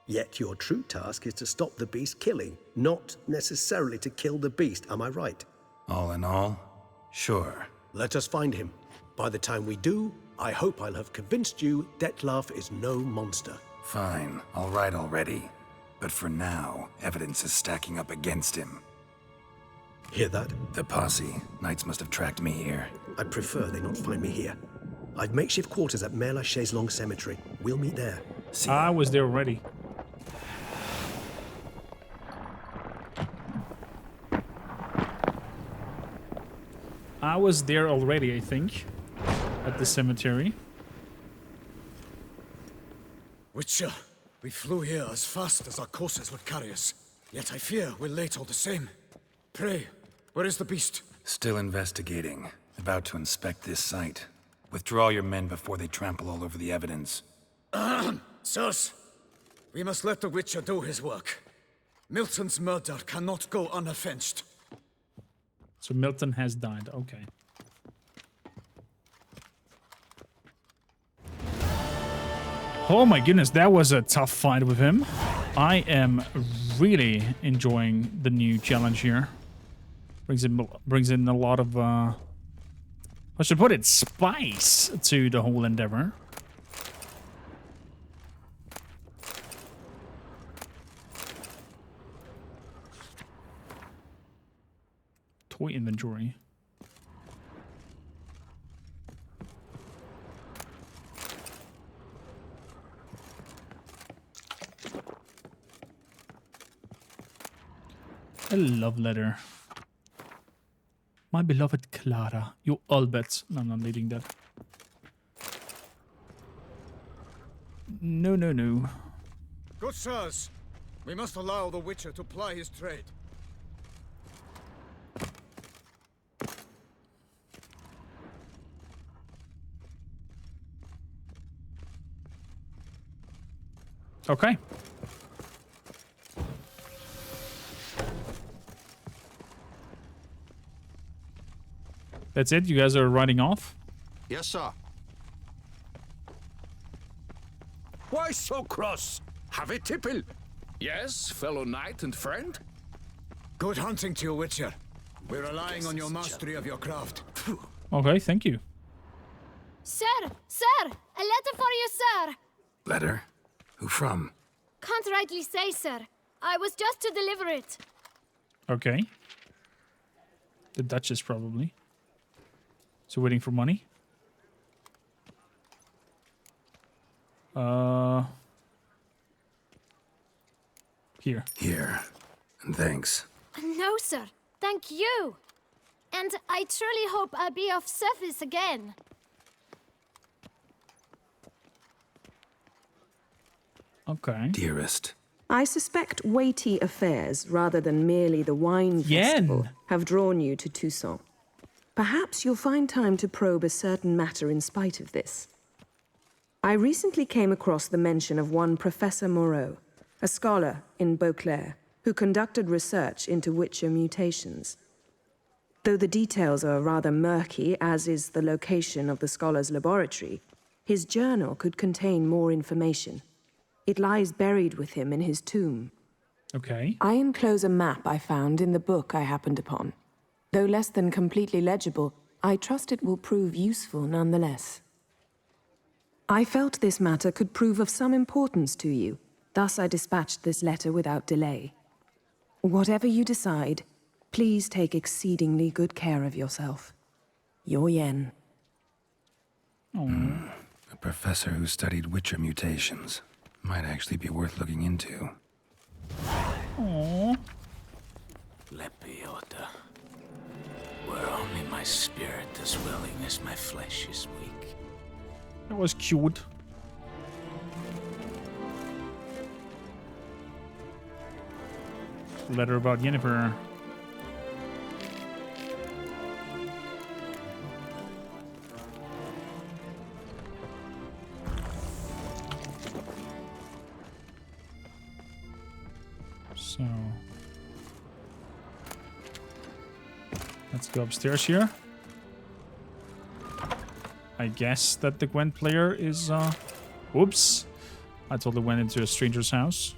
Yet your true task is to stop the beast killing, not necessarily to kill the beast, am I right? All in all, sure. Let us find him. By the time we do, I hope I'll have convinced you Detlef is no monster. Fine, all right already. But for now, evidence is stacking up against him. Hear that? The posse. Knights must have tracked me here. I prefer they not find me here. I've makeshift quarters at Mère Lachaise Long Cemetery. We'll meet there. I was there already. I was there already, I think, at the cemetery. Witcher, we flew here as fast as our courses would carry us. Yet I fear we're late all the same. Pray, where is the beast? Still investigating. About to inspect this site. Withdraw your men before they trample all over the evidence. Sirs, we must let the Witcher do his work. Milton's murder cannot go unavenged. So Milton has died. Okay. Oh my goodness, that was a tough fight with him. I am really enjoying the new challenge here. Brings in a lot of how should I put it, spice to the whole endeavor. Toy inventory. A love letter. My beloved Clara, you Albert. No, I'm not reading that. No, no, no. Good sirs, we must allow the Witcher to ply his trade. Okay. That's it? You guys are riding off? Yes, sir. Why so cross? Have a tipple. Yes, fellow knight and friend? Good hunting to you, Witcher. We're relying on your mastery of your craft. Okay, thank you. Sir! Sir! A letter for you, sir! Letter? Who from? Can't rightly say, sir. I was just to deliver it. Okay. The Duchess, probably. So waiting for money? Here. Here. And thanks. No, sir. Thank you. And I truly hope I'll be of service again. Okay. Dearest. I suspect weighty affairs, rather than merely the wine festival, have drawn you to Toussaint. Perhaps you'll find time to probe a certain matter in spite of this. I recently came across the mention of one Professor Moreau, a scholar in Beauclair, who conducted research into Witcher mutations. Though the details are rather murky, as is the location of the scholar's laboratory, his journal could contain more information. It lies buried with him in his tomb. Okay. I enclose a map I found in the book I happened upon. Though less than completely legible, I trust it will prove useful nonetheless. I felt this matter could prove of some importance to you, thus I dispatched this letter without delay. Whatever you decide, please take exceedingly good care of yourself. Your Yen. A professor who studied Witcher mutations. Might actually be worth looking into. Aww. Lepiota. Where only my spirit is willing as my flesh is weak. That was cute. Letter about Yennefer. So let's go upstairs here. I guess that the Gwent player is whoops. I totally went into a stranger's house.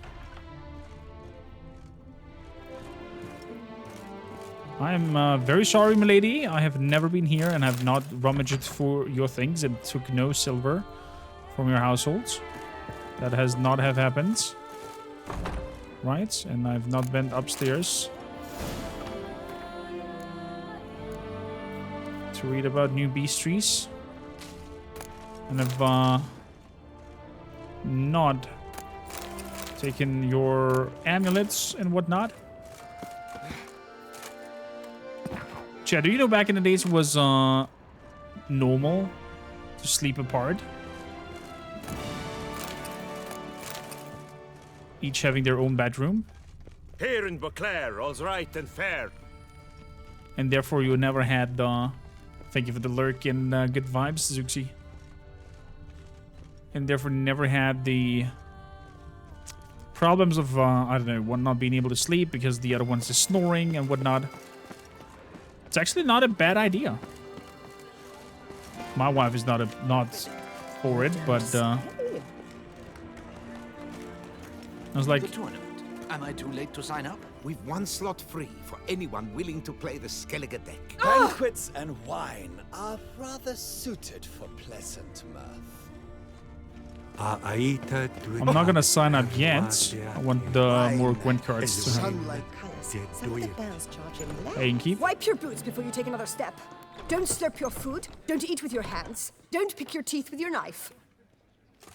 I'm very sorry, milady. I have never been here and have not rummaged for your things and took no silver from your household. That has not have happened. Right, and I've not been upstairs to read about new beastries. And I've not taken your amulets and whatnot. Chad, do you know back in the days it was normal to sleep apart? Each having their own bedroom. Here in Beauclair, all's right and fair. And therefore you never had thank you for the lurk and good vibes, Zuxi. And therefore never had the problems of, I don't know, one not being able to sleep because the other one's just snoring and whatnot. It's actually not a bad idea. My wife is not for it, but I was like, The tournament. Am I too late to sign up? We've one slot free for anyone willing to play the Skellige deck. Banquets and wine are rather suited for pleasant mirth. I'm not gonna sign up yet. I want the more Gwent cards to have. Hey, Inky. Wipe your boots before you take another step. Don't slurp your food. Don't eat with your hands. Don't pick your teeth with your knife.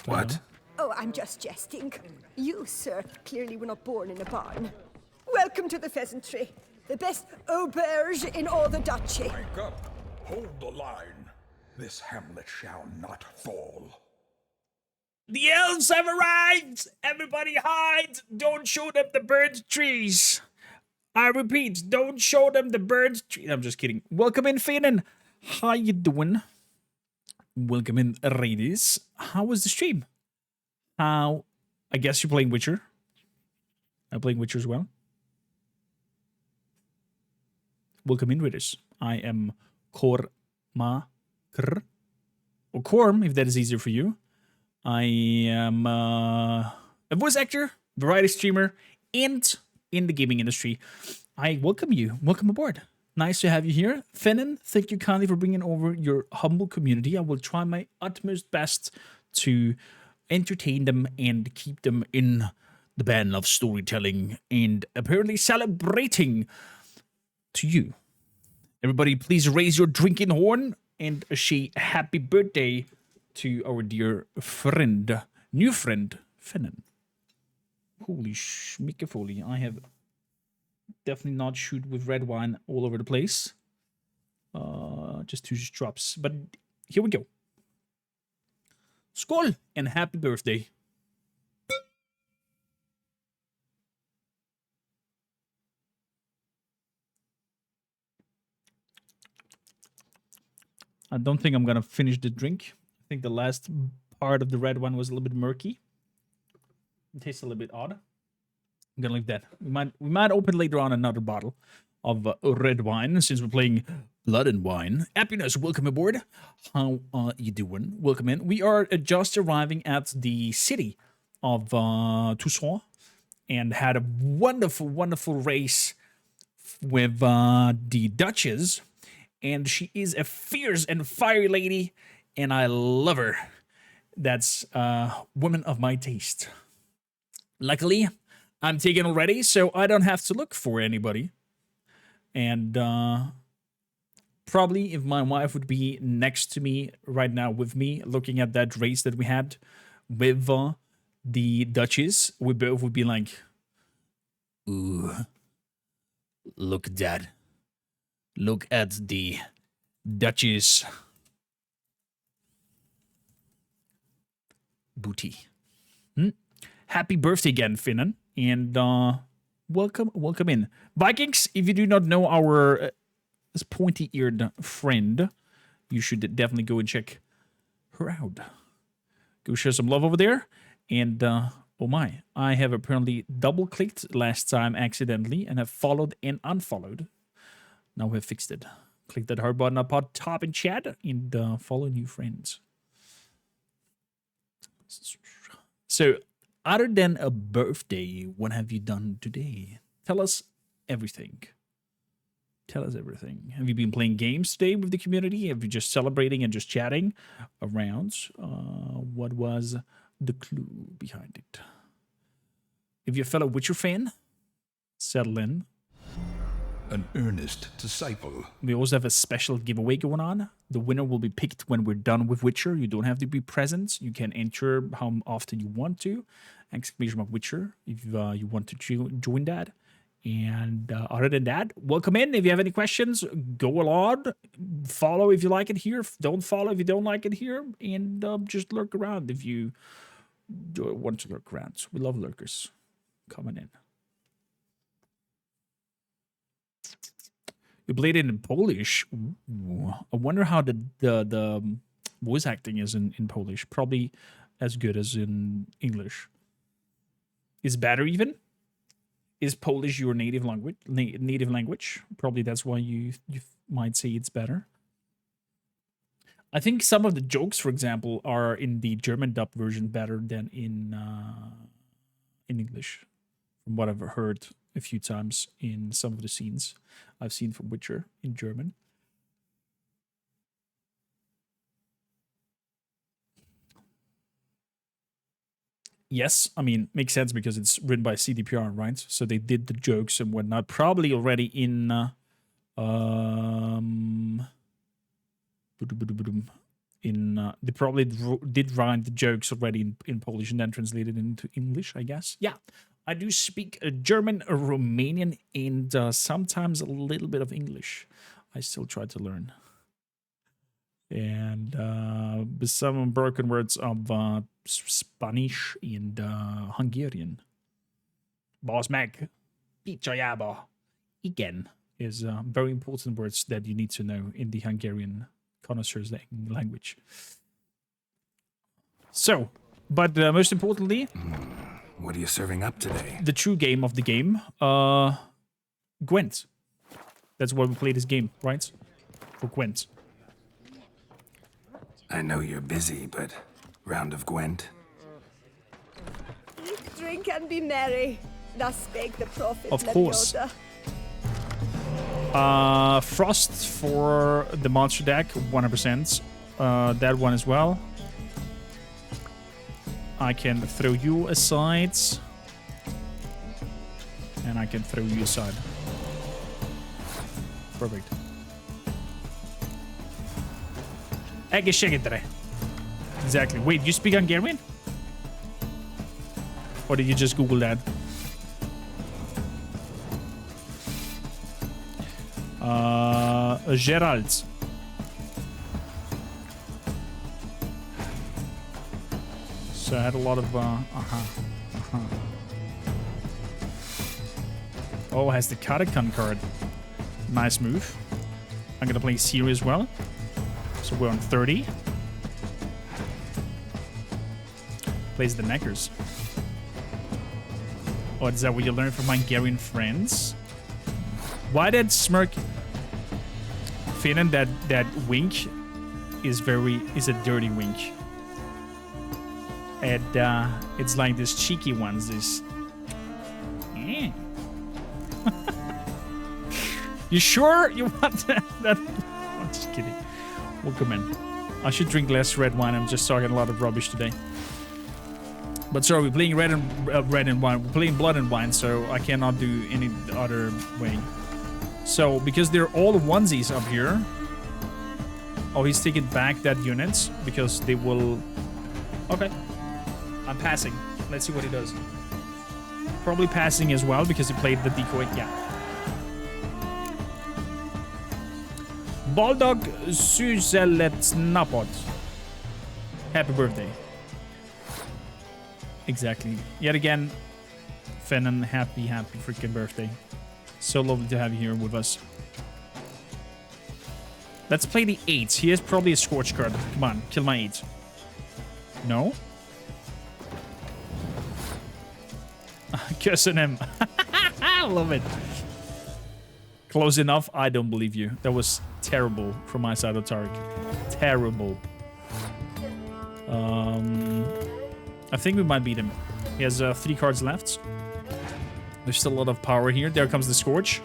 What? Oh, I'm just jesting. You, sir, clearly were not born in a barn. Welcome to the pheasantry. The best auberge in all the duchy. Wake up. Hold the line. This hamlet shall not fall. The elves have arrived! Everybody hide! Don't show them the burnt trees! I repeat, don't show them the burnt trees. I'm just kidding. Welcome in, Finan. How you doing? Welcome in, ladies. How was the stream? I guess you're playing Witcher. I'm playing Witcher as well. Welcome in, readers. I am Kormakrtv. Or Korm, if that is easier for you. I am a voice actor, variety streamer, and in the gaming industry. I welcome you. Welcome aboard. Nice to have you here. Fenin, thank you kindly for bringing over your humble community. I will try my utmost best to entertain them and keep them in the band of storytelling and apparently celebrating to you. Everybody, please raise your drinking horn and say happy birthday to our dear friend New friend, Finnan. Holy schmickafoley. I have definitely not shoot with red wine all over the place. Just 2 drops. But here we go. Skål and happy birthday. I don't think I'm gonna finish the drink. I think the last part of the red one was a little bit murky. It tastes a little bit odd. I'm gonna leave that. We might open later on another bottle of red wine since we're playing Blood and Wine. Happiness, welcome aboard. How are you doing? Welcome in. We are just arriving at the city of Toussaint and had a wonderful, wonderful race with the Duchess. And she is a fierce and fiery lady, and I love her. That's a woman of my taste. Luckily, I'm taken already, so I don't have to look for anybody. And probably if my wife would be next to me right now with me, looking at that race that we had with the Duchess, we both would be like, ooh, look at that. Look at the Duchess booty. Happy birthday again, Finnan. And welcome in. Vikings, if you do not know our pointy-eared friend, you should definitely go and check her out. Go show some love over there. And, oh my, I have apparently double-clicked last time accidentally and have followed and unfollowed. Now we have fixed it. Click that heart button up on top in chat and follow new friends. So, other than a birthday, what have you done today? Tell us everything. Tell us everything. Have you been playing games today with the community? Have you just celebrating and just chatting around? What was the clue behind it? If you're a fellow Witcher fan, settle in. An earnest disciple. We also have a special giveaway going on. The winner will be picked when we're done with Witcher. You don't have to be present. You can enter how often you want to. Exclamation mark Witcher if you want to join that. And other than that, welcome in. If you have any questions, go along. Follow if you like it here. Don't follow if you don't like it here. And just lurk around if you want to lurk around. We love lurkers coming in. You played it in Polish. Ooh. I wonder how the voice acting is in Polish. Probably as good as in English. Is better even? Is Polish your native language? Probably that's why you might say it's better. I think some of the jokes, for example, are in the German dub version better than in English, from what I've heard a few times in some of the scenes I've seen from Witcher in German. Yes, I mean, makes sense because it's written by CDPR, right? So they did the jokes and whatnot, probably already in they probably did write the jokes already in Polish and then translated into English, I guess. Yeah, I do speak German, Romanian, and sometimes a little bit of English. I still try to learn. And with some broken words of Spanish and Hungarian. Boss Meg, Pichayaba, igen is very important words that you need to know in the Hungarian connoisseurs language. So, but most importantly, what are you serving up today? The true game of the game, Gwent. That's why we play this game, right? For Gwent. I know you're busy, but round of Gwent? Eat, drink, and be merry. Thus spake the prophet. Of course. Frost for the monster deck, 100%. That one as well. I can throw you aside. And I can throw you aside. Perfect. Exactly. Wait, you speak Hungarian? Or did you just Google that? Gerald. So I had a lot of Oh, has the Karakan card. Nice move. I'm gonna play Siri as well. So we're on 30. Plays the Neckers. Oh, is that what you learned from Hungarian friends? Why that smirk? Finland, that wink is a dirty wink. And it's like these cheeky ones, this. You sure you want that? I'm just kidding. Welcome in. I should drink less red wine. I'm just talking a lot of rubbish today. But sorry, we're playing red and wine. We're playing blood and wine, so I cannot do any other way. So because they're all onesies up here. Oh, he's taking back that unit because they will. Okay, I'm passing. Let's see what he does. Probably passing as well because he played the decoy. Yeah. Baldag Suzelet Napot. Happy birthday. Exactly. Yet again, Fennan, happy freaking birthday. So lovely to have you here with us. Let's play the 8. He has probably a Scorch card. Come on, kill my 8. No? Cursing him. I love it. Close enough? I don't believe you. That was terrible from my side of Tarek. Terrible. I think we might beat him. He has 3 cards left. There's still a lot of power here. There comes the Scorch.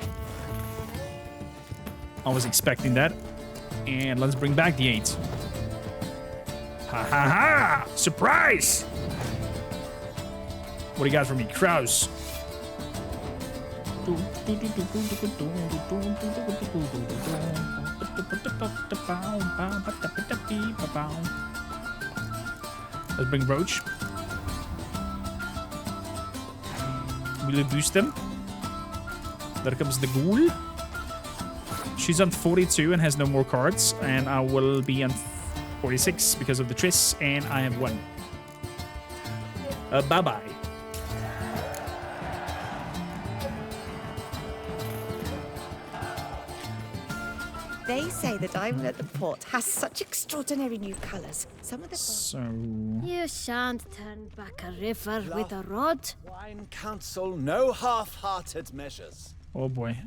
I was expecting that. And let's bring back the 8. Ha ha ha! Surprise! What do you got for me? Kraus. Let's bring Roach. Will you boost them? There comes the Ghoul. She's on 42 and has no more cards. And I will be on 46 because of the Triss. And I have 1. Bye-bye. They say the diamond at the port has such extraordinary new colors. Some of the... So... You shan't turn back a river with a rod. Wine Council, no half-hearted measures. Oh boy.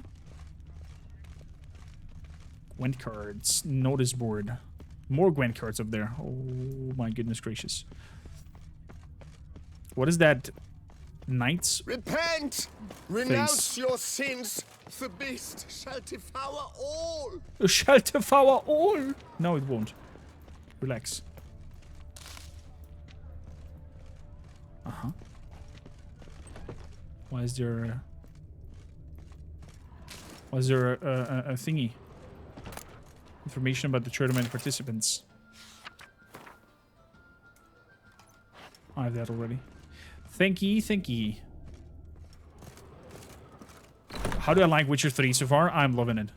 Gwent cards. Notice board. More Gwent cards up there. Oh my goodness gracious. What is that? Knights? Repent! Renounce your sins. The beast shall devour all. Shall devour all? No, it won't. Relax. Uh-huh. Why is there a thingy? Information about the tournament participants. I have that already. Thank ye. How do I like Witcher 3 so far? I'm loving it.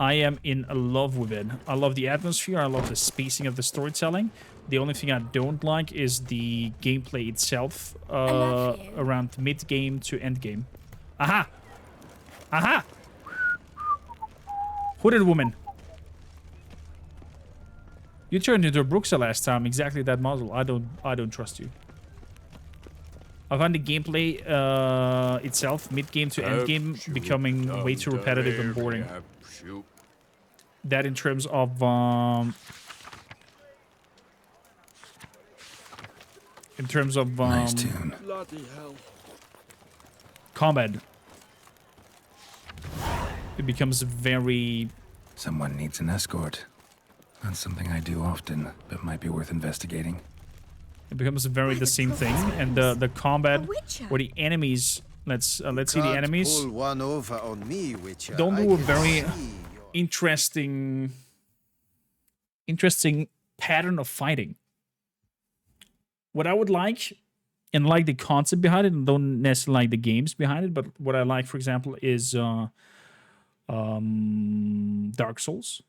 I am in love with it. I love the atmosphere. I love the spacing of the storytelling. The only thing I don't like is the gameplay itself around mid-game to end-game. Aha! Aha! Hooded woman. You turned into a Bruxa last time. Exactly that model. I don't trust you. I find the gameplay itself, mid-game to end-game, becoming way too repetitive and boring. That in terms of nice tune. Combat. It becomes very... Someone needs an escort. Not something I do often, but might be worth investigating. It becomes very the same thing, and the combat or the enemies. Let's see the enemies. Pull one over on me, Witcher. Don't do a very interesting pattern of fighting. What I would like and like the concept behind it, and don't necessarily like the games behind it. But what I like, for example, is Dark Souls.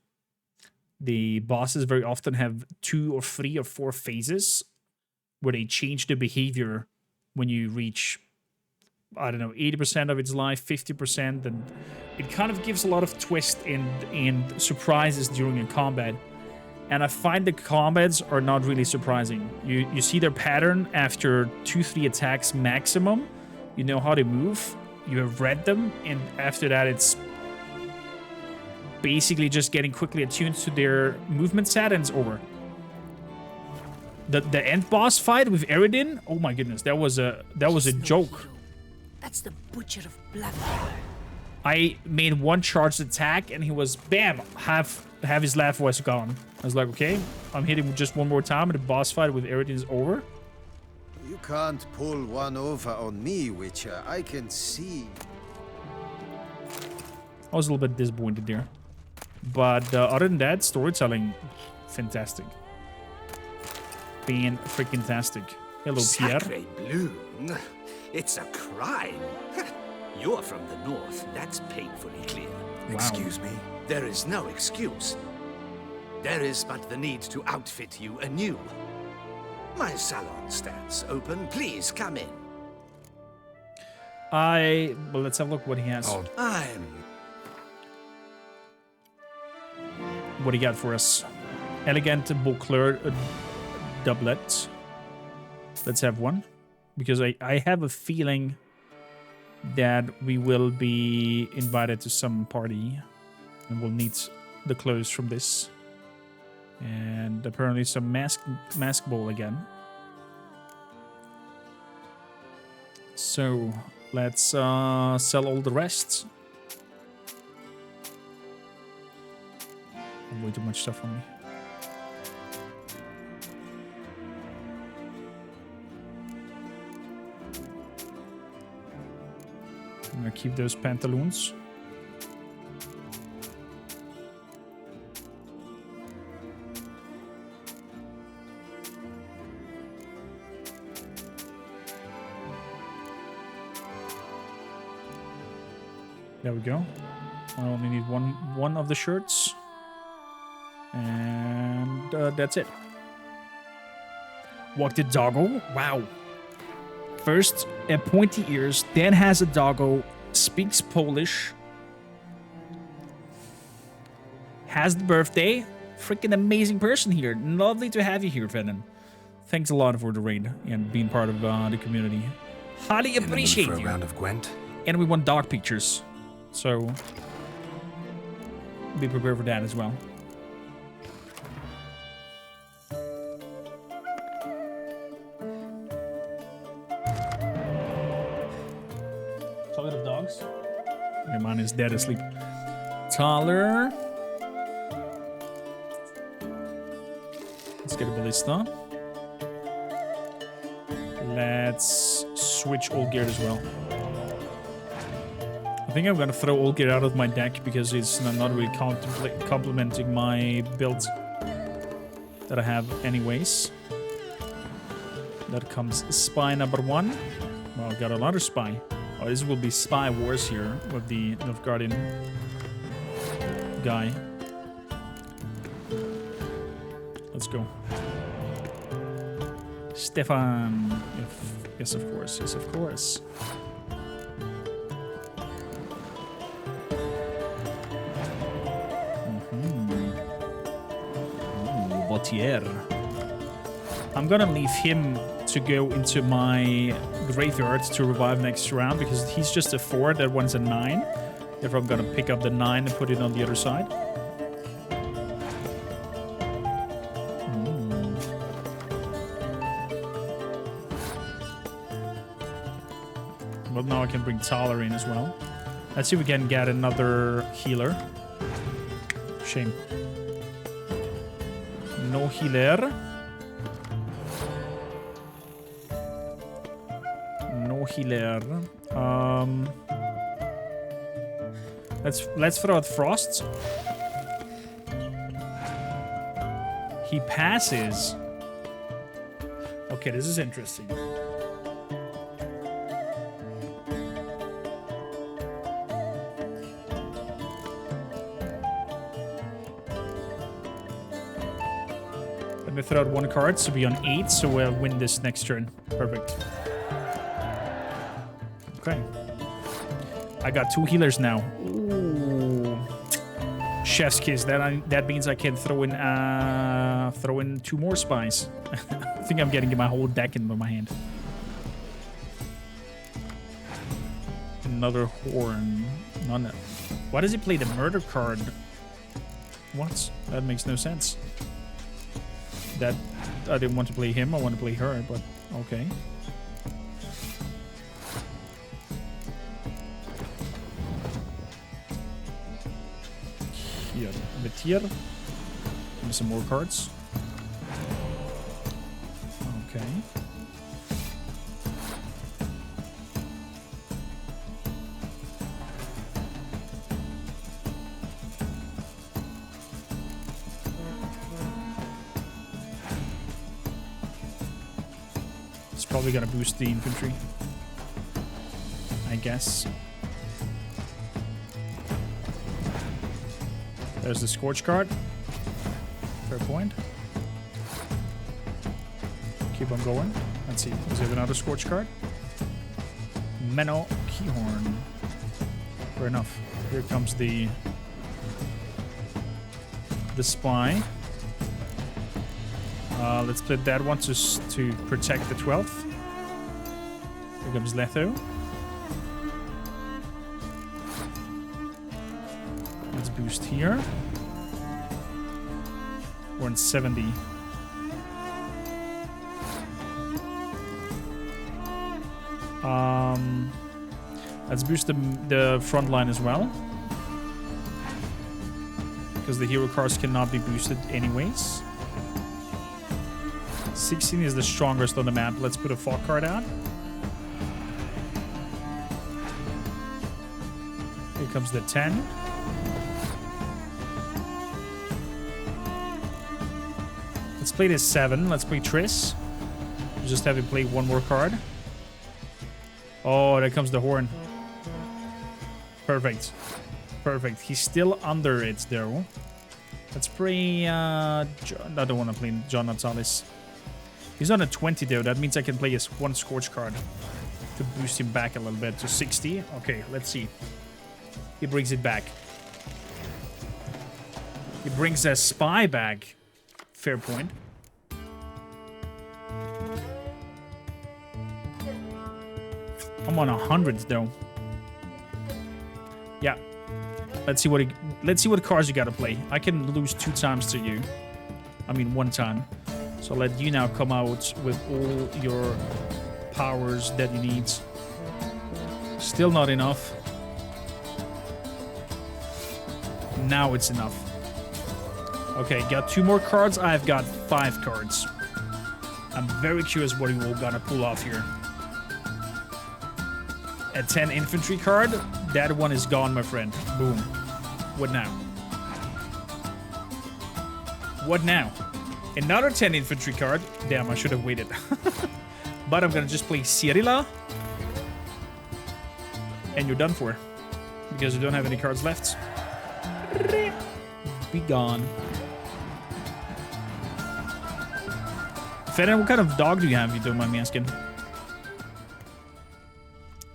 The bosses very often have 2 or 3 or 4 phases where they change the behavior when you reach, I don't know, 80% of its life, 50%, and it kind of gives a lot of twist and surprises during a combat. And I find the combats are not really surprising. You see their pattern after 2-3 attacks maximum. You know how they move. You have read them, and after that, it's basically just getting quickly attuned to their movement set, and it's over. The end boss fight with Eredin, oh my goodness, that was a joke. That's the Butcher of Blood. I made one charged attack, and he was bam, half his life was gone. I was like, okay, I'm hitting just one more time, and the boss fight with Eredin is over. You can't pull one over on me, Witcher. I can see. I was a little bit disappointed there. But other than that, storytelling, fantastic. Fan-freaking-tastic. Hello, Pierre. Sacre bloom. It's a crime. You're from the north. That's painfully clear. Wow. Excuse me? There is no excuse. There is but the need to outfit you anew. My salon stands open. Please come in. Well, let's have a look what he has. Oh, What do you got for us? Elegant boucleur doublet. Let's have one. Because I have a feeling that we will be invited to some party. And we'll need the clothes from this. And apparently some mask bowl again. So, let's sell all the rest. Way too much stuff on me. I'm gonna keep those pantaloons. There we go. I only need one of the shirts. And that's it. Walk the doggo. Wow. First, pointy ears, then has a doggo, speaks Polish, has the birthday. Freaking amazing person here. Lovely to have you here, Venom. Thanks a lot for the raid and being part of the community. Highly appreciate for you. A round of Gwent? And we want dog pictures. So, be prepared for that as well. Toilet of dogs. My man is dead asleep. Taller. Let's get a ballista. Let's switch Olgerd as well. I think I'm gonna throw Olgerd out of my deck because it's not really complementing my build that I have anyways. That comes spy number 1. Well, I got another spy. Oh, this will be spy wars here with the Nilfgaardian guy. Let's go. Stefan. Yes, of course. Yes, of course. I'm gonna leave him to go into my graveyard to revive next round because he's just a 4 that wants a 9. Therefore, I'm gonna pick up the 9 and put it on the other side. Well, now I can bring Thaler in as well. Let's see if we can get another healer. Shame. No healer. No healer. Let's throw out Frost. He passes. Okay, this is interesting. Let me throw out one card, so be on 8, so we'll win this next turn. Perfect. Okay. I got 2 healers now. Ooh. Chef's kiss. That means I can throw in 2 more spies. I think I'm getting my whole deck into my hand. Another horn. None. Why does he play the murder card? What? That makes no sense. That I didn't want to play him. I want to play her, but okay. Here, with here. Give me some more cards. Okay. It's probably gonna boost the infantry, I guess. There's the Scorch card. Fair point. Keep on going. Let's see. Does he have another Scorch card? Menno Keyhorn. Fair enough. Here comes the spy. Let's split that one to protect the 12th. Here comes Letho. Let's boost here. We're in 70. Let's boost the front line as well. Because the hero cards cannot be boosted anyways. 16 is the strongest on the map. Let's put a fog card out. Here comes the 10. Let's play this 7. Let's play Triss. Just have him play one more card. Oh, there comes the horn. Perfect. Perfect. He's still under it, though. Let's play... I don't want to play John Natalis. He's on a 20, though. That means I can play his one Scorch card to boost him back a little bit to 60. Okay, let's see. He brings it back. He brings a spy back. Fair point. I'm on 100, though. Yeah. Let's see what cards you gotta play. I can lose 2 times to you. I mean 1 time. So let you now come out with all your powers that you need. Still not enough. Now it's enough. Okay, got 2 more cards. I've got 5 cards. I'm very curious what you all gonna pull off here. A 10 infantry card. That one is gone, my friend. Boom. What now? What now? Another 10 infantry card. Damn, I should have waited. But I'm gonna just play Cyrilla. And you're done for. Because you don't have any cards left. Be gone. Feren, what kind of dog do you have, if you don't mind me asking?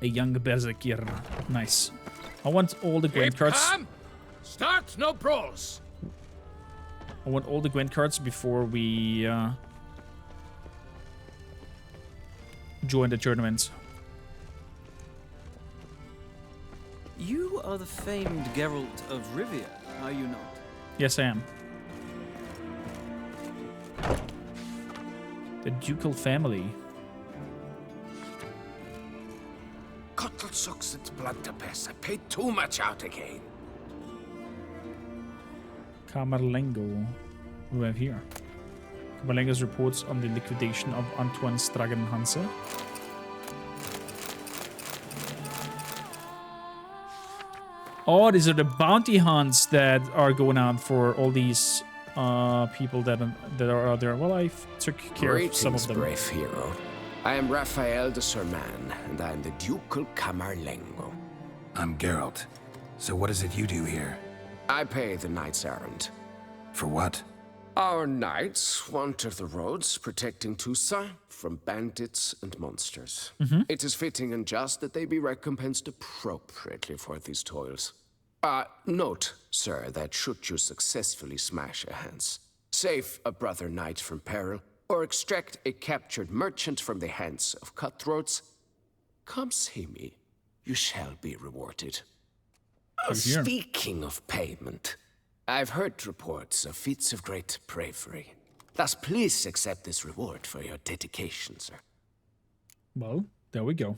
A young berserker. Nice. I want all the Gwent cards. Start no brawls. I want all the Gwent cards before we join the tournament. You are the famed Geralt of Rivia, are you not? Yes, I am. The ducal family. Cuttle sucks its blood to piss. I paid too much out again. Camerlengo. What do we have here? Camerlengo's reports on the liquidation of Antoine Stragenhanse. Oh, these are the bounty hunts that are going on for all these people that are out there. Well, I took care of some of them. Brave hero. I am Raphael de Serman, and I am the Ducal Camerlengo. I'm Geralt. So what is it you do here? I pay the knight's errand. For what? Our knights wander the roads, protecting Toussaint from bandits and monsters. It is fitting and just that they be recompensed appropriately for these toils. Note, sir, that should you successfully smash a Hans, save a brother knight from peril, or extract a captured merchant from the hands of cutthroats, come see me. You shall be rewarded. Speaking of payment, I've heard reports of feats of great bravery. Thus, please accept this reward for your dedication, sir. Well, there we go.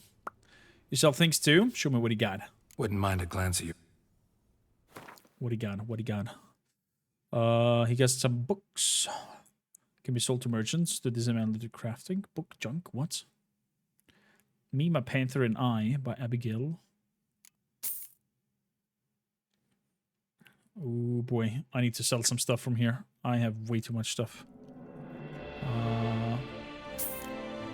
You sell things too? Show me what he got. Wouldn't mind a glance at you. What he got? What he got? He got some books. Can be sold to merchants. The disadvantage of crafting. Book junk. What? Me, My Panther, and I by Abigail. Oh boy, I need to sell some stuff from here. I have way too much stuff.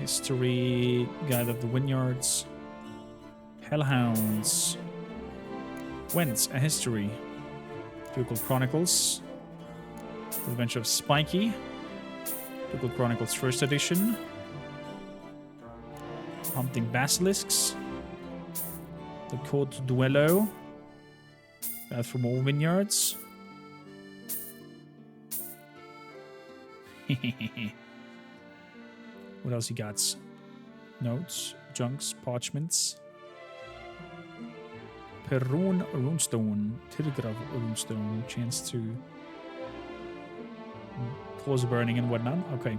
History, Guide of the Vineyards, Hellhounds, Wentz, a History, Ducal Chronicles, The Adventure of Spiky, Ducal Chronicles First Edition, Hunting Basilisks, The Code to Duello, Guide from All Vineyards. What else he got? Notes, junks, parchments. Perron runestone, Tilgrav runestone, chance to cause burning and whatnot. Okay.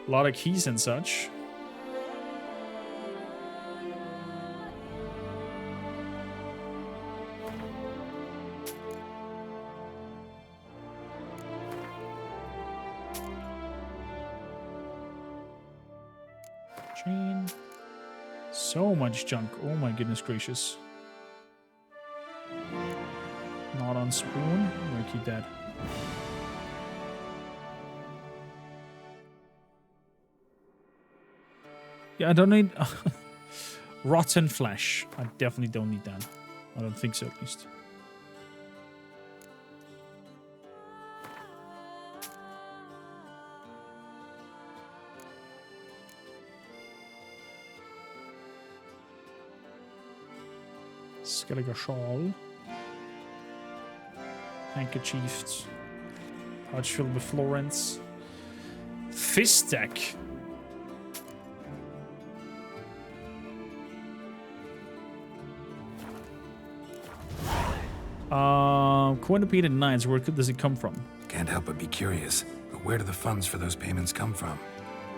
A lot of keys and such. Chain. So much junk. Oh my goodness gracious. Not on spoon. I'm gonna keep that. Yeah, I don't need rotten flesh. I definitely don't need that. I don't think so, at least. Skelliger shawl. Handkerchiefs. Pouch filled with florins. Fist deck. Coordinated Knights, where does it come from? Can't help but be curious. But where do the funds for those payments come from?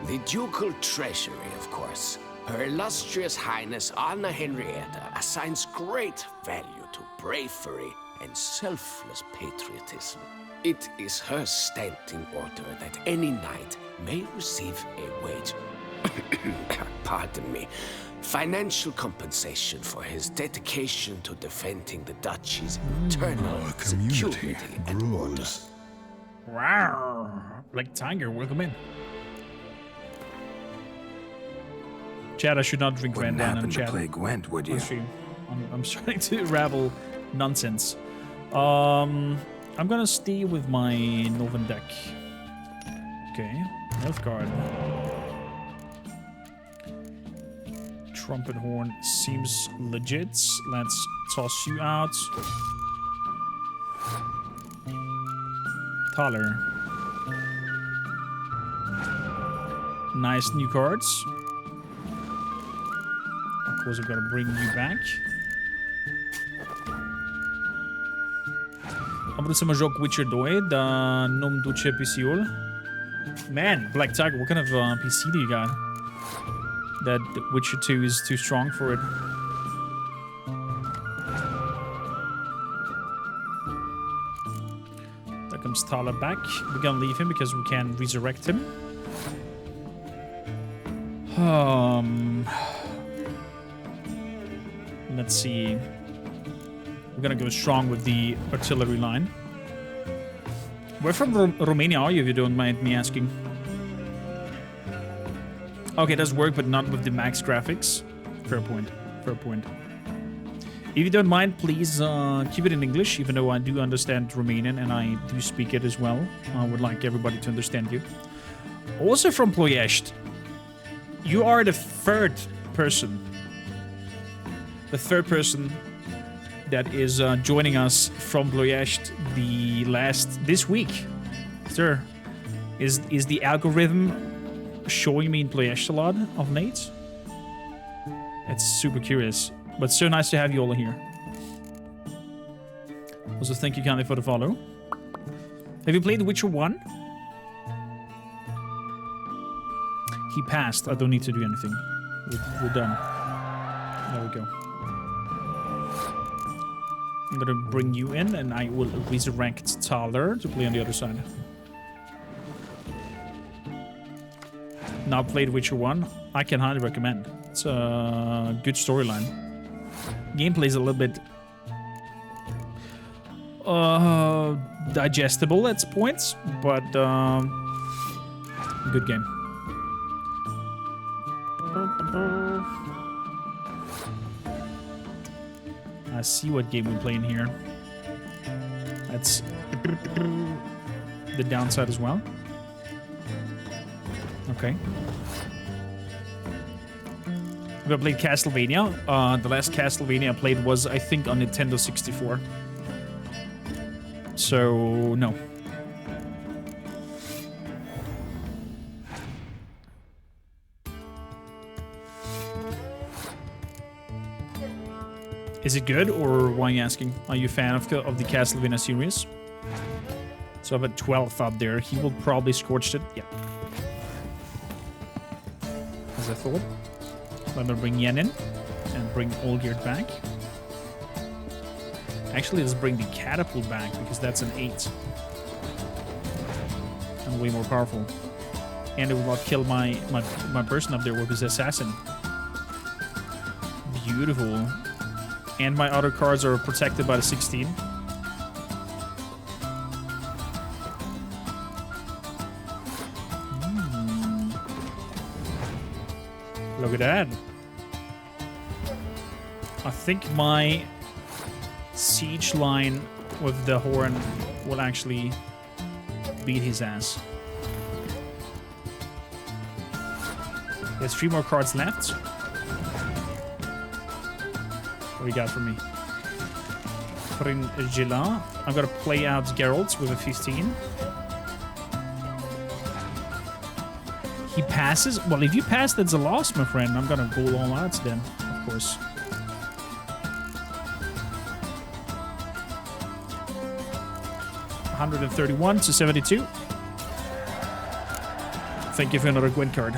The ducal treasury, of course. Her illustrious highness Anna Henrietta assigns great value to bravery and selfless patriotism. It is her standing order that any knight may receive a wage, pardon me, financial compensation for his dedication to defending the duchy's eternal security and order. Wow. Black Tiger, welcome in. Chad, I should not drink Grand Wine on chat. Play Gwent, would you? I'm starting to rabble nonsense. I'm gonna stay with my Northern deck. Okay, Nilfgaard. Trumpet horn seems legit. Let's toss you out. Thaler. Nice new cards. Of course, I've got to bring you back. Am som joc Witcher 2 da nom duce PC-ul. Man, Black Tiger, what kind of PC do you got? That Witcher 2 is too strong for it. There comes Thaler back. We're gonna leave him because we can resurrect him. Let's see. We're gonna go strong with the artillery line. Where from Romania are you, if you don't mind me asking? Okay, it does work, but not with the max graphics. Fair point. Fair point. If you don't mind, please keep it in English, even though I do understand Romanian and I do speak it as well. I would like everybody to understand you. Also from Ploiești, you are the third person. The third person that is joining us from Ploiești this week. Sir, is the algorithm showing me in Ploiești a lot of late? It's super curious. But so nice to have you all here. Also, thank you kindly for the follow. Have you played The Witcher 1? He passed. I don't need to do anything. We're done. There we go. I'm gonna bring you in, and I will resurrect Thaler to play on the other side. Now played Witcher 1. I can highly recommend. It's a good storyline. Gameplay is a little bit digestible at points, but good game. I see what game we're playing here. That's the downside as well. Okay. I played Castlevania. The last Castlevania I played was, I think, on Nintendo 64. So, no. Is it good, or why are you asking? Are you a fan of the Castlevania series? So I have a 12th up there. He will probably scorched it. Yeah. As I thought. I'm gonna bring Yen in and bring Olgierd back. Actually, let's bring the Catapult back because that's an 8. And way more powerful. And it will not kill my person up there with his assassin. Beautiful. And my other cards are protected by the 16. Look at that. I think my siege line with the horn will actually beat his ass. There's 3 more cards left. What do you got for me? Fringilla. I'm gonna play out Geralt with a 15. He passes? Well, if you pass, that's a loss, my friend. I'm gonna go all out then, of course. $131 to 72. Thank you for another Gwyn card.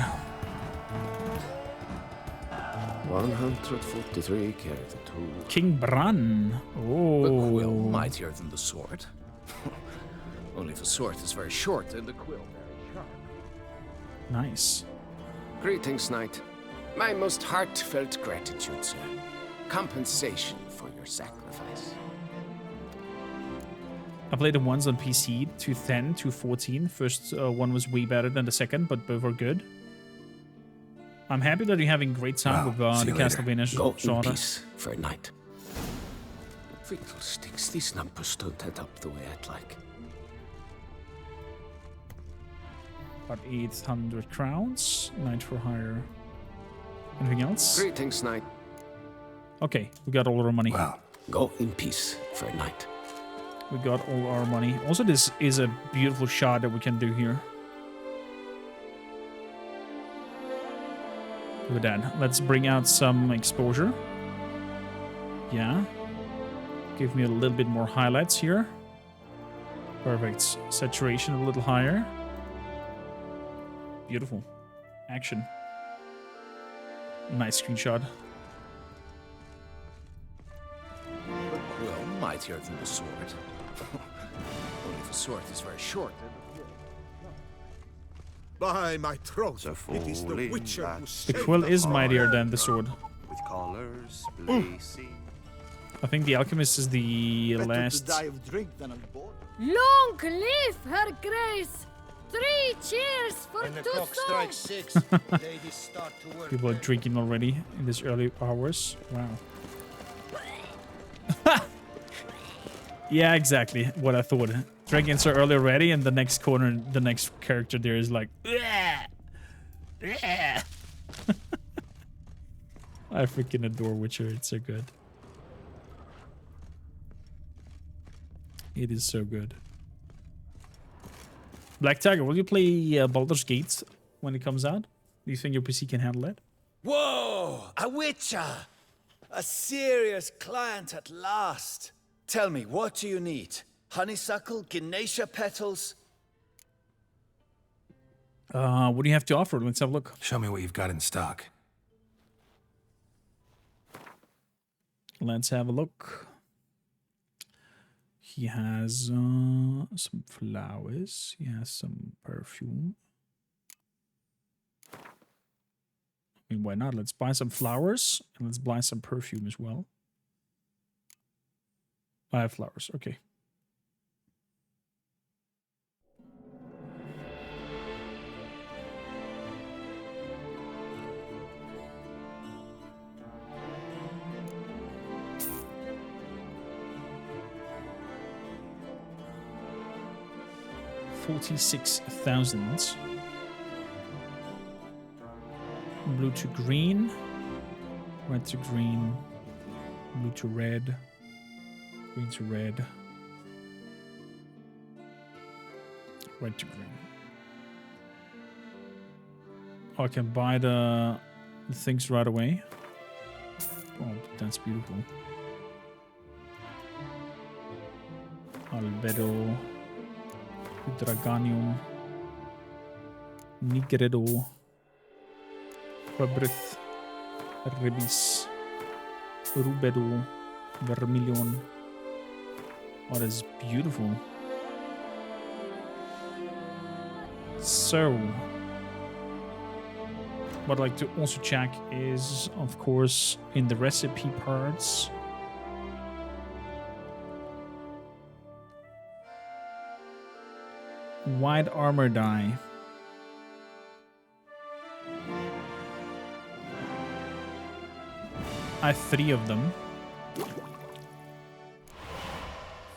143 carry the 2. King Bran. Oh. The quill mightier than the sword. Only the sword is very short and the quill very sharp. Nice. Greetings, knight. My most heartfelt gratitude, sir. Compensation for your sacrifice. I played them once on PC, 210, 214. First one was way better than the second, but both are good. I'm happy that you're having great time with the Castlevania Go genre. in peace for a night. Fiddlesticks, these numbers don't add up the way I'd like. About 800 crowns. Knight for hire. Anything else? Greetings, knight. Okay, we got all our money. Well, go in peace for a night. We got all our money. Also, this is a beautiful shot that we can do here. Look at that. Let's bring out some exposure. Yeah. Give me a little bit more highlights here. Perfect. Saturation a little higher. Beautiful. Action. Nice screenshot. The quill mightier than the sword. Only the sword is very short. By my throat, it is the Witcher who The quill is mightier than the sword. With colors blazing. I think the alchemist is the last. Long live her grace! 3 cheers for When the Toussaint! clock strikes 6, ladies start to work. People are drinking already in this early hours. Wow. Yeah, exactly what I thought. Drinking so early already, and the next corner, the next character there is like, I freaking adore Witcher. It's so good. It is so good. Black Tiger, will you play Baldur's Gate when it comes out? Do you think your PC can handle it? Whoa! A witcher! A serious client at last. Tell me, what do you need? Honeysuckle? Ginacia petals? What do you have to offer? Let's have a look. Show me what you've got in stock. Let's have a look. He has some flowers. He has some perfume. I mean, why not? Let's buy some flowers and let's buy some perfume as well. I have flowers. Okay. $46,000. Blue to green, red to green, blue to red, green to red, red to green. Oh, I can buy the things right away. Oh, that's beautiful. Albedo, Draganium, Nigredo, Fabrith, Rebis, Rubedo, Vermilion. Oh, that's beautiful. So, what I'd like to also check is, of course, in the recipe parts. White armor dye. I have 3 of them.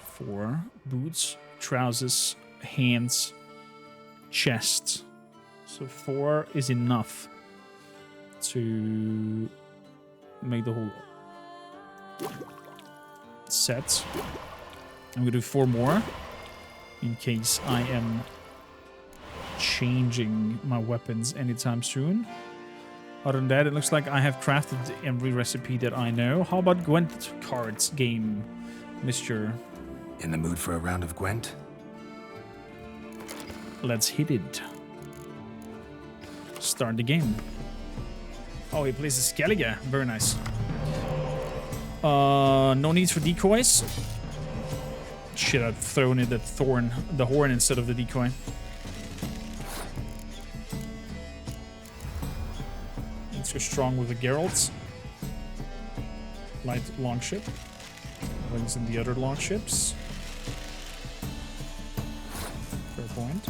4 boots, trousers, hands, chest. So 4 is enough to make the whole set. I'm gonna do 4 more in case I am changing my weapons anytime soon. Other than that, it looks like I have crafted every recipe that I know. How about Gwent cards game, Mr. In the mood for a round of Gwent? Let's hit it. Start the game. Oh, he plays a Skellige. Very nice. No need for decoys. Shit, I've thrown in the horn instead of the decoy. Let's go strong with the Geralts. Light longship. Brings in the other longships. Fair point.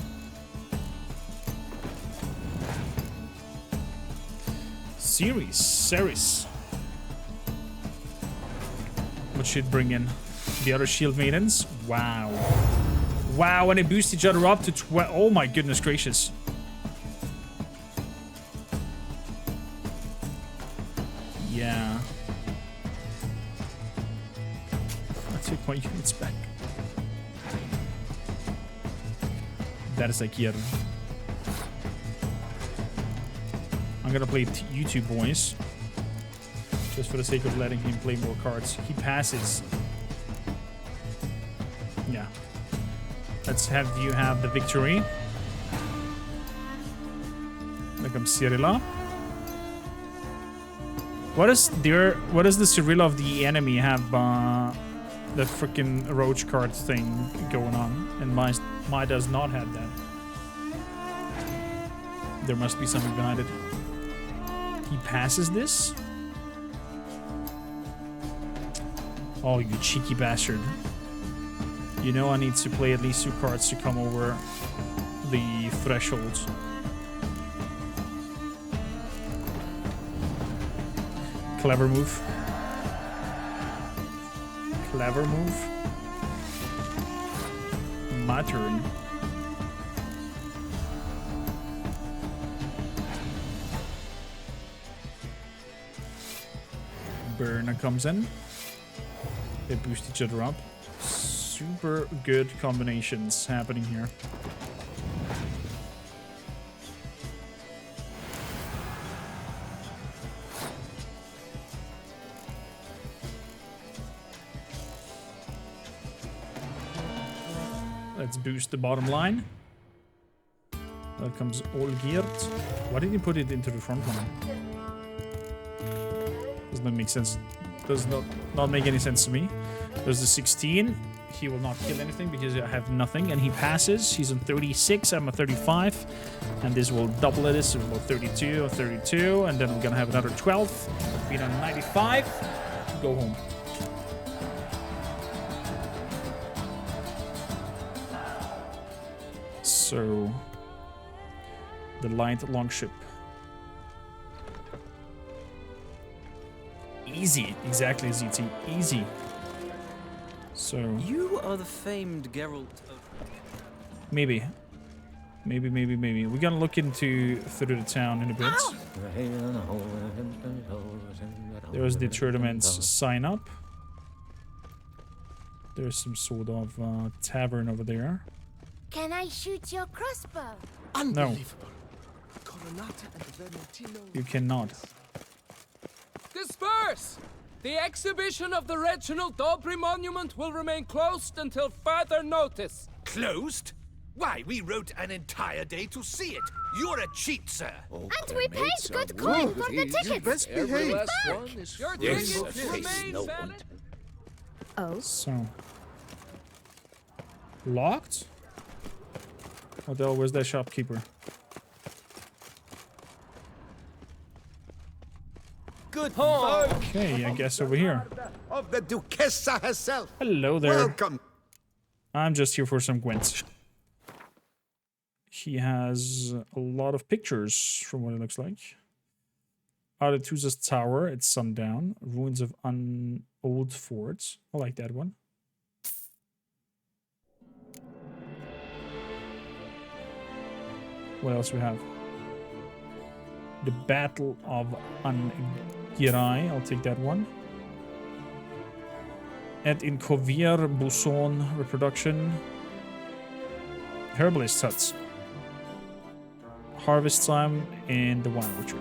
Ceres. What should bring in? The other shield maidens. Wow. Wow, and they boost each other up to 12. Oh my goodness gracious. Yeah. I'll take my units back. That is like Kier. I'm gonna play you two boys. Just for the sake of letting him play more cards. He passes. Yeah. Let's have you have the victory. Like I'm Cyrilla. What does the Cyrilla of the enemy have the freaking roach card thing going on? And my does not have that. There must be something behind it. He passes this? Oh, you cheeky bastard. You know I need to play at least 2 cards to come over the thresholds. Clever move. Clever move. My turn. Burner comes in. They boost each other up. Super good combinations happening here. Let's boost the bottom line. That comes all geared. Why did you put it into the front line? Does not make sense. Does not make any sense to me. There's the 16. He will not kill anything because I have nothing, and he passes. He's on 36. I'm on 35, and this will double it. So we'll 32 or 32, and then we're gonna have another 12. Being on 95. Go home. So the light longship. Easy, exactly, ZT. Easy. So you are the famed Geralt of... Maybe. We're gonna look into through the town in a bit. There's the tournament's sign up. There's some sort of tavern over there. Can I shoot your crossbow? Unbelievable. You cannot. Disperse! The exhibition of the Reginald Dobry monument will remain closed until further notice. Closed? Why, we wrote an entire day to see it. You're a cheat, sir. And we paid good coin for the tickets. Best behave. Your Yes, tickets remain no valid. Oh. So locked? What the hell? Where's that shopkeeper? Good. Okay, I guess over here. Of the Duchessa herself. Hello there. Welcome. I'm just here for some Gwent. He has a lot of pictures from what it looks like. Aretusa's Tower at sundown. Ruins of old forts. I like that one. What else we have? The Battle of Angirai. I'll take that one. And in Kovir, Buson, reproduction. Herbalist huts. Harvest time and the wine orchard.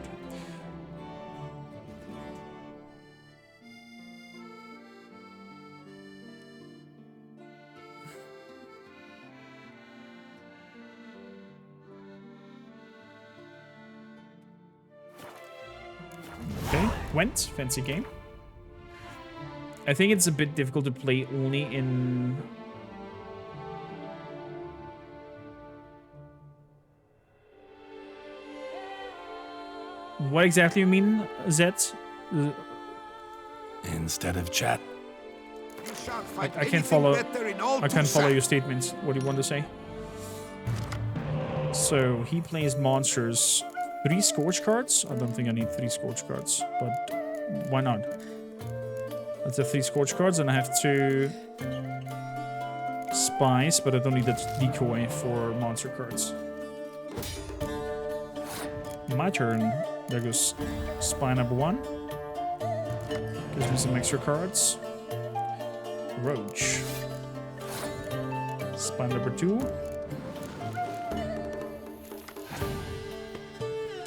Okay, Gwent, fancy game. I think it's a bit difficult to play only in... What exactly you mean, Zet? Instead of chat. I can't follow. I can't follow your statements. What do you want to say? So he plays monsters. 3 Scorch cards? I don't think I need 3 Scorch cards, but why not? Let's have 3 Scorch cards, and I have 2 Spies, but I don't need that decoy for monster cards. My turn. There goes spy number 1. Gives me some extra cards. Roach. Spy number 2.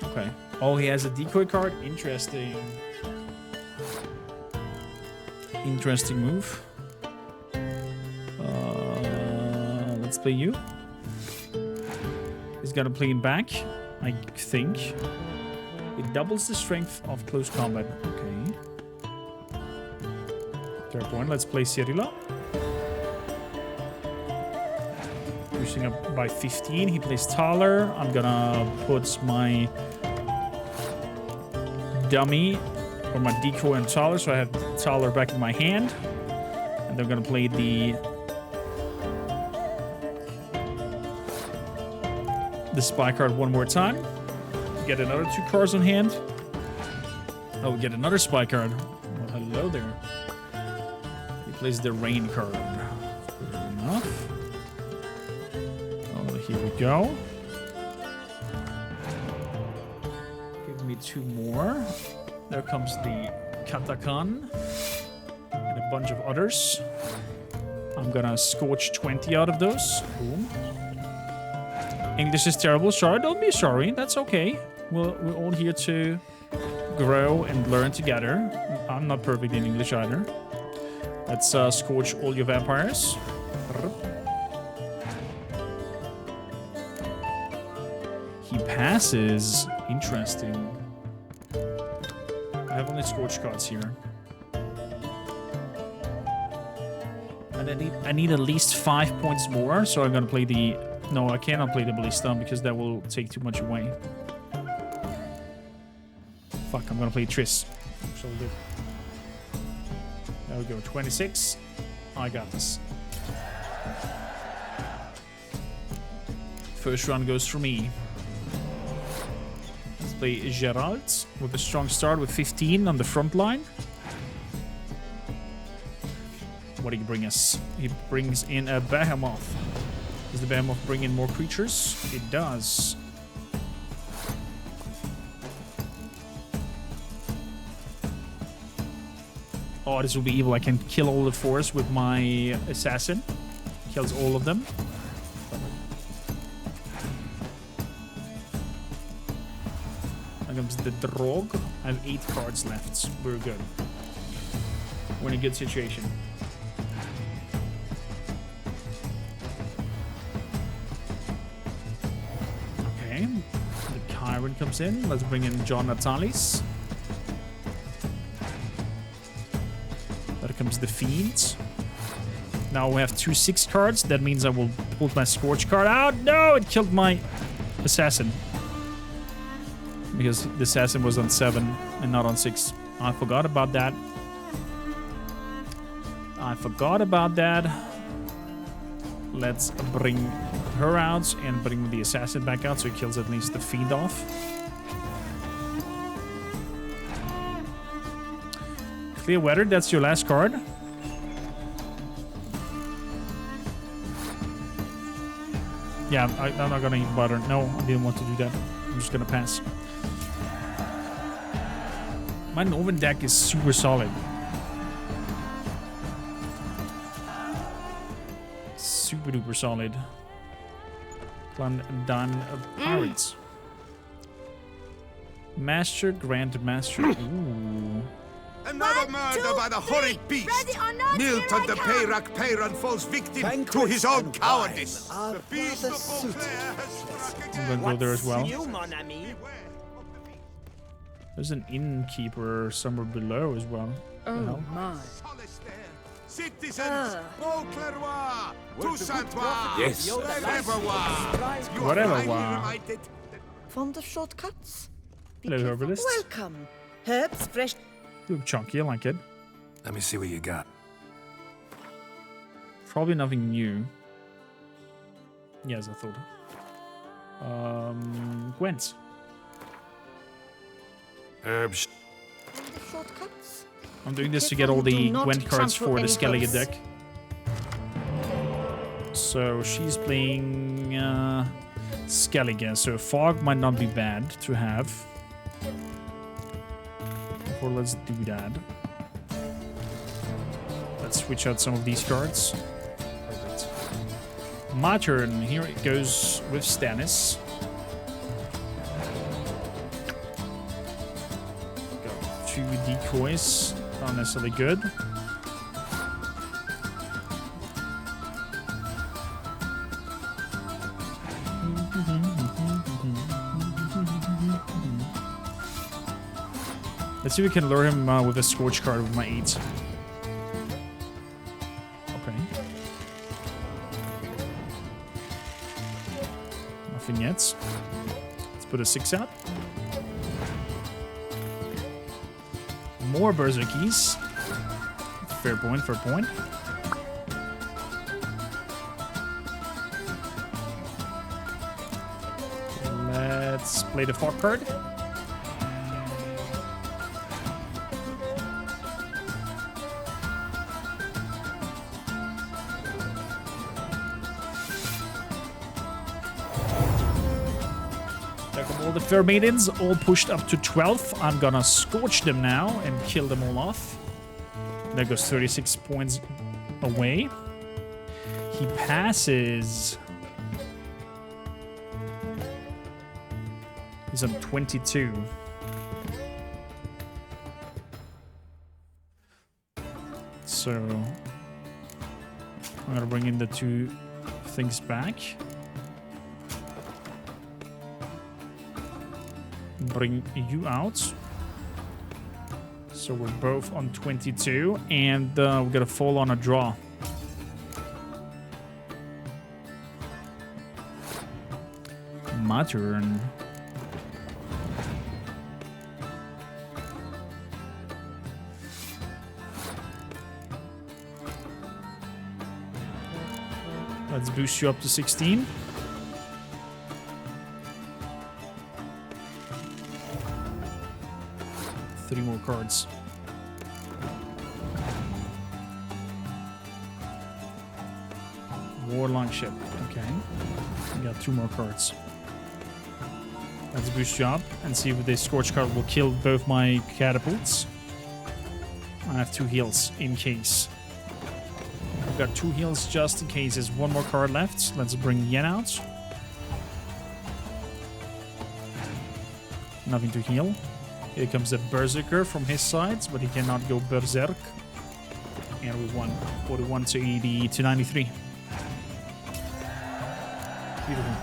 Okay. Oh, he has a decoy card. Interesting. Interesting move. Let's play you. He's gonna play it back, I think. It doubles the strength of close combat. Okay. Third one. Let's play Cyrilla. Pushing up by 15. He plays Thaler. I'm gonna put my dummy or my decoy on Thaler, so I have Thaler back in my hand. And they're gonna play the the spy card one more time. Get another 2 cards on hand. Oh, we get another spy card. Well, hello there. He plays the rain card. Fair enough. Oh, here we go. Give me 2 more. There comes the Katakan. And a bunch of others. I'm gonna scorch 20 out of those. Boom. English is terrible. Sorry, don't be sorry. That's okay. We're all here to grow and learn together. I'm not perfect in English either. Let's scorch all your vampires. He passes. Interesting. I have only scorch cards here. And I need at least 5 points more, so I'm gonna play the... No, I cannot play the Ballista because that will take too much away. Fuck, I'm gonna play Triss. So good. There we go, 26. I got this. First round goes for me. Let's play Gerald with a strong start with 15 on the front line. What did he bring us? He brings in a Behemoth. Does the Behemoth bring in more creatures? It does. Oh, this will be evil. I can kill all the fours with my assassin. Kills all of them. Here comes the Drog. I have 8 cards left. We're good. We're in a good situation. Okay. The Chiron comes in. Let's bring in John Natalis. There comes the Fiend. Now we have 2 6 cards. That means I will pull my Scorch card out. No, it killed my Assassin. Because the Assassin was on 7 and not on 6. I forgot about that. Let's bring her out and bring the Assassin back out so he kills at least the Fiend off. Clear Weather, that's your last card. Yeah, I'm not gonna eat butter. No, I didn't want to do that. I'm just gonna pass. My Northern deck is super solid. Super duper solid. Done Pirates. Master, Grand Master. Ooh. Another murder by the horrid beast! Milton the Peyrak Peyran falls victim to his own cowardice! The beast of Beauclair has struck again! I'm gonna go there as well. There's an innkeeper somewhere below as well. Oh my. Citizens, Beauclair, Toussaint, yes, whatever. Fond of shortcuts? Hello, herbalist. Welcome. Herbs, fresh. You look chunky, I like it. Let me see what you got. Probably nothing new. Yes, I thought. Gwent. Herbs. Shortcuts? I'm doing this to get all the Gwent cards for the Skellige deck. So she's playing Skellige, so Fog might not be bad to have. Or let's do that. Let's switch out some of these cards. Perfect. My turn. Here it goes with Stannis. Got 2 decoys. Not necessarily good. Let's see if we can lure him with a Scorch card with my 8. Okay. Nothing yet. Let's put a 6 out. More Berserkies. Fair point, fair point. play the fog card. All the fair maidens all pushed up to 12. I'm gonna scorch them now and kill them all off. That goes 36 points away. He passes. He's on 22. So I'm gonna bring in the 2 things back. Bring you out. So we're both on 22, and we're gonna fall on a draw. My turn. Let's boost you up to 16. Three more cards. War Longship. Okay. We got 2 more cards. Let's boost you up and see if this Scorch card will kill both my catapults. I have 2 heals in case. I've got 2 heals just in case. There's 1 more card left. Let's bring Yen out. Nothing to heal. Here comes the Berserker from his side, but he cannot go Berserk. And we won 41 to 80 to 93. Beautiful.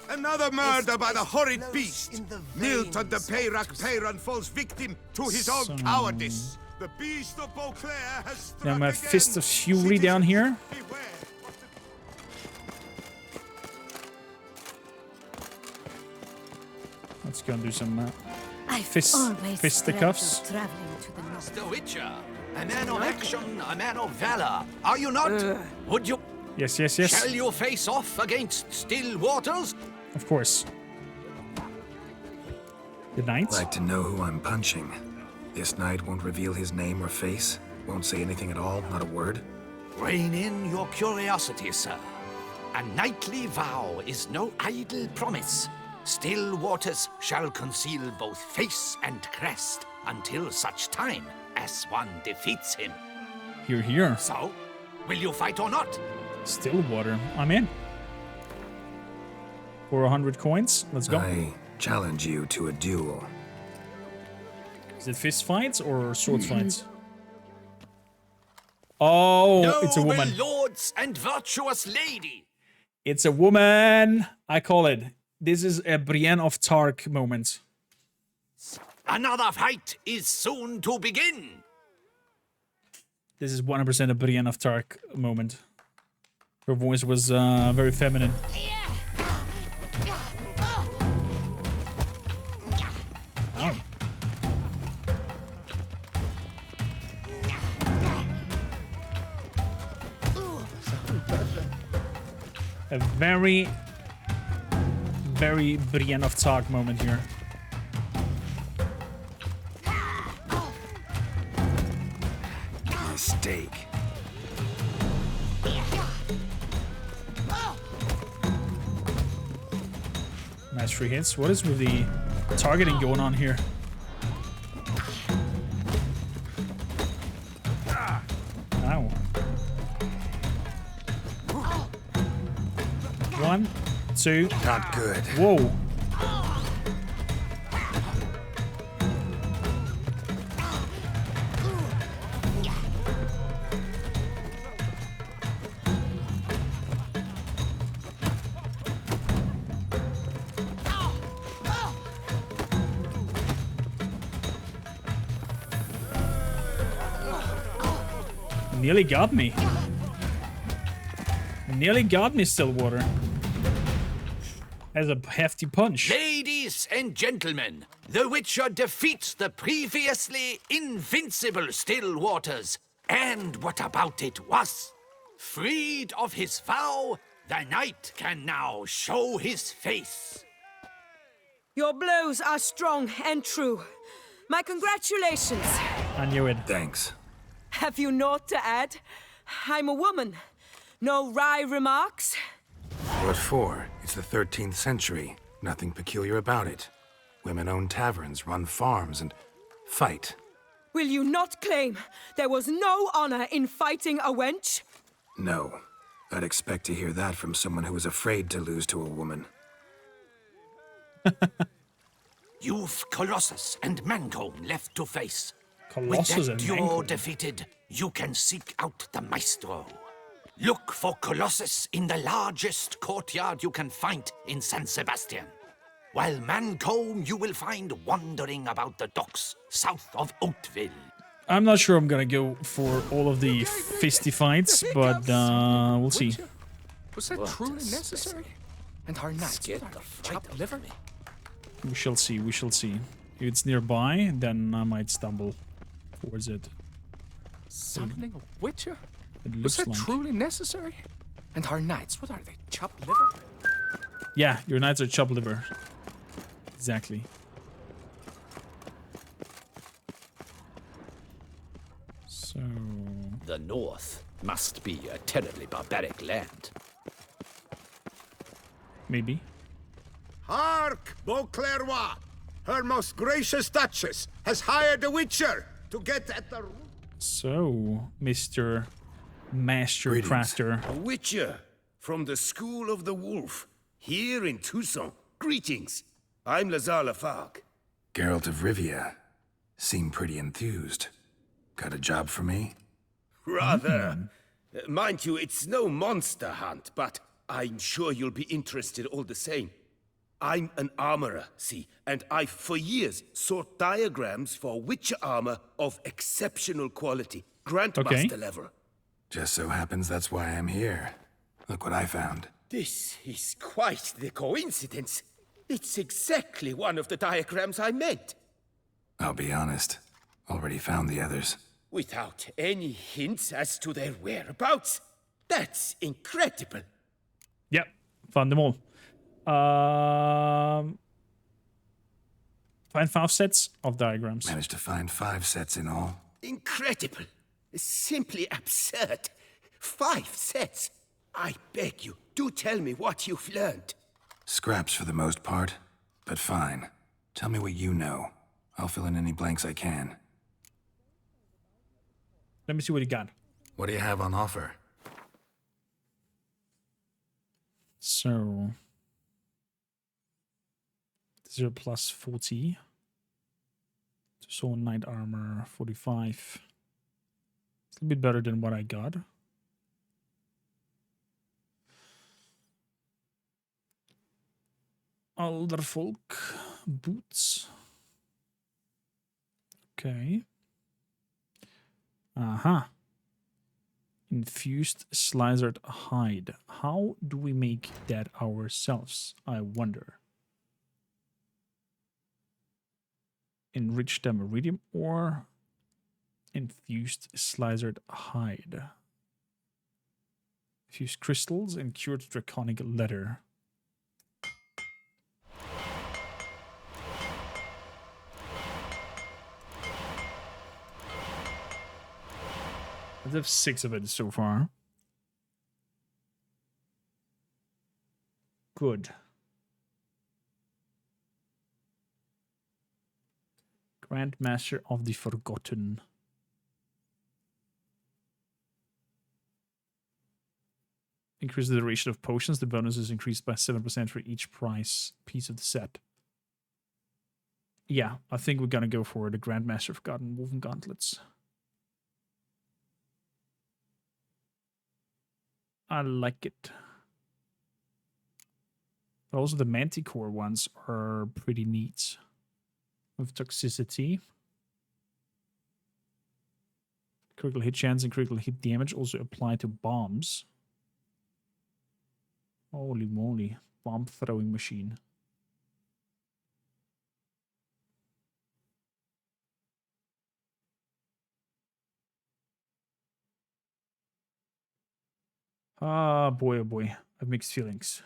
Another murder by the horrid beast. Milton the Peyran falls victim to his own cowardice. The beast of Beauclair has struck Now my again. Fist of Fury down here. Let's go and do some fisticuffs. The Witcher, a man of action, a man of valor. Are you not? Would you? Yes. Shall you face off against still waters? Of course. Good night. Like to know who I'm punching. This knight won't reveal his name or face. Won't say anything at all, not a word. Rein in your curiosity, sir. A knightly vow is no idle promise. Still waters shall conceal both face and crest until such time as one defeats him. Here. So, will you fight or not? Stillwater. I'm in. For 100 coins. Let's go. I challenge you to a duel. Is it fist fights or sword fights? Oh, it's a woman. Noble lords and virtuous lady. It's a woman. I call it. This is a Brienne of Tark moment. Another fight is soon to begin. This is 100% a Brienne of Tark moment. Her voice was very feminine. Oh. A very Brienne of Tark moment here. Mistake. Nice free hits. What is with the targeting going on here? Ow. 1, 2. Not good. Whoa. Nearly got me. Nearly got me, Stillwater. As a hefty punch. Ladies and gentlemen, the Witcher defeats the previously invincible Still Waters. And what about it was? Freed of his vow, the knight can now show his face. Your blows are strong and true. My congratulations. I knew it. Thanks. Have you naught to add? I'm a woman. No wry remarks? What for? It's the 13th century. Nothing peculiar about it. Women own taverns, run farms, and fight. Will you not claim there was no honor in fighting a wench? No. I'd expect to hear that from someone who was afraid to lose to a woman. You've Colossus and Mancone left to face. Colossus With and that duo Mancone. defeated, you can seek out the Maestro. Look for Colossus in the largest courtyard you can find in San Sebastian, while Mancone you will find wandering about the docks south of Oatville. I'm not sure I'm gonna go for all of the fisty fights, but we'll see. Was that truly necessary? And our knights get the chopped liver? We shall see, we shall see. If it's nearby, then I might stumble towards it. Summoning a witcher? It Was looks that like. truly necessary? And our knights, what are they, chopped liver? Yeah, your knights are chopped liver. Exactly. So... The North must be a terribly barbaric land. Maybe. Hark, Beauclervois! Her most gracious Duchess has hired a witcher to get at the... So, Mr. Master Crafter. A witcher from the School of the Wolf, here in Tucson. Greetings. I'm Lazar Lafargue. Geralt of Rivia. Seem pretty enthused. Got a job for me? Rather. Mind you, it's no monster hunt, but I'm sure you'll be interested all the same. I'm an armorer, see, and I've for years sought diagrams for witcher armor of exceptional quality. Grandmaster level. Just so happens that's why I'm here. Look what I found. This is quite the coincidence. It's exactly one of the diagrams I meant. I'll be honest. Already found the others. Without any hints as to their whereabouts. That's incredible. Yep, found them all. Find 5 sets of diagrams. Managed to find 5 sets in all. Incredible. Simply absurd. 5 sets. I beg you, do tell me what you've learned. Scraps for the most part, but fine. Tell me what you know. I'll fill in any blanks I can. Let me see what you got. What do you have on offer? So... 0 plus 40. So knight armor 45. It's a bit better than what I got. Alderfolk boots. Okay. Aha. Infused slicered hide. How do we make that ourselves, I wonder? Enriched iridium or infused slicered hide. Infused crystals and cured draconic leather. I have 6 of it so far. Good. Grandmaster of the Forgotten. Increase the duration of potions. The bonus is increased by 7% for each piece of the set. Yeah, I think we're gonna go for the Grandmaster of Forgotten Woven Gauntlets. I like it. But also the Manticore ones are pretty neat. With toxicity. Critical hit chance and critical hit damage also apply to bombs. Holy moly. Bomb throwing machine. Ah, boy, oh boy. I have mixed feelings.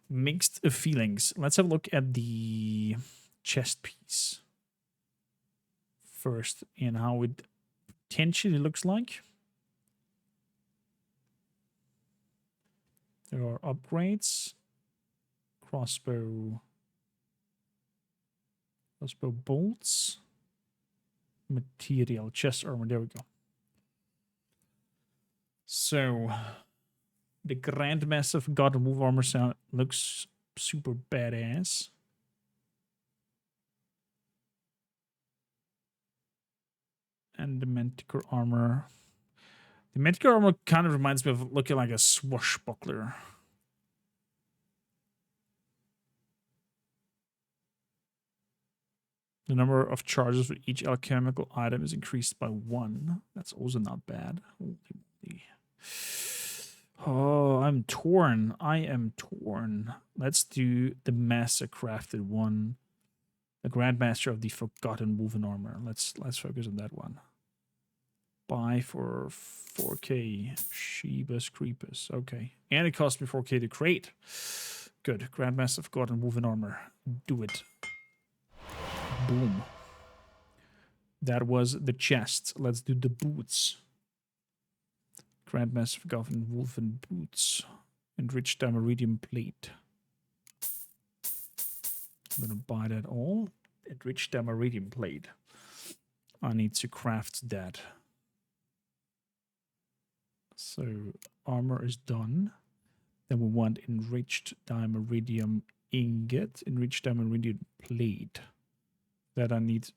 Mixed feelings. Let's have a look at the chest piece first and how it potentially looks like. There are upgrades. Crossbow bolts. Material. Chest armor. There we go. So, the Grand Massive God Move armor sound looks super badass. And the Manticore armor. The Manticore armor kind of reminds me of looking like a swashbuckler. The number of charges for each alchemical item is increased by 1. That's also not bad. Holy moly. Oh, I'm torn. I am torn. Let's do the Master Crafted one. The Grandmaster of the Forgotten Woven Armor. Let's focus on that one. Buy for 4k. Shebus Creepus. Okay. And it cost me 4k to create. Good. Grandmaster of Forgotten Woven Armor. Do it. Boom. That was the chest. Let's do the boots. Grandmaster of Forgotten Woven Boots. Enriched Damaridium Plate. I'm gonna buy that all. Enriched Damaridium Plate. I need to craft that. So armor is done. Then we want enriched Damaridium ingot, enriched Damaridium plate. That I need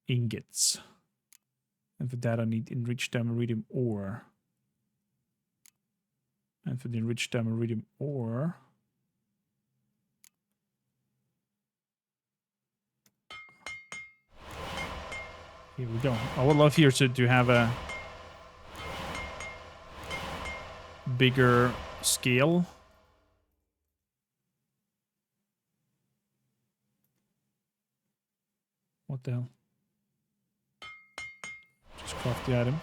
ingots. And for that I need enriched Damaridium ore. And for the enriched Damaridium ore, here we go. I would love here to have a bigger scale. What the hell? Just craft the item.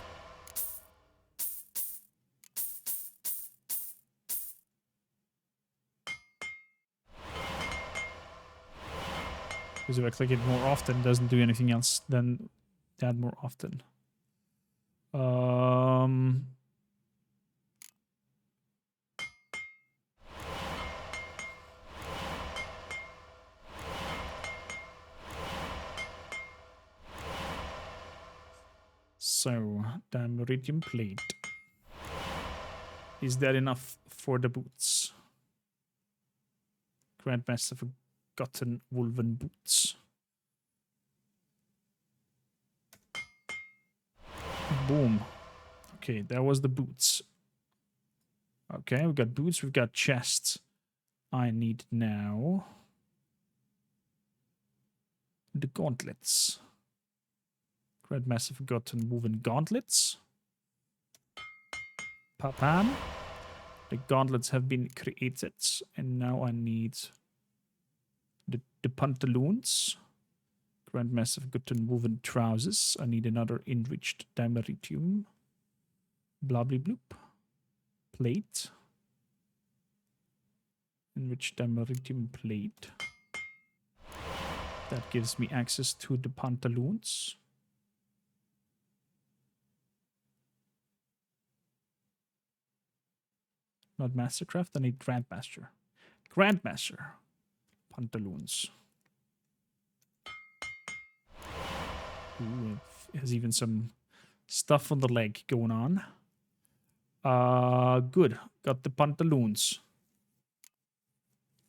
Because if I click it more often, it doesn't do anything else than that more often. So, Damaridium plate. Is that enough for the boots? Grandmaster Forgotten Woven Boots. Boom. Okay, that was the boots. Okay, we've got boots, we've got chests. I need now the gauntlets. Grandmaster Forgotten Woven Gauntlets. Papam. The gauntlets have been created, and now I need the pantaloons. Grandmaster Forgotten Woven Trousers. I need another enriched Damaridium. Blobbly bloop. Plate. Enriched Damaridium plate. That gives me access to the pantaloons. Not Mastercraft, I need Grandmaster. Grandmaster. Pantaloons. Ooh, it has even some stuff on the leg going on. Good. Got the pantaloons.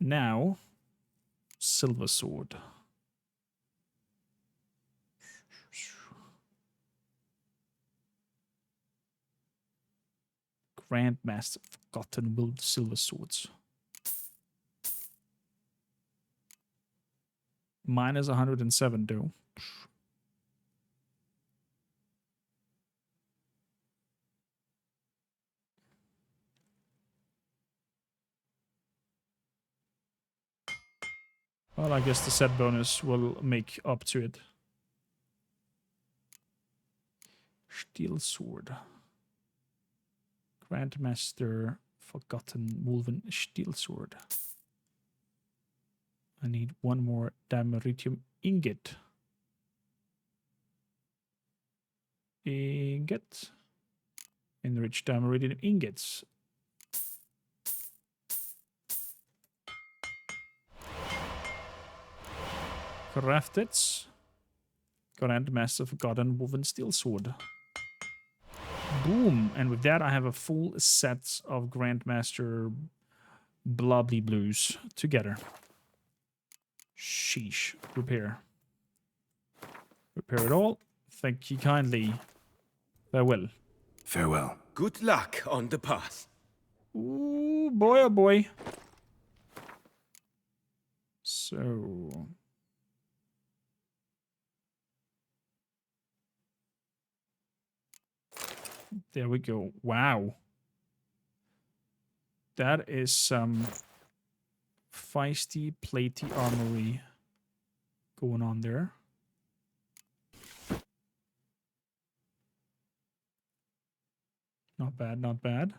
Now, silver sword. Grandmaster Forgotten Willed Silver Swords. Minus 107 though. Well, I guess the set bonus will make up to it. Steel sword. Grandmaster Forgotten Woven Steel sword. I need one more Dimeritium ingot. Ingot. Enriched Dimeritium ingots. Crafted. Grandmaster Forgotten Woven Steel sword. Boom! And with that, I have a full set of Grandmaster Bloody Blues together. Sheesh. Repair. Repair it all. Thank you kindly. Farewell. Farewell. Good luck on the path. Ooh, boy, oh boy. So... there we go. Wow. That is some feisty, platey armory going on there. Not bad, not bad.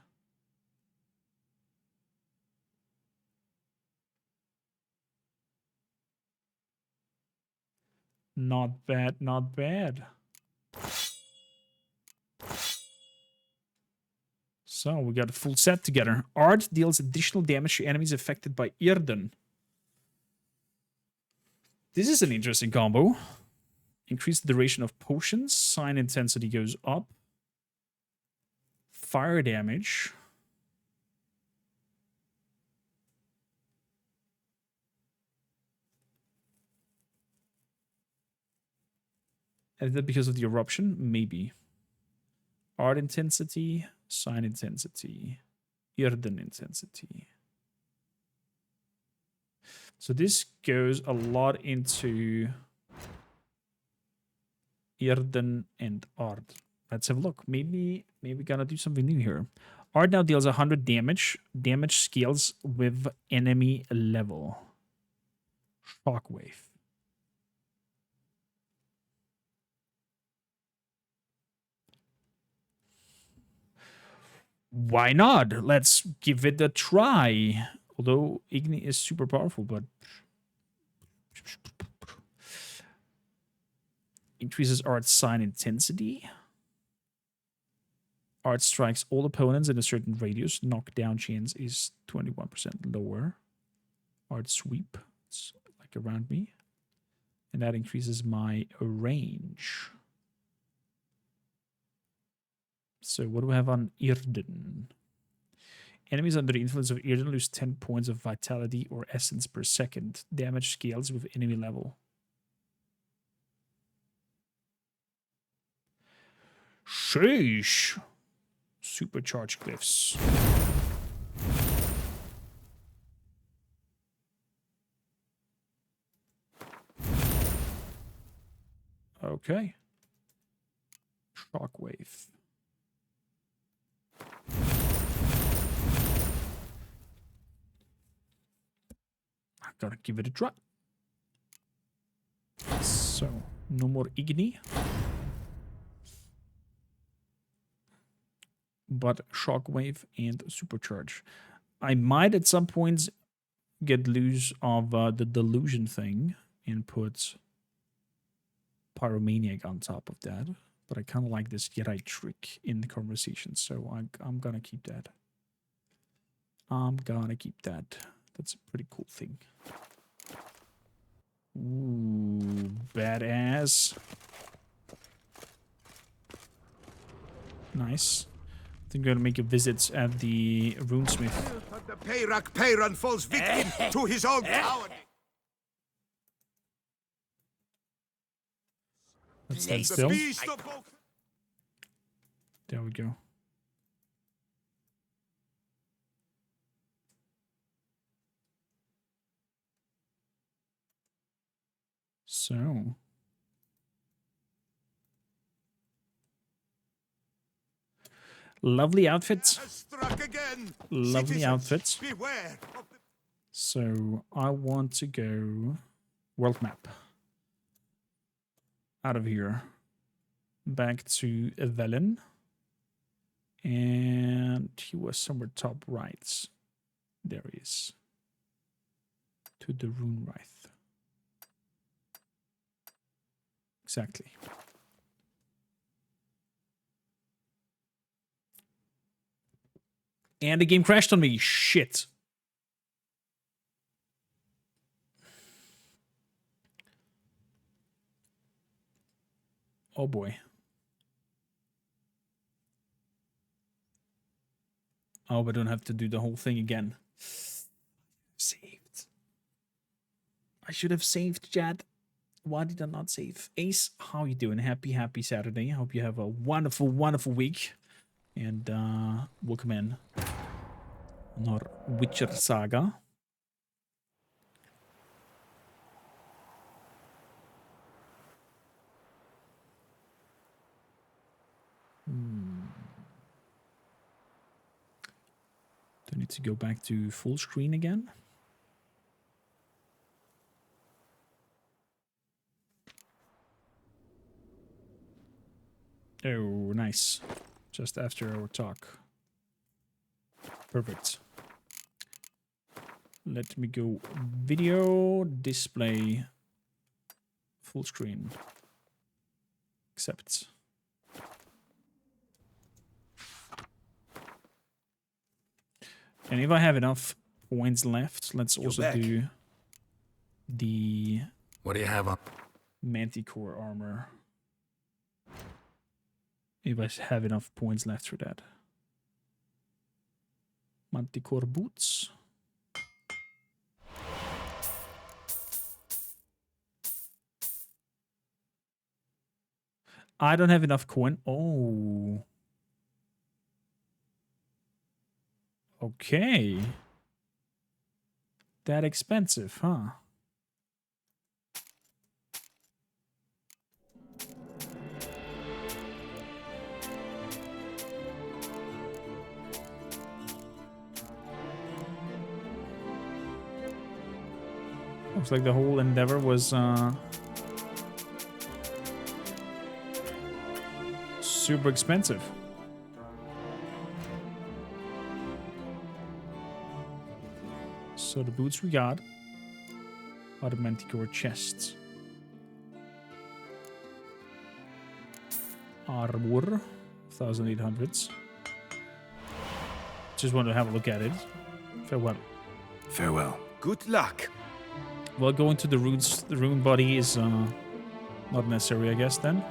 Not bad, not bad. So we got a full set together. Art deals additional damage to enemies affected by Irden. This is an interesting combo. Increase the duration of potions. Sign intensity goes up. Fire damage. Is that because of the eruption? Maybe. Art intensity. Sign intensity. Irden intensity. So this goes a lot into Irden and Art. Let's have a look. Maybe gonna do something new here. Art now deals 100 damage. Damage scales with enemy level. Shockwave. Why not? Let's give it a try. Although Igni is super powerful, but increases Art sign intensity. Art strikes all opponents in a certain radius. Knockdown chance is 21% lower. Art sweep, it's like around me, and that increases my range. So what do we have on Irden? Enemies under the influence of Irden lose 10 points of vitality or essence per second. Damage scales with enemy level. Sheesh. Supercharged glyphs. Okay. Shockwave. I gotta give it a try. So, no more Igni. But Shockwave and Supercharge. I might at some points get loose of the Delusion thing and put Pyromaniac on top of that. But I kind of like this Jedi trick in the conversation, so I'm gonna keep that. I'm gonna keep that. That's a pretty cool thing. Ooh, badass. Nice. I think we're gonna make a visit at the runesmith. The Peyran falls victim to his own cowardice. Let's stand still. There we go. So. Lovely outfits. Lovely outfits. So I want to go world map. Out of here. back to Velen. And he was somewhere top right. There he is. To the Runewraith. Exactly. And the game crashed on me. Shit. Oh boy. Oh, but I don't have to do the whole thing again. Saved. I should have saved, Chad. Why did I not save? Ace, how you doing? Happy Saturday. I hope you have a wonderful, wonderful week. And welcome in our Witcher saga. Do I need to go back to full screen again? Oh, nice. Just after our talk. Perfect. Let me go video, display, full screen. Accept. And if I have enough points left, let's also do the... What do you have on? Manticore armor. If I have enough points left for that. Manticore boots. I don't have enough coin. Oh. Okay. That expensive, huh? Looks like the whole endeavor was super expensive. So the boots we got are the Manticore chests. Armor, 1,800s. Just want to have a look at it. Farewell. Farewell. Good luck. Well, going to the runes, the rune body is not necessary, I guess, then.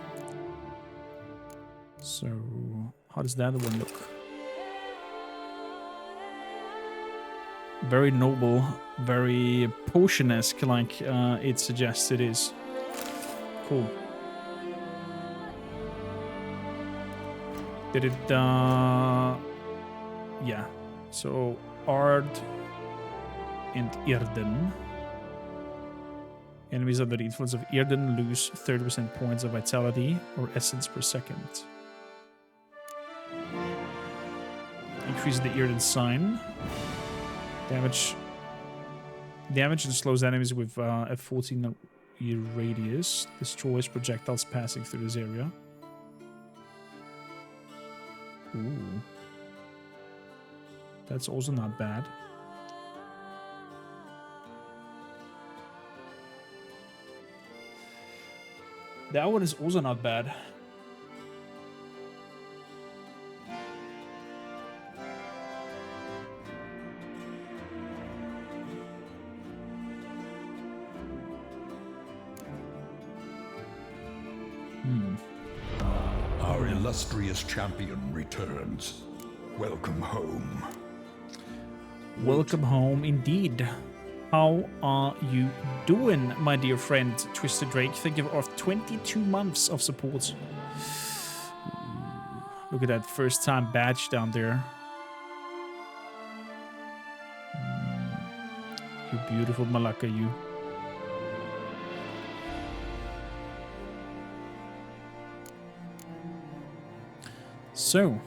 So, how does that one look? Very noble, very potion-esque, like it suggests it is. Cool. Did it, yeah. So, Ard and Irden. Enemies under the influence of Irden lose 30% points of vitality or essence per second. Increase the Irden sign. Damage and slows enemies with a 14-year radius. Destroys projectiles passing through this area. Ooh. That's also not bad. That one is also not bad. Our illustrious champion returns. Welcome home. Welcome home indeed. How are you doing, my dear friend, Twisted Drake? Thank you for 22 months of support. Look at that first-time badge down there. You beautiful Malaka, you. So,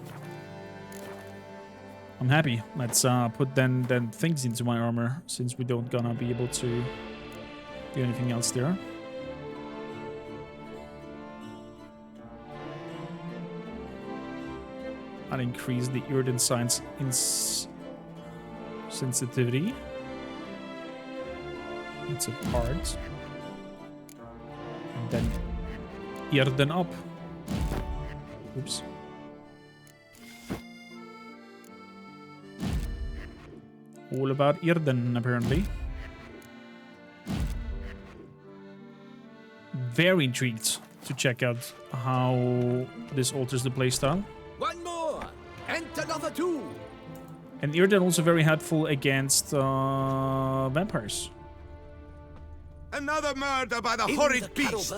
I'm happy. Let's put then things into my armor, since we don't gonna be able to do anything else there. I'll increase the Irden signs in sensitivity. That's a part. And then Irden up. Oops. All about Irden, apparently. Very intrigued to check out how this alters the playstyle. One more, and another two. And Irden also very helpful against vampires. Another murder by the horrid beast.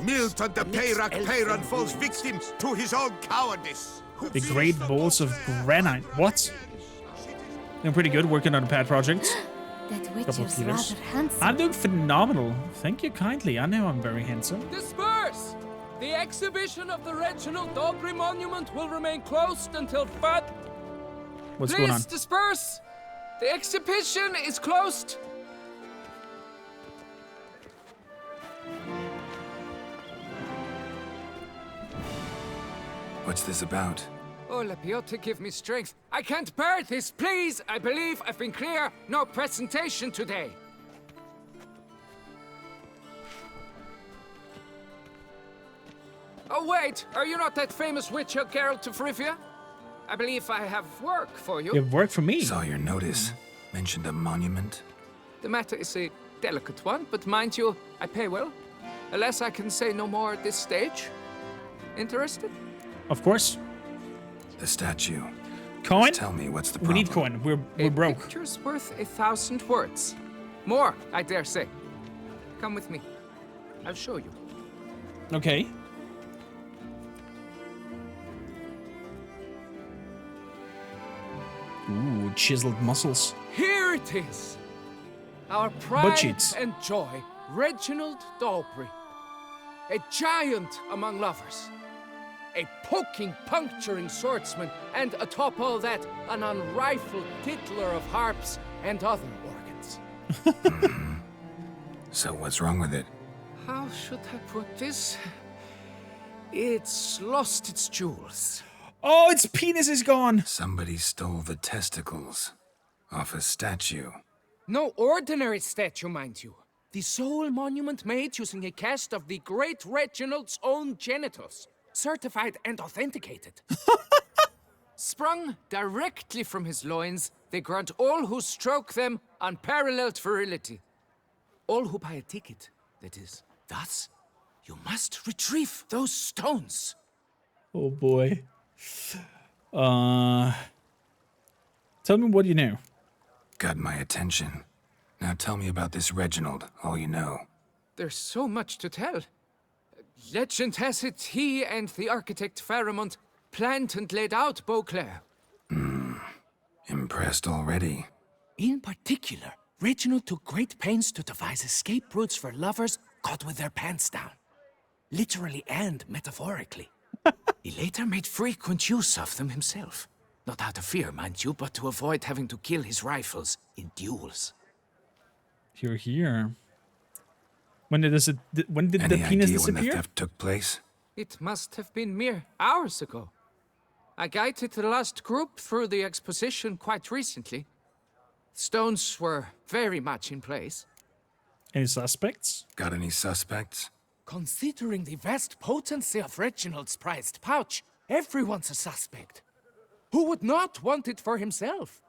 Milton the Peyran falls victim to his own cowardice. The Great Balls of Granite. What? Doing pretty good, working on a pet project. That Witcher's rather handsome. I'm doing phenomenal. Thank you kindly. I know I'm very handsome. Disperse! The exhibition of the Reginald Dobry Monument will remain closed until What's going on? Please disperse! The exhibition is closed! What's this about? Oh, Lepiota, give me strength. I can't bear this, please! I believe I've been clear. No presentation today. Oh, wait! Are you not that famous witcher, Geralt of Rivia? I believe I have work for you. You have work for me? Saw your notice. Mentioned a monument. The matter is a delicate one, but mind you, I pay well. Alas, I can say no more at this stage. Interested? Of course. The statue. Coin? Just tell me what's the problem. We need coin. We're broke. A picture's worth 1,000 words. More, I dare say. Come with me. I'll show you. Okay. Ooh, chiseled muscles. Here it is. Our Butt pride cheeks. and joy, Reginald Dobry. A giant among lovers. A poking, puncturing swordsman, and atop all that, an unrifled tittler of harps and other organs. So what's wrong with it? How should I put this? It's lost its jewels. Oh, its penis is gone! Somebody stole the testicles off a statue. No ordinary statue, mind you. The sole monument made using a cast of the great Reginald's own genitals. Certified and authenticated. Sprung directly from his loins, they grant all who stroke them unparalleled virility. All who buy a ticket, that is. Thus, you must retrieve those stones. Oh boy. Tell me what you know. Got my attention. Now tell me about this Reginald, all you know. There's so much to tell. Legend has it he and the architect Faramond planned and laid out Beauclair. Impressed already. In particular, Reginald took great pains to devise escape routes for lovers caught with their pants down. Literally and metaphorically. He later made frequent use of them himself. Not out of fear, mind you, but to avoid having to kill his rivals in duels. You're here. When did the Any penis idea disappear? when the theft took place? It must have been mere hours ago. I guided the last group through the exposition quite recently. Stones were very much in place. Any suspects? Got any suspects? Considering the vast potency of Reginald's prized pouch, everyone's a suspect. Who would not want it for himself?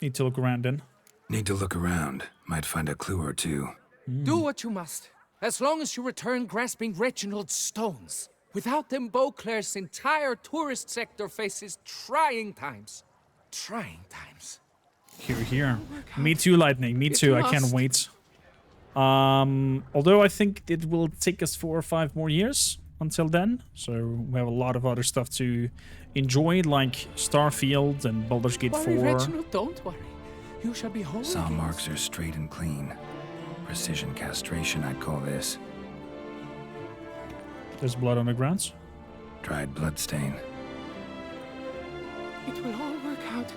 Need to look around then. Need to look around. Might find a clue or two. Do what you must, as long as you return grasping Reginald's stones. Without them, Beauclair's entire tourist sector faces trying times. Trying times. Here. Me too, Lightning. Me too. I can't wait. Although I think it will take us 4 or 5 more years until then. So we have a lot of other stuff to enjoy, like Starfield and Baldur's Gate 4. Reginald, don't worry. You shall be whole Saw again. marks are straight and clean. Precision castration, I'd call this. There's blood on the grounds. Dried bloodstain. It will all work out.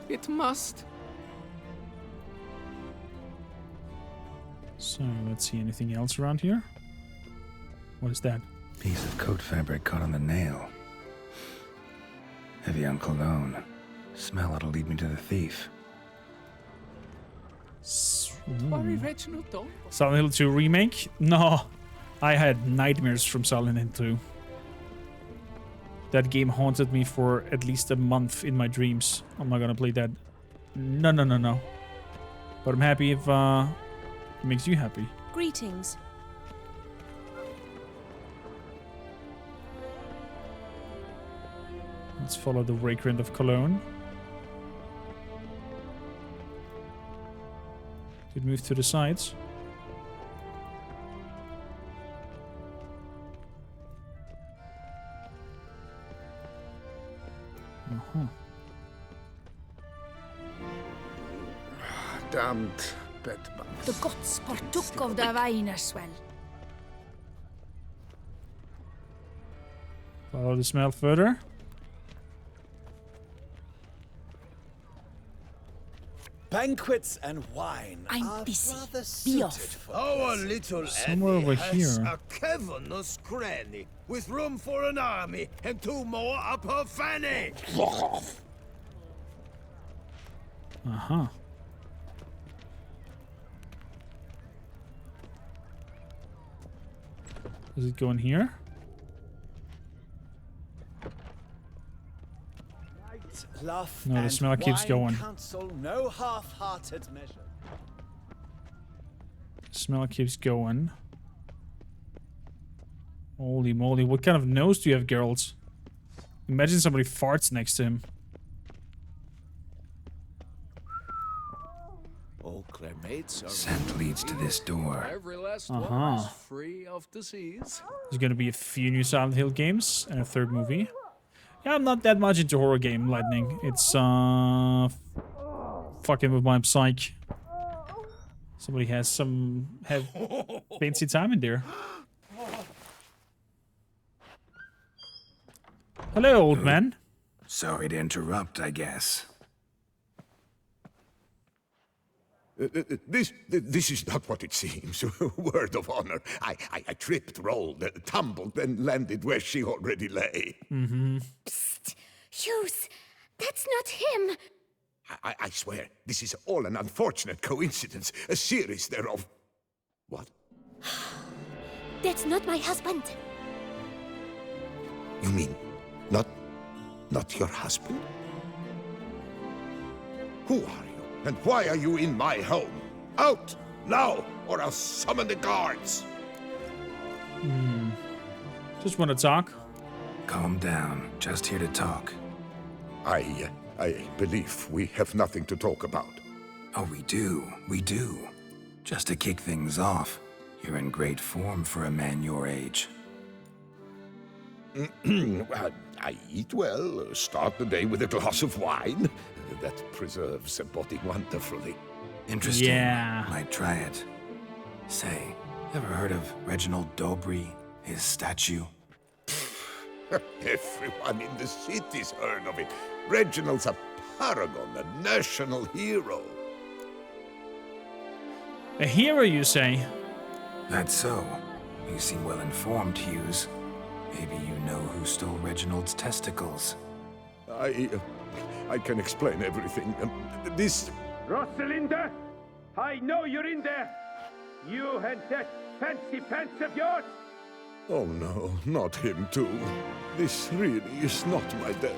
It must. So let's see, anything else around here? What is that? Piece of coat fabric caught on the nail. Heavy on cologne. Smell it'll lead me to the thief. Reginald, don't. Silent Hill 2 remake? No. I had nightmares from Silent Hill 2. That game haunted me for at least a month in my dreams. I'm not gonna play that. No. But I'm happy if it makes you happy. Greetings. Let's follow the vagrant of Cologne. Did move to the sides. Damned bedbugs. The gods partook of the wine as well. Follow the smell further. Banquets and wine. I'm busy. Be off. Our little Somewhere Annie over has here. a cavernous cranny with room for an army and 2 more up her fanny. Uh-huh. Does it go in here? Laugh No, the and smell keeps wine going. Counsel no half-hearted measure. Smell keeps going. Holy moly, what kind of nose do you have, Geralt? Imagine somebody farts next to him. All clear mates are Scent leads to this door. Every last Uh-huh. one is free of disease. There's gonna be a few new Silent Hill games and a 3rd movie. Yeah, I'm not that much into horror game, Lightning. It's fucking with my psyche. Somebody have fancy time in there. Hello, old man. Sorry to interrupt, I guess. This is not what it seems. Word of honor. I tripped, rolled, tumbled, and landed where she already lay. Mm-hmm. Psst! Hughes, that's not him. I swear, this is all an unfortunate coincidence. A series thereof. What? That's not my husband. You mean, not your husband? Who are you, and why are you in my home? Out, now, or I'll summon the guards. Just want to talk. Calm down. Just here to talk. I believe we have nothing to talk about. Oh, we do. We do. Just to kick things off, you're in great form for a man your age. I eat well, start the day with a glass of wine. That preserves a body wonderfully. Interesting. Yeah. Might try it. Say, ever heard of Reginald Dobry, his statue? Everyone in the city's heard of it. Reginald's a paragon, a national hero. A hero, you say? That's so. You seem well informed, Hughes. Maybe you know who stole Reginald's testicles. I can explain everything. This... Rosalinda, I know you're in there. You and that fancy pants of yours. Oh no, not him too. This really is not my day.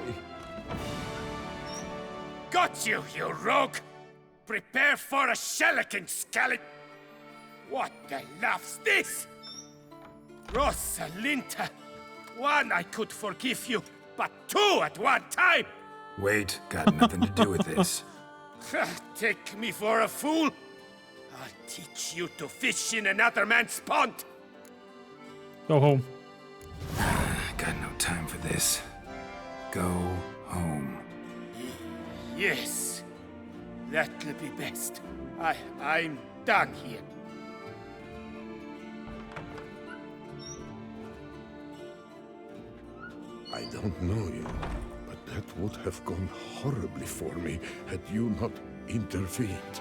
Got you, you rogue! Prepare for a shellacking, scallop! What the laugh's this? Rosalinda! One, I could forgive you, but 2 at one time! Wait, got nothing to do with this. Take me for a fool? I'll teach you to fish in another man's pond! Go home. Got no time for this. Go home. Yes, that'll be best. I'm done here. I don't know you, but that would have gone horribly for me had you not intervened.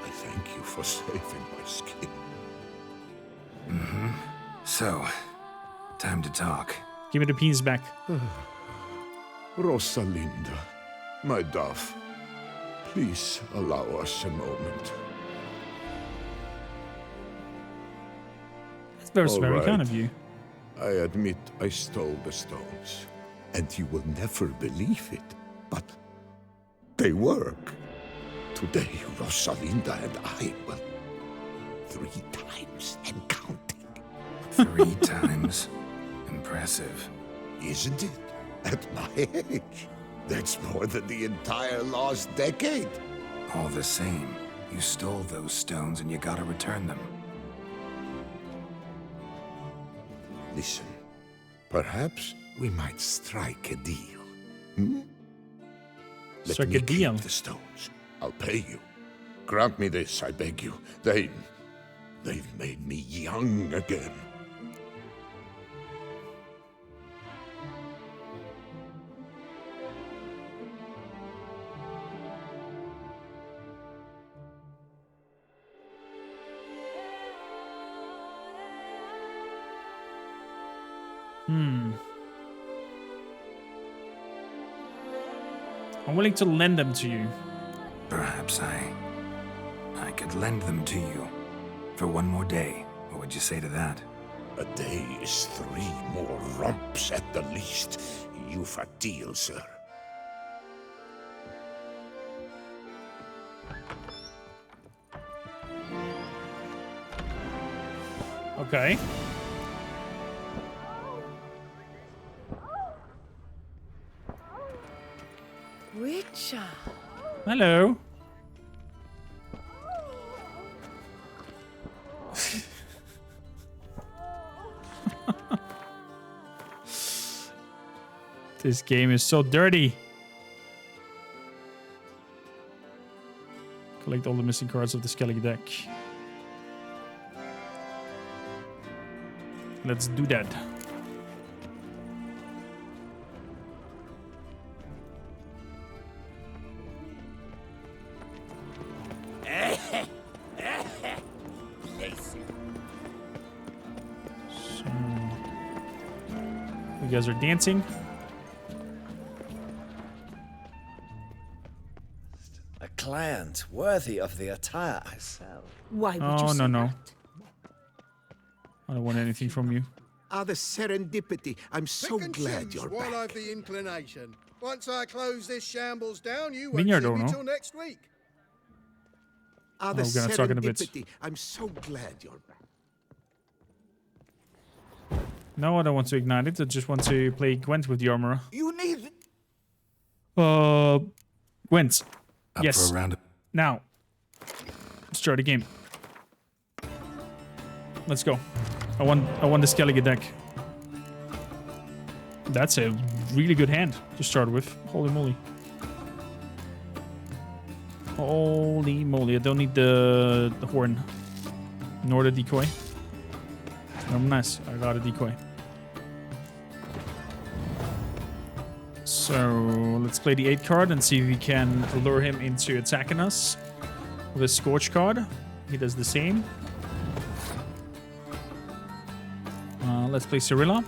I thank you for saving my skin. Mm-hmm. So, time to talk. Give me the penis back. Rosalinda, my dove, please allow us a moment. That's very kind of you. I admit I stole the stones, and you will never believe it, but they work. Today, Rosalinda and I will 3 times and counting. 3 times? Impressive. Isn't it? At my age. That's more than the entire last decade. All the same, you stole those stones and you gotta return them. Listen, perhaps we might strike a deal. Hmm? Let me keep the stones. I'll pay you. Grant me this, I beg you. They've made me young again. I'm willing to lend them to you. Perhaps I could lend them to you for 1 more day. What would you say to that? A day is 3 more romps at the least. You've a deal, sir. Okay. Witcher. Hello. This game is so dirty. Collect all the missing cards of the Skellige deck. Let's do that. So, you guys are dancing. A client worthy of the attire I sell. Why would you Oh, say no. that? I don't want anything from you. The serendipity. I'm so Pick and glad choose you're while back. I've the inclination. Once I close this shambles down, you won't Vineyard, see me don't know. till next week. The we're gonna talk in a bit. serendipity. I'm so glad you're back. No, I don't want to ignite it. I just want to play Gwent with the armorer. You need... Gwent. Up Yes. for a round of... Now. Let's start the game. Let's go. I want the Skellige deck. That's a really good hand to start with. Holy moly. Holy moly. I don't need the horn. Nor the decoy. Oh, nice. I got a decoy. So let's play the 8 card and see if we can lure him into attacking us with a Scorch card. He does the same. Let's play Cirilla.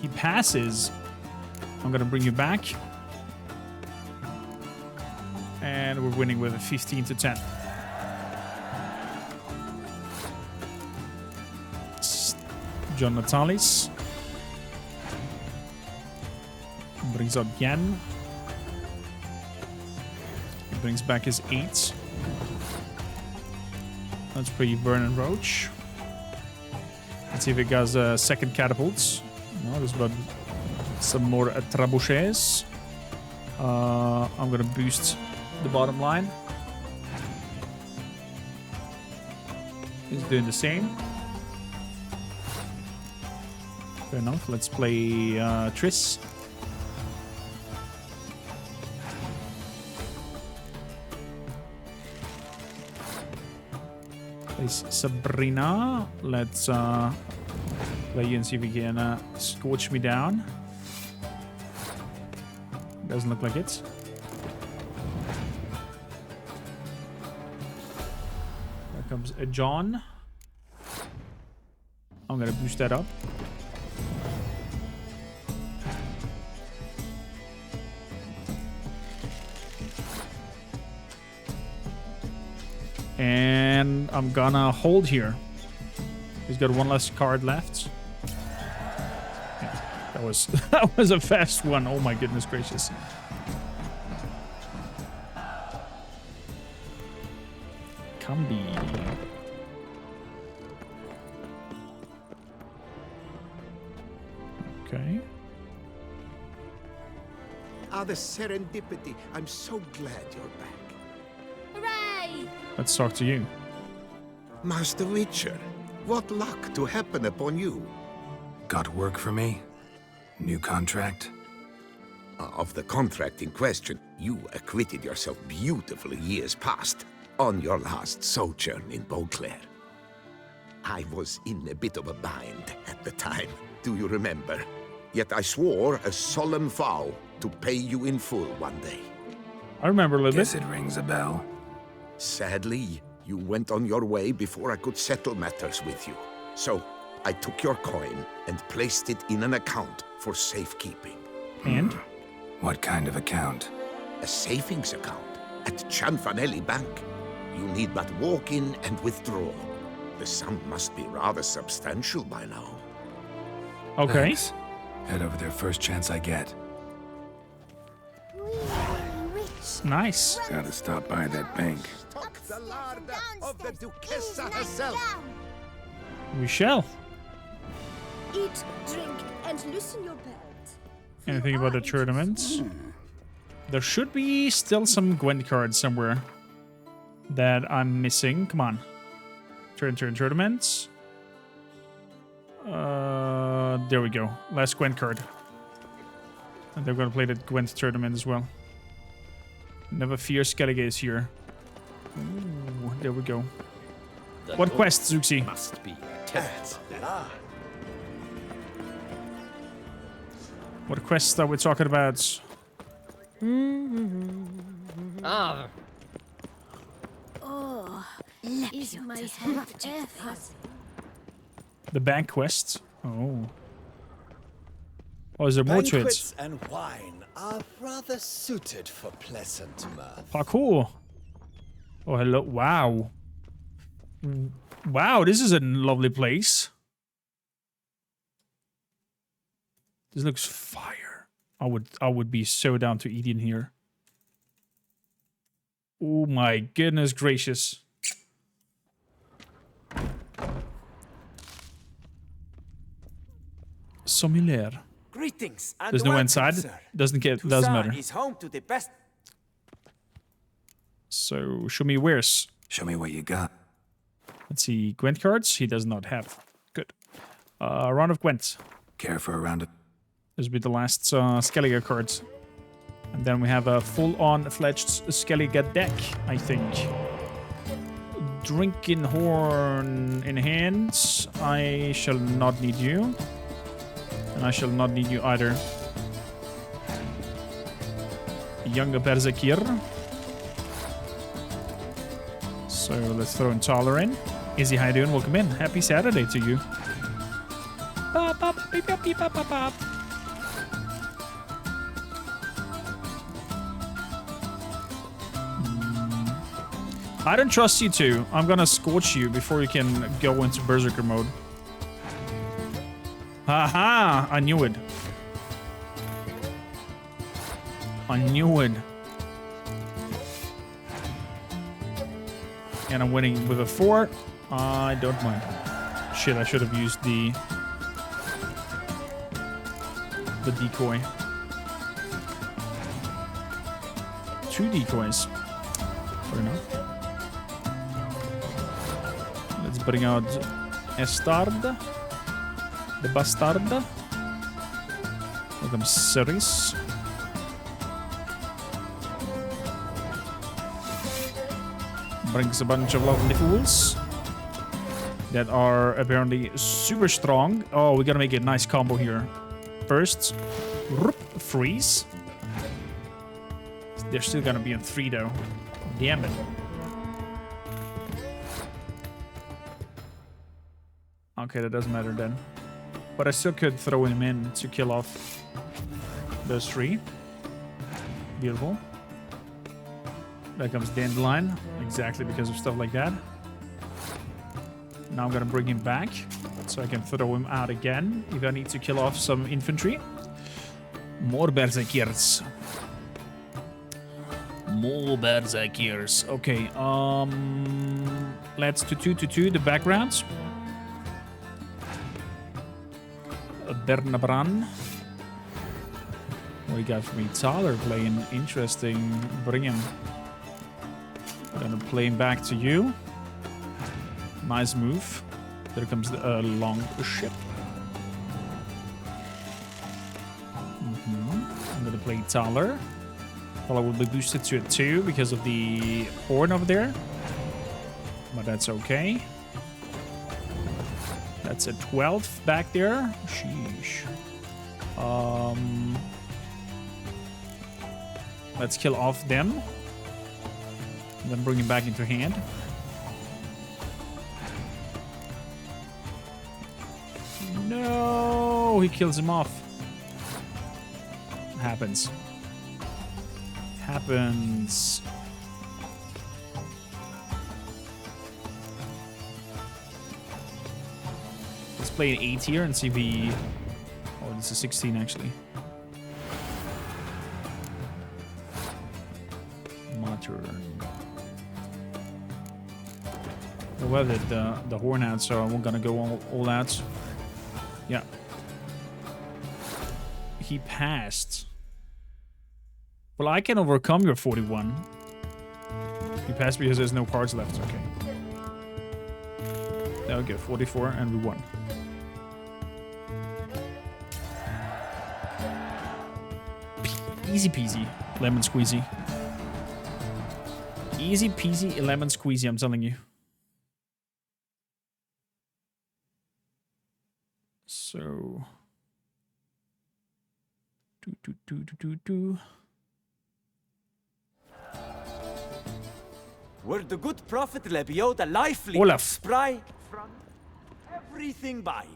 He passes. I'm gonna bring you back. And we're winning with a 15-10. John Natalis. Brings out Yen. He brings back his 8. Let's play Vernon Roach. Let's see if it has second catapults. No, there's about some more trebuchets. I'm gonna boost the bottom line. He's doing the same. Fair enough. Let's play Triss. Plays Sabrina. Let's play you and see if we can scorch me down. Doesn't look like it. There comes a John. I'm gonna boost that up. And I'm gonna hold here. He's got one less card left. Yeah, that was a fast one. Oh my goodness gracious. Cambi. Okay. Ah, the serendipity. I'm so glad you're back. Hooray! Let's talk to you. Master Witcher, what luck to happen upon you. Got work for me? New contract? Of the contract in question, you acquitted yourself beautifully years past on your last sojourn in Beauclair. I was in a bit of a bind at the time, do you remember? Yet I swore a solemn vow to pay you in full one day. I remember a little Guess bit. it rings a bell. Sadly, you went on your way before I could settle matters with you. So, I took your coin and placed it in an account for safekeeping. And? What kind of account? A savings account at Cianfanelli Bank. You need but walk in and withdraw. The sum must be rather substantial by now. Okay. Thanks. Head over there first chance I get. Nice. Gotta stop by that bank. The larder of the Duchessa herself. We shall. Eat, drink, and loosen your belt. Anything about the tournaments? There should be still some Gwent cards somewhere that I'm missing. Come on. Turn tournaments. There we go. Last Gwent card. And they're gonna play the Gwent tournament as well. Never fear, Skellige is here. Ooh, there we go. What quest, Zuxi? Must be tenants. What quest are we talking about? Oh, is my head effort. The bank quest. Oh. Oh, is there more to it? Banquets and wine are rather suited for pleasant mirth. Parkour. Oh, hello. Wow. Wow, this is a lovely place. This looks fire. I would be so down to eat in here. Oh my goodness gracious. Sommelier. Greetings and There's no welcome, inside. sir. Doesn't Toussaint matter. is home to the best. So show me wares. Show me what you got. Let's see. Gwent cards. He does not have. Good. Round of Gwent. Care for a round of... This will be the last Skellige cards. And then we have a full-on fledged Skellige deck, I think. Drinking Horn in hand. I shall not need you. And I shall not need you either. Younger Berserkir. So let's throw in Taller in. Izzy, how you doing? Welcome in. Happy Saturday to you. Bop, bop, beep, bop, beep, bop, bop, bop. I don't trust you two. I'm gonna scorch you before you can go into Berserker mode. Haha! I knew it. I knew it. And I'm winning with a 4. I don't mind. Shit, I should have used the decoy. 2 decoys. Fair enough. Let's bring out Estard. The Bastard. Welcome, Ceres. Brings a bunch of lovely fools that are apparently super strong. Oh, we gotta make a nice combo here. First, freeze. They're still gonna be on 3 though. Damn it. Okay, that doesn't matter then. But I still could throw him in to kill off those 3. Beautiful. There comes Dandelion, exactly because of stuff like that. Now I'm gonna bring him back, so I can throw him out again if I need to kill off some infantry. More berserkers. More berserkers. Okay, let's do the backgrounds. Bernabran. What do you got for me? Thaler playing interesting. Bring him. I'm gonna play him back to you. Nice move. There comes the long ship. I'm gonna play Thaler. Thaler will be boosted to a 2 because of the horn over there. But that's okay. That's a 12 back there. Sheesh. Let's kill off them. And then bring him back into hand. No, he kills him off. Happens. Happens. Let's play an 8 here and see if he... Oh, this is 16 actually. Matter. Well, the horn out, so I'm gonna go all out. Yeah. He passed. Well, I can overcome your 41. He passed because there's no cards left. Okay. There we go. 44 and we won. Easy peasy. Lemon squeezy. Easy peasy lemon squeezy, I'm telling you. So... Were the good prophet Lebio the lively, Olaf. spry, from everything by?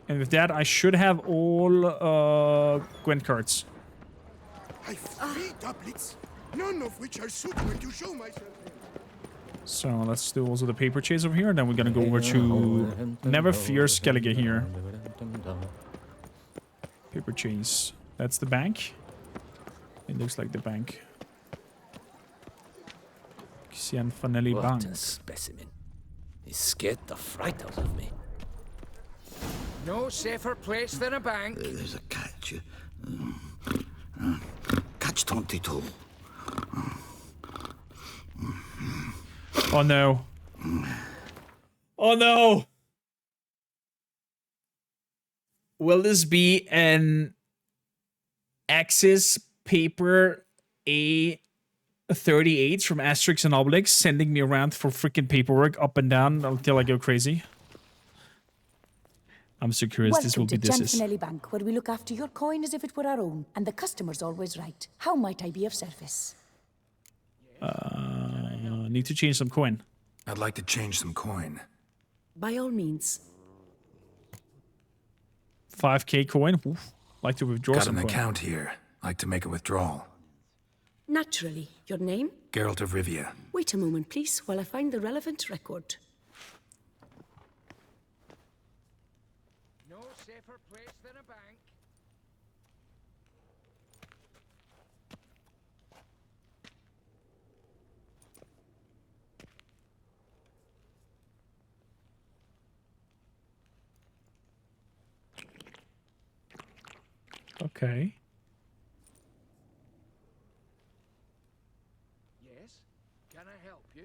And with that, I should have all Gwent cards. I've 3 doublets, none of which are suitable to show myself. So let's do also the paper chase over here, and then we're gonna go over to Never Fear Skellige here. Paper chase. That's the bank. It looks like the bank. Xian Fanelli Bank. What a specimen. He scared the fright out of me. No safer place than a bank. There's a catch. Catch 22. Oh no. Oh no. Will this be an Axis paper A38 from Asterix and Obelix sending me around for freaking paperwork up and down until I go crazy? I'm so curious this will be this is. Welcome to Gianfinelli Bank, where we look after your coin as if it were our own, and the customer's always right. How might I be of service? Need to change some coin. I'd like to change some coin. By all means. 5k coin. Oof. Like to withdraw Got some an coin. account here. Like to make a withdrawal. Naturally. Your name? Geralt of Rivia. Wait a moment, please, while I find the relevant record. No safer place than a bank. Okay. Yes? Can I help you?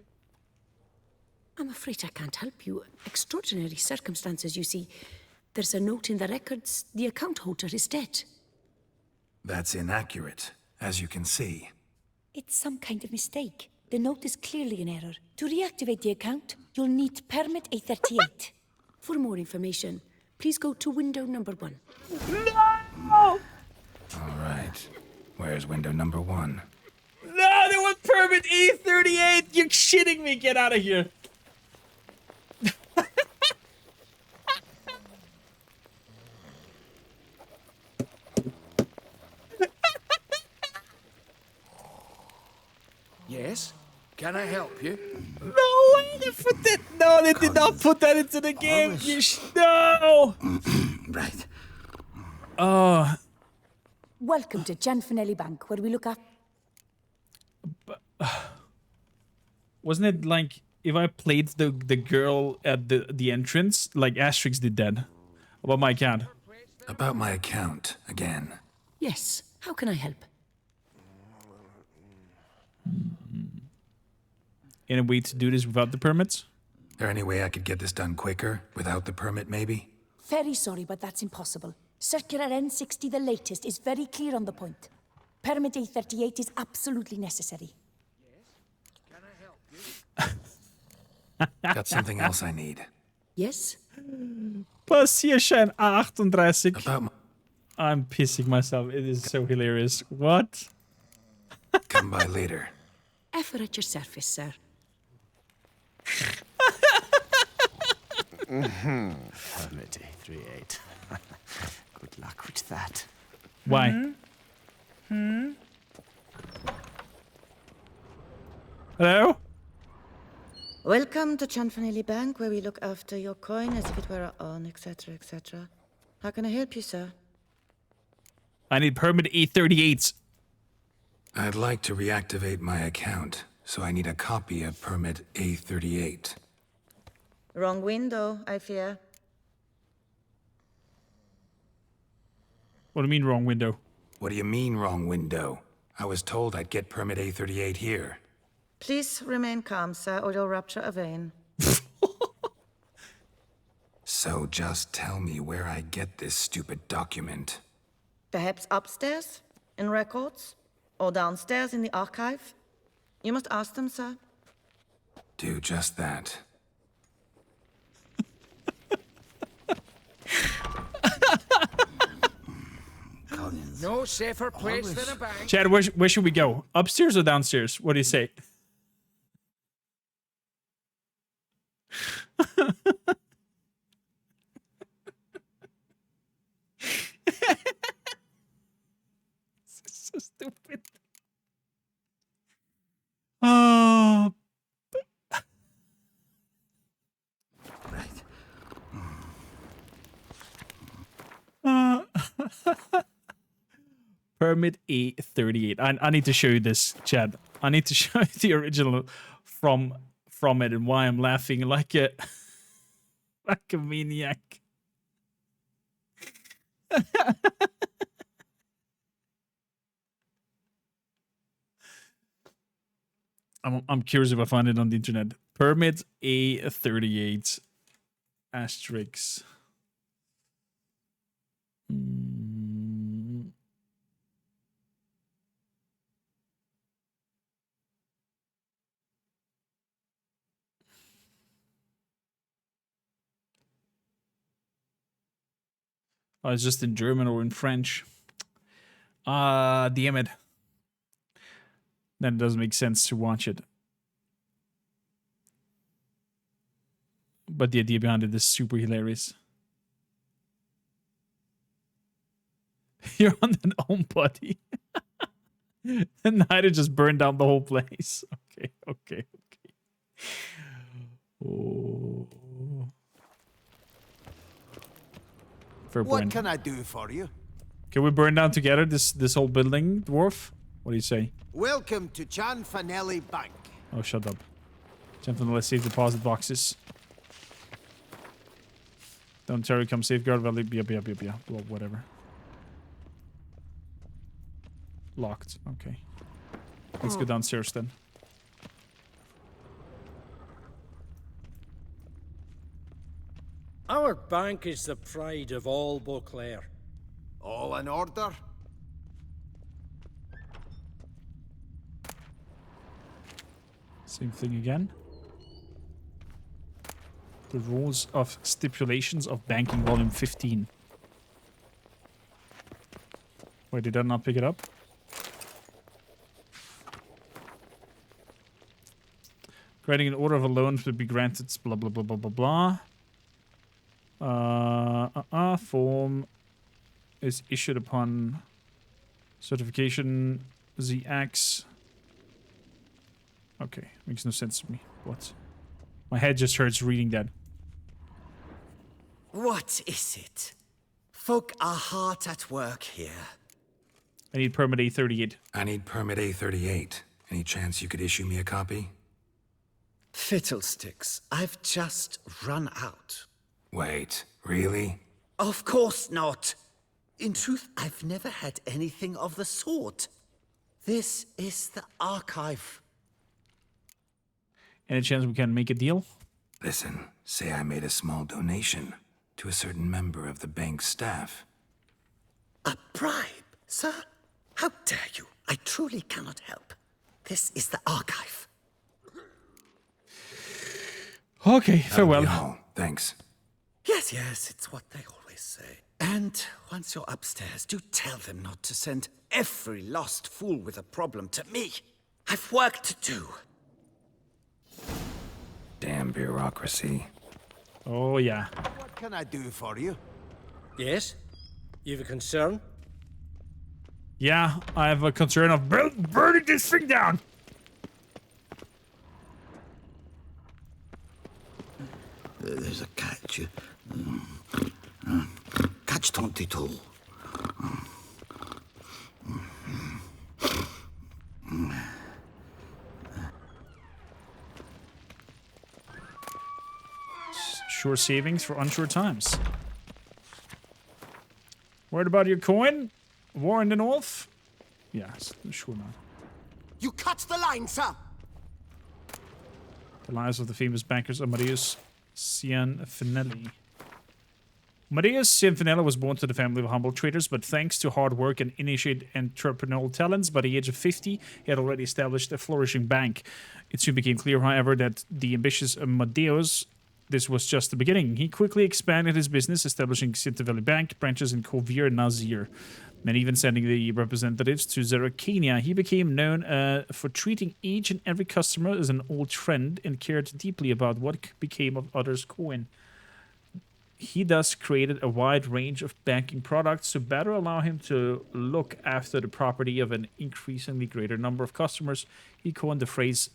I'm afraid I can't help you. Extraordinary circumstances, you see. There's a note in the records. The account holder is dead. That's inaccurate, as you can see. It's some kind of mistake. The note is clearly an error. To reactivate the account, you'll need permit A38. For more information, please go to window number 1. No! All right. Where's window number 1? No, there was permit E38. You're shitting me. Get out of here. Can I help you? No way! They put that. No, they did not put that into the game. No. Right. Oh. Welcome to Gianfinelli Bank, where we look up. Wasn't it like if I played the girl at the entrance, like Asterix did that? About my account. About my account again. Yes. How can I help? Any way to do this without the permits? There any way I could get this done quicker without the permit, maybe? Very sorry, but that's impossible. Circular N60, the latest, is very clear on the point. Permit A38 is absolutely necessary. Got something else I need. Yes? Passierschein A38. I'm pissing myself. It is so hilarious. What? Come by later. Effort at your service, sir. Permit A38. Good luck with that. Why? Hello? Welcome to Gianfinelli Bank, where we look after your coin as if it were our own, etc., etc. How can I help you, sir? I need permit A38. I'd like to reactivate my account, so I need a copy of permit A38. Wrong window, I fear. What do you mean, wrong window? What do you mean, wrong window? I was told I'd get permit A38 here. Please remain calm, sir, or you'll rupture a vein. So just tell me where I get this stupid document. Perhaps upstairs, in records, or downstairs in the archive? You must ask them, sir. Do just that. No safer place than a bank. Chad, where should we go? Upstairs or downstairs? What do you say? This is so stupid. Oh. Permit A38. I need to show you this, Chad. I need to show you the original from it and why I'm laughing like a maniac. I'm curious if I find it on the internet. Permit A38 asterisk. Oh, it's just in German or in French. Damn it. Then it doesn't make sense to watch it. But the idea behind it is super hilarious. You're on an own body. And Nida just burned down the whole place. Okay. Oh. What can I do for you? Can we burn down together this whole building, dwarf? What do you say? Welcome to Gianfinelli Bank. Oh, shut up. Gianfinelli safe deposit boxes. Don't Terry come safeguard valley. Yeah. Well, whatever. Locked. Okay. Let's go downstairs then. Our bank is the pride of all Beauclair. All in order? Same thing again. The rules of stipulations of banking volume 15. Wait, did I not pick it up? Granting an order of a loan would be granted blah blah blah blah blah blah. Form is issued upon certification ZX. Okay, makes no sense to me. What? My head just hurts reading that. What is it? Folk are hard at work here. I need permit A38. I need permit A38. Any chance you could issue me a copy? Fiddlesticks, I've just run out. Wait, really? Of course not. In truth, I've never had anything of the sort. This is the archive. Any chance we can make a deal? Listen, say I made a small donation to a certain member of the bank's staff. A bribe, sir? How dare you? I truly cannot help. This is the archive. Okay, farewell. Oh, thanks. Yes, it's what they always say. And once you're upstairs, do tell them not to send every lost fool with a problem to me. I've work to do. Damn bureaucracy. Oh, yeah. What can I do for you? Yes? You have a concern? Yeah, I have a concern of burning this thing down. There's a catch. Catch 22. Sure savings for unsure times. Worried about your coin? War in the north? Yes, sure not. You cut the line, sir! The lives of the famous bankers Amadeus Cianfinelli. Amadeus Cianfinelli was born to the family of humble traders, but thanks to hard work and initiate entrepreneurial talents, by the age of 50, he had already established a flourishing bank. It soon became clear, however, that the ambitious Amadeus, this was just the beginning. He quickly expanded his business, establishing Cianfinelli Bank branches in Kovir and Nazir, and even sending the representatives to Zeracania. He became known for treating each and every customer as an old friend and cared deeply about what became of others' coin. He thus created a wide range of banking products to better allow him to look after the property of an increasingly greater number of customers. He coined the phrase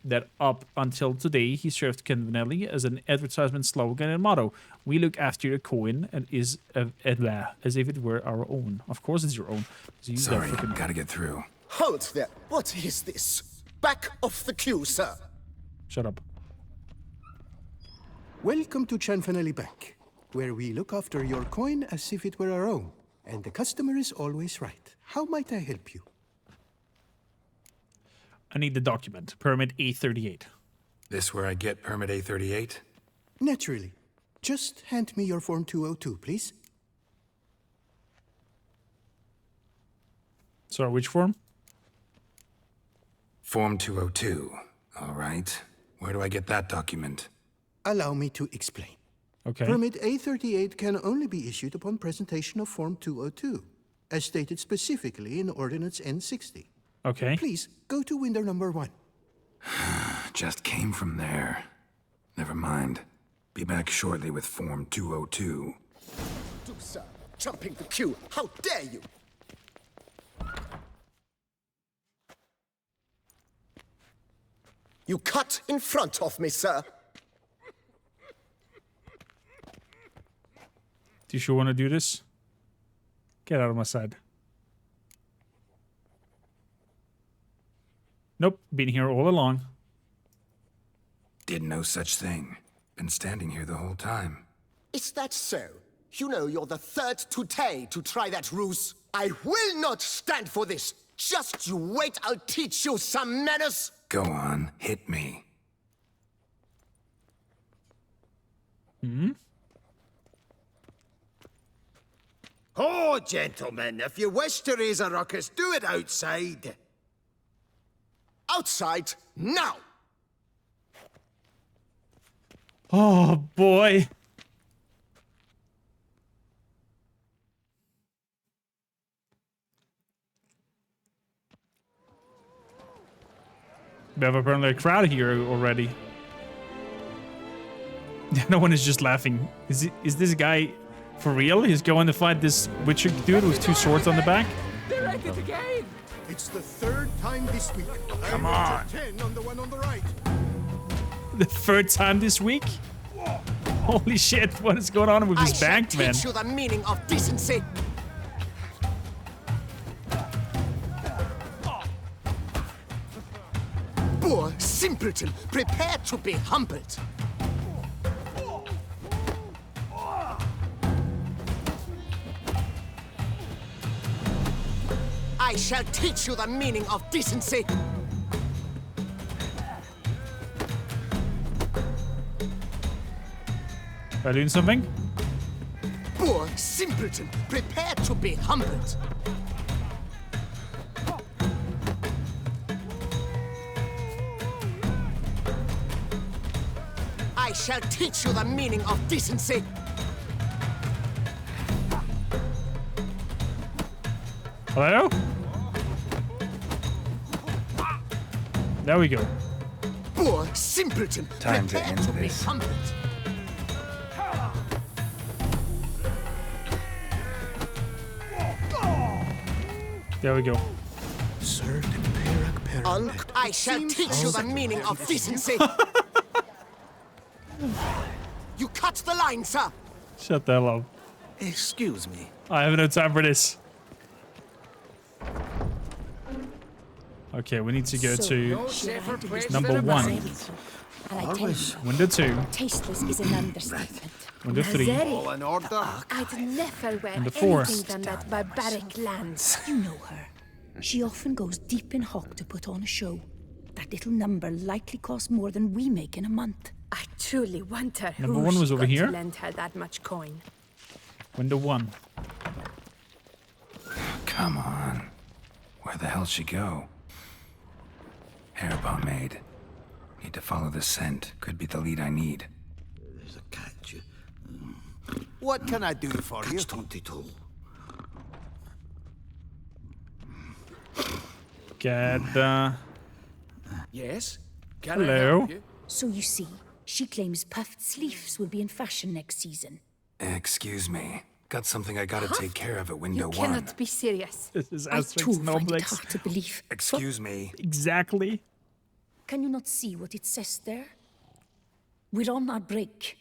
that up until today he served Cianfinelli as an advertisement slogan and motto. We look after your coin and as if it were our own. Of course it's your own. Sorry, gotta get through. Halt there! What is this? Back off the queue, sir! Shut up. Welcome to Cianfinelli Bank, where we look after your coin as if it were our own, and the customer is always right. How might I help you? I need the document. Permit A38. This where I get permit A38? Naturally. Just hand me your Form 202, please. Sorry, which form? Form 202. All right. Where do I get that document? Allow me to explain. Okay. Permit A38 can only be issued upon presentation of Form 202, as stated specifically in Ordinance N60. Okay. Please, go to window number 1. Just came from there. Never mind. Be back shortly with Form 202. Do, sir. Jumping the queue. How dare you? You cut in front of me, sir. Do you sure want to do this? Get out of my side. Nope, been here all along. Did no such thing. Been standing here the whole time. Is that so? You know you're the third today to try that ruse. I will not stand for this. Just you wait, I'll teach you some manners. Go on, hit me. Hmm? Oh, gentlemen, if you wish to raise a ruckus, do it outside. Outside, now! Oh, boy. We have apparently a crowd here already. No one is just laughing. Is this guy for real? He's going to fight this witcher dude with 2 swords on the back? They're at it again! It's the third time this week. Come I on. rated 10 on the one on the right. The third time this week? Holy shit, what is going on with this bank, man? I shall teach you the meaning of decency. Poor simpleton, prepare to be humbled. I shall teach you the meaning of decency. Am I doing something? Poor simpleton, prepare to be humbled. I shall teach you the meaning of decency. Hello? There we go. Poor simpleton, Time to prepare end to be this. humbled. There we go. I shall teach you the meaning of decency. You cut the line, sir. Shut the hell up. Excuse me. I have no time for this. Okay, we need to go to number 1. And I tell you, Window 2. tasteless is an understatement. Window 3. I'd never wear Number 4. anything than that barbaric lands. You know her. She often goes deep in hock to put on a show. That little number likely costs more than we make in a month. I truly wonder Number who 1 was she over got here. to lend her that much coin. Window 1. Come on. Where the hell'd she go? Hair pomade. Need to follow the scent. Could be the lead I need. There's a catch. What can I do for you? Get Yes? Can I Hello. help you? So you see, she claims puffed sleeves will be in fashion next season. Excuse me. Got something I gotta take care of at window You 1. cannot be serious. This is I Asterix too and find it Obelix. hard to believe. Excuse me. Exactly. Can you not see what it says there? We're on our break.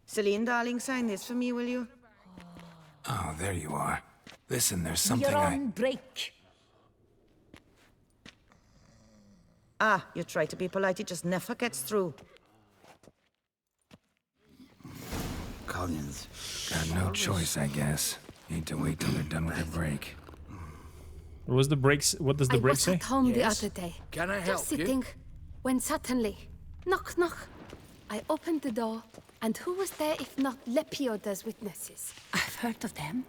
Celine, darling, sign this for me, will you? Oh, there you are. Listen, there's something We're on break. Ah, you try to be polite, it just never gets through. Collins. Got no choice, I guess. Need to wait till they're done with their break. What was the breaks? What does the I break was say? at home the other day. Can I just help you? sitting, when suddenly, knock, knock. I opened the door, and who was there if not Lepioda's witnesses? I've heard of them.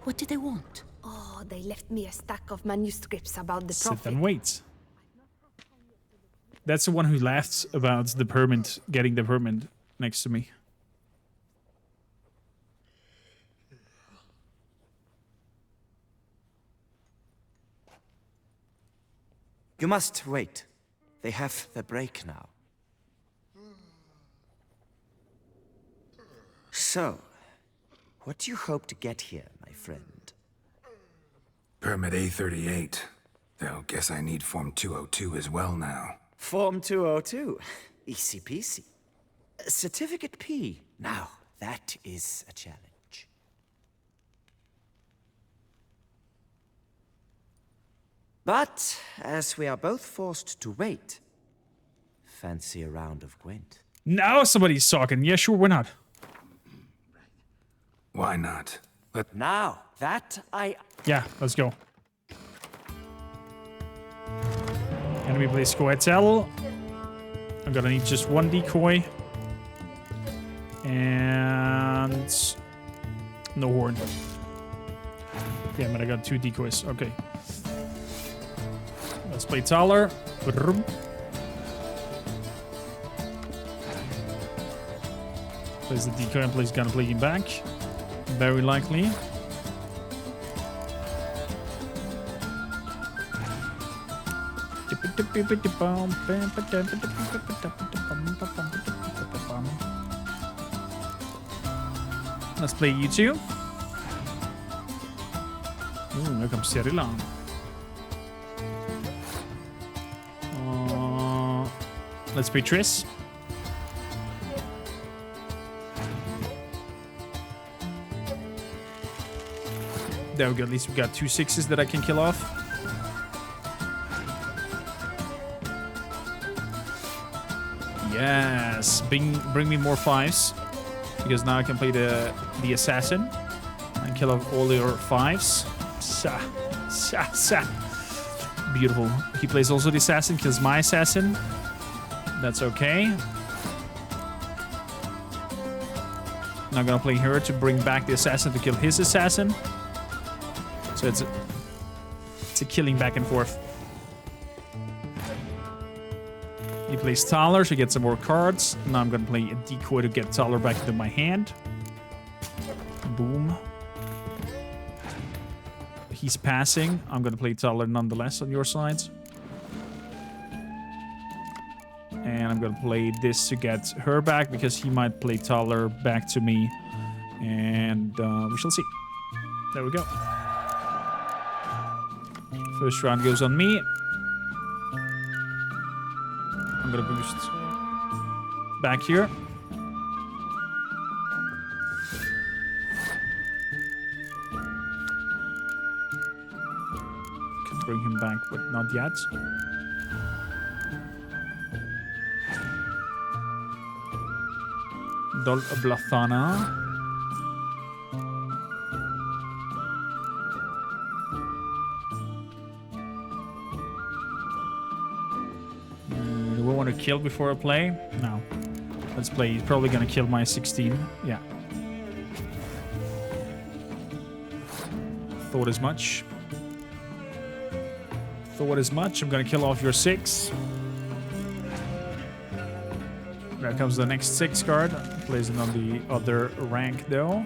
What did they want? Oh, they left me a stack of manuscripts about the Sit prophet. and wait. That's the one who laughs about the permit, getting the permit next to me. You must wait. They have the break now. So, what do you hope to get here, my friend? Permit A38. Though, guess I need Form 202 as well now. Form 202. Easy peasy. Certificate P. Now, that is a challenge. But, as we are both forced to wait, fancy a round of Gwent. Now somebody's talking. Yeah, sure, why not? Why not? Now, that Yeah, let's go. Enemy plays Scoetel. I'm gonna need just one decoy. And no horn. Yeah, but I got 2 decoys. Okay. Let's play Taller. Brum. Plays the decoy and plays gonna play him back. Very likely. Let's play you two. Here comes Cyrilla. Let's be Triss. There we go. At least we got 2 6s that I can kill off. Yes. Bring me more 5s. Because now I can play the assassin. And kill off all your 5s. Sa. Beautiful. He plays also the assassin, kills my assassin. That's okay. Now I'm gonna play her to bring back the assassin to kill his assassin. So it's a killing back and forth. He plays Thaler to get some more cards. Now I'm gonna play a decoy to get Thaler back into my hand. Boom. He's passing. I'm gonna play Thaler nonetheless on your sides. And I'm gonna play this to get her back because he might play Thaler back to me. And we shall see. There we go. First round goes on me. I'm gonna boost back here. Can bring him back, but not yet. Dol Blathana. Do we want to kill before I play? No. Let's play. He's probably gonna kill my 16. Yeah. Thought as much. I'm gonna kill off your 6. There comes the next 6 card. Plays it on the other rank though.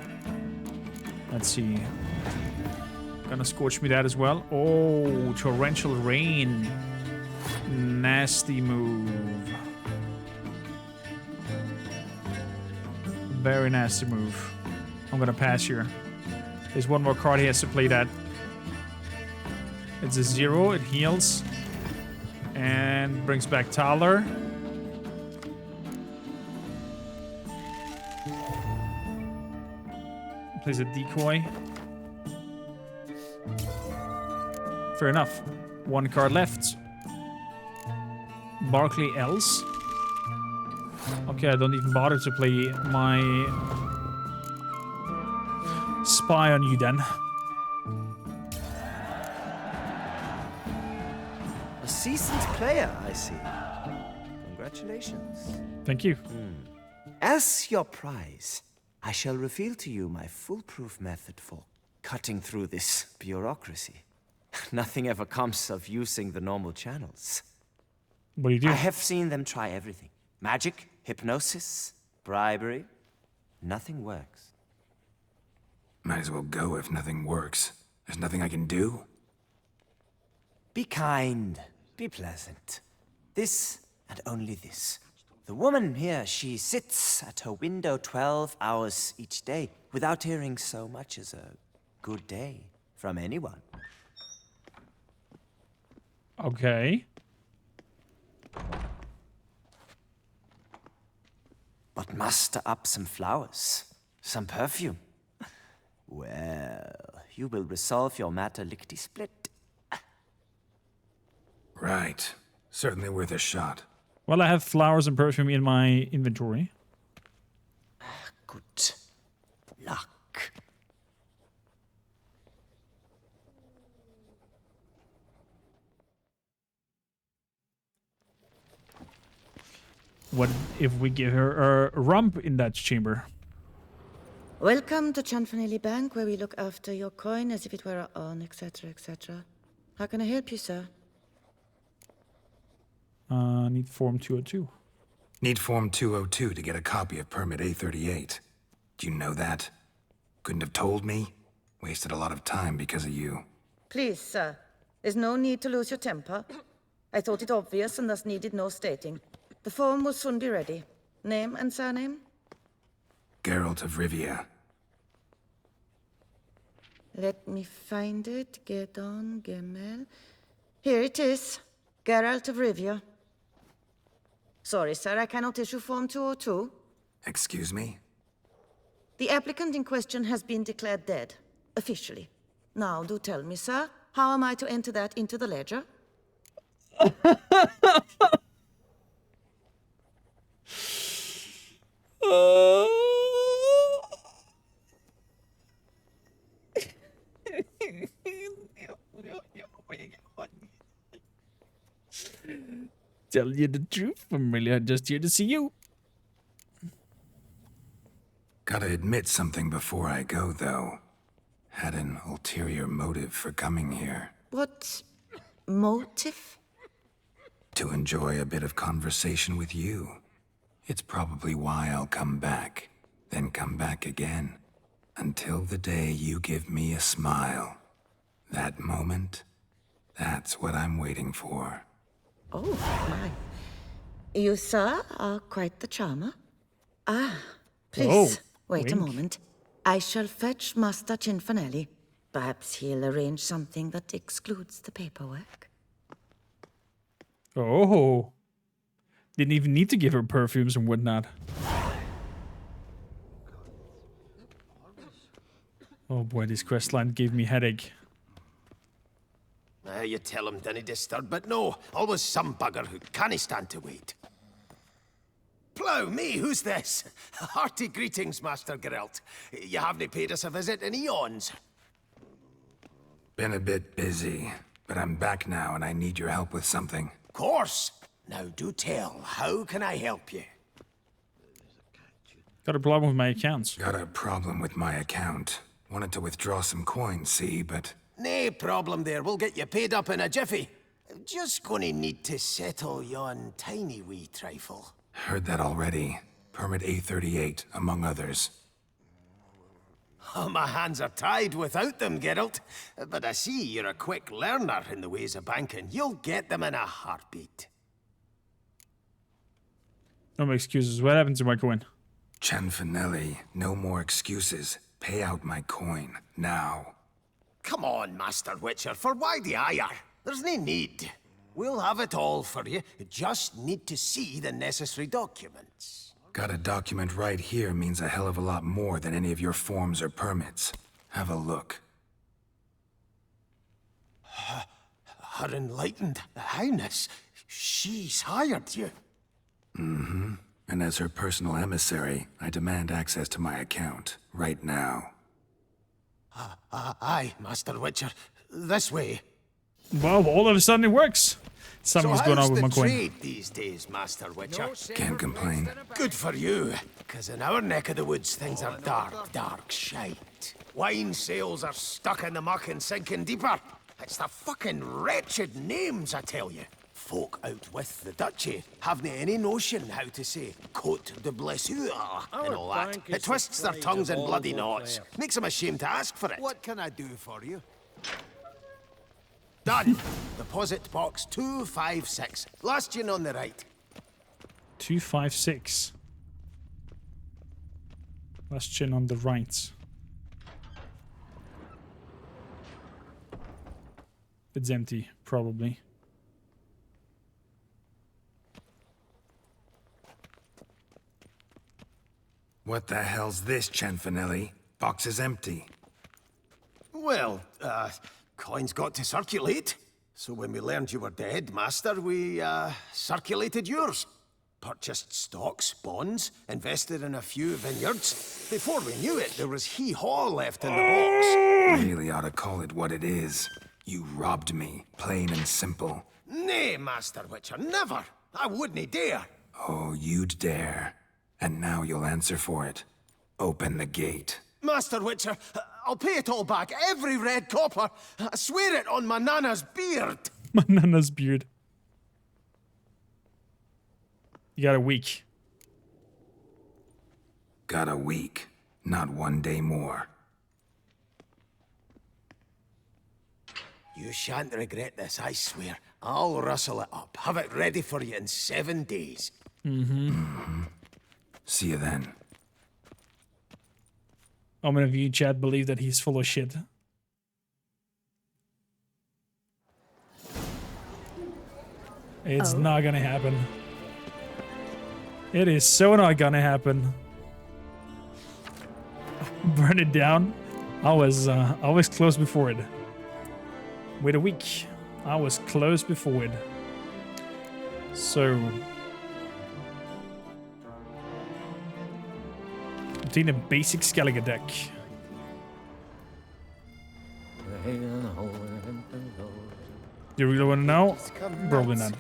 Let's see. Gonna scorch me that as well. Oh, torrential rain. Nasty move. Very nasty move. I'm gonna pass here. There's one more card he has to play that. It's a 0. It heals. And brings back Thaler. Plays a decoy. Fair enough. 1 card left. Barclay Else. Okay, I don't even bother to play my spy on you then. A seasoned player, I see. Congratulations. Thank you. As your prize, I shall reveal to you my foolproof method for cutting through this bureaucracy. Nothing ever comes of using the normal channels. What do you do? I have seen them try everything. Magic, hypnosis, bribery. Nothing works. Might as well go if nothing works. There's nothing I can do. Be kind. Be pleasant. This and only this. The woman here, she sits at her window 12 hours each day without hearing so much as a good day from anyone. Okay. But muster up some flowers, some perfume. Well, you will resolve your matter lickety-split. Right. Certainly worth a shot. Well, I have flowers and perfume in my inventory. Good luck. What if we give her a rump in that chamber? Welcome to Chanfanelli Bank, where we look after your coin as if it were our own, etc., etc. How can I help you, sir? Need Form 202. Need Form 202 to get a copy of Permit A38. Do you know that? Couldn't have told me? Wasted a lot of time because of you. Please, sir. There's no need to lose your temper. I thought it obvious and thus needed no stating. The form will soon be ready. Name and surname? Geralt of Rivia. Let me find it. Gedon, Gemel. Here it is. Geralt of Rivia. Sorry, sir, I cannot issue Form 202. Excuse me? The applicant in question has been declared dead, officially. Now, do tell me, sir, how am I to enter that into the ledger? Tell you the truth, I'm really just here to see you. Gotta admit something before I go, though. Had an ulterior motive for coming here. What motive? To enjoy a bit of conversation with you. It's probably why I'll come back, then come back again. Until the day you give me a smile. That moment, that's what I'm waiting for. Oh, my. You, sir, are quite the charmer. Ah, please, wait a moment. I shall fetch Master Cinfanelli. Perhaps he'll arrange something that excludes the paperwork. Oh. Didn't even need to give her perfumes and whatnot. Oh boy, this quest line gave me headache. You tell him dinna disturb, but no, always some bugger who can't stand to wait. Plough me, who's this? Hearty greetings, Master Geralt. You haven't paid us a visit in eons. Been a bit busy, but I'm back now and I need your help with something. Of course. Now do tell, how can I help you? Got a problem with my accounts. Got a problem with my account. Wanted to withdraw some coins, see, but... No problem there, we'll get you paid up in a jiffy. Just gonna need to settle yon tiny wee trifle. Heard that already. Permit A38, among others. Oh, my hands are tied without them, Geralt. But I see you're a quick learner in the ways of banking. You'll get them in a heartbeat. No more excuses. What happened to my coin? Cinfanelli, no more excuses. Pay out my coin, now. Come on, Master Witcher, for why the ire? There's no need. We'll have it all for you. You just need to see the necessary documents. Got a document right here means a hell of a lot more than any of your forms or permits. Have a look. Her enlightened highness, she's hired you. Mm-hmm. And as her personal emissary, I demand access to my account, right now. Aye, Master Witcher. This way. Well, all of a sudden it works. Something's going on with my coin. Trade these days, Master Witcher? Can't complain. Good for you, because in our neck of the woods, things are dark, dark shite. Wine sales are stuck in the muck and sinking deeper. It's the fucking wretched names, I tell you. Folk out with the duchy haven't any notion how to say Cote de Blessure and all that. It twists their tongues in bloody knots. Makes them ashamed to ask for it. What can I do for you? Done. Deposit box 256. Last tune on the right. 256. Last chin on the right. It's empty, probably. What the hell's this, Cinfanelli? Box is empty. Well, coins got to circulate. So when we learned you were dead, Master, we, circulated yours. Purchased stocks, bonds, invested in a few vineyards. Before we knew it, there was hee-haw left in the box. Really ought to call it what it is. You robbed me, plain and simple. Nay, Master Witcher, never. I wouldn't dare. Oh, you'd dare. And now you'll answer for it. Open the gate. Master Witcher, I'll pay it all back, every red copper. I swear it on my nana's beard. My nana's beard. You got a week. Got a week. Not 1 day more. You shan't regret this, I swear. I'll rustle it up. Have it ready for you in 7 days. See you then. How many of you, chat, believe that he's full of shit? It's not gonna happen. It is so not gonna happen. Burn it down. I was close before it. Wait a week. I was close before it. So obtain a basic Skellige deck. Do you really want to know? Probably not.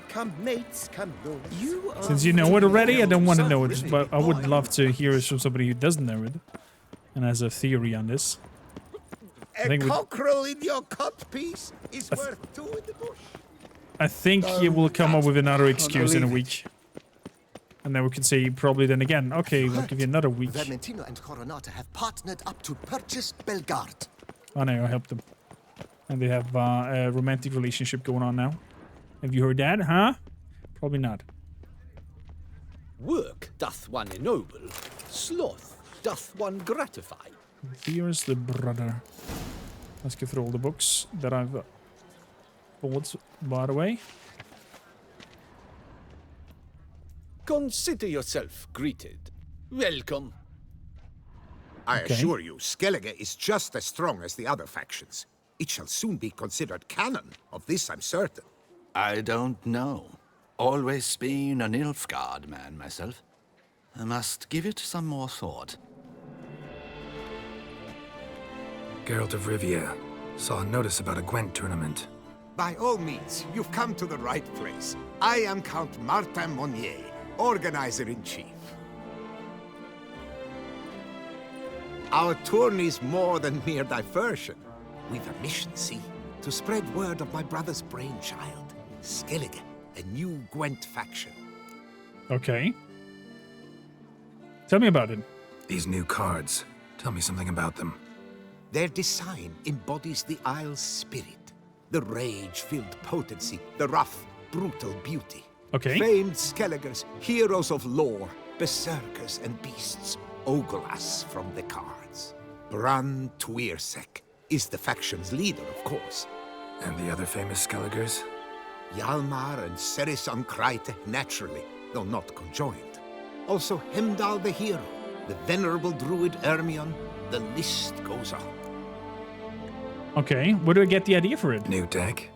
Since you know it already, I don't want to know it, but I would love to hear it from somebody who doesn't know it and has a theory on this. A cockerel in your cut piece is worth two in the bush. I think he will come up with another excuse in a week. And then we can say probably then again, okay, we'll give you another week. Vermentino and Coronata have partnered up to purchase Belgard. Oh no, I helped them. And they have a romantic relationship going on now. Have you heard that, huh? Probably not. Work doth one ennoble, sloth doth one gratify. Here's the brother. Let's go through all the books that I've bought, by the way. Consider yourself greeted. Welcome. I assure you, Skellige is just as strong as the other factions. It shall soon be considered canon. Of this I'm certain. I don't know. Always been an Nilfgaard man myself. I must give it some more thought. Geralt of Rivia. Saw a notice about a Gwent tournament. By all means, you've come to the right place. I am Count Martin Monnier, Organizer-in-Chief. Our tourney's more than mere diversion. We've a mission, see? To spread word of my brother's brainchild, Skellige, a new Gwent faction. Okay. Tell me about it. These new cards. Tell me something about them. Their design embodies the Isle's spirit. The rage-filled potency, the rough, brutal beauty. Okay. Famed Skelligers, heroes of lore, berserkers and beasts, ogle us from the cards. Bran Tuirsek is the faction's leader, of course. And the other famous Skelligers? Hjalmar and Serason-Krite, naturally, though not conjoined. Also Hemdall the hero, the venerable druid Ermion, the list goes on. Okay, where do I get the idea for it? New deck?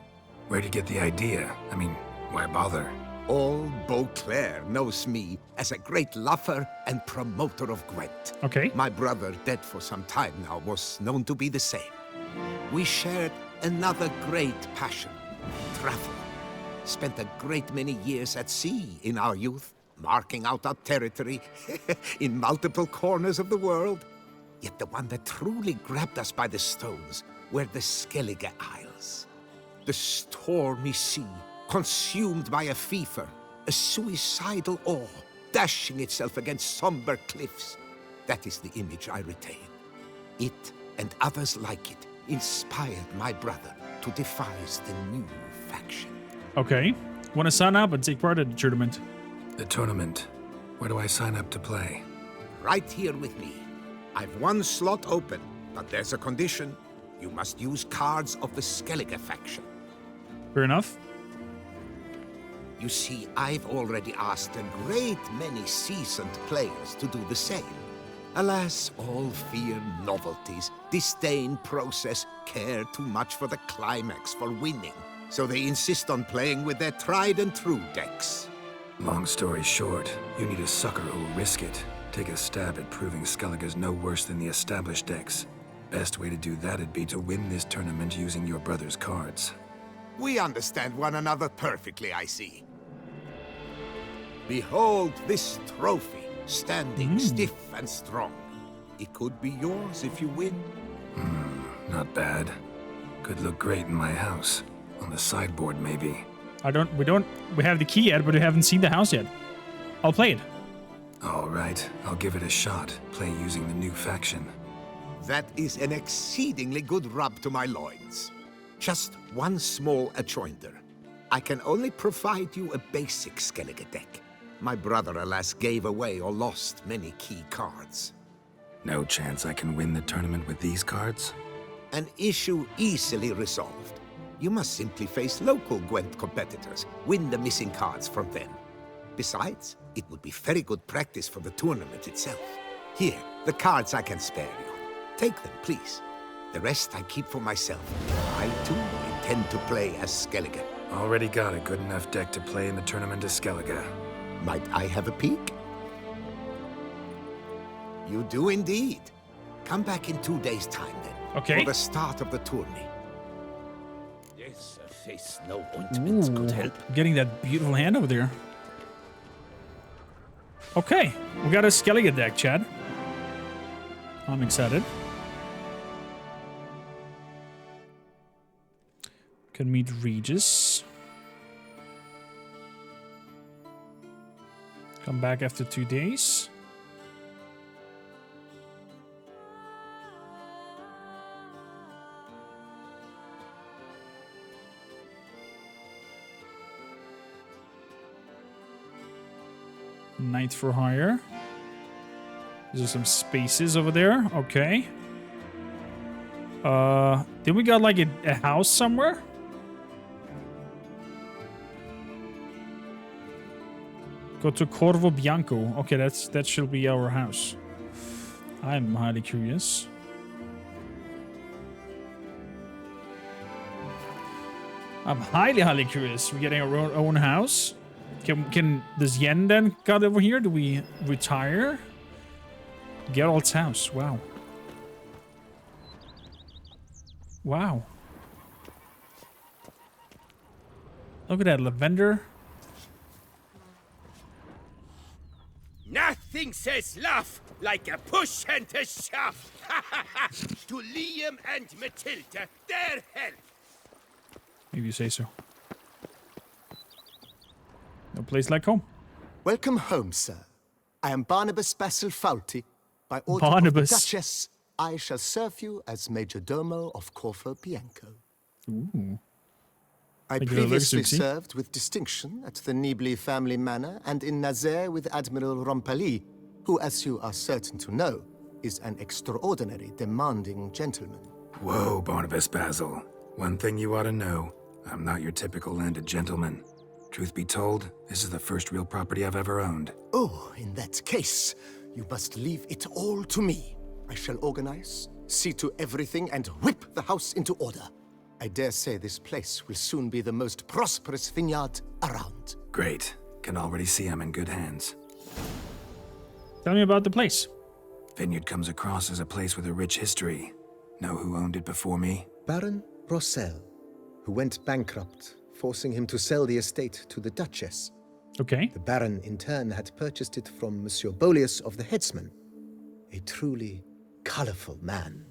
Where'd you get the idea? I mean, why bother? All Beauclair knows me as a great lover and promoter of Gwent. Okay. My brother, dead for some time now, was known to be the same. We shared another great passion, travel. Spent a great many years at sea in our youth, marking out our territory in multiple corners of the world. Yet the one that truly grabbed us by the stones were the Skellige Isles. The stormy sea, consumed by a fever, a suicidal awe, dashing itself against somber cliffs. That is the image I retain. It, and others like it, inspired my brother to devise the new faction. Okay. Want to sign up and take part in the tournament? The tournament? Where do I sign up to play? Right here with me. I've one slot open, but there's a condition. You must use cards of the Skellige faction. Fair enough. You see, I've already asked a great many seasoned players to do the same. Alas, all fear novelties, disdain process, care too much for the climax, for winning. So they insist on playing with their tried and true decks. Long story short, you need a sucker who'll risk it. Take a stab at proving Skellige's no worse than the established decks. Best way to do that'd be to win this tournament using your brother's cards. We understand one another perfectly, I see. Behold this trophy, standing stiff and strong. It could be yours if you win. Not bad. Could look great in my house. On the sideboard, maybe. We have the key yet, but we haven't seen the house yet. I'll play it. All right, I'll give it a shot. Play using the new faction. That is an exceedingly good rub to my loins. Just one small adjoinder. I can only provide you a basic Skellige deck. My brother, alas, gave away or lost many key cards. No chance I can win the tournament with these cards? An issue easily resolved. You must simply face local Gwent competitors, win the missing cards from them. Besides, it would be very good practice for the tournament itself. Here, the cards I can spare you. Take them, please. The rest I keep for myself. I, too, intend to play as Skellige. Already got a good enough deck to play in the tournament of Skellige. Might I have a peek? You do indeed. Come back in 2 days' time, then. Okay. For the start of the tourney. Yes, a face no ointment could help. Getting that beautiful hand over there. Okay, we got a Skellige deck, Chad. I'm excited. Can meet Regis. Come back after 2 days. Knight for hire. These are some spaces over there. Okay. Then we got like a house somewhere. Go to Corvo Bianco. Okay, that should be our house. I'm highly curious. I'm highly curious. We're getting our own house. Can does Yen then got over here? Do we retire? Geralt's house. Wow. Wow. Look at that lavender. Nothing says love like a push and a shove. To Liam and Matilda, their health. Maybe you say so. No place like home. Welcome home, sir. I am Barnabas Basil Fawlty. By order Barnabas. of the Duchess, I shall serve you as Major Domo of Corvo Bianco. Ooh. I previously served with distinction at the Nibley family manor and in Nazaire with Admiral Rompali, who, as you are certain to know, is an extraordinary demanding gentleman. Whoa, Barnabas Basil. One thing you ought to know. I'm not your typical landed gentleman. Truth be told, this is the first real property I've ever owned. Oh, in that case, you must leave it all to me. I shall organize, see to everything, and whip the house into order. I dare say this place will soon be the most prosperous vineyard around. Great. Can already see I'm in good hands. Tell me about the place. Vineyard comes across as a place with a rich history. Know who owned it before me? Baron Rossel, who went bankrupt, forcing him to sell the estate to the Duchess. Okay. The Baron, in turn, had purchased it from Monsieur Bolius of the Headsman, a truly colorful man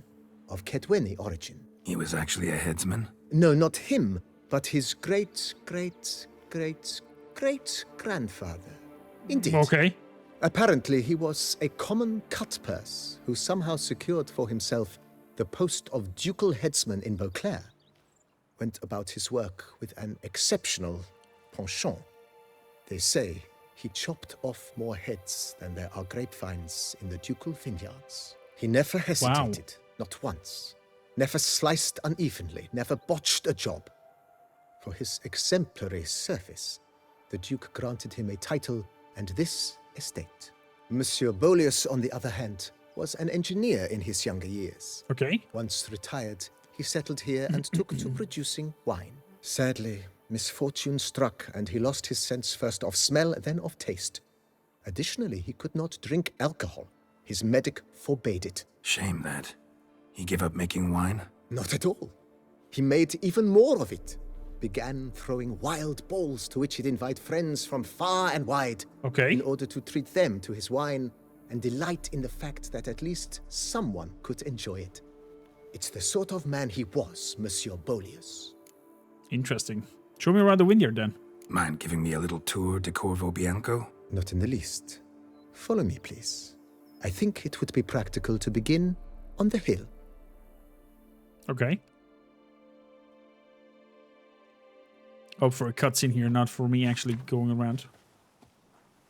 of Kedweni origin. He was actually a headsman? No, not him, but his great-great-great-great-grandfather. Indeed. Okay. Apparently, he was a common cutpurse who somehow secured for himself the post of ducal headsman in Beauclair. Went about his work with an exceptional penchant. They say he chopped off more heads than there are grapevines in the ducal vineyards. He never hesitated, not once. Never sliced unevenly, never botched a job. For his exemplary service, the Duke granted him a title and this estate. Monsieur Bolius, on the other hand, was an engineer in his younger years. Okay. Once retired, he settled here and took to producing wine. Sadly, misfortune struck and he lost his sense first of smell, then of taste. Additionally, he could not drink alcohol. His medic forbade it. Shame that. He gave up making wine? Not at all. He made even more of it. Began throwing wild balls to which he'd invite friends from far and wide. Okay. In order to treat them to his wine and delight in the fact that at least someone could enjoy it. It's the sort of man he was, Monsieur Bolius. Interesting. Show me around the vineyard then. Mind giving me a little tour de Corvo Bianco? Not in the least. Follow me, please. I think it would be practical to begin on the hill. Okay. Oh, for a cutscene here, not for me actually going around.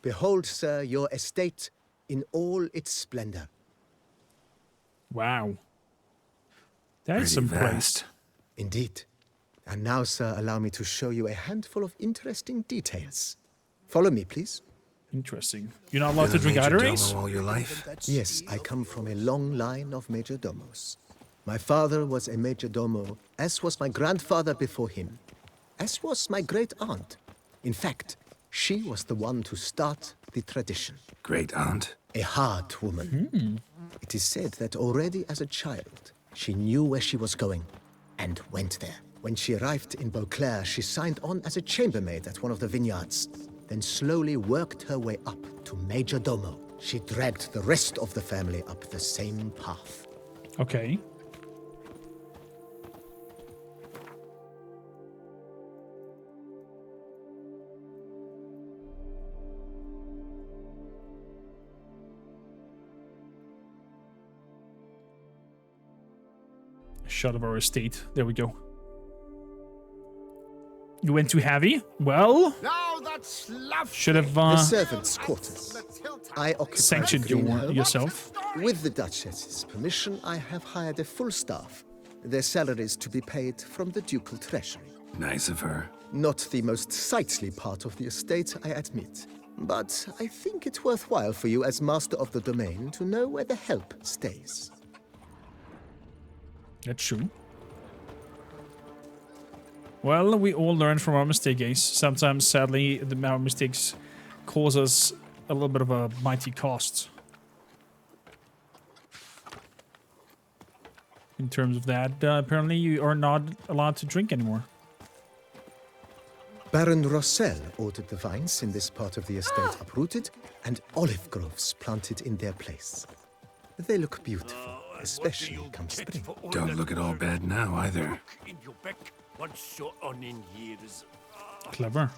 Behold, sir, your estate in all its splendor. Wow. That is Pretty some place. vast. Indeed. And now, sir, allow me to show you a handful of interesting details. Follow me, please. Interesting. You're not allowed to drink either, Ace? all your life? Yes, I come from a long line of majordomos. My father was a majordomo, as was my grandfather before him, as was my great-aunt. In fact, she was the one to start the tradition. Great-aunt? A hard woman. It is said that already as a child, she knew where she was going and went there. When she arrived in Beauclair, she signed on as a chambermaid at one of the vineyards, then slowly worked her way up to majordomo. She dragged the rest of the family up the same path. Okay. Shot of our estate. There we go. You went too heavy? Well, should have the servants' quarters. I occupy sanctioned yourself. With the Duchess's permission, I have hired a full staff. Their salaries to be paid from the ducal treasury. Nice of her. Not the most sightly part of the estate, I admit. But I think it worthwhile for you as master of the domain to know where the help stays. That's true. Well, we all learn from our mistakes, Ace. Sometimes, sadly, our mistakes cause us a little bit of a mighty cost. In terms of that, apparently you are not allowed to drink anymore. Baron Rossel ordered the vines in this part of the estate uprooted and olive groves planted in their place. They look beautiful, especially come spring. Don't look at all bad now, either. Clever.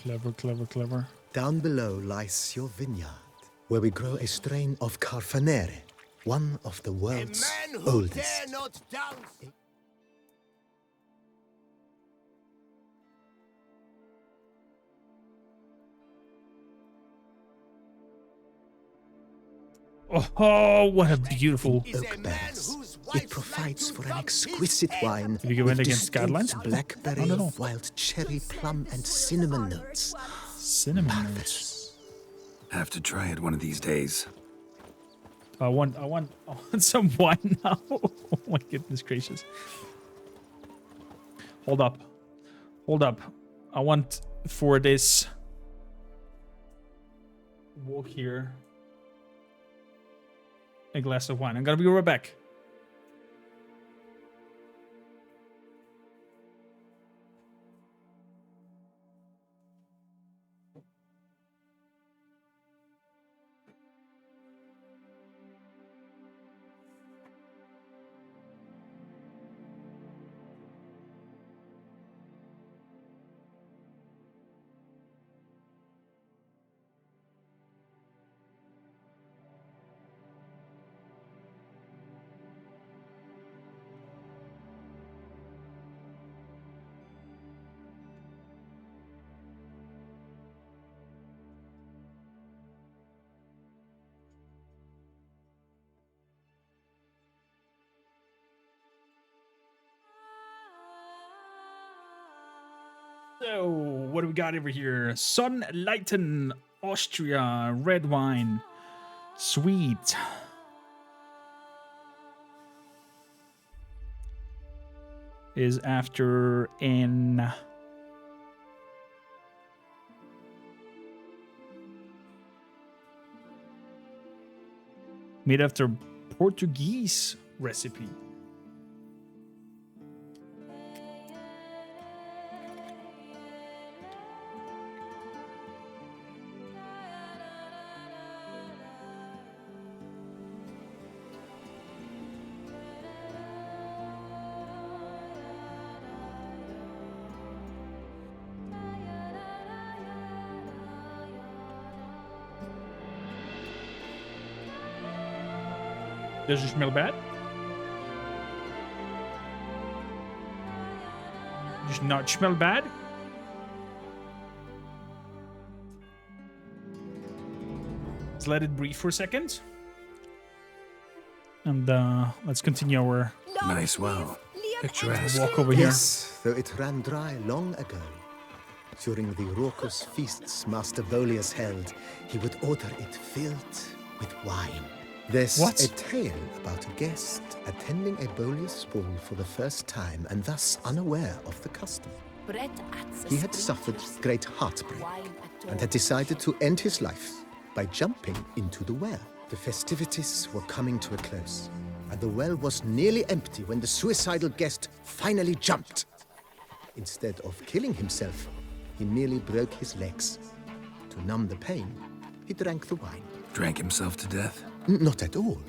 Clever, clever, clever. Down below lies your vineyard, where we grow a strain of Carfanere, one of the world's oldest. Oh, what a beautiful oak barrels. It provides for an exquisite wine. Did you go in against guidelines? Blackberry, wild cherry, plum, and cinnamon notes. Cinnamon notes. Have to try it one of these days. I want some wine now. Oh my goodness gracious. Hold up. Hold up. I want for this walk here a glass of wine. I'm gonna be right back. So, what do we got over here? Sonnleiten, Austria, red wine, sweet. Is after an made after Portuguese recipe. Does it smell bad? Does not smell bad? Let's let it breathe for a second. And let's continue our... Nice well. Picturesque. Walk over here. Yes, though it ran dry long ago. During the raucous feasts Master Boleus held, he would order it filled with wine. There's a tale about a guest attending a Boleus ball for the first time and thus unaware of the custom. He had suffered great heartbreak and had decided to end his life by jumping into the well. The festivities were coming to a close, and the well was nearly empty when the suicidal guest finally jumped. Instead of killing himself, he merely broke his legs. To numb the pain, he drank the wine. Drank himself to death? Not at all.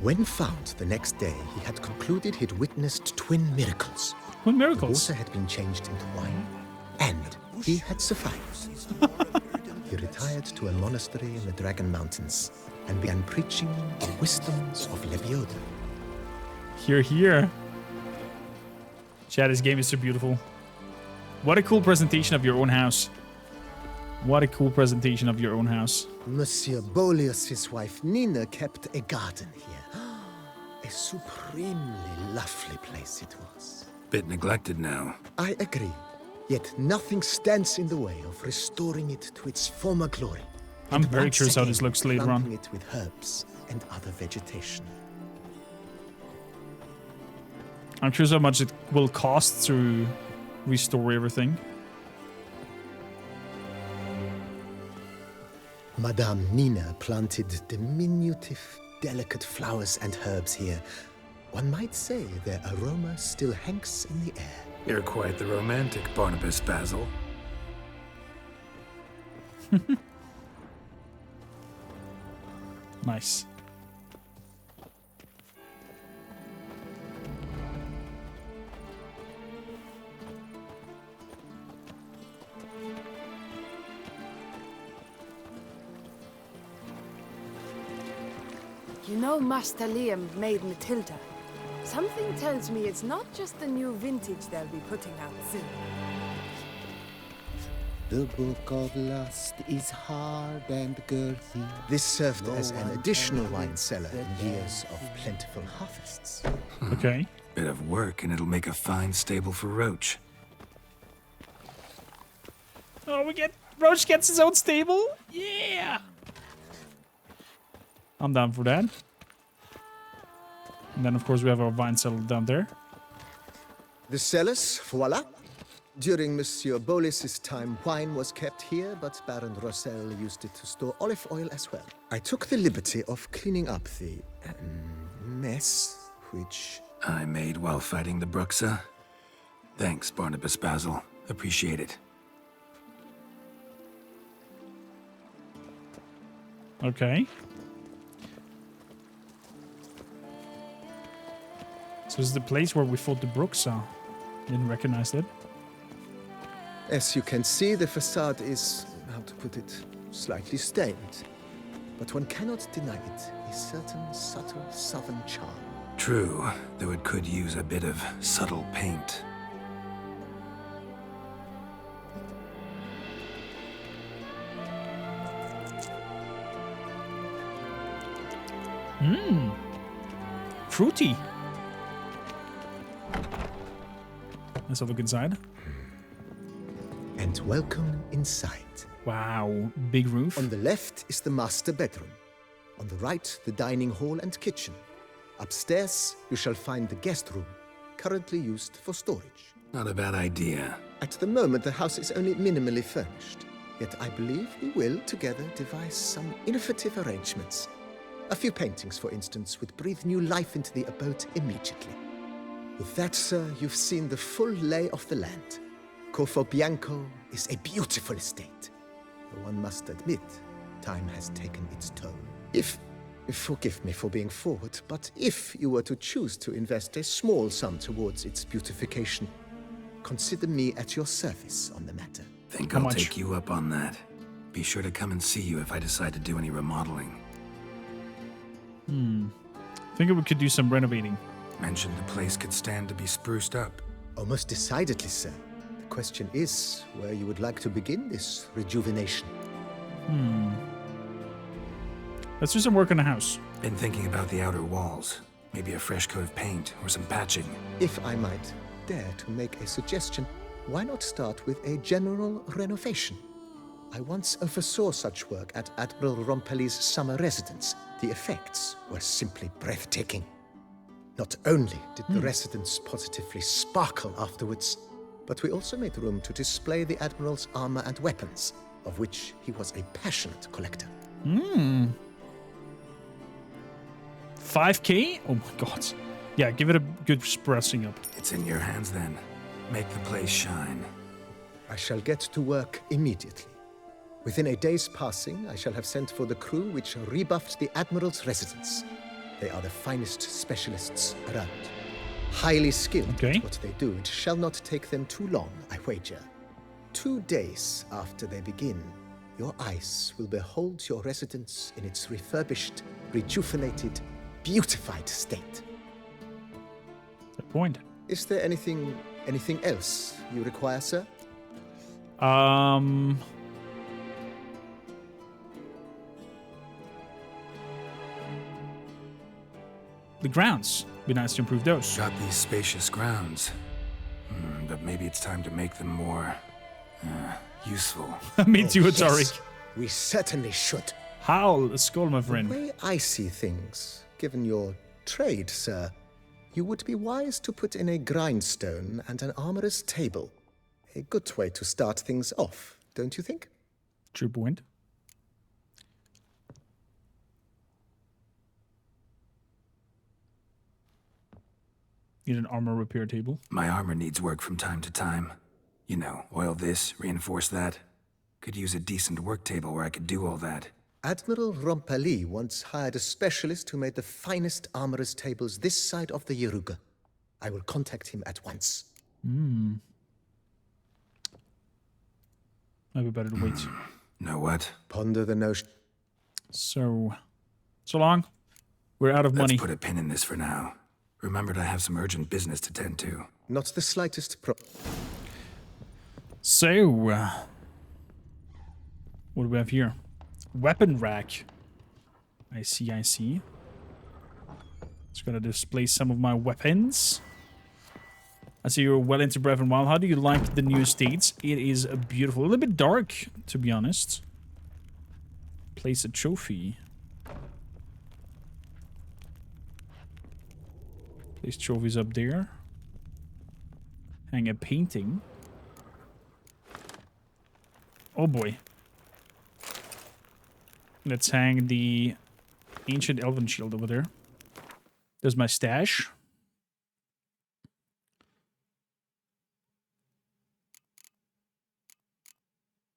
When found the next day, he had concluded he'd witnessed twin miracles. Twin miracles? The water had been changed into wine, and he had survived. He retired to a monastery in the Dragon Mountains and began preaching the wisdoms of Lebioda. Here, here. Chat, this game is so beautiful. What a cool presentation of your own house. What a cool presentation of your own house. Monsieur Boleus' wife Nina kept a garden here. A supremely lovely place it was. Bit neglected now. I agree. Yet nothing stands in the way of restoring it to its former glory. I'm very curious how this looks later on. Planting it with herbs and other vegetation. I'm curious how much it will cost to restore everything. Madame Nina planted diminutive, delicate flowers and herbs here. One might say their aroma still hangs in the air. You're quite the romantic, Barnabas Basil. Nice. You know Master Liam made Matilda. Something tells me it's not just the new vintage they'll be putting out soon. The book of lust is hard and girthy. This served as an additional wine cellar in years of plentiful harvests. Okay. Bit of work and it'll make a fine stable for Roach. Oh, Roach gets his own stable? Yeah! I'm down for that. And then, of course, we have our vine cellar down there. The cellars, voila. During Monsieur Boleus' time, wine was kept here, but Baron Rossel used it to store olive oil as well. I took the liberty of cleaning up the mess, which I made while fighting the Bruxa. Thanks, Barnabas Basil. Appreciate it. Okay. So this is the place where we fought the Bruxa. Didn't recognize it. As you can see, the facade is, how to put it, slightly stained. But one cannot deny it, a certain subtle southern charm. True, though it could use a bit of subtle paint. Mmm. Fruity. Let's have a look inside. And welcome inside. Wow, big roof. On the left is the master bedroom. On the right, the dining hall and kitchen. Upstairs, you shall find the guest room, currently used for storage. Not a bad idea. At the moment, the house is only minimally furnished. Yet I believe we will, together, devise some innovative arrangements. A few paintings, for instance, would breathe new life into the abode immediately. With that, sir, you've seen the full lay of the land. Corfo Bianco is a beautiful estate. Though one must admit, time has taken its toll. Forgive me for being forward, but if you were to choose to invest a small sum towards its beautification, consider me at your service on the matter. Think I'll take you up on that. Be sure to come and see you if I decide to do any remodeling. Think we could do some renovating. Mentioned the place could stand to be spruced up. Oh, most decidedly, sir. The question is where you would like to begin this rejuvenation. Let's do some work on the house. Been thinking about the outer walls. Maybe a fresh coat of paint or some patching. If I might dare to make a suggestion, why not start with a general renovation? I once oversaw such work at Admiral Rompelli's summer residence. The effects were simply breathtaking. Not only did the residence positively sparkle afterwards, but we also made room to display the Admiral's armor and weapons, of which he was a passionate collector. 5K? Oh my god. Yeah, give it a good sprucing up. It's in your hands then. Make the place shine. I shall get to work immediately. Within a day's passing, I shall have sent for the crew which rebuffed the Admiral's residence. They are the finest specialists around. Highly skilled at what they do. It shall not take them too long, I wager. 2 days after they begin, your eyes will behold your residence in its refurbished, rejuvenated, beautified state. Good point. Is there anything else you require, sir? The grounds. Be nice to improve those. Got these spacious grounds. But maybe it's time to make them more useful. Me too, Atari. Yes, we certainly should. How? A skull, my friend. The way I see things, given your trade, sir, you would be wise to put in a grindstone and an armorer's table. A good way to start things off, don't you think? True point. Need an armor repair table. My armor needs work from time to time. You know, oil this, reinforce that. Could use a decent work table where I could do all that. Admiral Rompelli once hired a specialist who made the finest armorer's tables this side of the Yaruga. I will contact him at once. Maybe better to wait. Know what? Ponder the notion. So long. We're out of money. Let's put a pin in this for now. Remembered I have some urgent business to tend to. Not the slightest So, what do we have here? Weapon rack. I see. Just gonna display some of my weapons. I see you're well into Breath and Wild. How do you like the new states? It is beautiful. A little bit dark, to be honest. Place a trophy. Place trophies up there. Hang a painting. Oh boy. Let's hang the ancient elven shield over there. There's my stash.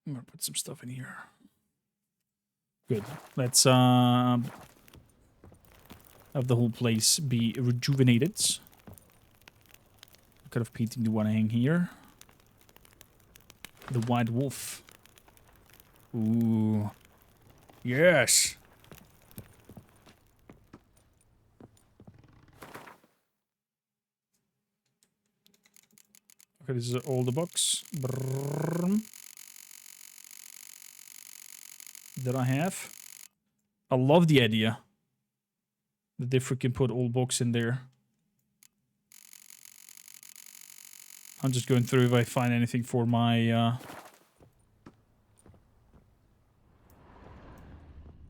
I'm gonna put some stuff in here. Good. Let's have the whole place be rejuvenated. What kind of painting do I want to hang here? The White Wolf. Ooh. Yes. Okay, this is all the box. That I have. I love the idea that they freaking put old books in there. I'm just going through if I find anything for my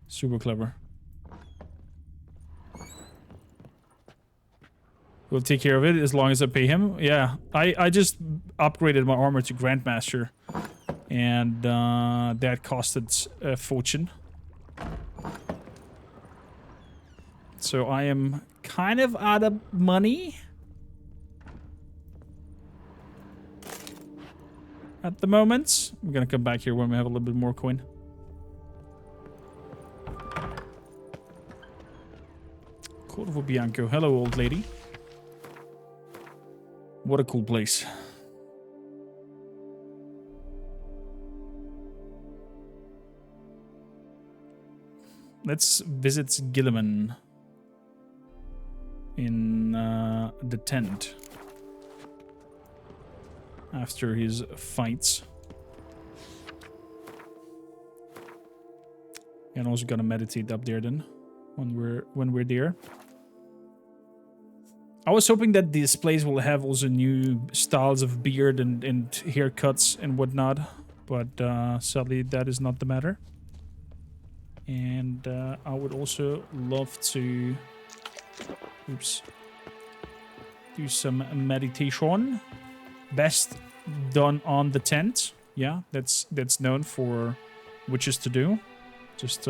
super clever. We'll take care of it as long as I pay him. Yeah, I just upgraded my armor to Grandmaster. And that costed a fortune. So I am kind of out of money at the moment. I'm gonna come back here when we have a little bit more coin. Corvo Bianco. Hello, old lady. What a cool place. Let's visit Gilliman in the tent after his fights. And also gonna meditate up there then when we're there. I was hoping that this place will have also new styles of beard and haircuts and whatnot, but sadly that is not the matter. And I would also love to do some meditation. Best done on the tent. Yeah, that's known for witches to do. Just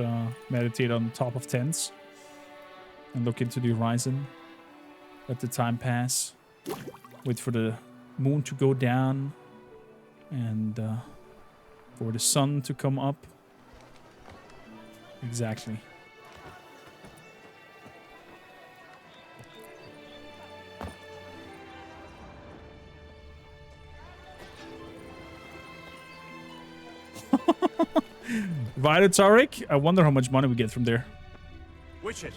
meditate on top of tents and look into the horizon. Let the time pass. Wait for the moon to go down and for the sun to come up. Exactly. Violet Tarek, I wonder how much money we get from there. Witcher,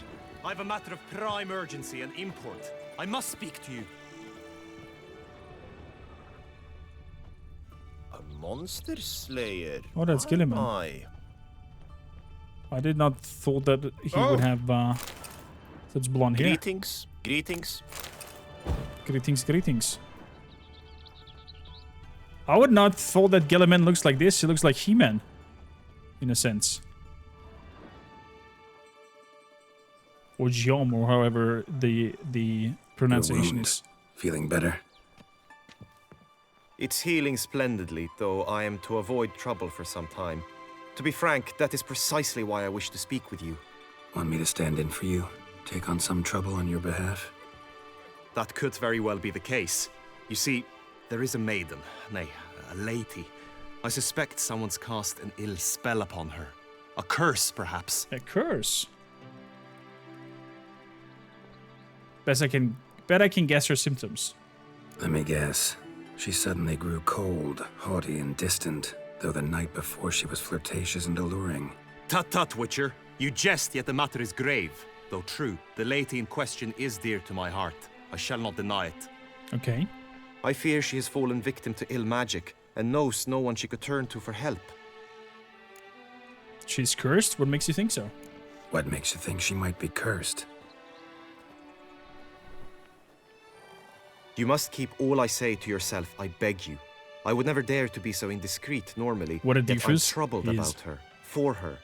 I have a matter of prime urgency and import. I must speak to you. A monster slayer? Oh, that's Gilliman. I did not thought that he would have such blonde hair. Greetings, greetings. Greetings. I would not thought that Gilliman looks like this. He looks like He-Man, in a sense. Or Jom, or however the pronunciation is. Feeling better? It's healing splendidly, though I am to avoid trouble for some time. To be frank, that is precisely why I wish to speak with you. Want me to stand in for you? Take on some trouble on your behalf? That could very well be the case. You see, there is a maiden, nay, a lady. I suspect someone's cast an ill spell upon her. A curse, perhaps. A curse? Bet I can guess her symptoms. Let me guess. She suddenly grew cold, haughty, and distant, though the night before she was flirtatious and alluring. Tut tut, Witcher. You jest, yet the matter is grave. Though true, the lady in question is dear to my heart. I shall not deny it. Okay. I fear she has fallen victim to ill magic, and knows no one she could turn to for help. She's cursed? What makes you think so? What makes you think she might be cursed? You must keep all I say to yourself, I beg you. I would never dare to be so indiscreet normally. What a yet I'm doofus troubled he is. about her, for her.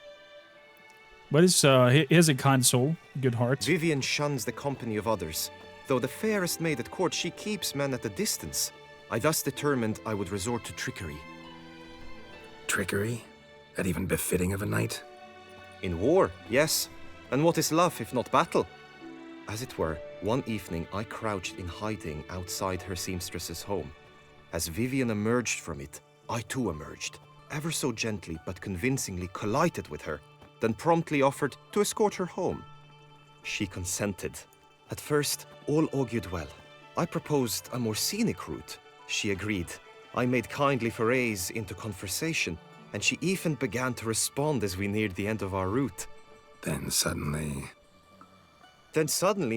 But he has a kind soul, good heart. Vivian shuns the company of others. Though the fairest maid at court, she keeps men at a distance. I thus determined I would resort to trickery. Trickery? That even befitting of a knight? In war, yes. And what is love if not battle? As it were, one evening I crouched in hiding outside her seamstress's home. As Vivian emerged from it, I too emerged, ever so gently but convincingly collided with her, then promptly offered to escort her home. She consented. At first, all augured well. I proposed a more scenic route. She agreed. I made kindly forays into conversation, and she even began to respond as we neared the end of our route. Then suddenly,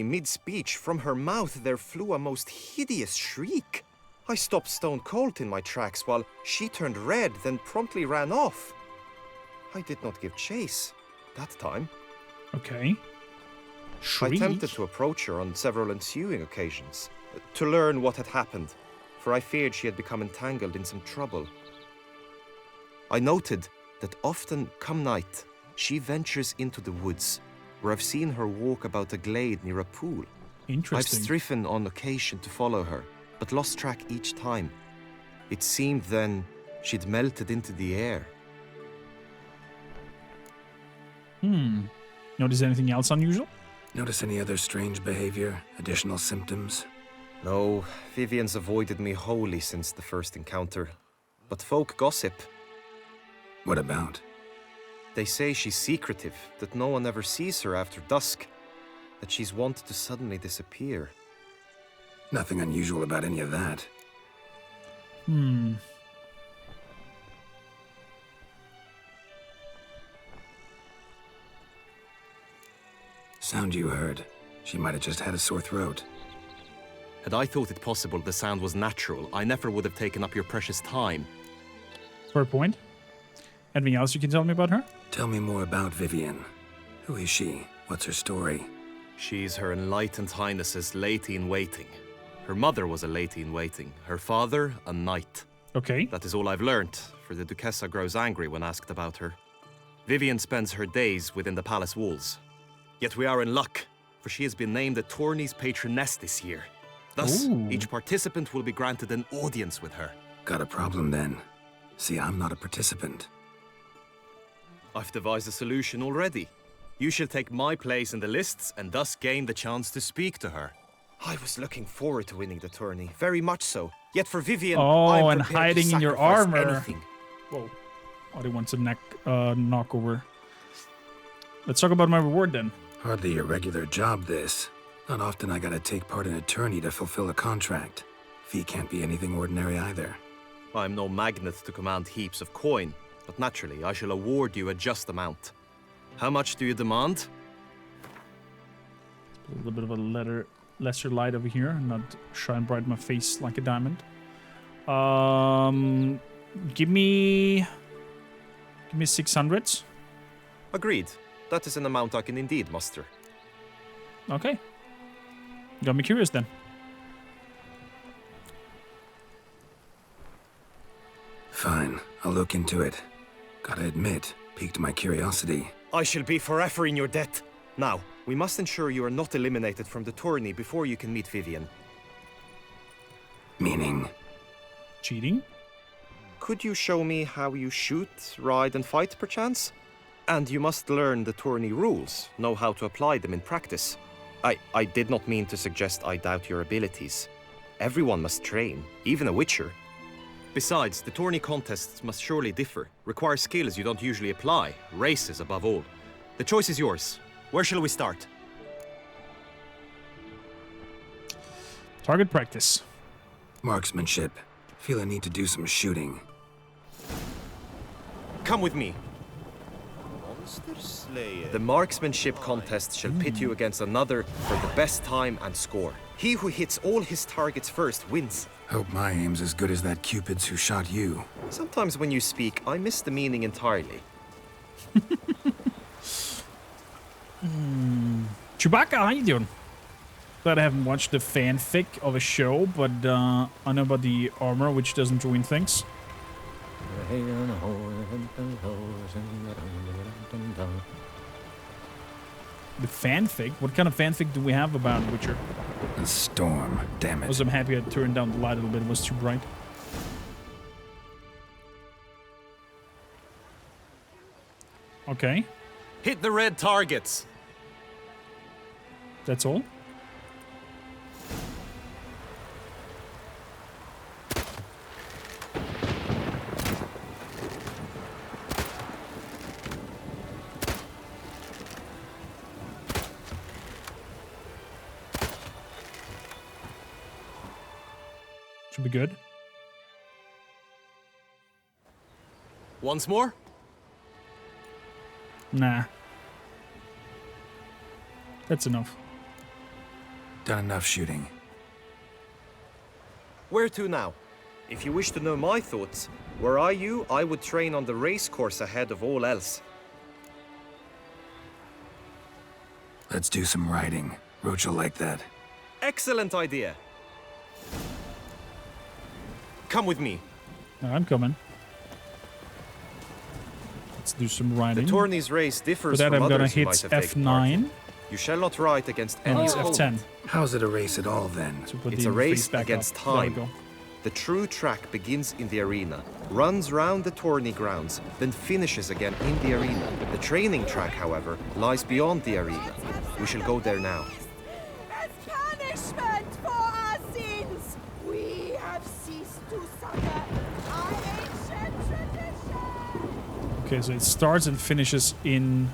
mid-speech, from her mouth there flew a most hideous shriek. I stopped stone cold in my tracks while she turned red, then promptly ran off. I did not give chase that time. Okay. Shriek? I attempted to approach her on several ensuing occasions, to learn what had happened, for I feared she had become entangled in some trouble. I noted that often, come night, she ventures into the woods, where I've seen her walk about a glade near a pool. Interesting. I've striven on occasion to follow her, but lost track each time. It seemed then she'd melted into the air. Notice anything else unusual? notice any other strange behavior, additional symptoms? No, Vivian's avoided me wholly since the first encounter. But folk gossip. What about? They say she's secretive, that no one ever sees her after dusk, that she's wont to suddenly disappear. Nothing unusual about any of that. Sound you heard. She might have just had a sore throat. Had I thought it possible the sound was natural, I never would have taken up your precious time. Fair point. Anything else you can tell me about her? Tell me more about Vivian. Who is she? What's her story? She's Her Enlightened Highness's lady-in-waiting. Her mother was a lady-in-waiting. Her father, a knight. Okay. That is all I've learnt, for the Duchessa grows angry when asked about her. Vivian spends her days within the palace walls. Yet we are in luck, for she has been named the tourney's patroness this year. Thus, each participant will be granted an audience with her. Got a problem then. See, I'm not a participant. I've devised a solution already. You shall take my place in the lists and thus gain the chance to speak to her. I was looking forward to winning the tourney, very much so. Yet for Vivian, I'm and prepared hiding to in your sacrifice armor. anything. Whoa. Oh, they want some knockover. Let's talk about my reward then. Hardly a regular job, this. Not often I gotta take part in a tourney to fulfill a contract. Fee can't be anything ordinary either. I'm no magnet to command heaps of coin, but naturally I shall award you a just amount. How much do you demand? A little bit of a lesser light over here, not shine bright in my face like a diamond. Give me 600. Agreed. That is an amount I can indeed muster. Okay. Got me curious then. Fine, I'll look into it. Gotta admit, piqued my curiosity. I shall be forever in your debt. Now, we must ensure you are not eliminated from the tourney before you can meet Vivian. Meaning? Cheating? Could you show me how you shoot, ride and fight, perchance? And you must learn the tourney rules, know how to apply them in practice. I did not mean to suggest I doubt your abilities. Everyone must train, even a witcher. Besides, the tourney contests must surely differ, require skills you don't usually apply, races above all. The choice is yours. Where shall we start? Target practice. Marksmanship. Feel I need to do some shooting. Come with me. Monster Slayer. The marksmanship contest shall pit you against another for the best time and score. He who hits all his targets first wins. Hope my aim's as good as that Cupid's who shot you. Sometimes when you speak, I miss the meaning entirely. Chewbacca, how you doing? Glad I haven't watched the fanfic of a show, but I know about the armor, which doesn't ruin things. The fanfic? What kind of fanfic do we have about Witcher? A storm, damn it. I was happy I turned down the light a little bit, it was too bright. Okay. Hit the red targets. That's all? Should be good. Once more? Nah. That's enough. Done enough shooting. Where to now? If you wish to know my thoughts, were I you, I would train on the race course ahead of all else. Let's do some riding. Roach will like that. Excellent idea. Come with me. I'm coming. Let's do some riding. The tourney's race differs For that, from I'm gonna others you hit might have taken part in. F9. You shall not ride against any And opponent. F10. How's it a race at all then? It's a race against There we time. go. The true track begins in the arena, runs round the tourney grounds, then finishes again in the arena. The training track, however, lies beyond the arena. We shall go there now. As punishment for our sins, we have ceased to suffer our ancient tradition. Okay, so it starts and finishes in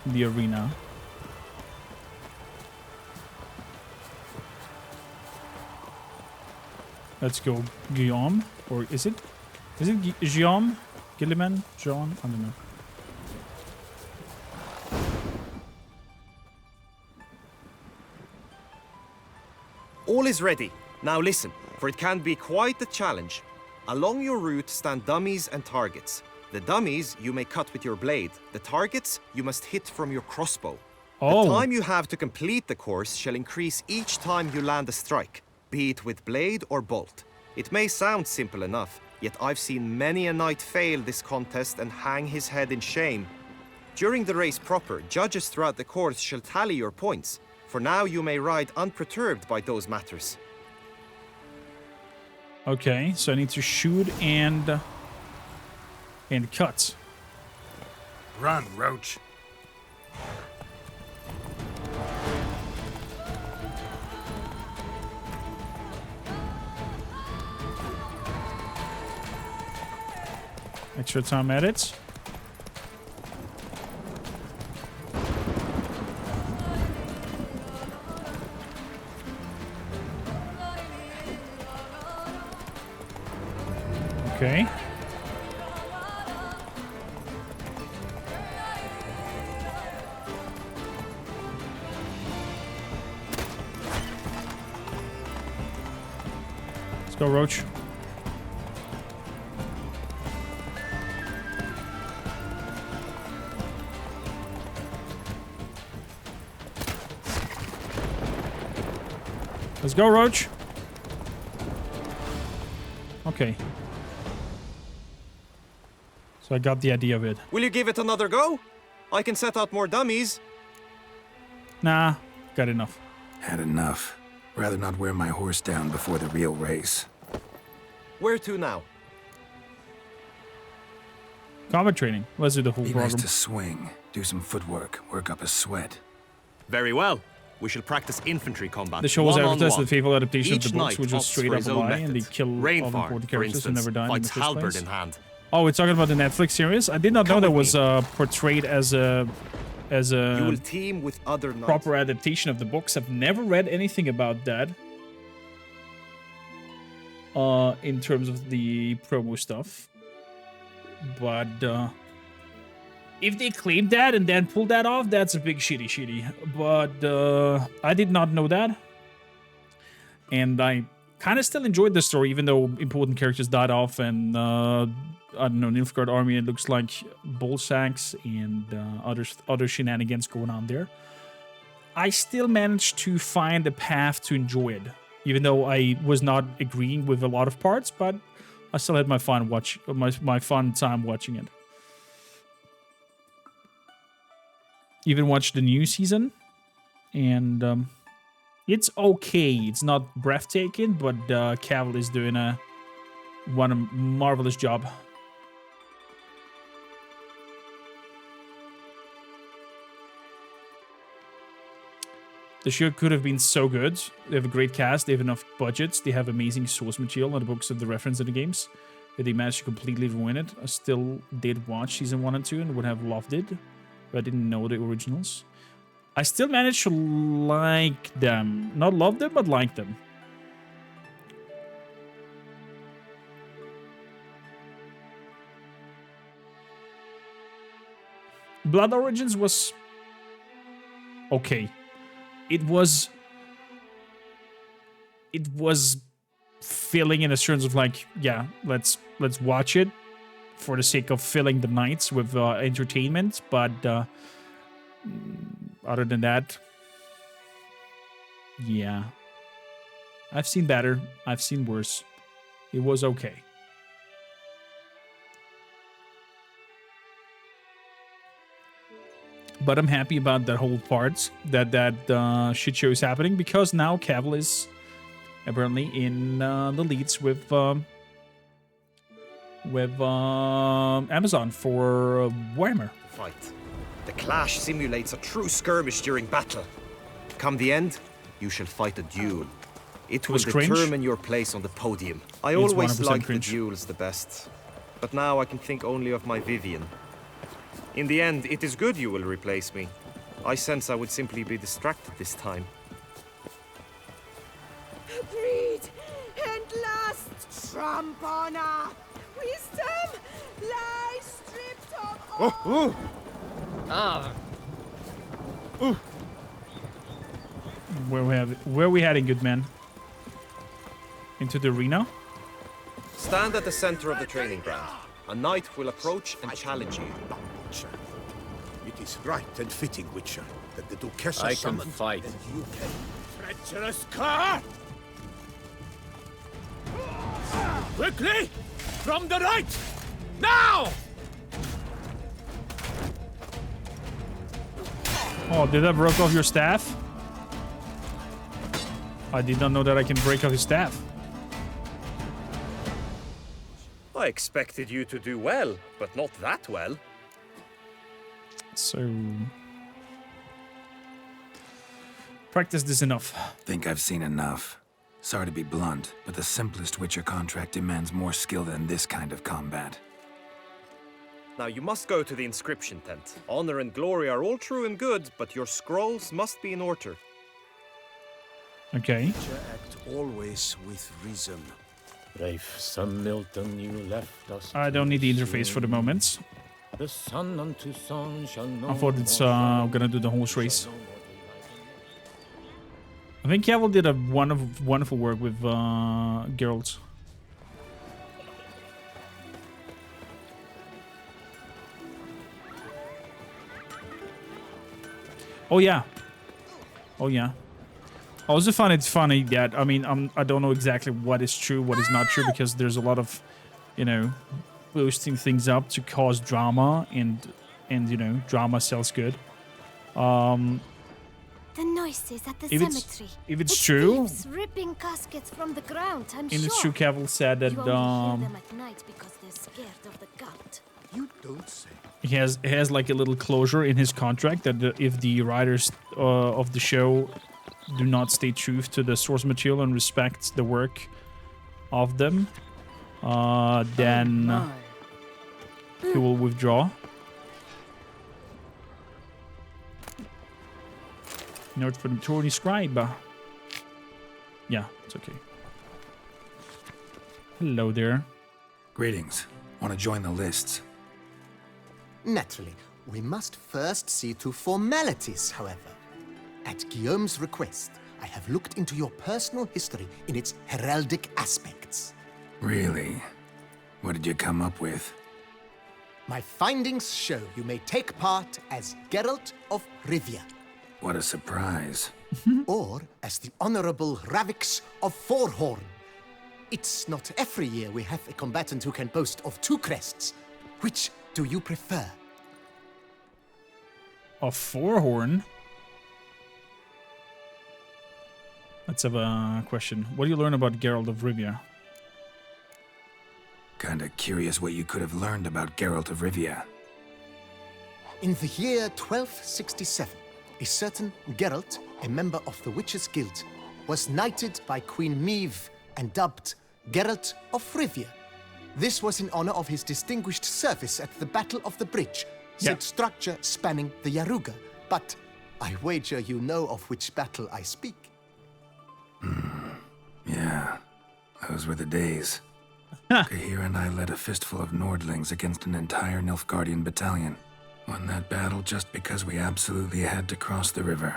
the arena. Let's go Guillaume, or is it Guillaume? Gilliman? Jean? I don't know. All is ready. Now listen, for it can be quite the challenge. Along your route stand dummies and targets. The dummies you may cut with your blade. The targets you must hit from your crossbow. The time you have to complete the course shall increase each time you land a strike, be it with blade or bolt. It may sound simple enough, yet I've seen many a knight fail this contest and hang his head in shame. During the race proper, judges throughout the course shall tally your points, for now you may ride unperturbed by those matters. Okay, so I need to shoot and cut. Run, Roach. Extra time edits. Okay. Let's go, Roach. Let's go, Roach. Okay. So I got the idea of it. Will you give it another go? I can set out more dummies. Nah, got enough. Had enough. Rather not wear my horse down before the real race. Where to now? Combat training. Let's do the whole Be program. nice to swing, do some footwork, work up a sweat. Very well. We shall practice infantry combat. The show was advertised as one-on-one. the faithful adaptation Each of the books, knight which was opts straight for up his a own lie, and they method. kill all the Rainfire, important for characters who instance, never died in the fights first halberd place. in hand. Oh, we're talking about the Netflix series? I did not know that was portrayed as a You will team with other knights. proper adaptation of the books. I've never read anything about that. In terms of the promo stuff. But if they claim that and then pull that off, that's a big shitty. But I did not know that. And I kind of still enjoyed the story, even though important characters died off and, I don't know, Nilfgaard army, it looks like bull sacks and other shenanigans going on there. I still managed to find a path to enjoy it, even though I was not agreeing with a lot of parts, but I still had my fun time watching it. Even watched the new season, and it's okay. It's not breathtaking, but Cavill is doing a marvelous job. The show could have been so good. They have a great cast. They have enough budgets. They have amazing source material on the books of the reference in the games. But they managed to completely ruin it. I still did watch season 1 and 2 and would have loved it, but I didn't know the originals. I still managed to like them. Not love them, but like them. Blood Origins was okay. It was filling in terms of like, yeah, let's watch it for the sake of filling the nights with entertainment, but other than that, yeah, I've seen better, I've seen worse. It was okay. But I'm happy about that whole part, that shit show is happening, because now Cavill is apparently in the leads with Amazon for Warhammer. Fight. The clash simulates a true skirmish during battle. Come the end, you shall fight a duel. It will determine your place on the podium. I always liked the duels the best, but now I can think only of my Vivian. In the end, it is good you will replace me. I sense I would simply be distracted this time. Greed and lust tramp on our wisdom lies stripped of all. Where we heading, good man? Into the arena? Stand at the center of the training ground. A knight will approach and challenge you. It is right and fitting, Witcher. that the Duchessa I can summoned, fight. and you can... Treacherous cur! Quickly! From the right! Now! Oh, did I break off your staff? I did not know that I can break off his staff. I expected you to do well, but not that well. So... practice this enough. Think I've seen enough. Sorry to be blunt, but the simplest Witcher contract demands more skill than this kind of combat. Now you must go to the inscription tent. Honor and glory are all true and good, but your scrolls must be in order. Okay. Act always with reason. Brave son Milton, you left us. I don't need the interface for the moment. The sun unto sun shall know. I thought it's gonna do the horse race. I think Cavill did a wonderful work with Geralt. Oh yeah. Oh yeah. I also find it funny that, I mean, I don't know exactly what is true, what is not true, because there's a lot of, you know, boosting things up to cause drama, and you know, drama sells good. The noises at the If it's- cemetery. if it's true- thieves ripping caskets from the ground, I'm And sure. it's true, Cavill said that You only hear them at night because they're scared of the gout. You don't say. he has like a little closure in his contract that if the writers of the show do not stay true to the source material and respect the work of them, then he will withdraw. Note from Tony Scribe. Yeah, it's okay. Hello there. Greetings. Want to join the lists? Naturally, we must first see to formalities, however. At Guillaume's request, I have looked into your personal history in its heraldic aspects. Really? What did you come up with? My findings show you may take part as Geralt of Rivia, What a surprise. or as the Honorable Ravix of Forhorn. It's not every year we have a combatant who can boast of 2 crests. Which do you prefer? A Forhorn? Let's have a question. What do you learn about Geralt of Rivia? Kinda curious what you could have learned about Geralt of Rivia. In the year 1267, a certain Geralt, a member of the Witches' Guild, was knighted by Queen Maeve and dubbed Geralt of Rivia. This was in honor of his distinguished service at the Battle of the Bridge, said structure spanning the Yaruga. But I wager you know of which battle I speak. Yeah, those were the days. Kahir and I led a fistful of Nordlings against an entire Nilfgaardian battalion. Won that battle just because we absolutely had to cross the river.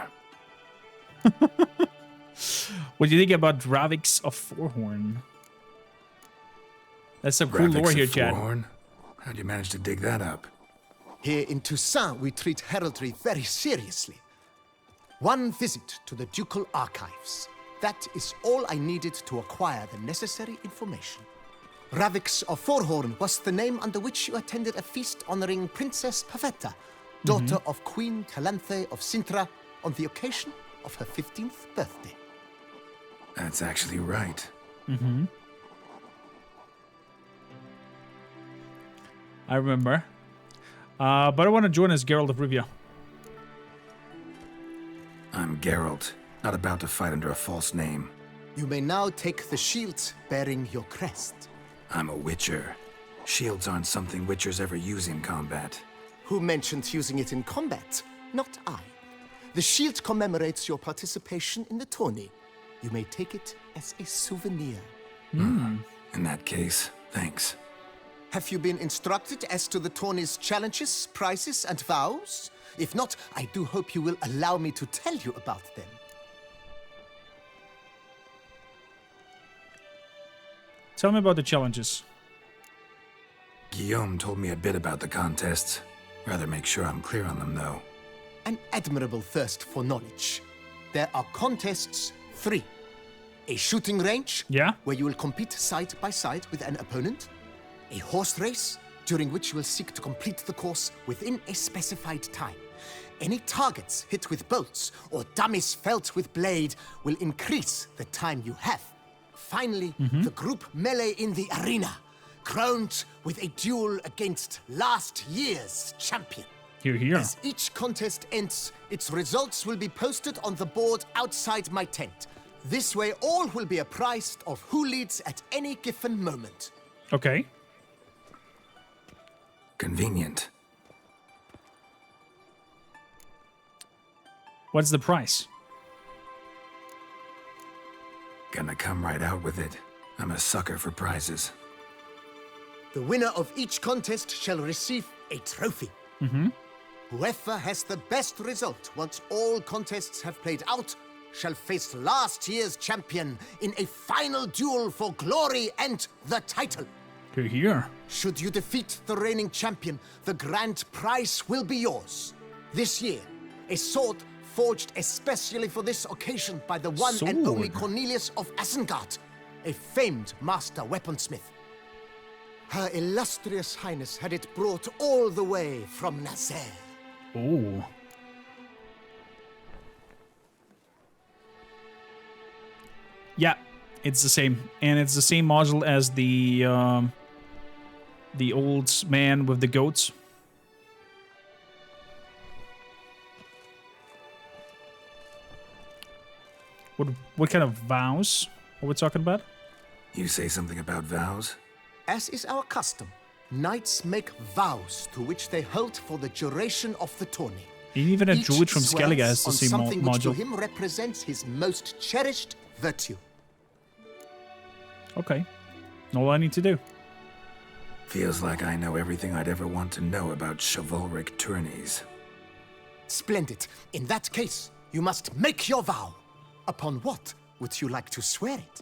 What do you think about Ravix of Forhorn? That's some cool Ravix lore of here, Chad. Forhorn? How'd you manage to dig that up? Here in Toussaint, we treat heraldry very seriously. One visit to the ducal archives. That is all I needed to acquire the necessary information. Ravix of Forhorn was the name under which you attended a feast honoring Princess Pavetta, daughter of Queen Calanthe of Sintra, on the occasion of her 15th birthday. That's actually right. Mm-hmm. I remember. But I want to join as Geralt of Rivia. I'm Geralt, not about to fight under a false name. You may now take the shield bearing your crest. I'm a Witcher. Shields aren't something Witchers ever use in combat. Who mentioned using it in combat? Not I. The shield commemorates your participation in the tourney. You may take it as a souvenir. In that case, thanks. Have you been instructed as to the tourney's challenges, prizes, and vows? If not, I do hope you will allow me to tell you about them. Tell me about the challenges. Guillaume told me a bit about the contests. Rather make sure I'm clear on them, though. an admirable thirst for knowledge. There are contests 3. A shooting range, where you will compete side by side with an opponent. A horse race, during which you will seek to complete the course within a specified time. Any targets hit with bolts or dummies felt with blade will increase the time you have. Finally, the group melee in the arena, crowned with a duel against last year's champion. Here, here. As each contest ends, its results will be posted on the board outside my tent. This way, all will be apprised of who leads at any given moment. Okay. Convenient. What's the price? Gonna come right out with it. I'm a sucker for prizes. The winner of each contest shall receive a trophy. Whoever has the best result once all contests have played out shall face last year's champion in a final duel for glory and the title. Here, here. Should you defeat the reigning champion, the grand prize will be yours. This year, a sword forged especially for this occasion by the one and only Cornelius of Isengard, a famed master weaponsmith. Her illustrious highness had it brought all the way from Nazaire. Oh. Yeah, it's the same. And it's the same module as the old man with the goats. What kind of vows are we talking about? You say something about vows? As is our custom, knights make vows to which they hold for the duration of the tourney. Even a Each druid from swears Skellige has the on same something which to module. him represents his most cherished virtue. Okay. All I need to do. Feels like I know everything I'd ever want to know about chivalric tourneys. Splendid. In that case, you must make your vow. Upon what would you like to swear it?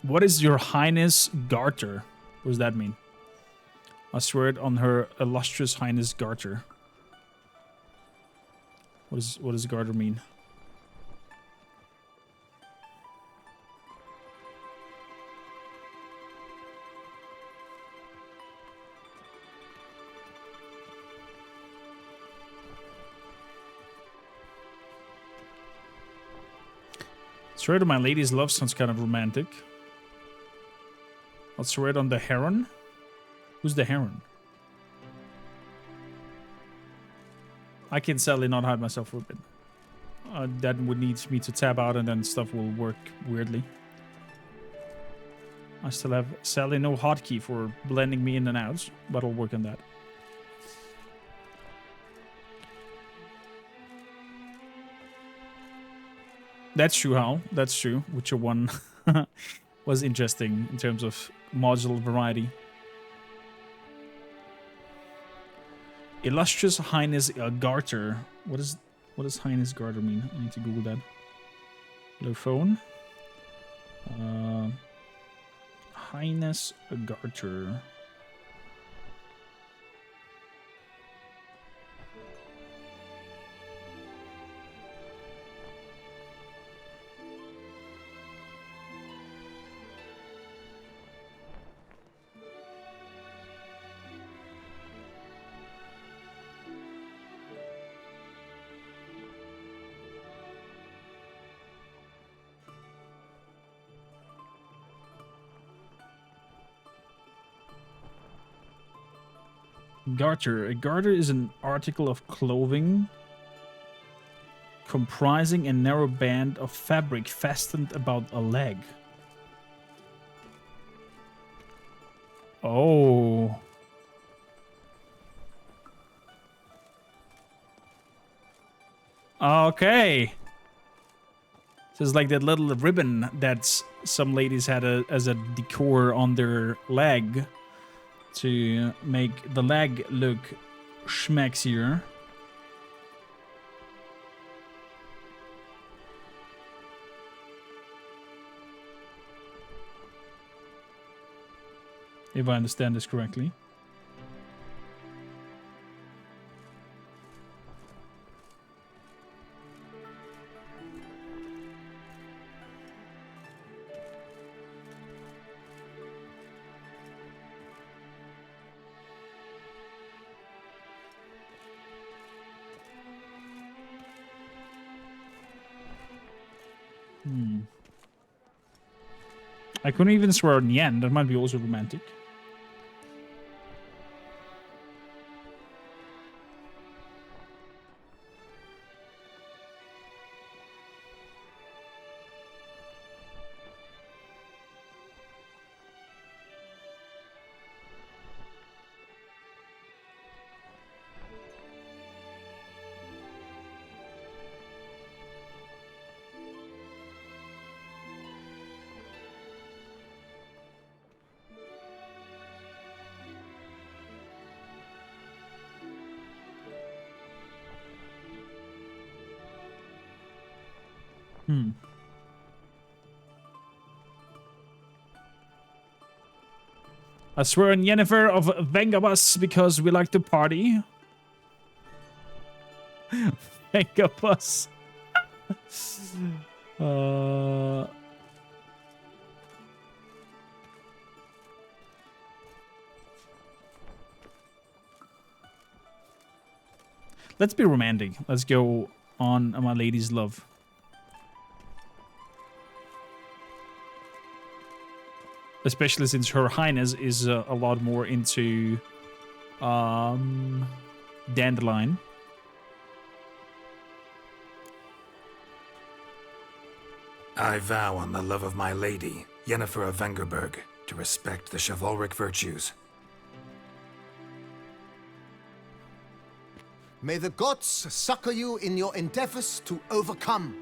What is your highness garter? What does that mean? I swear it on her illustrious highness garter. What does garter mean? Swear to my lady's love sounds kind of romantic. I'll swear it on the heron. Who's the heron? I can sadly not hide myself for a bit. That would need me to tab out and then stuff will work weirdly. I still have sadly no hotkey for blending me in and out, but I'll work on that. That's true, Hal. That's true. Witcher 1 was interesting in terms of module variety. Illustrious Highness Garter. What does Highness Garter mean? I need to Google that. Hello, phone. Highness Garter. Garter. A garter is an article of clothing comprising a narrow band of fabric fastened about a leg. Oh. Okay. So it's like that little ribbon that some ladies had as a decor on their leg to make the leg look schmexier. If I understand this correctly. I couldn't even swear on yen. That might be also romantic. I swear on Yennefer of Vengabus because we like to party. Vengabus. Let's be romantic. Let's go on my lady's love. Especially since Her Highness is a lot more into dandelion. I vow on the love of my lady, Yennefer of Vengerberg, to respect the chivalric virtues. May the gods succor you in your endeavors to overcome.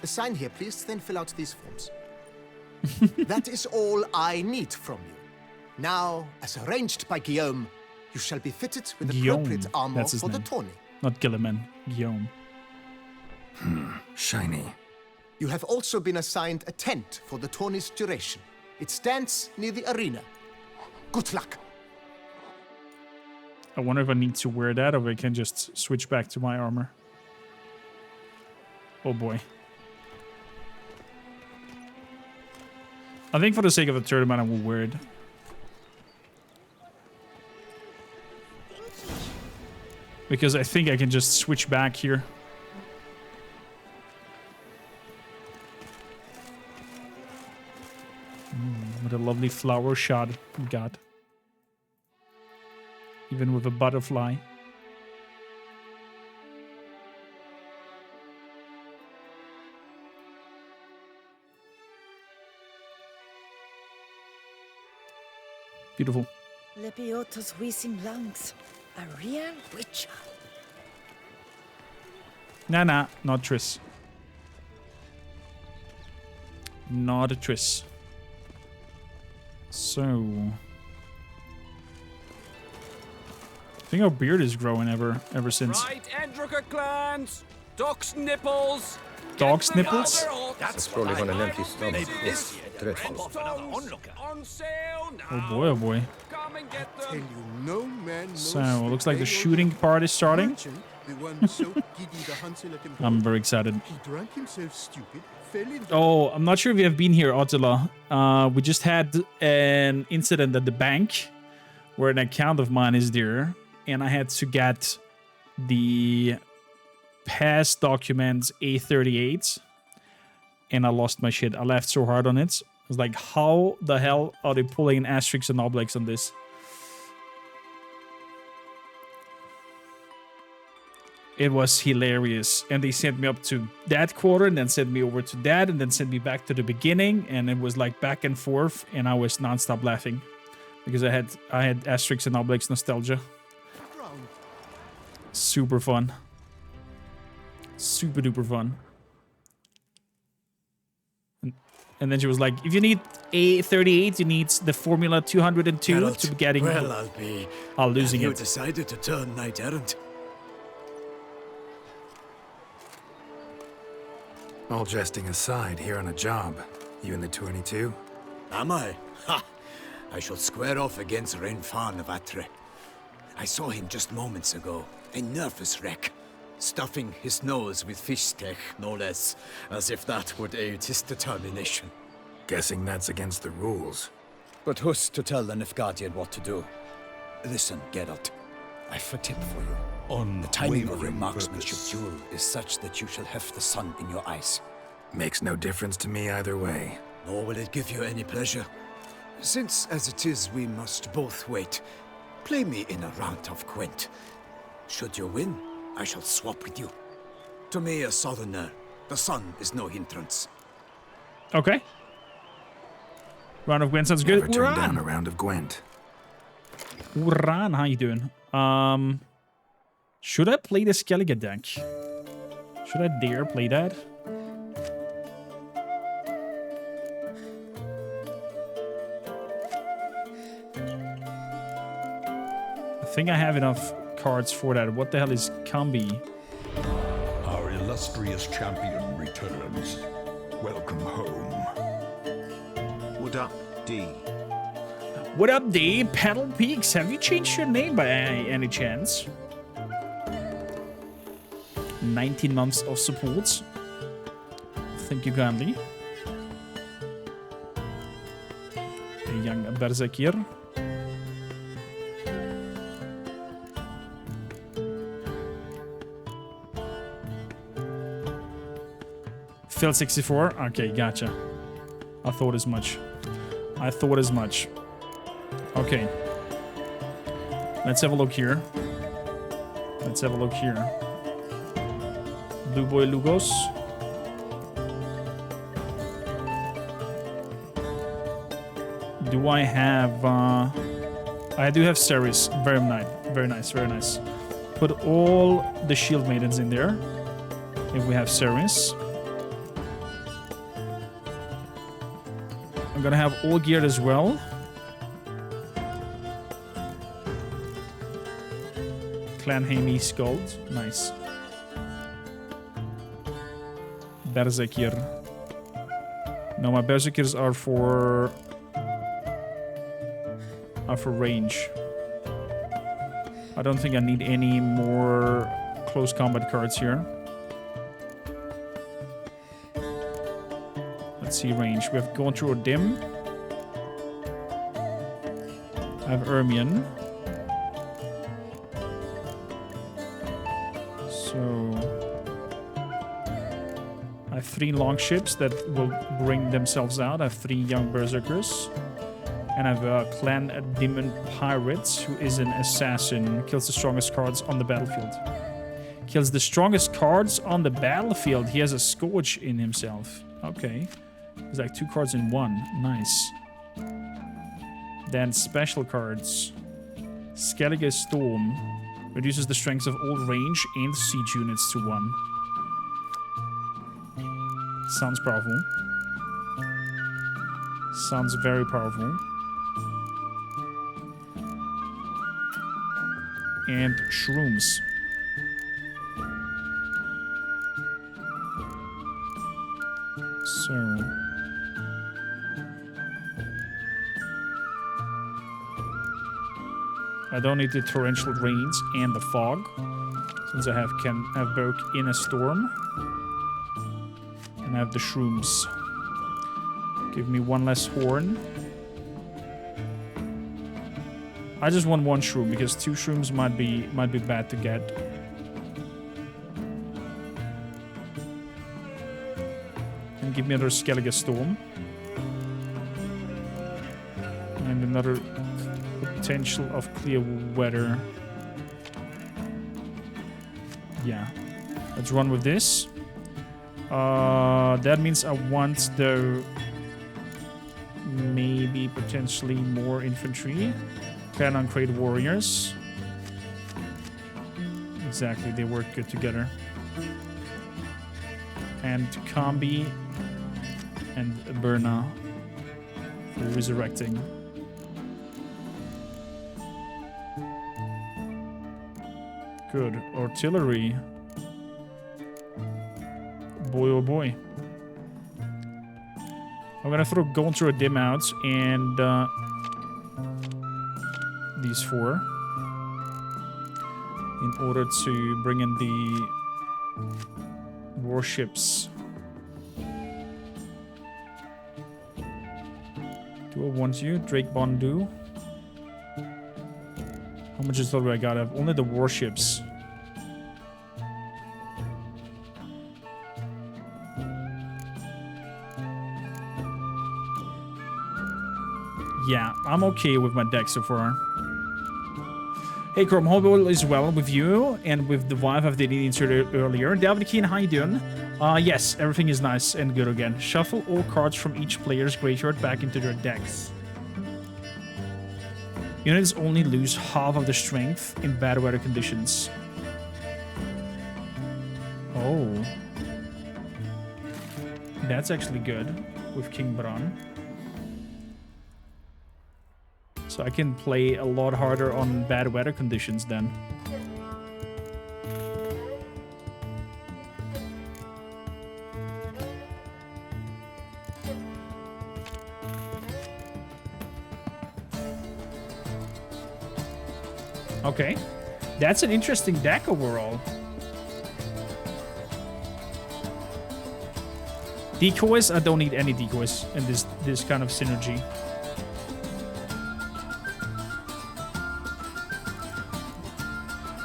Sign here, please, then fill out these forms. That is all I need from you. Now, as arranged by Guillaume, you shall be fitted with appropriate armor for the tourney. Not Gilliman, Guillaume. Shiny. You have also been assigned a tent for the tourney's duration. It stands near the arena. Good luck. I wonder if I need to wear that or if I can just switch back to my armor. Oh boy. I think for the sake of the tournament, I will wear it. Because I think I can just switch back here. What a lovely flower shot we got. Even with a butterfly. Beautiful. Lepiota's wheezing lungs. A real witcher. Nah, not Triss. Not a Triss. So... I think our beard is growing ever since. Right, Endricker clans! Duck's nipples! Dog's nipples? That's probably when an empty stomach. Yes, dreadful. Oh boy, oh boy. Tell you, no man So, it looks like the shooting part is starting. I'm very excited. He drank himself stupid, fell into Oh, I'm not sure if you have been here, Ottila. We just had an incident at the bank where an account of mine is there, and I had to get the past documents A38, and I lost my shit. I laughed so hard on it. I was like, how the hell are they pulling an asterisk and obliques on this? It was hilarious. And they sent me up to that quarter and then sent me over to that and then sent me back to the beginning. And it was like back and forth. And I was nonstop laughing because I had asterisks and obliques nostalgia. Super fun. Super duper fun. And then she was like, if you need A38, you need the formula 202 Geralt, to be getting... well, I'll be... losing you it. decided to turn knight-errant. All jesting aside, here on a job. You in the 22? Am I? Ha! I shall square off against Renfan of Atre. I saw him just moments ago, a nervous wreck, stuffing his nose with fish steak, no less, as if that would aid his determination. Guessing that's against the rules. But who's to tell the Nefgadian what to do? Listen, Geralt, I've a tip for you. The timing of your marksmanship duel is such that you shall have the sun in your eyes. Makes no difference to me either way. Nor will it give you any pleasure. Since, as it is, we must both wait, play me in a round of Gwent. Should you win, I shall swap with you. To me, a southerner, the sun is no hindrance. Okay. Round of Gwent sounds good. Never turned down a round of Gwent. Uran, how you doing? Should I play the Skellige deck? Should I dare play that? I think I have enough cards for that. What the hell is Combi? Our illustrious champion returns. Welcome home. What up, D? What up, D? Paddle Peaks, have you changed your name by any chance? 19 months of support. Thank you kindly. A young Berserkir. Phil 64? Okay, gotcha. I thought as much. I thought as much. Okay. Let's have a look here. Let's have a look here. Blue Boy Lugos. Do I have... I do have Ceres. Very nice. Very nice. Very nice. Put all the Shield Maidens in there. If we have Ceres. I'm gonna have all geared as well. Clan Hamey Skuld. Nice. Berserkir. No, my Berserkirs are for range. I don't think I need any more close combat cards here. Let's see range. We have gone through a dim. I have Ermion. So I have 3 longships that will bring themselves out. I have 3 young berserkers. And I have a clan demon pirates who is an assassin. Kills the strongest cards on the battlefield. Kills the strongest cards on the battlefield. He has a Scourge in himself. Okay. There's like 2 cards in 1. Nice. Then special cards. Skellige Storm. Reduces the strength of all range and siege units to 1. Sounds powerful. Sounds very powerful. And shrooms. So... I don't need the torrential rains and the fog, since I can have both in a storm. And I have the shrooms. Give me 1 less horn. I just want 1 shroom because 2 shrooms might be bad to get. And give me another Skellige Storm. And another potential of clear weather. Yeah. Let's run with this. That means I want the maybe potentially more infantry. Cannon Crate Warriors. Exactly, they work good together. And Combi and Berna for resurrecting. Good. Artillery. Boy, oh boy. I'm gonna throw Going Through a Dim out and these 4 in order to bring in the warships. Do I want you? Drake Bondu. How much is total I got? I have only the warships. Yeah, I'm okay with my deck so far. Hey, Chrome, hope all is well with you and with the wife of the inserted earlier. David Keen, how you doing? Yes, everything is nice and good again. Shuffle all cards from each player's graveyard back into their decks. Units only lose half of their strength in bad weather conditions. Oh. That's actually good with King Bran. So I can play a lot harder on bad weather conditions then. Okay. That's an interesting deck overall. Decoys? I don't need any decoys in this kind of synergy.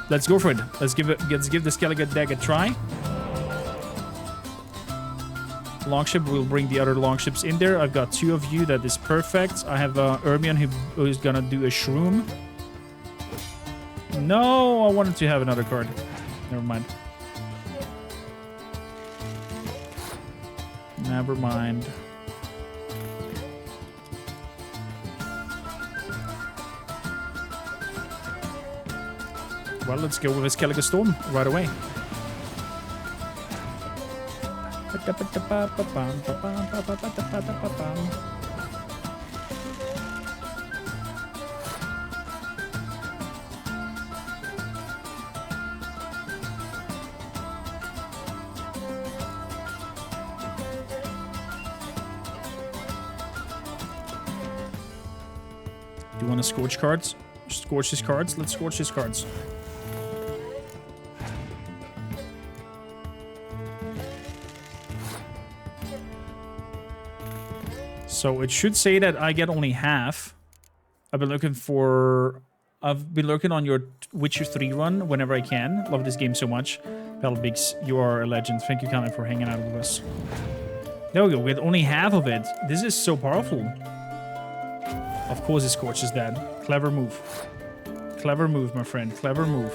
Let's go for it. Let's give the Skellige deck a try. Longship will bring the other longships in there. I've got 2 of you. That is perfect. I have Ermion who is gonna do a shroom. No, I wanted to have another card. Never mind. Never mind. Well, let's go with a Skellige Storm right away. Do you want to scorch cards? Scorch his cards? Let's scorch his cards. So it should say that I get only half. I've been looking on your Witcher 3 run whenever I can. Love this game so much. Pelbix, you are a legend. Thank you, Colin, for hanging out with us. There we go. We get only half of it. This is so powerful. Of course it scorches that. Clever move. Clever move, my friend. Clever move.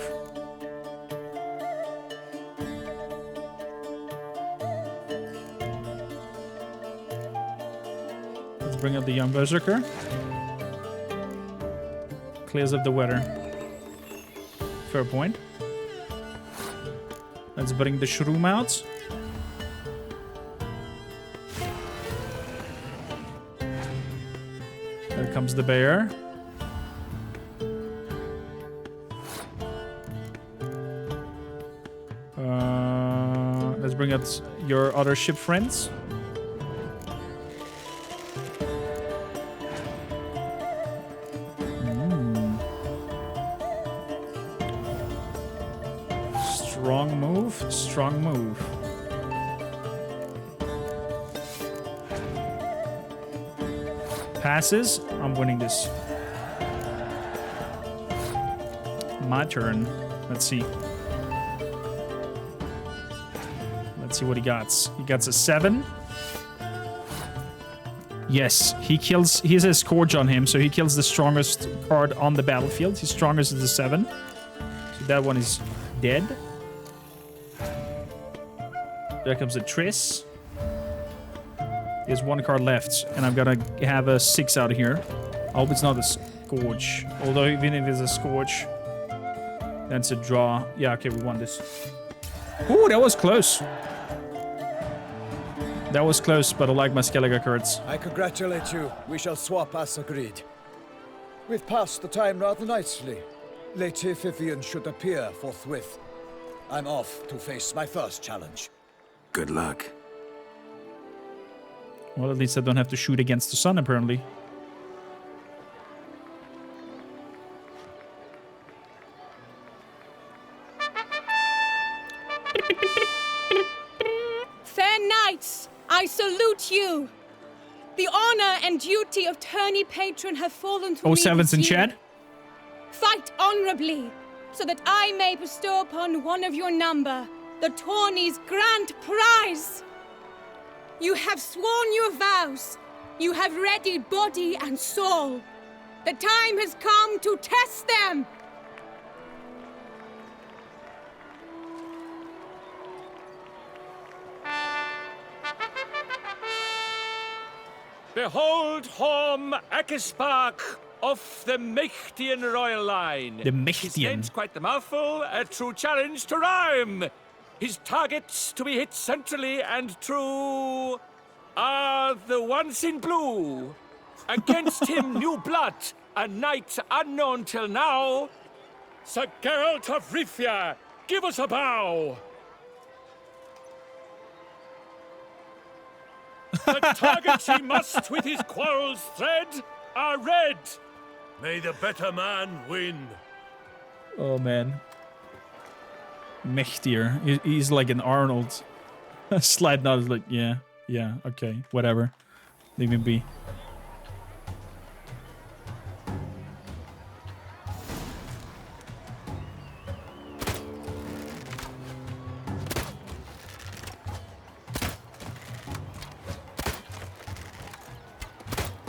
Let's bring up the young berserker. Clears up the weather. Fair point. Let's bring the shroom out. There comes the bear. Let's bring out your other ship friends. Strong move, strong move. Passes. I'm winning this. My turn. Let's see. Let's see what he got. He got a 7. Yes, he kills. He has a Scourge on him, so he kills the strongest card on the battlefield. His strongest is a 7. So that one is dead. There comes a Triss. There's 1 card left, and I'm gonna have a 6 out of here. I hope it's not a Scourge. Although even if it's a Scourge, that's a draw. Yeah, okay, we won this. Ooh, that was close. That was close, but I like my Skellige cards. I congratulate you. We shall swap as agreed. We've passed the time rather nicely. Lady Vivian should appear forthwith. I'm off to face my first challenge. Good luck. Well, at least I don't have to shoot against the sun, apparently. Fair knights, I salute you. The honor and duty of tourney patron have fallen to me this 07's in year. chat. Fight honorably, so that I may bestow upon one of your number the tourney's grand prize. You have sworn your vows. You have readied body and soul. The time has come to test them. Behold home Akispark of the Mechtian royal line. The His name's Mechtian. quite the mouthful, a true challenge to rhyme. His targets to be hit centrally and true are the ones in blue. Against him, new blood, a knight unknown till now. Sir Geralt of Rivia, give us a bow. The targets he must with his quarrels thread are red. May the better man win. Oh man. Mechtier. He's like an Arnold. Slide nod like, yeah, okay, whatever. Leave him be.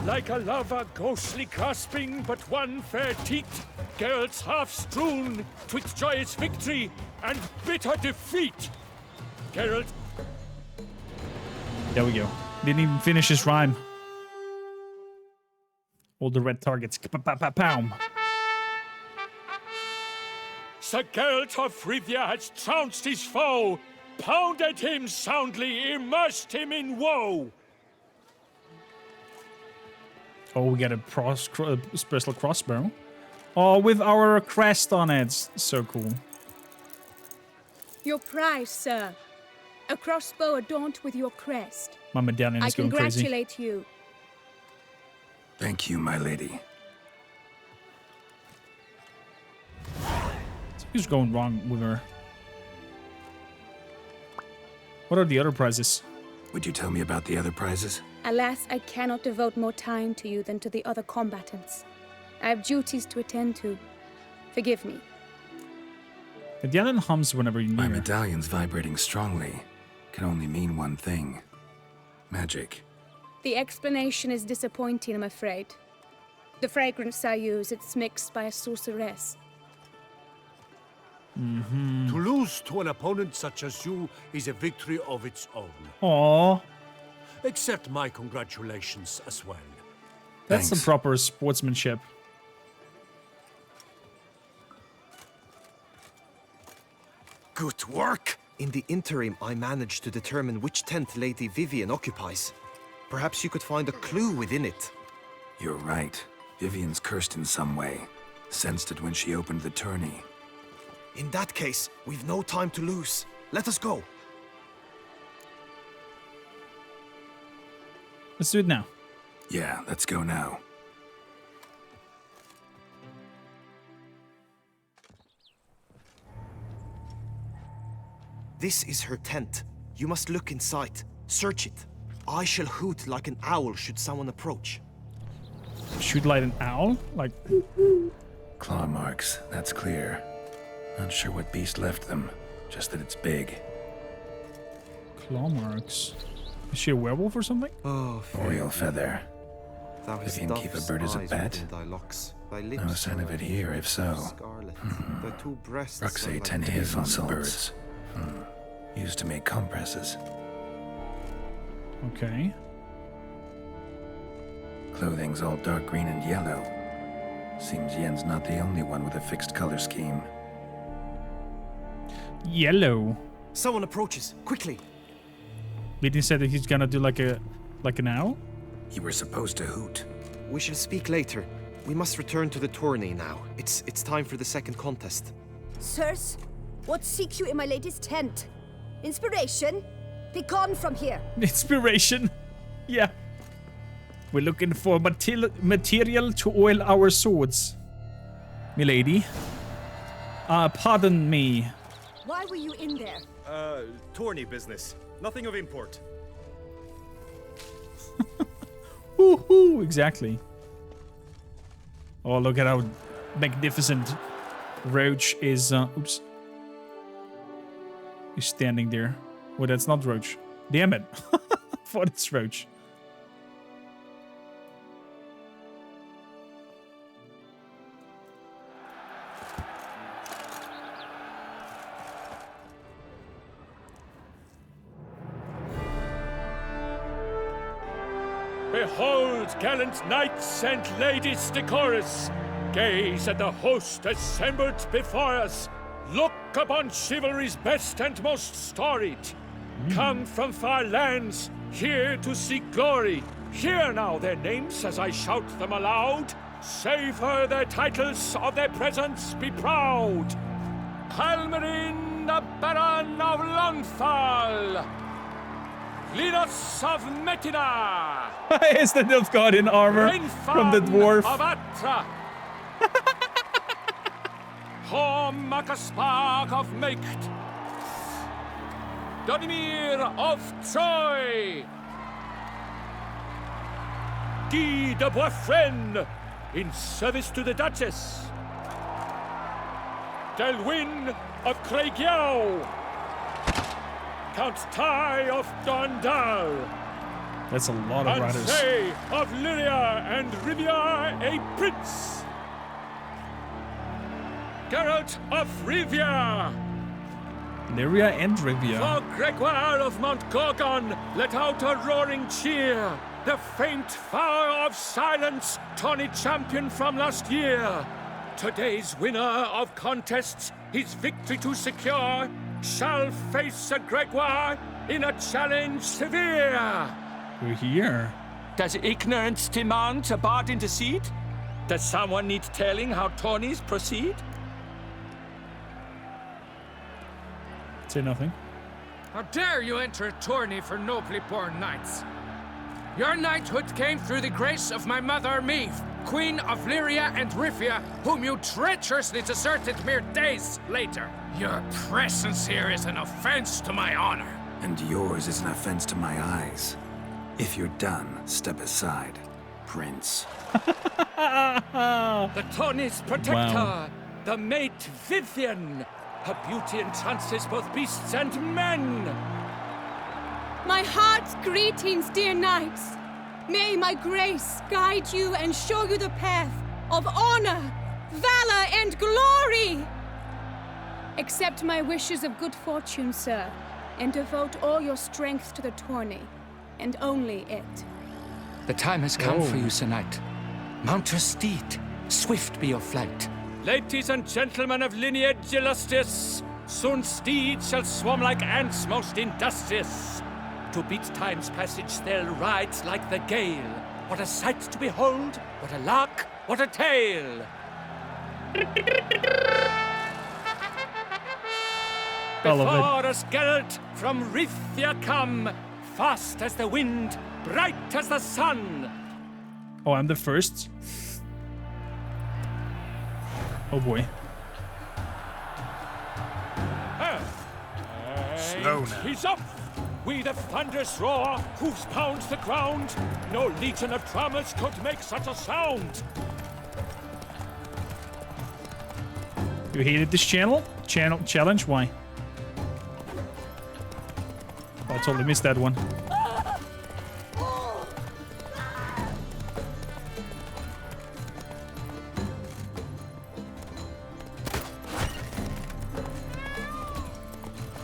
Like a lover ghostly grasping but one fair teat, Geralt's half strewn twixt joyous victory and bitter defeat. Geralt. There we go. Didn't even finish his rhyme. All the red targets. Pow. Sir Geralt of Rivia has trounced his foe, pounded him soundly, immersed him in woe. Oh, we got a special crossbow. Oh, with our crest on it. So cool. Your prize, sir. A crossbow adorned with your crest. My medallion is I going crazy. congratulate you. Thank you, my lady. What's going wrong with her? What are the other prizes? Would you tell me about the other prizes? Alas, I cannot devote more time to you than to the other combatants. I have duties to attend to. Forgive me. Medallion hums whenever you My near. medallion's vibrating strongly. Can only mean one thing. Magic. The explanation is disappointing, I'm afraid. The fragrance I use, it's mixed by a sorceress. Mm-hmm. To lose to an opponent such as you is a victory of its own. Aww. Accept my congratulations as well. That's some proper sportsmanship. Good work! In the interim, I managed to determine which tent Lady Vivian occupies. Perhaps you could find a clue within it. You're right. Vivian's cursed in some way. Sensed it when she opened the tourney. In that case, we've no time to lose. Let us go. Let's do it now. Yeah, let's go now. This is her tent. You must look inside. Search it. I shall hoot like an owl should someone approach. Shoot like an owl? Like... Claw marks, that's clear. Not sure what beast left them, just that it's big. Claw marks. Is she a werewolf or something? Oh, Oriole feather. Thou hast Vivian keep a bird as a eyes bat? within thy locks. Thy lips No sign of it here, if so. Scarlet. Thy two breasts Ruxay are like tended two his fossil salts. birds. Used to make compresses. Okay. Clothing's all dark green and yellow. Seems Yen's not the only one with a fixed color scheme. Yellow. Someone approaches. Quickly. Lidin said that he's gonna do like an owl? You were supposed to hoot. We shall speak later. We must return to the tourney now. It's time for the second contest. Sirs, what seek you in my lady's tent? Inspiration? Be gone from here. Inspiration. Yeah. We're looking for material to oil our swords. Milady. Pardon me. Why were you in there? Tourney business. Nothing of import. Woohoo! Exactly. Oh, look at how magnificent Roach is. Oops. He's standing there. Well, that's not Roach. Damn it. I thought it's Roach. Behold, gallant knights and ladies decorous, gaze at the host assembled before us. Look upon chivalry's best and most storied. Come from far lands, here to seek glory. Hear now their names as I shout them aloud. Savor their titles, of their presence be proud. Halmarin, the Baron of Longthal. Linus of Metina. Is the Nilf God in armor from the dwarf? Of Atra. Kormakrtv of Maked. Donimir of Troy. Guy de Boisfren, in service to the Duchess. Delwyn of Craigiau. Count Ty of Dondal. That's a lot of riders. Ansay of Lyria and Rivia, a prince. Geralt of Rivia. Lyria and Rivia. For Gregoire of Mount Gorgon, let out a roaring cheer. The faint fire of silence, tourney champion from last year. Today's winner of contests, his victory to secure, shall face Sir Gregoire in a challenge severe. We're here. Does ignorance demand a bard intercede? Does someone need telling how tourneys proceed? Say nothing. How dare you enter a tourney for nobly born knights? Your knighthood came through the grace of my mother Meve, Queen of Lyria and Rivia, whom you treacherously deserted mere days later. Your presence here is an offense to my honor. And yours is an offense to my eyes. If you're done, step aside, Prince. The tourney's protector, Wow. the mate Vivian. Her beauty entrances both beasts and men. My heart's greetings, dear knights. May my grace guide you and show you the path of honor, valor, and glory. Accept my wishes of good fortune, sir, and devote all your strength to the tourney, and only it. The time has come for Oh. you, Sir Knight. Mount your steed, swift be your flight. Ladies and gentlemen of lineage illustrious, soon steeds shall swarm like ants most industrious. To beat time's passage they'll ride like the gale. What a sight to behold, what a lark, what a tale! All of it. Before us Geralt from Rithia come, fast as the wind, bright as the sun. Oh, I'm the first. Oh boy. Slow now. He's up! We the thunderous roar, hoofs pound the ground. No legion of drummers could make such a sound. You hated this channel? Challenge? Why? Oh, I totally missed that one.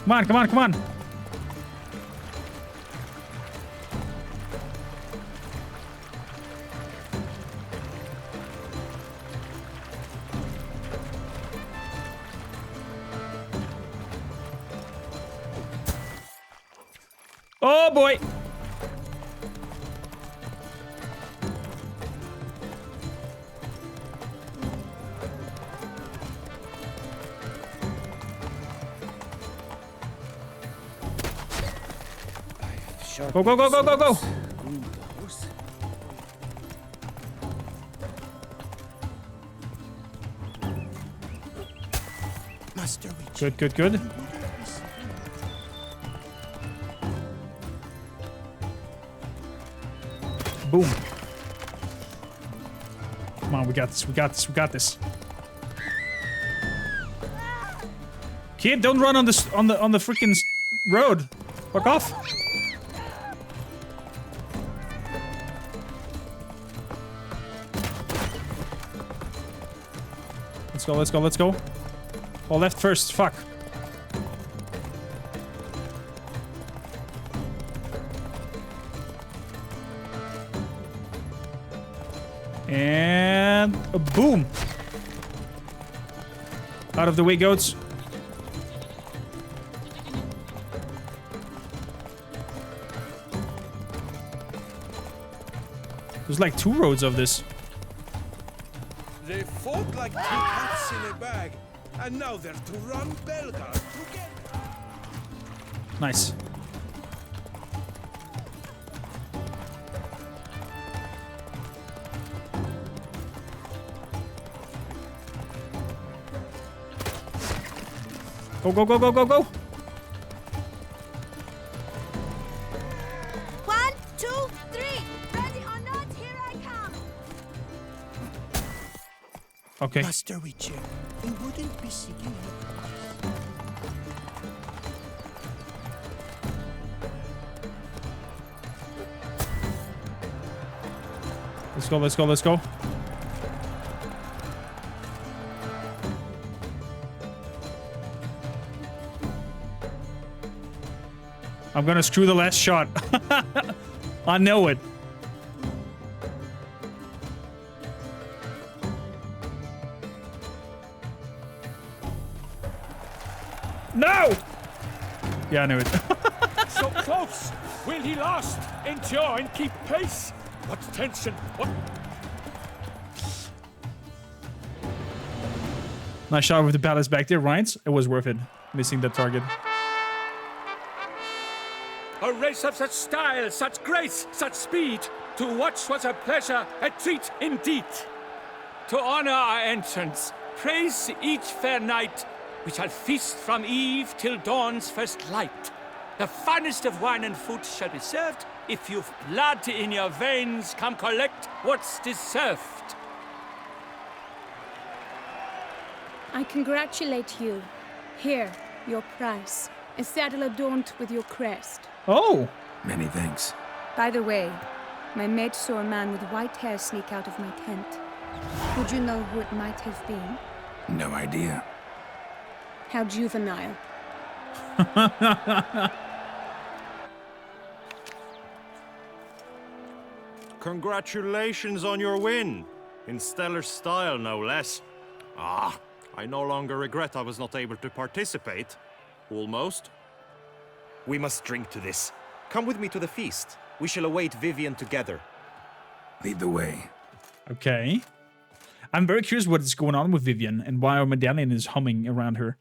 Come on, come on, come on! Oh boy! Go, go, go, go, go, go! Good, good, good. boom. Come on, we got this, we got this, we got this. Kid, don't run on this on the freaking road. Fuck off. Let's go, let's go, let's go. Oh, left first, fuck. And a boom. Out of the way, goats. There's like 2 roads of this. They fought like 2 cats in a bag, and now they're to run Belgard together. Nice. Go, go, go, go, go, go. 1, 2, 3. Ready or not, here I come. Okay. Master Witcher, we wouldn't be seeking help. Let's go, let's go, let's go. I'm gonna screw the last shot. I know it. No! Yeah, I knew it. So close! Will he last? Endure and keep pace? What tension? What? Nice shot with the palace back there, Ryan's. It was worth it. Missing that target. A race of such style, such grace, such speed. To watch was a pleasure, a treat indeed. To honor our entrance, praise each fair knight. We shall feast from eve till dawn's first light. The finest of wine and food shall be served. If you've blood in your veins, come collect what's deserved. I congratulate you. Here, your prize. A saddle adorned with your crest. Oh! Many thanks. By the way, my maid saw a man with white hair sneak out of my tent. Would you know who it might have been? No idea. How juvenile. Congratulations on your win. In stellar style, no less. Ah, I no longer regret I was not able to participate. Almost. We must drink to this. Come with me to the feast. We shall await Vivian together. Lead the way. Okay. I'm very curious what is going on with Vivian and why our medallion is humming around her.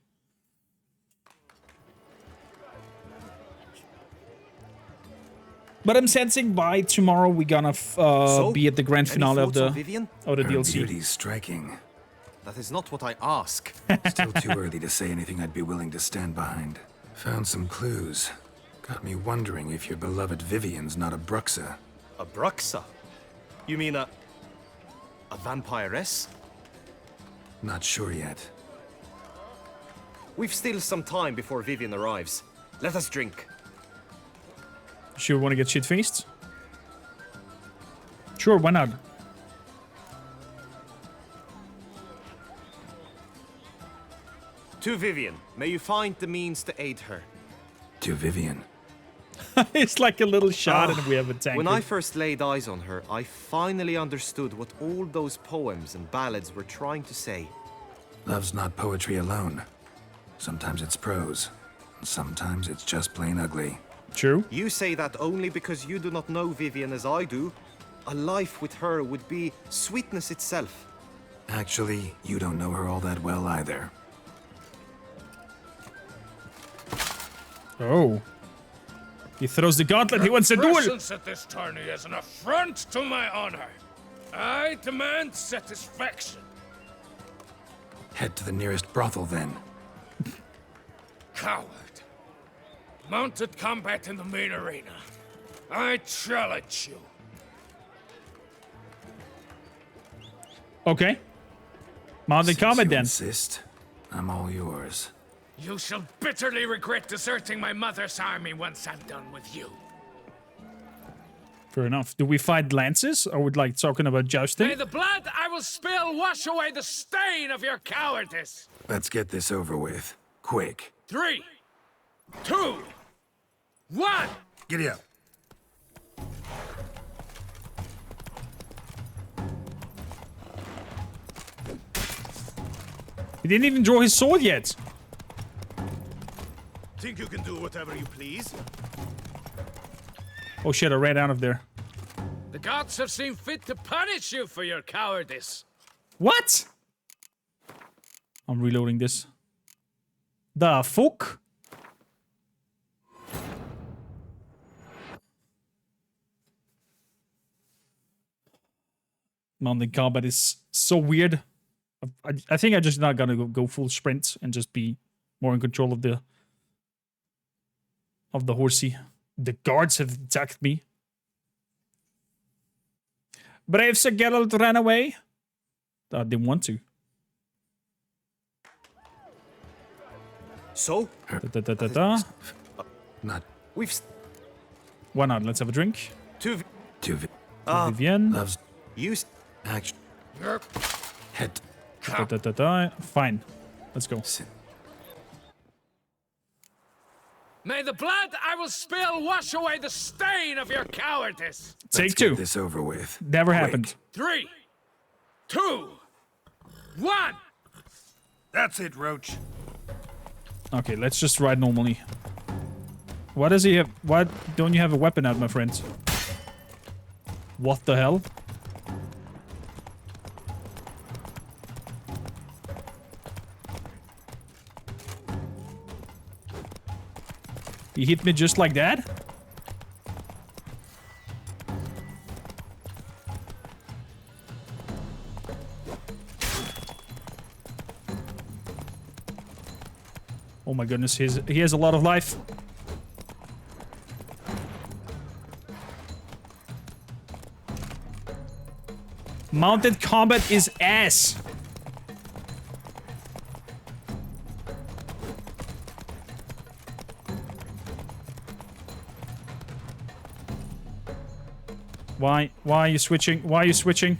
But I'm sensing by tomorrow we're gonna be at the grand finale of the DLC. Beauty's striking. That is not what I ask. Still too early to say anything I'd be willing to stand behind. Found some clues. Got me wondering if your beloved Vivian's not a Bruxa. A Bruxa? You mean a vampiress? Not sure yet. We've still some time before Vivian arrives. Let us drink. Sure, want to get shit-faced? Sure, why not? To Vivian, may you find the means to aid her. To Vivian. It's like a little shot and we have a tank. When I first laid eyes on her, I finally understood what all those poems and ballads were trying to say. Love's not poetry alone. Sometimes it's prose. And sometimes it's just plain ugly. True. You say that only because you do not know Vivian as I do. A life with her would be sweetness itself. Actually, you don't know her all that well either. Oh. He throws the gauntlet, he wants a duel! Your presence at this tourney is an affront to my honor. I demand satisfaction. Head to the nearest brothel, then. Coward. Mounted combat in the main arena. I challenge you. Okay. Mounted combat then. Insist, I'm all yours. You shall bitterly regret deserting my mother's army once I'm done with you. Fair enough. Do we fight lances, or would like talking about jousting? May the blood I will spill wash away the stain of your cowardice. Let's get this over with. Quick. 3, 2, 1. Giddy up. He didn't even draw his sword yet. Think you can do whatever you please? Oh shit, I ran out of there. The gods have seen fit to punish you for your cowardice. What? I'm reloading this. The fuck? Mounted combat is so weird. I think I'm just not gonna go full sprint and just be more in control of the horsey. The guards have attacked me. Brave Sir Geralt ran away. I didn't want to. So? Not. We've. Why not? Let's have a drink. Vivienne. Loves. Use. Action. Head. Fine. Let's go. May the blood I will spill wash away the stain of your cowardice. Take 2. Get this over with. Never Quick. happened. 3, 2, 1. That's it, Roach. Okay, let's just ride normally. What does he have? Why don't you have a weapon out, my friends? What the hell? He hit me just like that? Oh my goodness, he has a lot of life. Mounted combat is ass. Why are you switching? Why are you switching?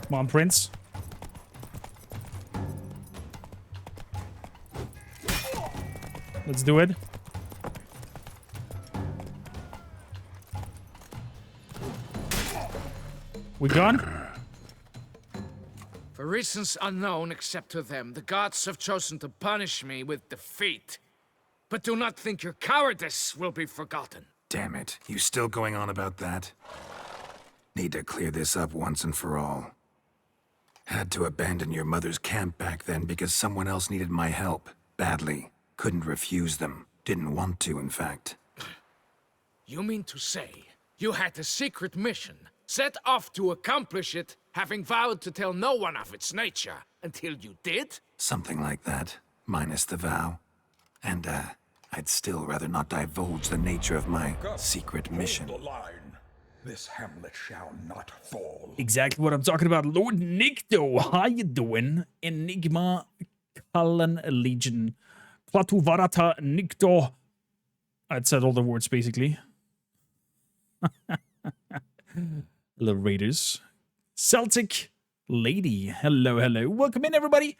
Come on, Prince. Let's do it. We gone? For reasons unknown except to them, the gods have chosen to punish me with defeat. But do not think your cowardice will be forgotten. Damn it. You still going on about that? Need to clear this up once and for all. Had to abandon your mother's camp back then because someone else needed my help. Badly. Couldn't refuse them. Didn't want to, in fact. You mean to say you had a secret mission, set off to accomplish it, having vowed to tell no one of its nature, until you did? Something like that, minus the vow. And, I'd still rather not divulge the nature of my secret mission. Hold the line. This hamlet shall not fall. Exactly what I'm talking about. Lord Nikto, how you doing? Enigma Cullen Legion. Platu Varata Nikto. I'd said all the words, basically. Little Raiders. Celtic Lady. Hello, hello. Welcome in, everybody.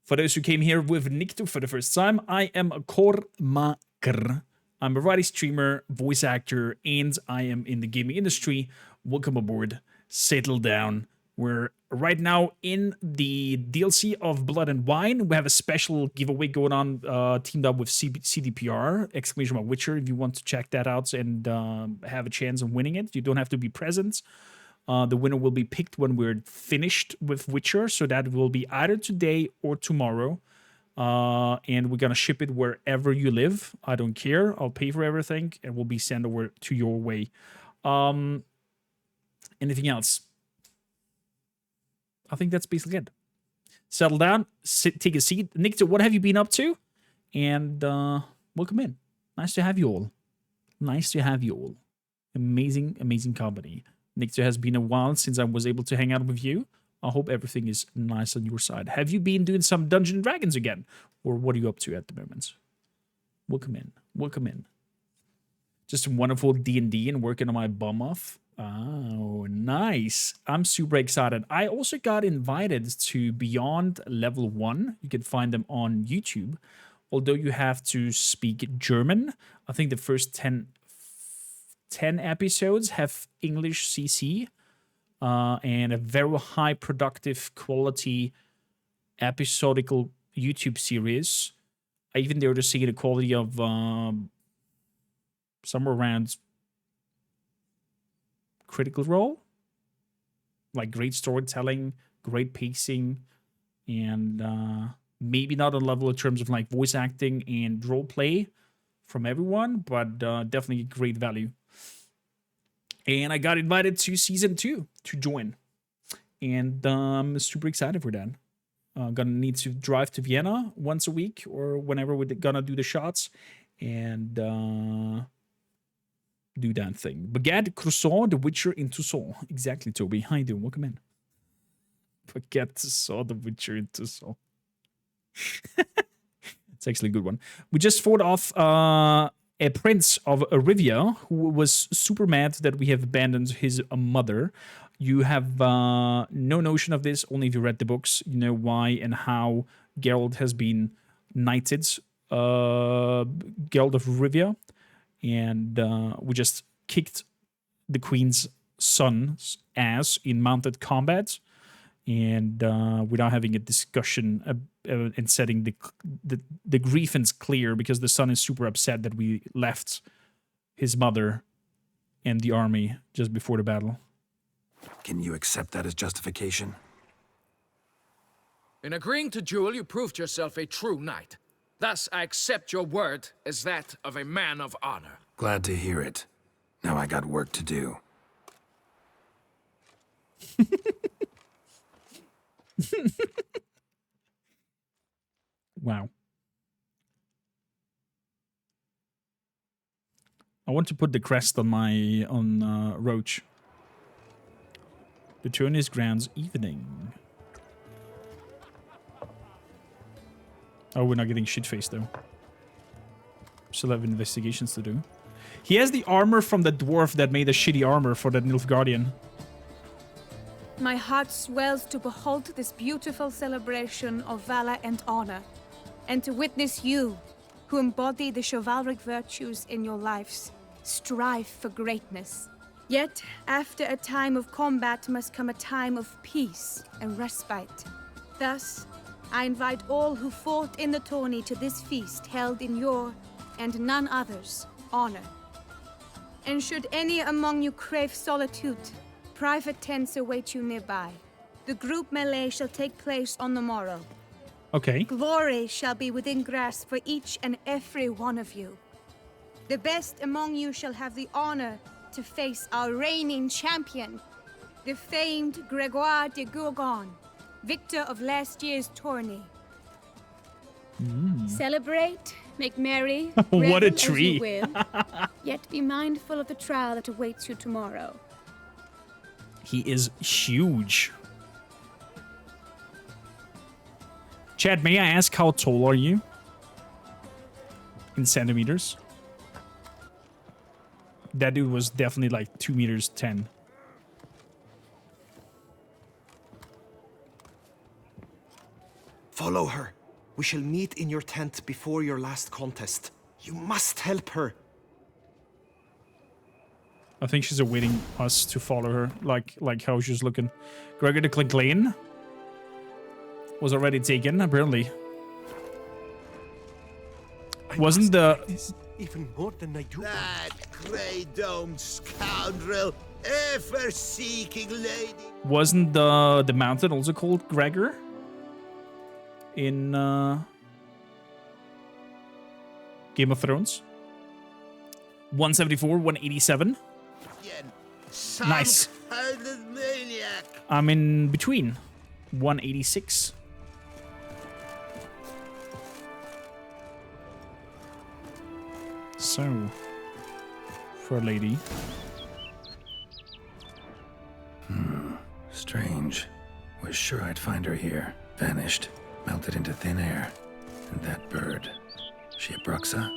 For those who came here with Nikto for the first time, I am Kormakrtv. I'm a writing streamer, voice actor, and I am in the gaming industry. Welcome aboard. Settle down. We're right now in the DLC of Blood and Wine. We have a special giveaway going on, teamed up with CDPR, exclamation mark Witcher, if you want to check that out and have a chance of winning it. You don't have to be present. The winner will be picked when we're finished with Witcher, so that will be either today or tomorrow. And we're gonna ship it wherever you live. I don't care. I'll pay for everything, and will be sent over to your way. Anything else? I think that's basically it. Settle down, take a seat. Nikto, what have you been up to? And welcome in. Nice to have you all. Nice to have you all. Amazing, amazing company. Nikto, has been a while since I was able to hang out with you. I hope everything is nice on your side. Have you been doing some Dungeons and Dragons again? Or what are you up to at the moment? Welcome in. Welcome in. Just wonderful D&D and working on my bum off. Oh, nice. I'm super excited. I also got invited to Beyond Level 1. You can find them on YouTube. Although you have to speak German. I think the first 10 episodes have English CC. And a very high productive quality episodical YouTube series. I even dare to see the quality of somewhere around Critical Role. Like great storytelling, great pacing, and maybe not a level in terms of like voice acting and role play from everyone, but definitely great value. And I got invited to season 2 to join. And I'm super excited for that. Gonna need to drive to Vienna once a week or whenever we're gonna do the shots. And do that thing. Baguette, croissant, The Witcher in Toussaint. Exactly, Toby. How you doing? Welcome in. Baguette, Toussaint, The Witcher in Toussaint. It's actually a good one. We just fought off a prince of Rivia who was super mad that we have abandoned his mother. You have no notion of this, only if you read the books. You know why and how Geralt has been knighted. Geralt of Rivia. And we just kicked the queen's son's ass in mounted combat. And without having a discussion and setting the grievance clear, because the son is super upset that we left his mother and the army just before the battle. Can you accept that as justification? In agreeing to duel, you proved yourself a true knight. Thus, I accept your word as that of a man of honor. Glad to hear it. Now I got work to do. Wow. I want to put the crest on my Roach. The turn is grounds evening. Oh, we're not getting shit-faced though. Still have investigations to do. He has the armor from the dwarf that made the shitty armor for the Nilfgaardian. My heart swells to behold this beautiful celebration of valor and honor, and to witness you, who embody the chivalric virtues in your lives, strive for greatness. Yet, after a time of combat must come a time of peace and respite. Thus, I invite all who fought in the tourney to this feast held in your, and none other's, honor. And should any among you crave solitude, private tents await you nearby. The group melee shall take place on the morrow. Okay. Glory shall be within grasp for each and every one of you. The best among you shall have the honor to face our reigning champion, the famed Gregoire de Gourgon, victor of last year's tourney. Celebrate, make merry, what a revel as tree. you will, yet be mindful of the trial that awaits you tomorrow. He is huge. Chad, may I ask how tall are you? In centimeters? That dude was definitely like 2 meters 10. Follow her. We shall meet in your tent before your last contest. You must help her. I think she's awaiting us to follow her, like how she's looking. Gregor de Clinclane was already taken, apparently. Wasn't the... Even more than I do. That grey-domed scoundrel, ever-seeking lady. Wasn't the mountain also called Gregor? In Game of Thrones. 174, 187. Nice. I'm in between. 186. So, for a lady. Strange. Was sure I'd find her here. Vanished. Melted into thin air. And that bird. She a Bruxa?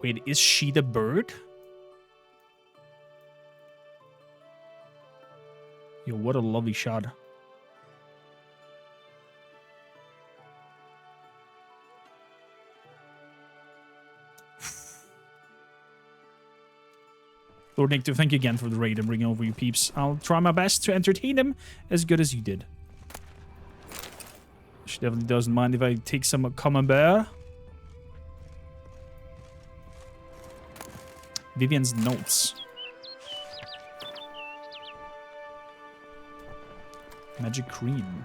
Wait, is she the bird? Yo, what a lovely shot. Lord Nick, thank you again for the raid and bringing over you peeps. I'll try my best to entertain them as good as you did. She definitely doesn't mind if I take some camembert. Vivian's notes. Magic cream.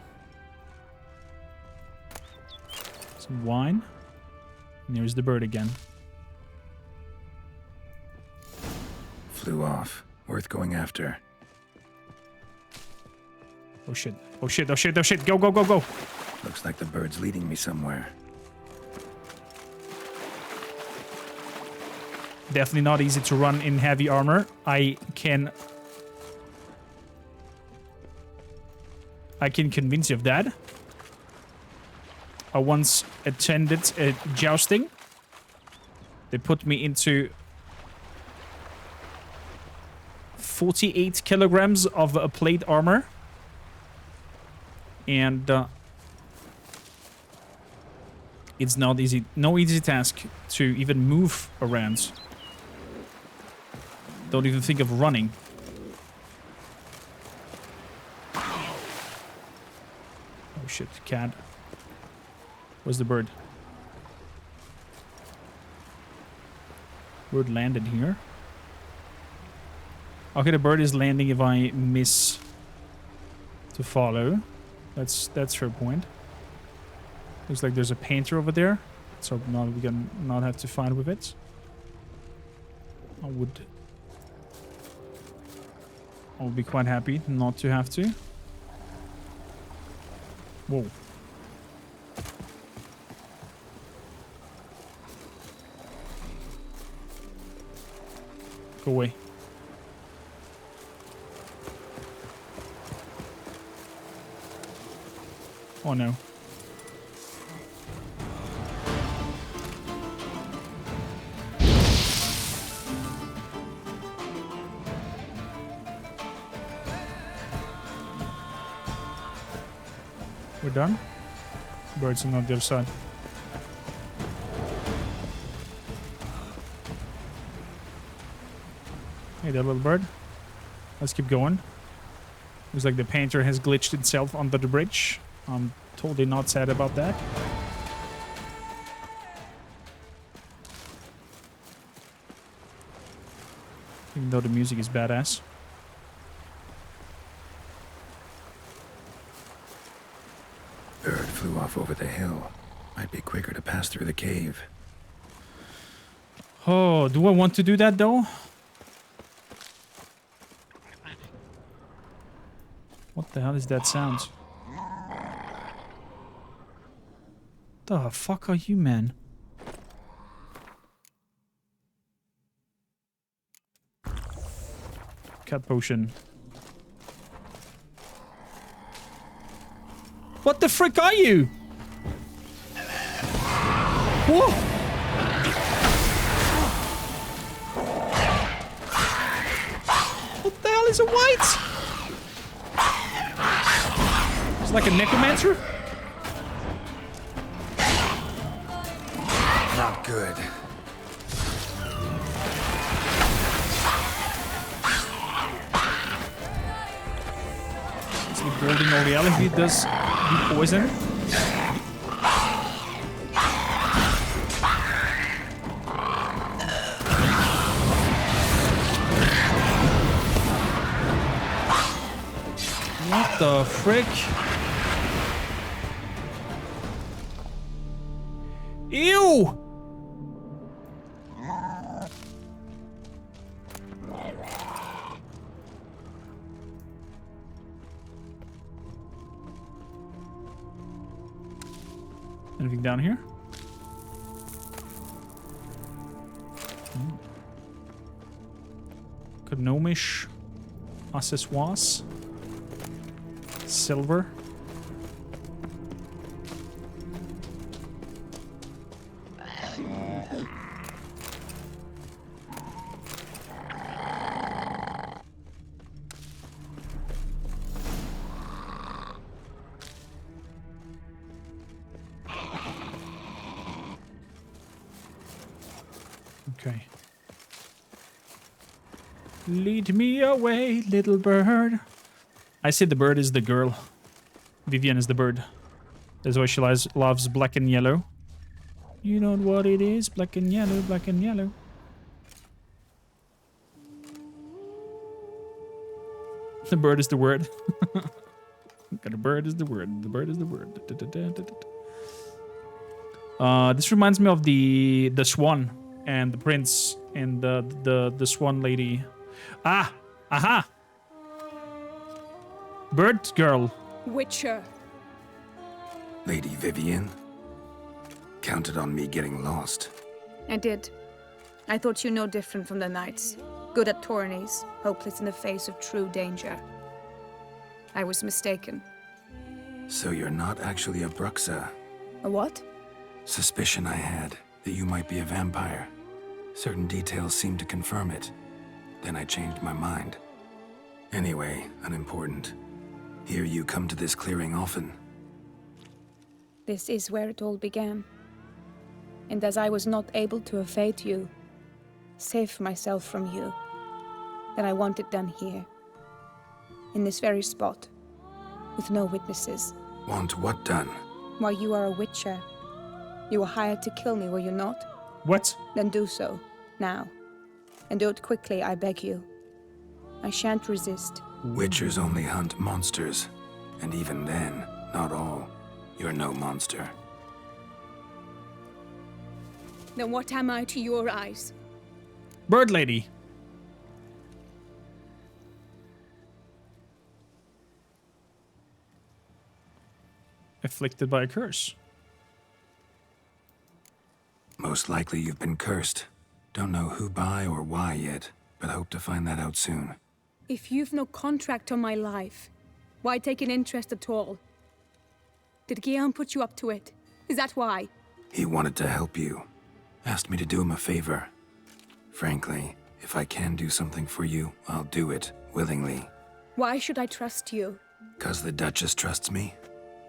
Some wine. And there's the bird again. Flew off. Worth going after. Oh shit. Oh shit, oh shit, oh shit. Go, go, go, go. Looks like the bird's leading me somewhere. Definitely not easy to run in heavy armor. I can convince you of that. I once attended a jousting. They put me into 48 kilograms of plate armor. And it's not easy, no easy task to even move around. Don't even think of running. Oh shit, cat. Where's the bird? Bird landed here. Okay, the bird is landing if I miss to follow. That's her point. Looks like there's a painter over there. So now we can not have to fight with it. I would be quite happy not to have to. Whoa. Go away. Oh no. We're done? Birds on the other side. Hey there, little bird. Let's keep going. Looks like the painter has glitched itself under the bridge. I'm totally not sad about that. Even though the music is badass. Bird flew off over the hill. Might be quicker to pass through the cave. Oh, do I want to do that though? What the hell is that sound? The fuck are you, man? Cat potion. What the frick are you? Whoa! What the hell is a white? It's like a necromancer? Not good. So the golden reality does the poison. What the frick? No! Anything down here? Gnomish accessoires. Silver. Okay. Lead me away, little bird. I say the bird is the girl. Vivian is the bird. That's why she loves black and yellow. You know what it is, black and yellow, black and yellow. The bird is the word. The bird is the word. The bird is the word. This reminds me of the swan and the prince and the swan lady. Ah, aha. Bird girl. Witcher. Lady Vivian, counted on me getting lost. I did. I thought you no different from the knights. Good at tourneys, hopeless in the face of true danger. I was mistaken. So you're not actually a Bruxa. A what? Suspicion I had that you might be a vampire. Certain details seemed to confirm it. Then I changed my mind. Anyway, unimportant. Here you come to this clearing often. This is where it all began. And as I was not able to evade you, save myself from you, then I want it done here. In this very spot. With no witnesses. Want what done? Why, you are a witcher. You were hired to kill me, were you not? What? Then do so, now. And do it quickly, I beg you. I shan't resist. Witchers only hunt monsters. And even then, not all. You're no monster. Then what am I to your eyes? Bird lady. Afflicted by a curse. Most likely you've been cursed. Don't know who by or why yet, but hope to find that out soon. If you've no contract on my life, why take an interest at all? Did Guillaume put you up to it? Is that why? He wanted to help you. Asked me to do him a favor. Frankly, if I can do something for you, I'll do it, willingly. Why should I trust you? 'Cause the Duchess trusts me?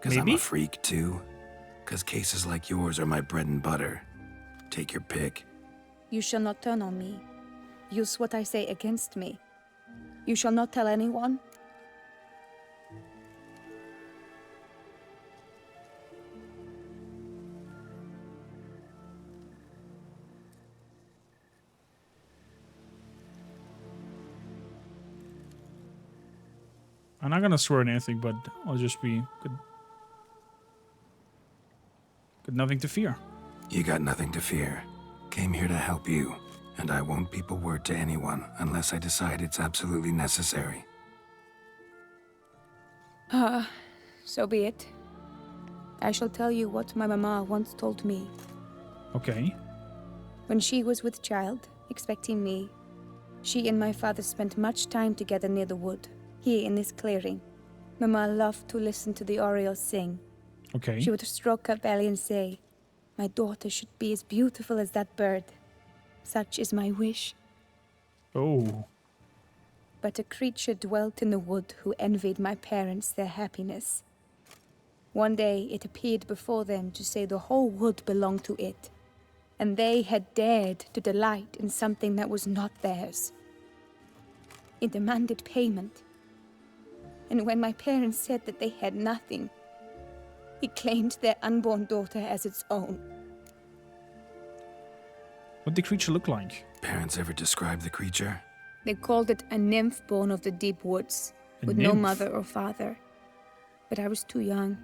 'Cause I'm a freak too? 'Cause cases like yours are my bread and butter? Take your pick. You shall not turn on me. Use what I say against me. You shall not tell anyone? I'm not gonna swear on anything, but I'll just be good. Good, nothing to fear. You got nothing to fear. Came here to help you, and I won't peep a word to anyone unless I decide it's absolutely necessary. So be it. I shall tell you what my mama once told me. Okay. When she was with child, expecting me, she and my father spent much time together near the wood, here in this clearing. Mama loved to listen to the orioles sing. Okay. She would stroke her belly and say, "My daughter should be as beautiful as that bird. Such is my wish." Oh. But a creature dwelt in the wood who envied my parents their happiness. One day it appeared before them to say the whole wood belonged to it, and they had dared to delight in something that was not theirs. It demanded payment. And when my parents said that they had nothing, it claimed their unborn daughter as its own. What did the creature look like? Parents ever describe the creature? They called it a nymph born of the deep woods, with no mother or father. But I was too young.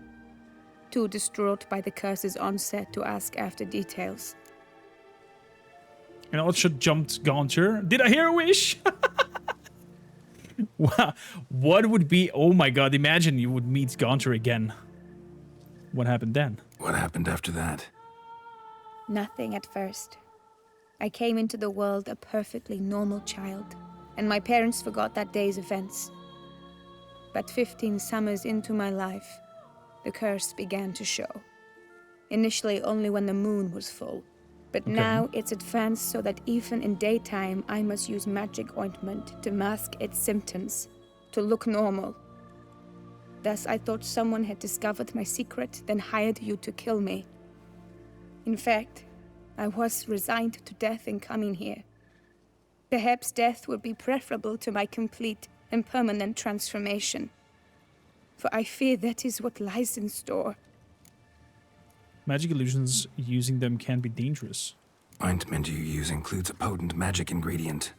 too distraught by the curse's onset to ask after details. And also jumped Gaunter. Did I hear a wish? Wow. What would be... Oh my god, imagine you would meet Gaunter again. What happened then? What happened after that? Nothing at first. I came into the world a perfectly normal child, and my parents forgot that day's events. But 15 summers into my life, the curse began to show. Initially only when the moon was full, but now it's advanced so that even in daytime I must use magic ointment to mask its symptoms, to look normal. Thus I thought someone had discovered my secret, then hired you to kill me. In fact, I was resigned to death in coming here. Perhaps death would be preferable to my complete and permanent transformation. For I fear that is what lies in store. Magic illusions, using them can be dangerous. Ointment you use includes a potent magic ingredient.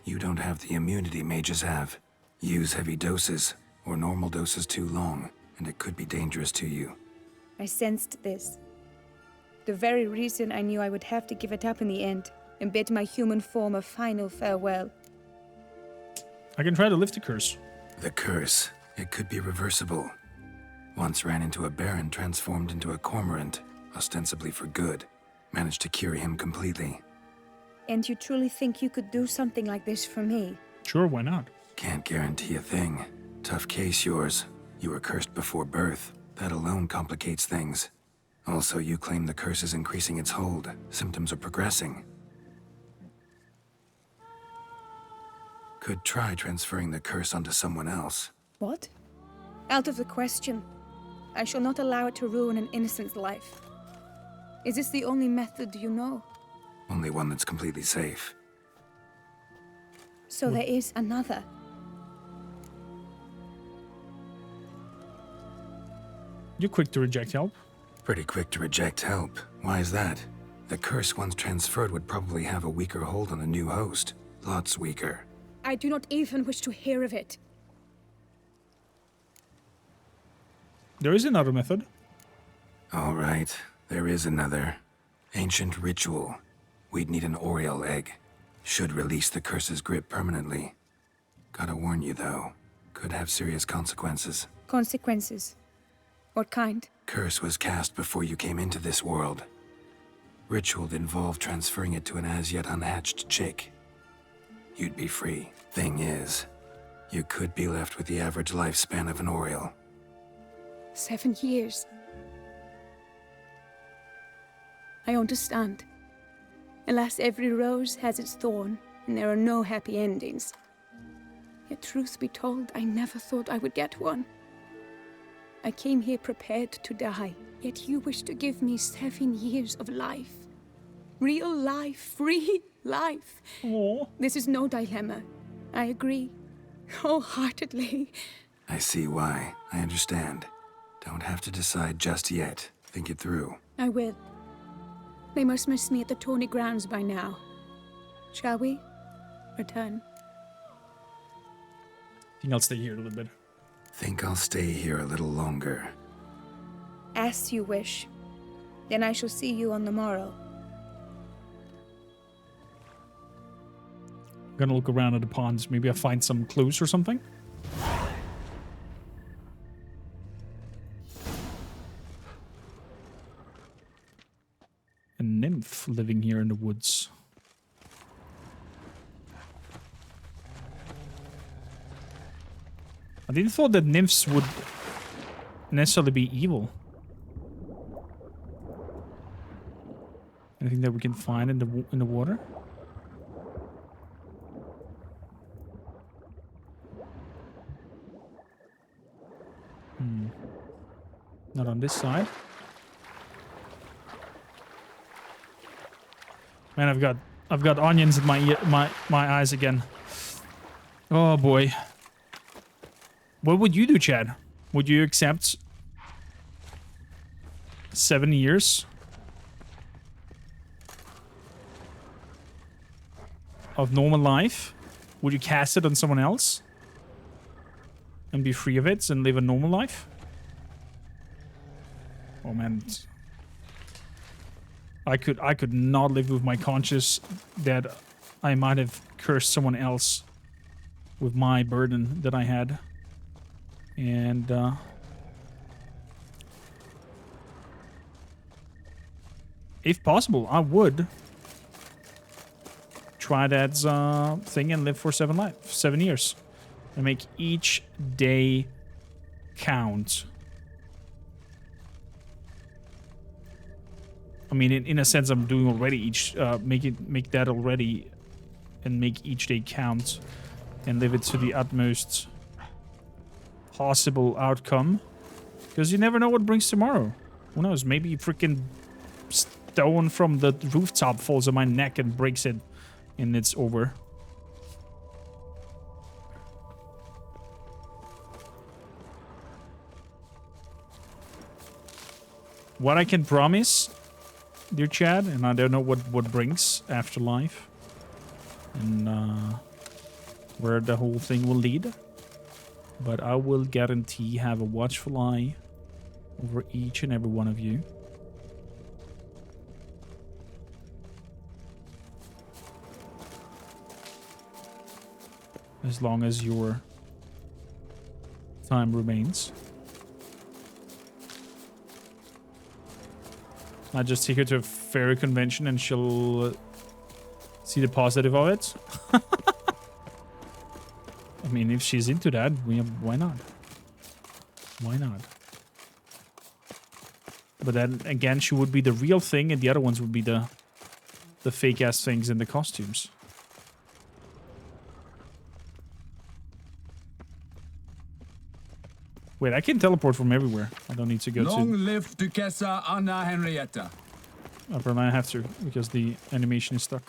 You don't have the immunity mages have. Use heavy doses, or normal doses too long, and it could be dangerous to you. I sensed this. The very reason I knew I would have to give it up in the end, and bid my human form a final farewell. I can try to lift the curse. The curse, it could be reversible. Once ran into a baron transformed into a cormorant, ostensibly for good. Managed to cure him completely. And you truly think you could do something like this for me? Sure, why not? Can't guarantee a thing. Tough case yours. You were cursed before birth. That alone complicates things. Also, you claim the curse is increasing its hold. Symptoms are progressing. Could try transferring the curse onto someone else. What? Out of the question. I shall not allow it to ruin an innocent's life. Is this the only method you know? Only one that's completely safe. So there is another. You're quick to reject help. Pretty quick to reject help. Why is that? The curse once transferred would probably have a weaker hold on a new host. Lots weaker. I do not even wish to hear of it. There is another method. All right, there is another. Ancient ritual. We'd need an Oriole egg. Should release the curse's grip permanently. Gotta warn you though, could have serious consequences. Consequences? What kind? Curse was cast before you came into this world. Ritual involved transferring it to an as-yet unhatched chick. You'd be free. Thing is, you could be left with the average lifespan of an Oriole. 7 years. I understand. Alas, every rose has its thorn, and there are no happy endings. Yet truth be told, I never thought I would get one. I came here prepared to die, yet you wish to give me 7 years of life. Real life, free life. Aww. This is no dilemma. I agree, wholeheartedly. I see why. I understand. Don't have to decide just yet. Think it through. I will. They must miss me at the tourney grounds by now. Shall we? Return. I think I'll stay here a little bit. Think I'll stay here a little longer. As you wish. Then I shall see you on the morrow. I'm gonna look around at the ponds. Maybe I'll find some clues or something. A nymph living here in the woods. I didn't thought that nymphs would necessarily be evil. Anything that we can find in the water? Not on this side. Man, I've got onions in my eyes again. Oh boy. What would you do, Chad? Would you accept 7 years of normal life? Would you cast it on someone else and be free of it and live a normal life? Oh man, I could not live with my conscience that I might have cursed someone else with my burden that I had. And if possible, I would try that thing and live for 7 years and make each day count. I mean, in a sense, I'm doing already each make that already, and make each day count, and live it to the utmost possible outcome, because you never know what brings tomorrow. Who knows? Maybe freaking stone from the rooftop falls on my neck and breaks it, and it's over. What I can promise, dear Chad, and I don't know what brings afterlife and where the whole thing will lead, but I will guarantee have a watchful eye over each and every one of you. As long as your time remains. I just take her to a fairy convention and she'll see the positive of it. I mean, if she's into that, why not? Why not? But then again, she would be the real thing, and the other ones would be the fake ass things in the costumes. Wait, I can teleport from everywhere. I don't need to go Long to... live Duchessa Anna Henrietta. Apparently I have to, because the animation is stuck.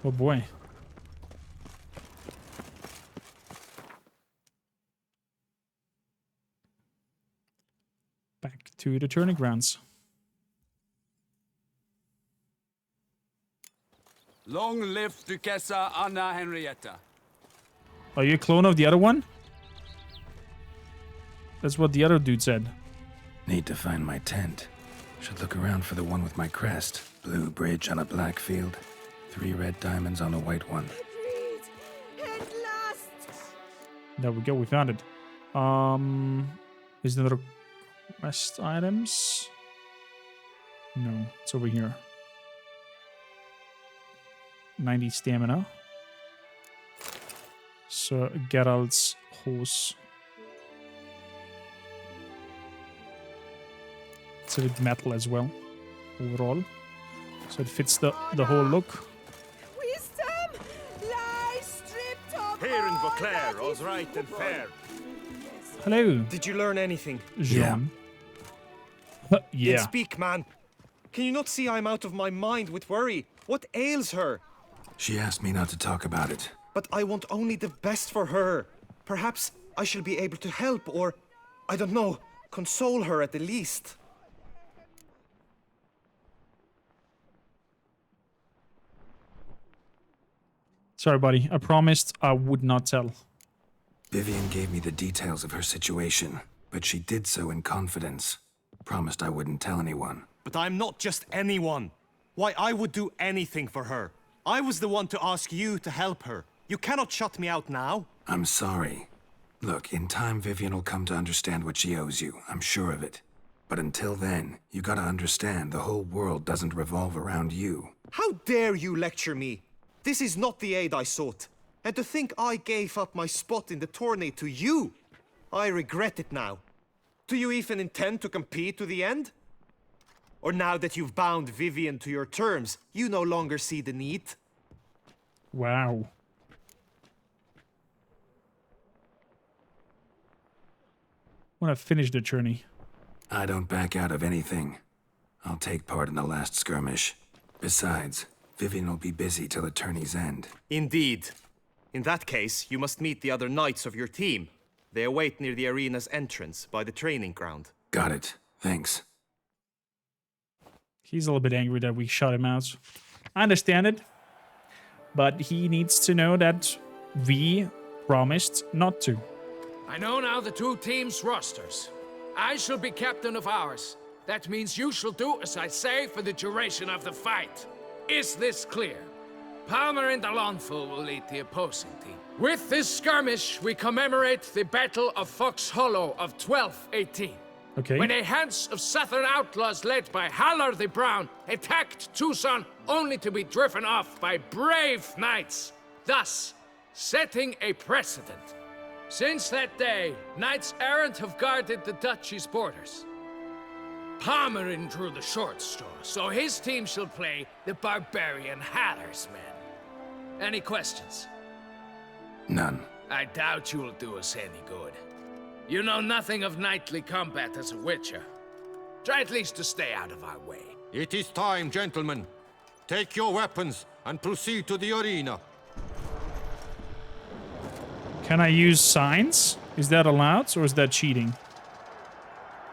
Oh boy. Back to the turning grounds. Long live Duchessa Anna Henrietta. Are you a clone of the other one? That's what the other dude said. Need to find my tent. Should look around for the one with my crest. Blue bridge on a black field. 3 red diamonds on a white one. There we go, we found it. Is there another quest items? No, it's over here. 90 stamina. So Geralt's horse. It's a bit metal as well, overall. So it fits the whole look. Wisdom lies stripped of Here in Beauclair, all's right and fair. Hello. Did you learn anything? Jean. Yeah. Then speak, man. Can you not see I'm out of my mind with worry? What ails her? She asked me not to talk about it. But I want only the best for her. Perhaps I shall be able to help, or, I don't know, console her at the least. Sorry, buddy. I promised I would not tell. Vivian gave me the details of her situation, but she did so in confidence. Promised I wouldn't tell anyone. But I'm not just anyone. Why, I would do anything for her. I was the one to ask you to help her. You cannot shut me out now. I'm sorry. Look, in time Vivian will come to understand what she owes you. I'm sure of it. But until then, you gotta understand the whole world doesn't revolve around you. How dare you lecture me? This is not the aid I sought. And to think I gave up my spot in the tourney to you, I regret it now. Do you even intend to compete to the end? Or now that you've bound Vivian to your terms, you no longer see the need? Wow. When I finish the journey. I don't back out of anything. I'll take part in the last skirmish. Besides, Vivian will be busy till the tourney's end. Indeed. In that case, you must meet the other knights of your team. They await near the arena's entrance, by the training ground. Got it. Thanks. He's a little bit angry that we shot him out. I understand it. But he needs to know that we promised not to. I know now the two teams' rosters. I shall be captain of ours. That means you shall do as I say for the duration of the fight. Is this clear? Palmer and Alonfo will lead the opposing team. With this skirmish, we commemorate the Battle of Fox Hollow of 1218. Okay. When a Hans of Southern outlaws led by Haller the Brown attacked Tucson only to be driven off by brave knights, thus setting a precedent. Since that day, knights errant have guarded the duchy's borders. Palmerin drew the short straw, so his team shall play the barbarian Haller's men. Any questions? None. I doubt you will do us any good. You know nothing of knightly combat as a witcher. Try at least to stay out of our way. It is time, gentlemen. Take your weapons and proceed to the arena. Can I use signs? Is that allowed, or is that cheating?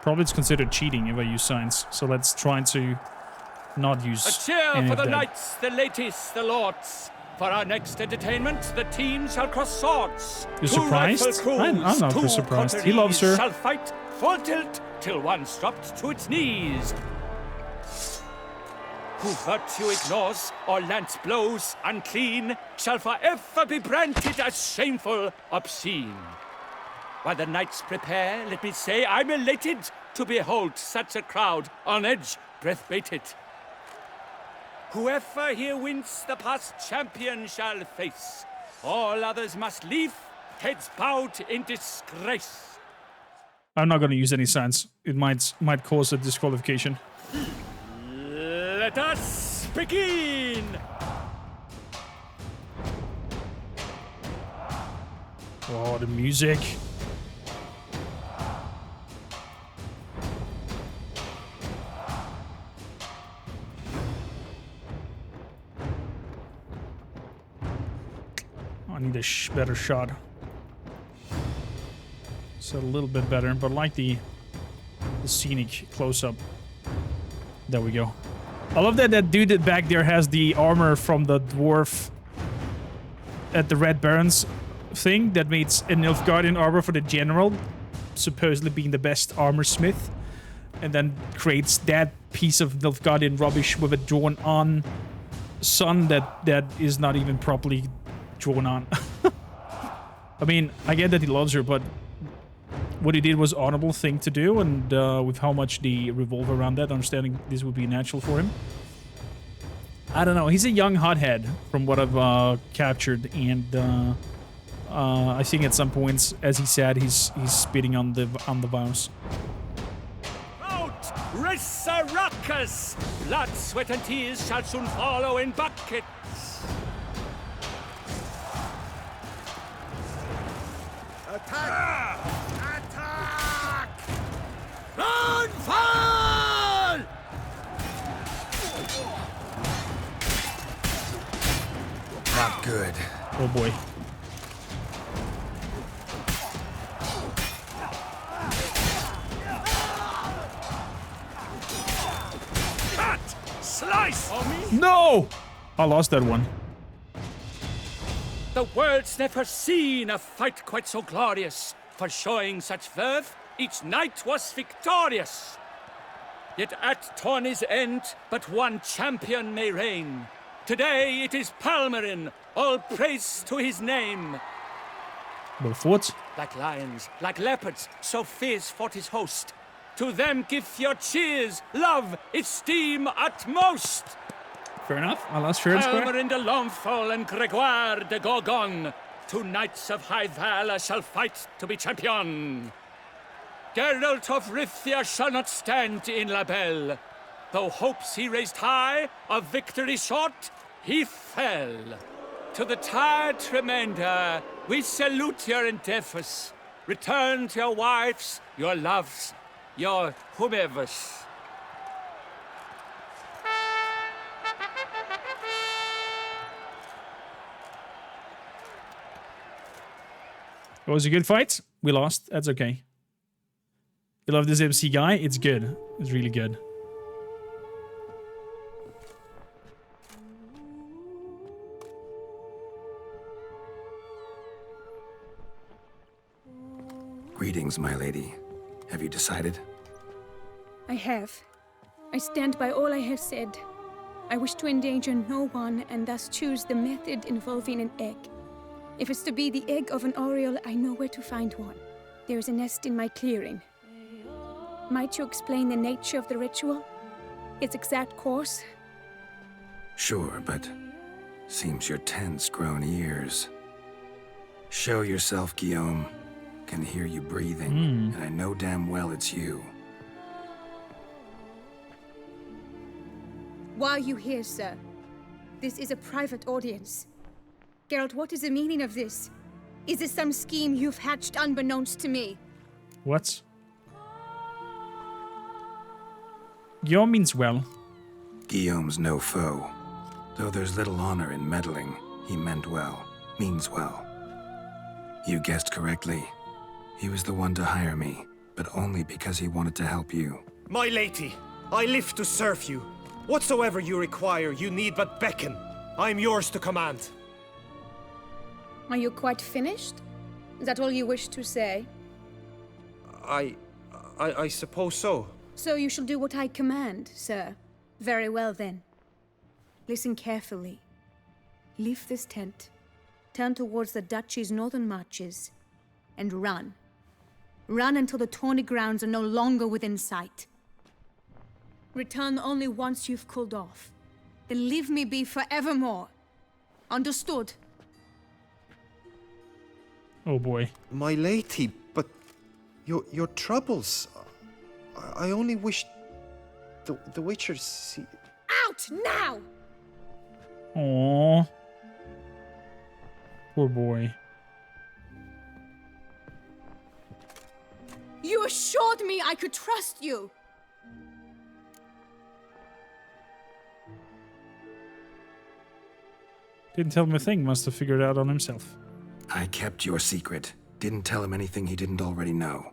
Probably it's considered cheating if I use signs. So let's try to not use A cheer any for of the that. knights, the ladies, the lords. For our next entertainment, the team shall cross swords. You're Two surprised? rifle crews, I'm not two surprised. He coteries loves her. Shall fight full tilt till one's dropped to its knees. Who virtue ignores or lance blows unclean shall forever be branded as shameful, obscene. While the knights prepare, let me say I'm elated to behold such a crowd on edge, breath baited. Whoever here wins the past champion shall face. All others must leave, heads bowed in disgrace. I'm not going to use any signs. It might cause a disqualification. Let us begin! Oh, the music. I need a better shot. So a little bit better, but I like the scenic close-up. There we go. I love that that dude back there has the armor from the dwarf at the Red Barons thing that makes a Nilfgaardian armor for the general, supposedly being the best armor smith, and then creates that piece of Nilfgaardian rubbish with a drawn-on sun that is not even properly drawn on. I mean, I get that he loves her, but what he did was honorable thing to do, and with how much they revolve around that, understanding this would be natural for him. I don't know. He's a young hothead, from what I've captured, and I think at some points, as he said, he's spitting on the vows. Out! Resurrecus! Blood, sweat, and tears shall soon follow in buckets. Attack! Attack! Run, fall! Not good. Oh boy. Cut! Slice! No! I lost that one. The world's never seen a fight quite so glorious. For showing such verve, each knight was victorious. Yet at tourney's end, but one champion may reign. Today it is Palmerin, all praise to his name. Well, fought. Like lions, like leopards, so fierce fought his host. To them give your cheers, love, esteem utmost. Fair enough. I lost fair and square. Palmerin de Lomfol and Gregoire de Gorgon, two knights of high valor shall fight to be champion. Geralt of Rivia shall not stand in La Belle. Though hopes he raised high, of victory short, he fell. To the tired Tremenda, we salute your endeavors. Return to your wives, your loves, your whomevers. It was a good fight. We lost. That's okay. You love this MC guy? It's good. It's really good. Greetings, my lady. Have you decided? I have. I stand by all I have said. I wish to endanger no one and thus choose the method involving an egg. If it's to be the egg of an oriole, I know where to find one. There is a nest in my clearing. Might you explain the nature of the ritual? Its exact course? Sure, but seems your tense grown ears. Show yourself, Guillaume. Can hear you breathing, and I know damn well it's you. Why are you here, sir? This is a private audience. Geralt, what is the meaning of this? Is this some scheme you've hatched unbeknownst to me? What? Guillaume means well. Guillaume's no foe. Though there's little honor in meddling, he meant well, means well. You guessed correctly. He was the one to hire me, but only because he wanted to help you. My lady, I live to serve you. Whatsoever you require, you need but beckon. I am yours to command. Are you quite finished? Is that all you wish to say? I suppose so. So you shall do what I command, sir. Very well, then. Listen carefully. Leave this tent, turn towards the duchy's northern marches, and run. Run until the tawny grounds are no longer within sight. Return only once you've cooled off. Then leave me be forevermore. Understood? Oh boy. My lady, but your troubles. I only wish the Witcher see. Out now! Aww. Poor boy. You assured me I could trust you. Didn't tell him a thing, must have figured it out on himself. I kept your secret. Didn't tell him anything he didn't already know.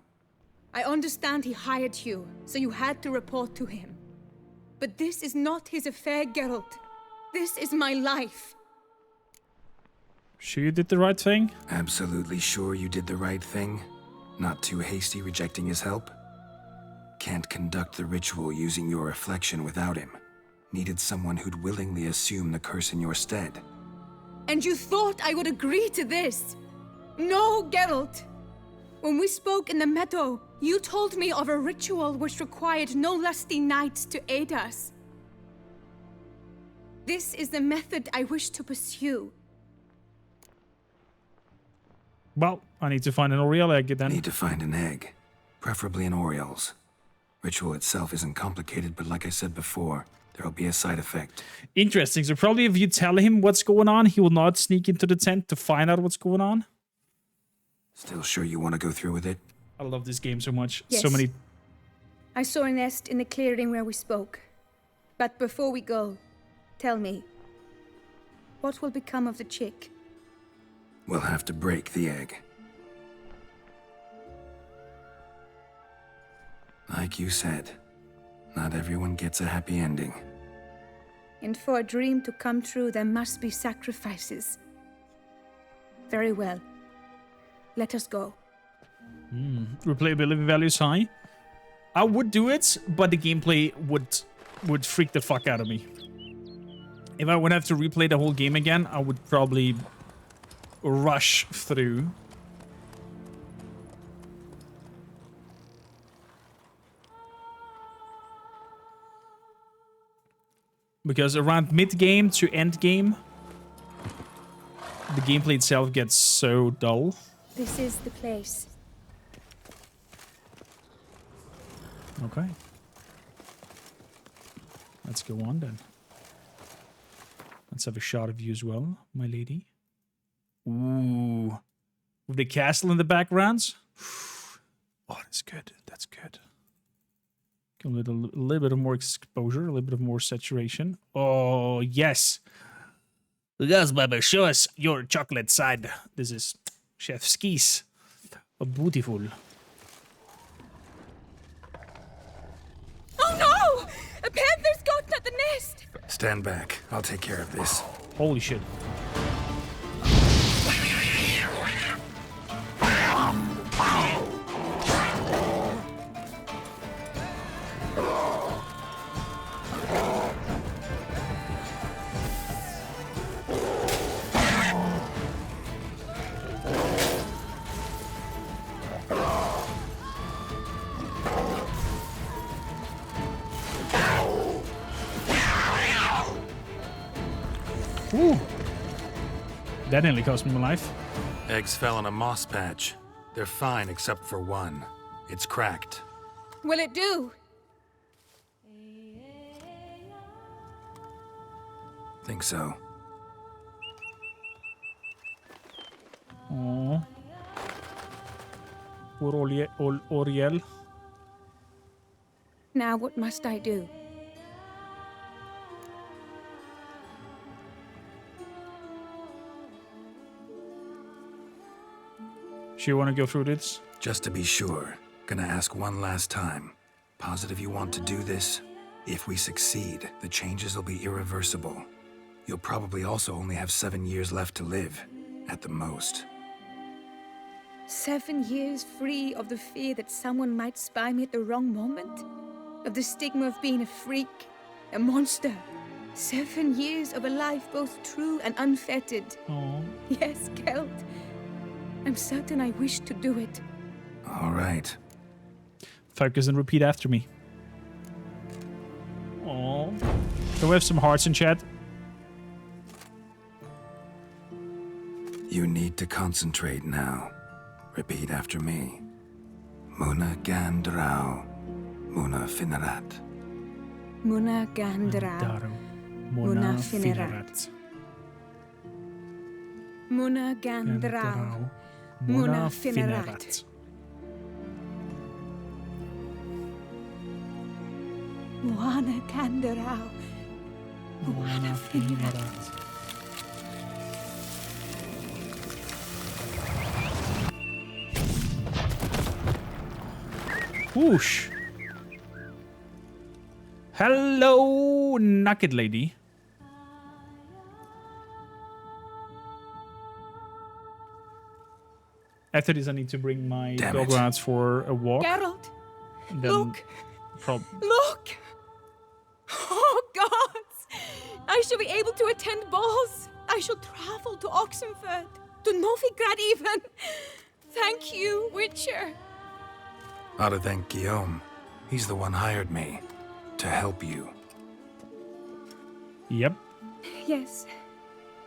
I understand he hired you, so you had to report to him. But this is not his affair, Geralt. This is my life. Sure you did the right thing? Absolutely sure you did the right thing? Not too hasty rejecting his help? Can't conduct the ritual using your reflection without him. Needed someone who'd willingly assume the curse in your stead. And you thought I would agree to this? No, Geralt. When we spoke in the meadow, you told me of a ritual which required no lusty knights to aid us. This is the method I wish to pursue. Well, I need to find an Oriole egg then. Need to find an egg. Preferably an Oriole's. Ritual itself isn't complicated, but like I said before, there'll be a side effect. Interesting. So probably if you tell him what's going on, he will not sneak into the tent to find out what's going on. Still sure you want to go through with it? I love this game so much. Yes. So many... I saw a nest in the clearing where we spoke. But before we go, tell me, what will become of the chick? We'll have to break the egg. Like you said, not everyone gets a happy ending. And for a dream to come true, there must be sacrifices. Very well. Let us go. Replayability value is high. I would do it, but the gameplay would freak the fuck out of me. If I would have to replay the whole game again, I would probably rush through. Because around mid-game to end-game, the gameplay itself gets so dull. This is the place. Okay. Let's go on then. Let's have a shot of you as well, my lady. Ooh. With the castle in the background. Oh, that's good. That's good. A little bit of more exposure, a little bit of more saturation. Oh, yes. Yes, baby, show us your chocolate side. This is Chef Skis. Oh, beautiful. Oh no! A panther's gotten at the nest! Stand back. I'll take care of this. Holy shit. Ooh. That nearly cost me my life. Eggs fell on a moss patch. They're fine except for one. It's cracked. Will it do? Think so. Oh. Poor Oriel. Now what must I do? Sure you want to go through this? Just to be sure, gonna ask one last time. Positive you want to do this? If we succeed, the changes will be irreversible. You'll probably also only have 7 years left to live, at the most. 7 years free of the fear that someone might spy me at the wrong moment? Of the stigma of being a freak, a monster? 7 years of a life both true and unfettered. Oh. Yes, Gelt. I'm certain I wish to do it. All right. Focus and repeat after me. Oh. Do we have some hearts in chat? You need to concentrate now. Repeat after me. Muna Gandrau. Muna Finerat. Muna Gandrau. Muna Finerat. Muna Gandrau. Muna Finerat. Muna Gandrau. Muna Finerat. Whoosh. Hello, naked lady. After this, I need to bring my dog out for a walk. Geralt, Then look! prob- Look! Oh, gods! I shall be able to attend balls. I shall travel to Oxenfurt, to Novigrad even. Thank you, Witcher. Ought to thank Guillaume. He's the one hired me. To help you. Yep. Yes,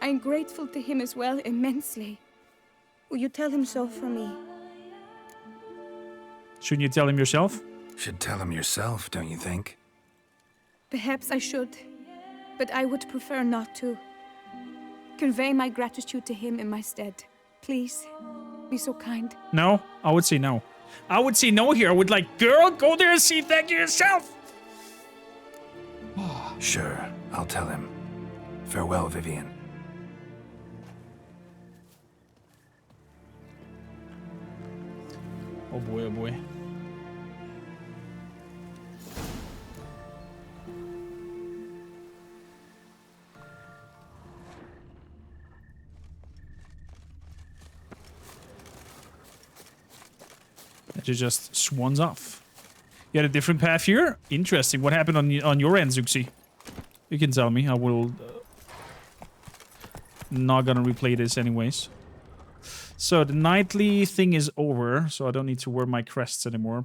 I'm grateful to him as well, immensely. Will you tell him so for me? Shouldn't you tell him yourself? Should tell him yourself, don't you think? Perhaps I should, but I would prefer not to. Convey my gratitude to him in my stead. Please, be so kind. No, I would say no. I would say no here. I would like, girl, go there and see thank you yourself. Sure, I'll tell him. Farewell, Vivian. Oh boy, oh boy. That just swans off. You had a different path here? Interesting. What happened on your end, Zuxi? You can tell me. I will... not gonna replay this anyways. So the nightly thing is over, so I don't need to wear my crests anymore.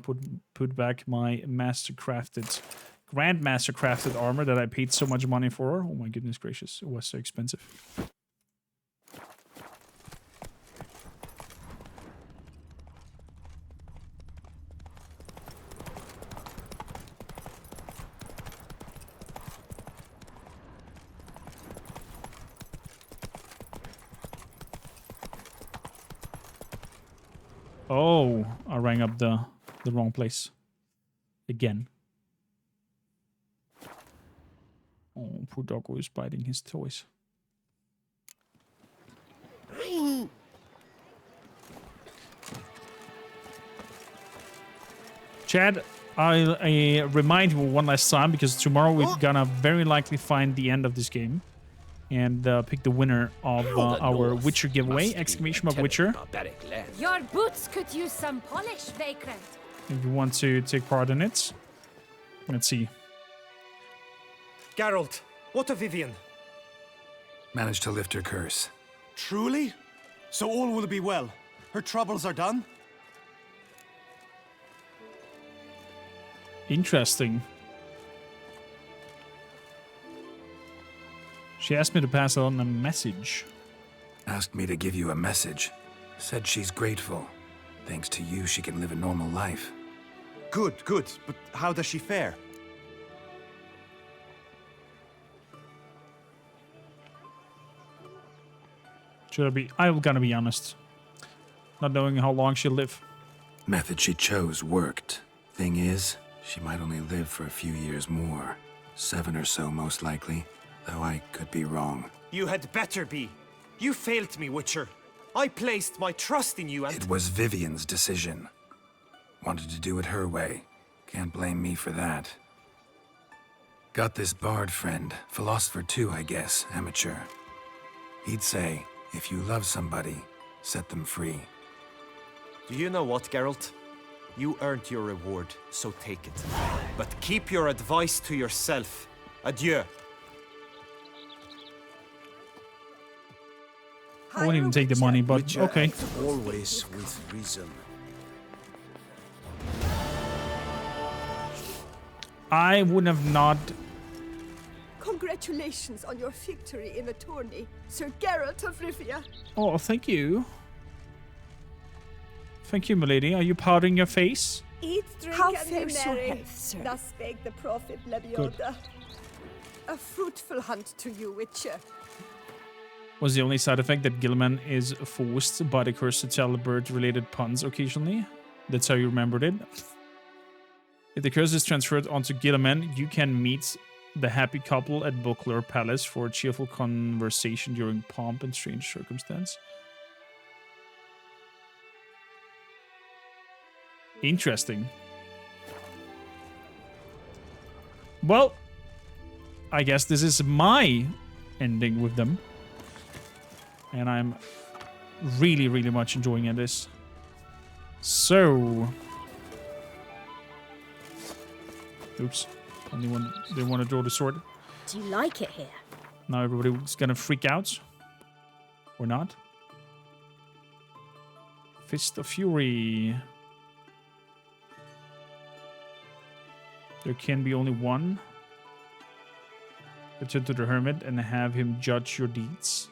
Put back my Grandmaster crafted armor that I paid so much money for. Oh my goodness gracious, it was so expensive. Oh, I rang up the wrong place. Again. Oh, poor doggo is biting his toys. Chad, I remind you one last time, because tomorrow we're gonna very likely find the end of this game. And pick the winner of our Witcher giveaway! Exclamation mark Witcher. Your boots could use some polish, Vagrant. If you want to take part in it. Let's see. Geralt, what of Vivian? Managed to lift her curse. Truly? So all will be well. Her troubles are done? Interesting. She asked me to pass on a message. Asked me to give you a message. Said she's grateful. Thanks to you, she can live a normal life. Good, good. But how does she fare? I'm gonna be honest. Not knowing how long she'll live. Method she chose worked. Thing is, she might only live for a few years more. 7 or so, most likely. Though I could be wrong. You had better be. You failed me, Witcher. I placed my trust in you and... It was Vivian's decision. Wanted to do it her way. Can't blame me for that. Got this bard friend. Philosopher too, I guess. Amateur. He'd say, if you love somebody, set them free. Do you know what, Geralt? You earned your reward, so take it. But keep your advice to yourself. Adieu. I won't even take the money, but okay. Always with reason. I would have not... Congratulations on your victory in the tourney, Sir Geralt of Rivia. Oh, thank you. Thank you, milady. Are you powdering your face? Eat, drink, How and fares be your merry. health, sir? Thus spake the prophet Good. Lebioda. A fruitful hunt to you, Witcher. Was the only side effect that Gilman is forced by the curse to tell bird-related puns occasionally? That's how you remembered it? If the curse is transferred onto Gilman, you can meet the happy couple at Buckler Palace for a cheerful conversation during pomp and strange circumstance. Interesting. Well, I guess this is my ending with them. And I'm really, really much enjoying this. So... Oops. Anyone didn't want to draw the sword. Do you like it here? Now everybody's gonna freak out. Or not. Fist of Fury. There can be only one. Return to the hermit and have him judge your deeds.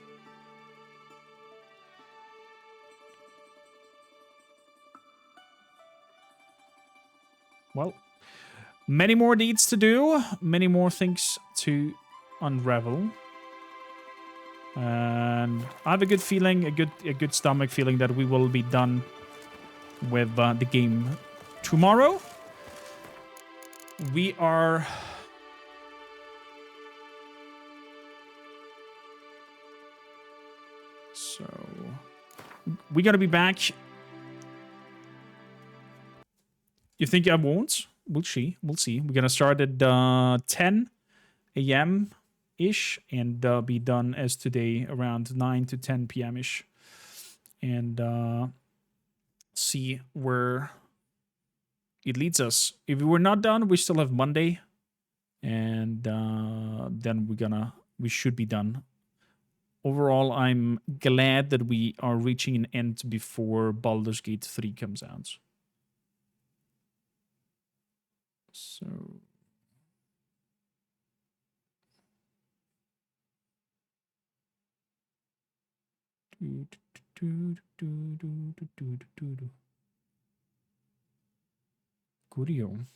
Well, many more deeds to do, many more things to unravel. And I have a good feeling, a good stomach feeling that we will be done with the game tomorrow. We are... So... We're gonna be back. You think I won't? We'll see. We'll see. We're gonna start at 10 a.m. ish and be done as today around 9 to 10 p.m. ish, and see where it leads us. If we're not done, we still have Monday, and then we should be done. Overall, I'm glad that we are reaching an end before Baldur's Gate 3 comes out. So... Goodio.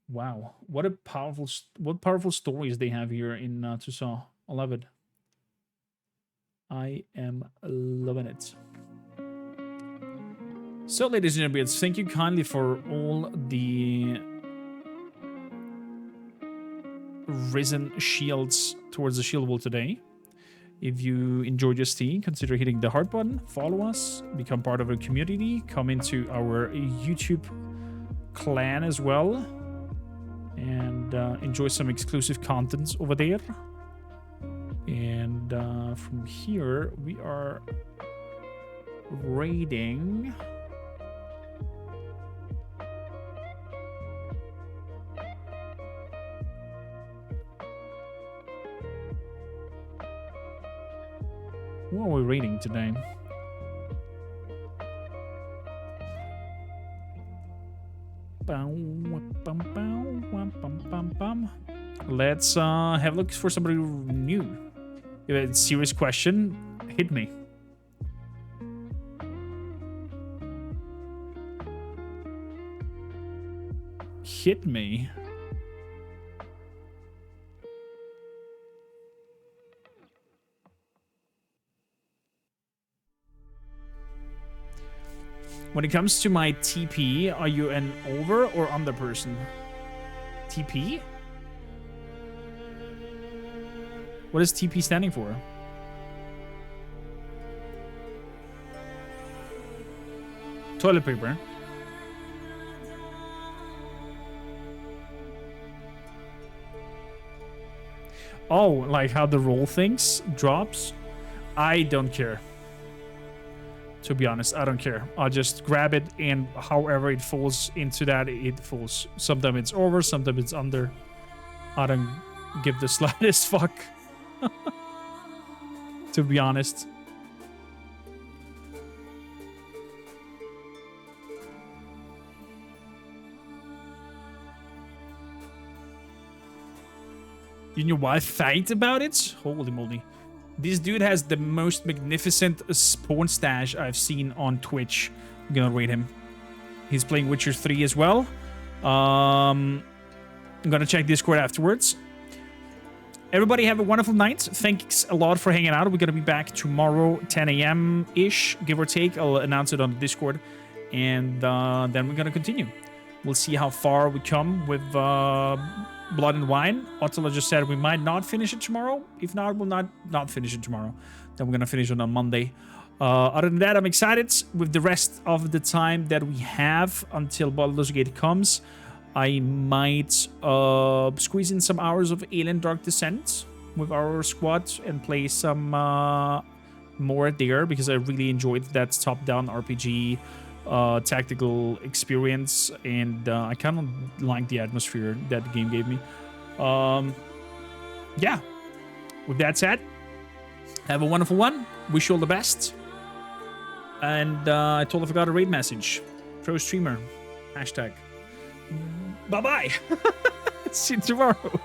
Wow, what powerful stories they have here in Toussaint. I love it. I am loving it. So, ladies and gentlemen, thank you kindly for all the risen shields towards the shield wall today. If you enjoyed your stream, consider hitting the heart button, follow us, become part of our community, come into our YouTube clan as well, and enjoy some exclusive content over there. And from here, we are raiding... What are we reading today? Let's have a look for somebody new. If it's a serious question, hit me. Hit me. When it comes to my TP, are you an over or under person? TP? What is TP standing for? Toilet paper. Oh, like how the roll things drops? I don't care. To be honest, I don't care. I'll just grab it, and however it falls into that, it falls. Sometimes it's over, sometimes it's under. I don't give the slightest fuck. To be honest. You and your wife fight about it? Holy moly. This dude has the most magnificent spawn stash I've seen on Twitch. I'm gonna rate him. He's playing Witcher 3 as well. I'm gonna check Discord afterwards. Everybody have a wonderful night. Thanks a lot for hanging out. We're gonna be back tomorrow, 10 a.m.-ish, give or take. I'll announce it on the Discord. And then we're gonna continue. We'll see how far we come with Blood and Wine. Ottila just said we might not finish it tomorrow. If not, we'll not finish it tomorrow. Then we're gonna finish it on Monday. Other than that, I'm excited with the rest of the time that we have until Baldur's Gate comes. I might squeeze in some hours of Alien Dark Descent with our squad and play some more there, because I really enjoyed that top-down RPG tactical experience, and I kind of like the atmosphere that the game gave me. Yeah, with that said, have a wonderful one. Wish you all the best. And I totally forgot a raid message. Pro streamer. Hashtag. Bye-bye. See you tomorrow.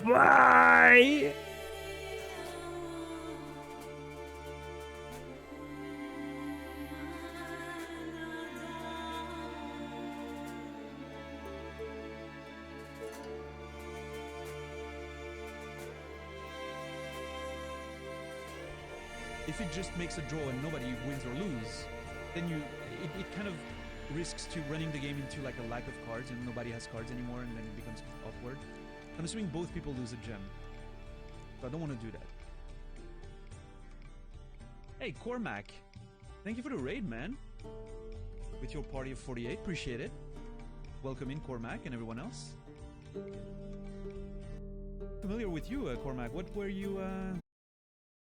Bye. If it just makes a draw and nobody wins or lose, then it kind of risks to running the game into like a lack of cards and nobody has cards anymore, and then it becomes awkward. I'm assuming both people lose a gem, so I don't want to do that. Hey, Cormac, thank you for the raid, man. With your party of 48, appreciate it. Welcome in, Cormac, and everyone else. Familiar with you, Cormac. What were you